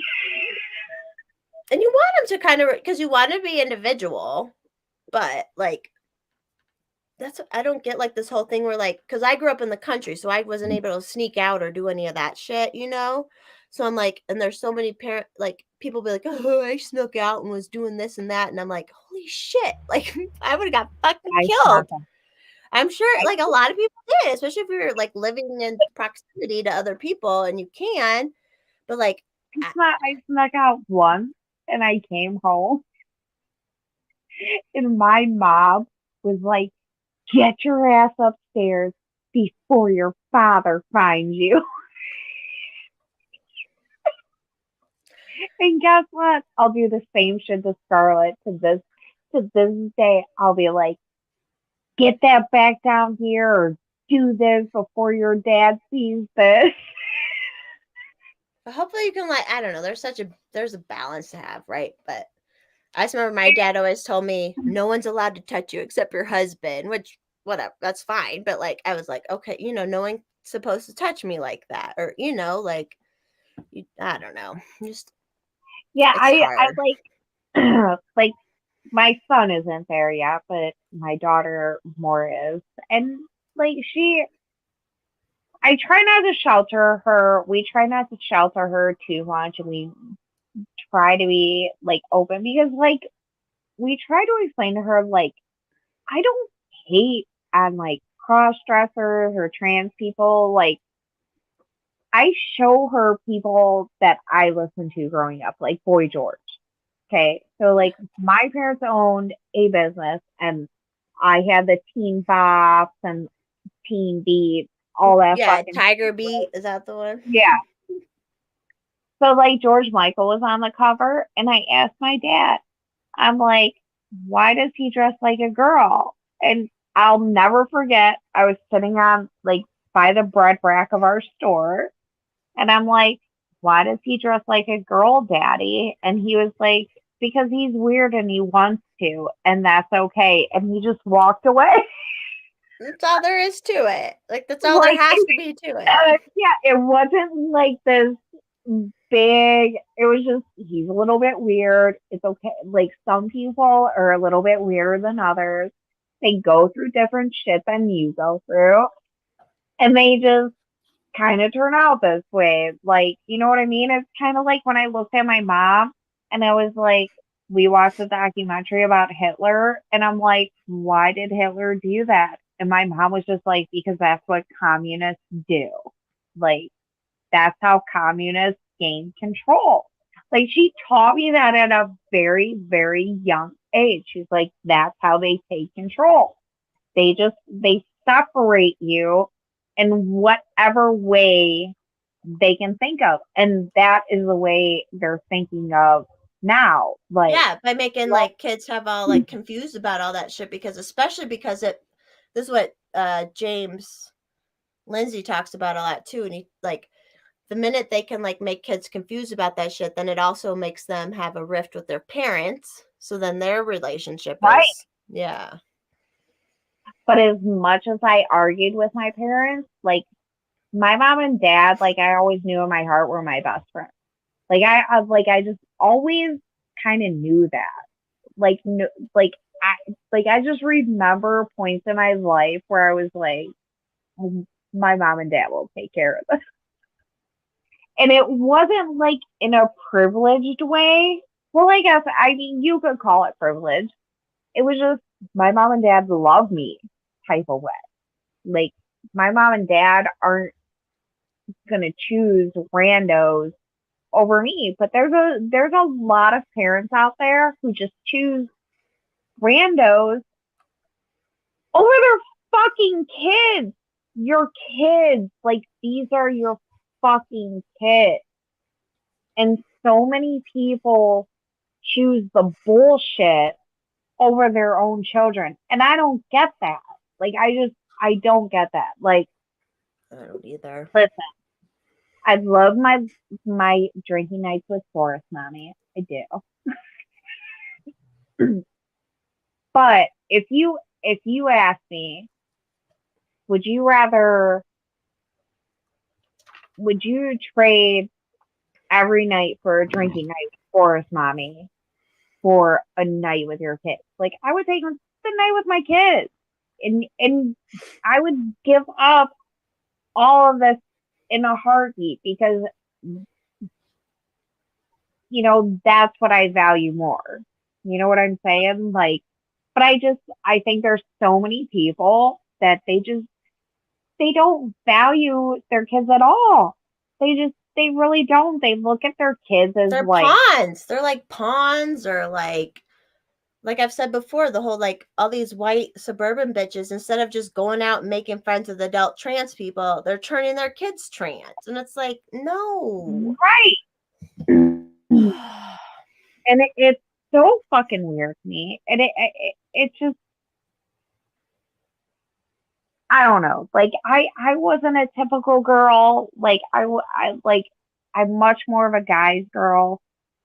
And you want them to kind of, because you want to be individual. But like I don't get like this whole thing where like, because I grew up in the country, so I wasn't able to sneak out or do any of that shit, you know. So I'm like, and there's so many like people be like, oh, I snuck out and was doing this and that, and I'm like, holy shit, like I would have got fucking I killed. snuck I'm sure like a lot of people did, especially if you're like living in proximity to other people and you can, but like, I snuck out once and I came home and my mom was like, get your ass upstairs before your father finds you. And guess what? I'll do the same shit to Scarlett to this day. I'll be like, get that back down here or do this before your dad sees this. but hopefully you can like, I don't know, there's a balance to have, right? But I just remember my dad always told me no one's allowed to touch you except your husband, which whatever, that's fine. But like I was like, okay, you know, no one's supposed to touch me like that, or you know, like I don't know, just Yeah, it's I hard. like like my son isn't there yet, but my daughter more is. And like I try not to shelter her. We try not to shelter her too much and we try to be like open because like we try to explain to her like I don't hate on like cross dressers or trans people. Like I show her people that I listened to growing up, like Boy George. Okay, so like my parents owned a business, and I had the Teen Bops and Teen Beat, all that Yeah, fucking Tiger Beat, is that the one? yeah. So like George Michael was on the cover, and I asked my dad, I'm like, why does he dress like a girl? And I'll never forget, I was sitting on like by the bread rack of our store, and I'm like, why does he dress like a girl, daddy? And he was like, because he's weird and he wants to, and that's okay. And he just walked away. That's all there is to it. Like that's all there Like, has to be to it. yeah, it wasn't like this big, it was just, he's a little bit weird. It's okay. Like, some people are a little bit weirder than others. They go through different shit than you go through, and they just kind of turn out this way. Like, you know what I mean? It's kind of like when I looked at my mom and I was like, we watched a documentary about Hitler, and I'm like, why did Hitler do that? And my mom was just like, because that's what communists do. Like, that's how communists gain control. Like, she taught me that at a very, very young age. She's like, that's how they take control. They separate you in whatever way they can think of. And that is the way they're thinking of now. Like, Yeah, by making like kids have all like confused about all that shit because especially because this is what James Lindsay talks about a lot too. And he like the minute they can like make kids confused about that shit, then it also makes them have a rift with their parents. So then their relationship right. is yeah. But as much as I argued with my parents, like my mom and dad, like I always knew in my heart were my best friends. Like I just always kind of knew that. Like no, I just remember points in my life where I was like, my mom and dad will take care of this. And it wasn't like in a privileged way. Well, I mean, you could call it privilege. It was just my mom and dad love me type of way. Like my mom and dad aren't gonna choose randos over me, but there's a lot of parents out there who just choose randos over their fucking kids. Your kids, like these are your fucking kids. And so many people choose the bullshit over their own children. And I don't get that. Like I don't get that. Like I don't either. listen, I love my drinking nights with Forrest, mommy. I do. But if you ask me, would you trade every night for a drinking night with Forrest, mommy? for a night with your kids. Like I would take them the night with my kids, and I would give up all of this in a heartbeat because that's what I value more. You know what I'm saying? Like, but I think there's so many people that they don't value their kids at all. They really don't. They look at their kids as They're like pawns. They're like pawns, or like I've said before, the whole like all these white suburban bitches, instead of just going out and making friends with adult trans people, they're turning their kids trans. And it's like, no. right. And it's so fucking weird to me. And it just, I don't know. Like I wasn't a typical girl. Like I'm much more of a guy's girl.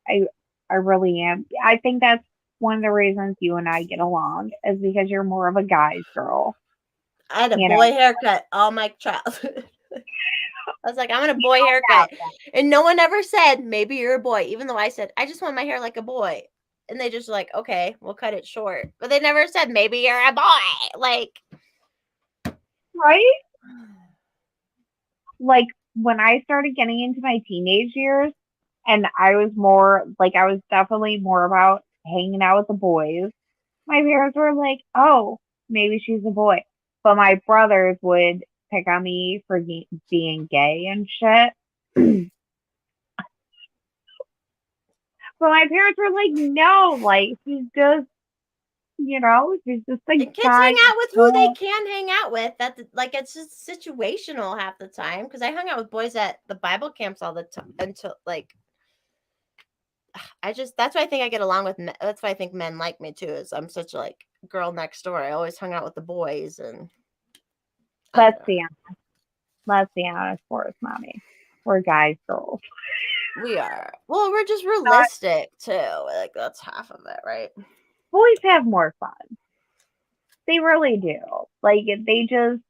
I really am. I think that's one of the reasons you and I get along is because you're more of a guy's girl. I had a You boy know? haircut all my childhood. I was like, I'm in a boy haircut. And no one ever said, maybe you're a boy, even though I said, I just want my hair like a boy. And they just like, okay, we'll cut it short. But they never said, maybe you're a boy. Like, right? Like when I started getting into my teenage years and I was definitely more about hanging out with the boys. My parents were like, oh, maybe she's a boy. But my brothers would pick on me for being gay and shit. But my parents were like, no, like she's just a and kids guy. hang out with who they can hang out with. It's just situational half the time. Because I hung out with boys at the Bible camps all the time until like, that's why I think I get along with men. That's why I think men like me too, is I'm such a like girl next door. I always hung out with the boys. And Let's be honest for us, mommy. We're guys, girls. we are. Well, we're just realistic too. Like that's half of it, right? Boys have more fun. They really do. Like they just.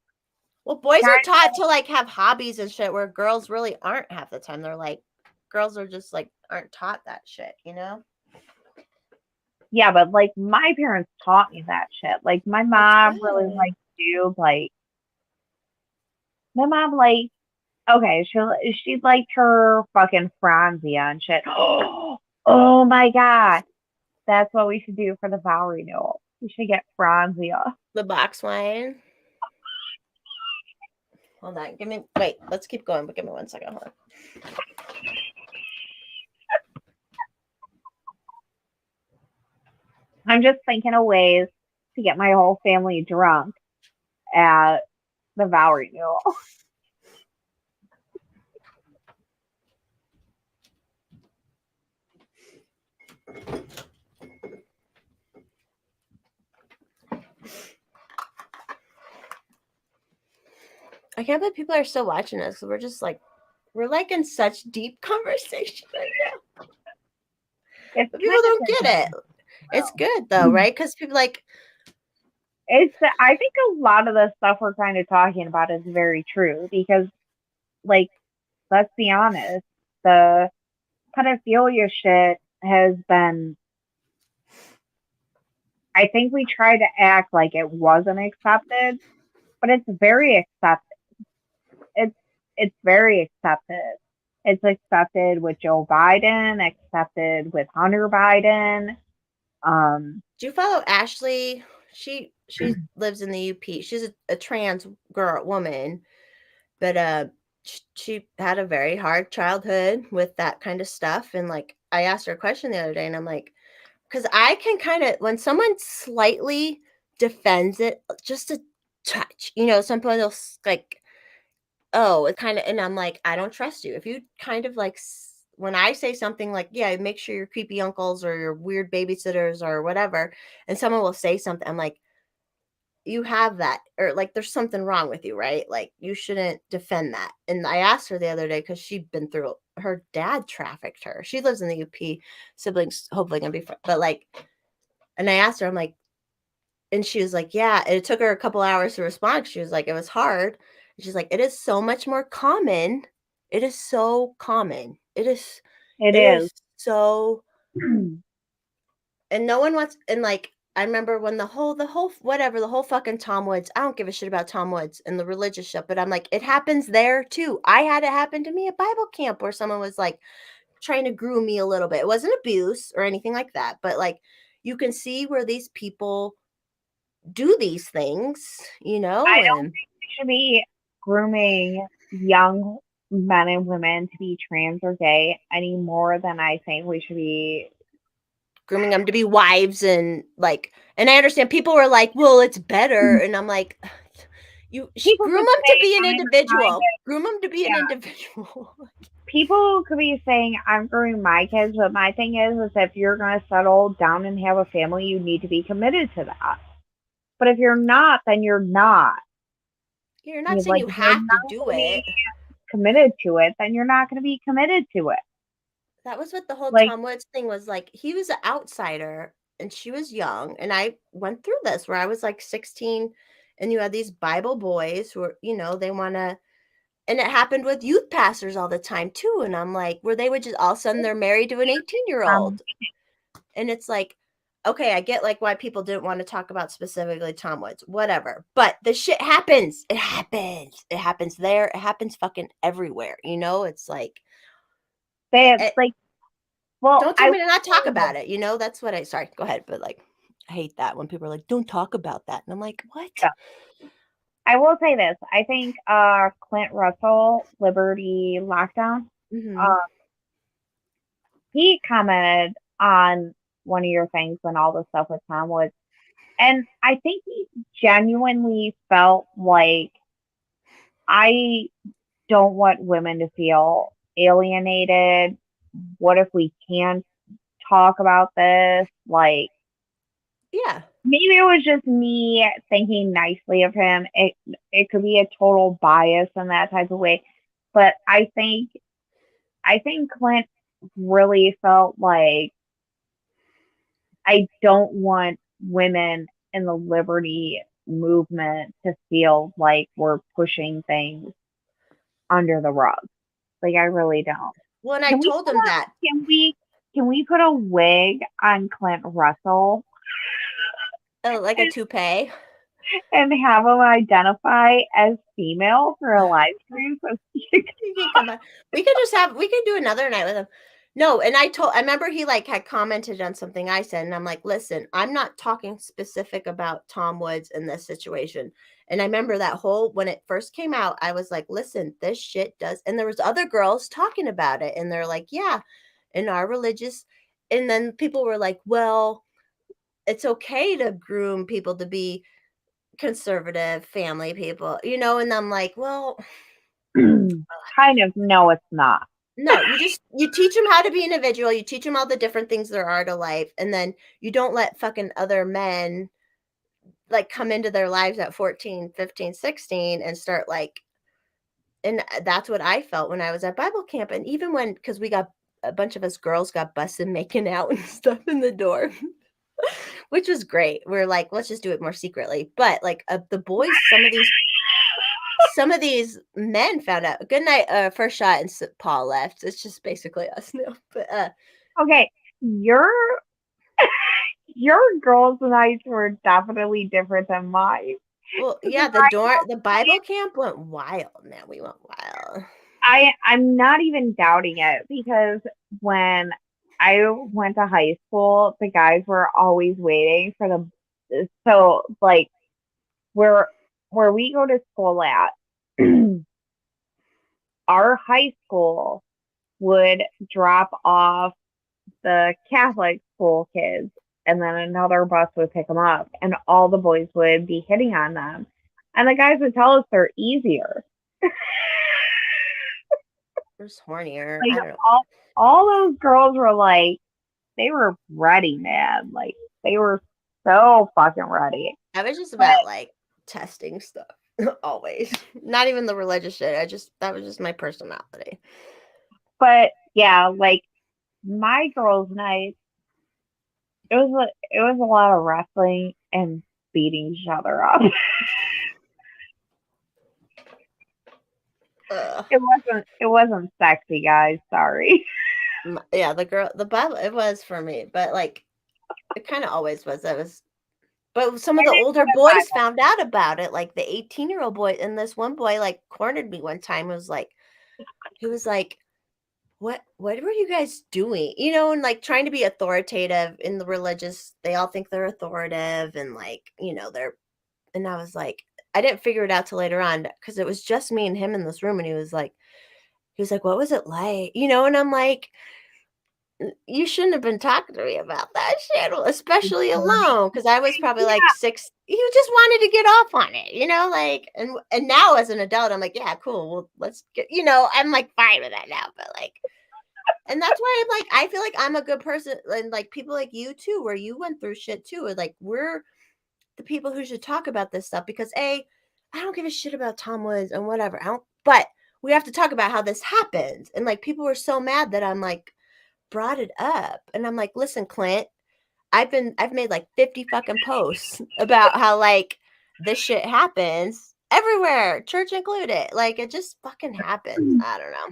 Well, boys are taught to like have hobbies and shit, where girls really aren't half the time. They're like, girls are just like aren't taught that shit, you know? Yeah, but like my parents taught me that shit. Like my mom really liked to do like. My mom like, okay, she liked her fucking Franzia and shit. Oh my god, that's what we should do for the vow renewal. We should get Franzia. The box wine. Hold on, wait, let's keep going, but give me 1 second. Hold on. I'm just thinking of ways to get my whole family drunk at the vow renewal. I can't believe people are still watching us. We're just like, we're like in such deep conversation right now. But people don't get it. It's good though, right? Because people like. I think a lot of the stuff we're kind of talking about is very true because, like, let's be honest, the pedophilia shit has been. I think we try to act like it wasn't accepted, but it's very accepted. It's very accepted. It's accepted with Joe Biden, accepted with Hunter Biden. Do you follow Ashley? She lives in the UP. She's a trans woman, but she had a very hard childhood with that kind of stuff. And like, I asked her a question the other day, and I'm like, because I can kind of, when someone slightly defends it, just a touch, some people they'll like, oh, it kind of, and I'm like, I don't trust you. If you kind of like, when I say something like, yeah, make sure your creepy uncles or your weird babysitters or whatever, and someone will say something, I'm like, you have that, or like there's something wrong with you, right? Like you shouldn't defend that. And I asked her the other day because she'd been through, her dad trafficked her. She lives in the UP, siblings hopefully gonna be, but like, and I asked her, I'm like, and she was like, yeah, and it took her a couple hours to respond. She was like, it was hard. And she's like, it is so much more common. It is so common. It is so And no one wants, and like, I remember when the whole fucking Tom Woods, I don't give a shit about Tom Woods and the religious shit, but I'm like, it happens there too. I had it happen to me at Bible camp where someone was like trying to groom me a little bit. It wasn't abuse or anything like that, but like, you can see where these people do these things, you know? I don't And think we should be grooming young men and women to be trans or gay any more than I think we should be grooming them to be wives and like, and I understand people were like, well, it's better. And I'm like, you People groom could them to say, be an "I'm individual. trying Groom them to be an Yeah. individual. people could be saying I'm grooming my kids, but my thing is if you're going to settle down and have a family, you need to be committed to that. But if you're not, then you're not. You're not If, saying you if you're have to not do gonna be it. committed to it, then you're not going to be committed to it. That was what the whole Like- Tom Woods thing was like. He was an outsider and she was young. And I went through this where I was like 16 and you had these Bible boys who were, you know, they want to, and it happened with youth pastors all the time too. And I'm like, where they would just all of a sudden they're married to an 18-year-old. And it's like, okay, I get like why people didn't want to talk about specifically Tom Woods, whatever. But the shit happens. It happens. It happens there. It happens fucking everywhere. You know, it's like, well, don't tell me to not talk about it. You know, that's what sorry, go ahead. But like, I hate that when people are like, don't talk about that. And I'm like, what? Yeah. I will say this. I think Clint Russell, Liberty Lockdown, he commented on one of your things when all the stuff with Tom Woods. And I think he genuinely felt like I don't want women to feel alienated. What if we can't talk about this? Like, yeah, maybe it was just me thinking nicely of him. It could be a total bias in that type of way, but I think Clint really felt like I don't want women in the liberty movement to feel like we're pushing things under the rug. Like, I really don't. When I told him that, can we put a wig on Clint Russell like a toupee, and have him identify as female for a live stream? we could do another night with him. No, and I remember he like had commented on something I said, and I'm like, listen, I'm not talking specific about Tom Woods in this situation. And I remember that when it first came out, I was like, listen, this shit does, and there was other girls talking about it, and they're like, yeah, in our religious, and then people were like, well, it's okay to groom people to be conservative family people, you know, and I'm like, well, kind of, no, it's not. No, you teach them how to be an individual, you teach them all the different things there are to life, and then you don't let fucking other men like come into their lives at 14, 15, 16 and start like, and that's what I felt when I was at Bible camp. And even when, because we got a bunch of us girls got busted making out and stuff in the door, which was great. We're like, let's just do it more secretly. But like the boys, some of these men found out. Good night, first shot, and Paul left. It's just basically us now. But okay, your girls' nights were definitely different than mine. Well, yeah, the Bible camp went wild, man. We went wild. I'm not even doubting it, because when I went to high school, the guys were always waiting for them. So like where we go to school at, our high school would drop off the Catholic school kids, and then another bus would pick them up, and all the boys would be hitting on them. And the guys would tell us they're easier. We're just hornier. Like, I don't know. all those girls were like, they were ready, man. Like, they were so fucking ready. I was just about like testing stuff always. Not even the religious shit. That was just my personality. But yeah, like my girls' night, it was a lot of wrestling and beating each other up. It wasn't sexy, guys. Sorry. Yeah, the Bible, it was for me, but like, It kind of always was. But some of I the didn't older put it boys by found out about it, like the 18-year-old boy. And this one boy like cornered me one time. He was like, what were you guys doing? You know, and like trying to be authoritative in the religious, they all think they're authoritative and like, you know, and I was like, I didn't figure it out till later on because it was just me and him in this room. And he was like, what was it like? You know, and I'm like, you shouldn't have been talking to me about that shit, especially alone. Cause I was probably like 6. You just wanted to get off on it, you know, like, and now as an adult, I'm like, yeah, cool. Well, let's get, you know, I'm like fine with that now, but like, and that's why I'm like, I feel like I'm a good person. And like people like you too, where you went through shit too. And like, we're the people who should talk about this stuff because I don't give a shit about Tom Woods and whatever. But we have to talk about how this happens. And like, people were so mad that I'm like, brought it up. And I'm like, listen, Clint, I've made like 50 fucking posts about how like this shit happens everywhere, church included. Like it just fucking happens. I don't know.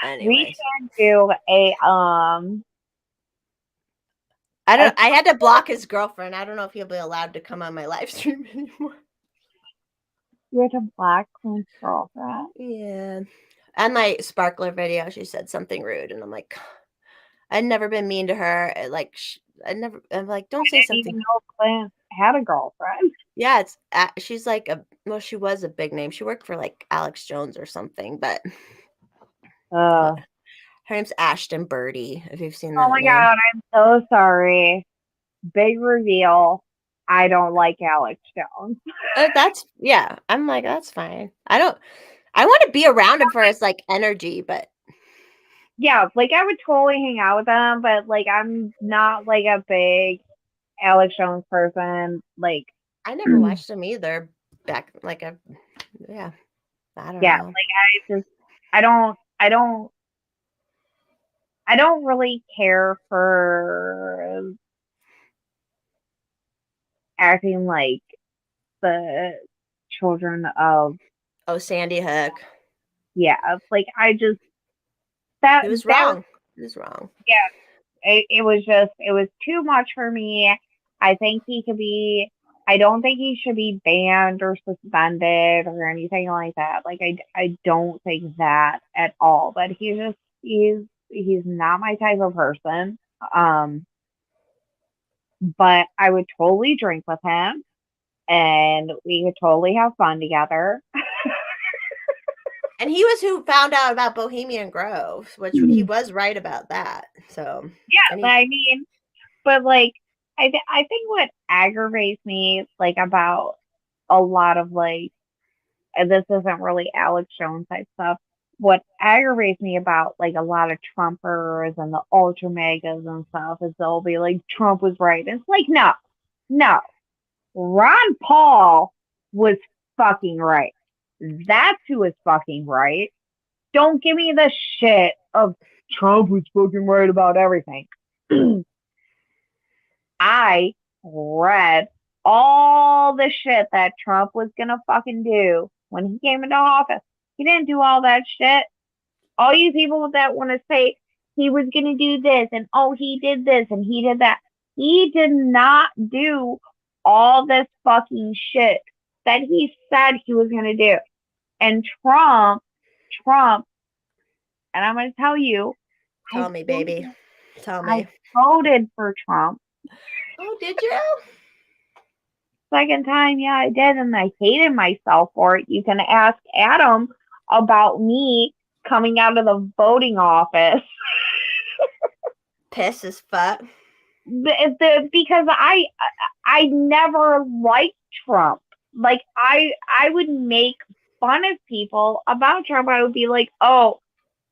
We Anyways. should do a I had to block his girlfriend. I don't know if he'll be allowed to come on my live stream anymore. You had a black Clint's girlfriend. Yeah. On my sparkler video, she said something rude, and I'm like, I'd never been mean to her. Like, I'm like, don't say I didn't something. even know Clint had a girlfriend. Yeah, she's like she was a big name. She worked for like Alex Jones or something, but her name's Ashton Birdie. If you've seen that. Oh my name. God, I'm so sorry. Big reveal. I don't like Alex Jones. I'm like, that's fine. I want to be around him for his like energy, but Yeah, like I would totally hang out with him, but like I'm not like a big Alex Jones person. Like I never watched him either. Back like I don't know. Like I don't really care for acting like the children of Sandy Hook. Yeah, like I just He was wrong. He was wrong. Yeah, it was too much for me. I don't think he should be banned or suspended or anything like that. Like I don't think that at all. But he's not my type of person. But I would totally drink with him and we could totally have fun together. And he was who found out about Bohemian Grove, which he was right about that. So yeah, but I mean, but like I think what aggravates me like about a lot of like, and this isn't really Alex Jones type stuff. What aggravates me about like a lot of Trumpers and the ultra megas and stuff is they'll be like Trump was right. And it's like no, Ron Paul was fucking right. That's who was fucking right. Don't give me the shit of Trump was fucking right about everything. I read all the shit that Trump was gonna fucking do when he came into office. He didn't do all that shit. All you people that want to say he was gonna do this and oh he did this and he did that. He did not do all this fucking shit that he said he was gonna do. And Trump, and I'm gonna tell you. Tell me, baby. Tell me. I voted for Trump. Oh, did you? Second time, yeah, I did, and I hated myself for it. You can ask Adam about me coming out of the voting office. Piss as fuck. Because I never liked Trump. Like I would make fun of people about Trump. I would be like, oh,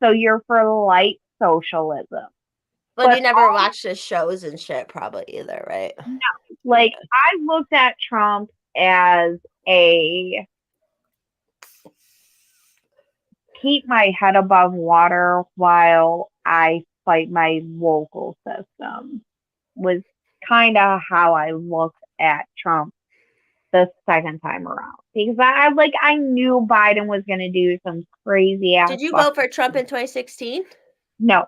so you're for light socialism. But you never watched his shows and shit probably either, right? No. Like, I looked at Trump as a keep my head above water while I fight my local system was kind of how I looked at Trump the second time around. Because I knew Biden was going to do some crazy ass. Did you vote for Trump in 2016? No.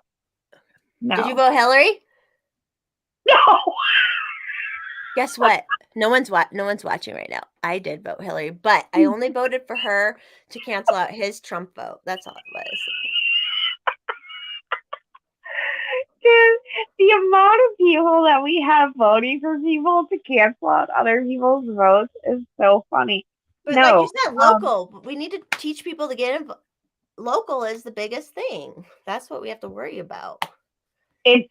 Did you vote Hillary? No. Guess what? No one's watching right now. I did vote Hillary, but I only voted for her to cancel out his Trump vote. That's all it was. Dude, the amount of people that we have voting for people to cancel out other people's votes is so funny. But like you No, said, local. We need to teach people to get involved. Local is the biggest thing. That's what we have to worry about.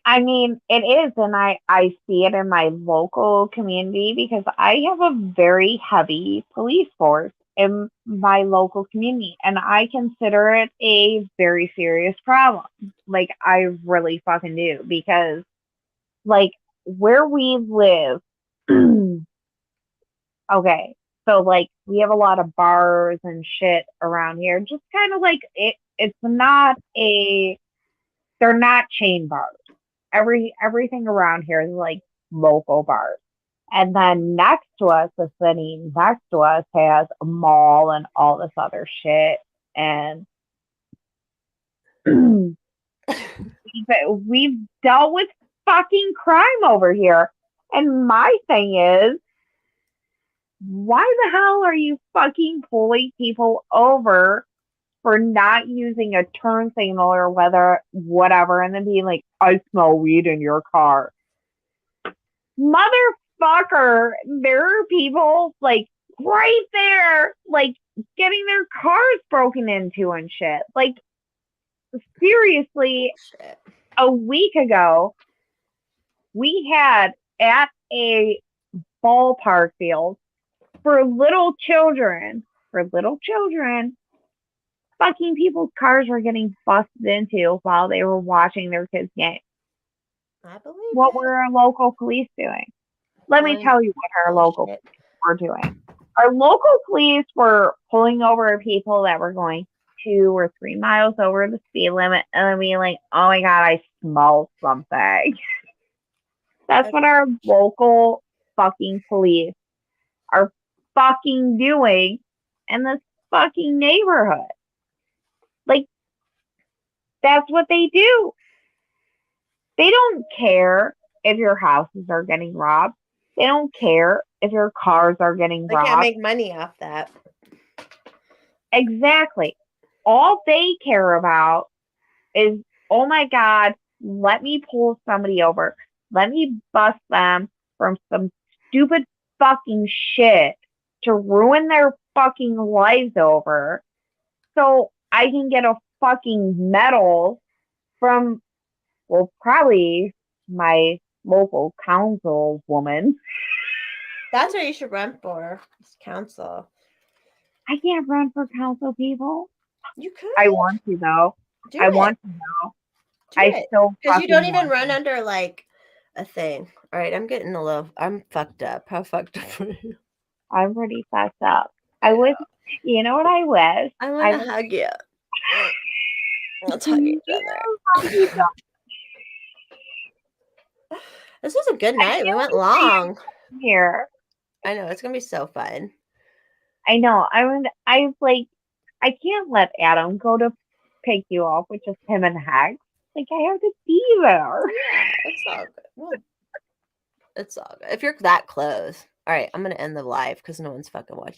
I mean, it is, and I see it in my local community because I have a very heavy police force in my local community, and I consider it a very serious problem. Like, I really fucking do, because, like, where we live, okay, so, like, we have a lot of bars and shit around here, just kind of like, it's not they're not chain bars. Everything around here is like local bars. And then next to us, the city next to us has a mall and all this other shit. And we've dealt with fucking crime over here. And my thing is, why the hell are you fucking pulling people over for not using a turn signal or whatever, and then being like, I smell weed in your car. Motherfucker, there are people like right there, like getting their cars broken into and shit. Like, seriously, Shit. a week ago, we had at a ballpark field for little children, fucking people's cars were getting busted into while they were watching their kids' game. I believe What it. were our local police doing? Let me tell you what our local Bullshit. police were doing. Our local police were pulling over people that were going 2 or 3 miles over the speed limit and then being like, oh my God, I smell something. That's what our local fucking police are fucking doing in this fucking neighborhood. Like, that's what they do. They don't care if your houses are getting robbed. They don't care if your cars are getting They can't robbed. make money off that. Exactly. All they care about is, oh my God, let me pull somebody over. Let me bust them from some stupid fucking shit to ruin their fucking lives over so I can get a fucking medal from, well, probably my local councilwoman. That's what you should run for. It's council. I can't run for council, people. You could. I want to, though. Do I it. want to, though. Do I it. still Because you don't fucking even want run to. under like a thing. All right, I'm fucked up. How fucked up are you? I'm pretty fucked up. I wish, you know what I wish? I want to hug you. Let's hug each other. This was a good night. We went long. Here. I know it's gonna be so fun. I know. I like, I can't let Adam go to pick you up with just him and Hex. Like, I have to be there. Yeah, it's all good. Well, it's all good. If you're that close. All right, I'm gonna end the live because no one's fucking watching.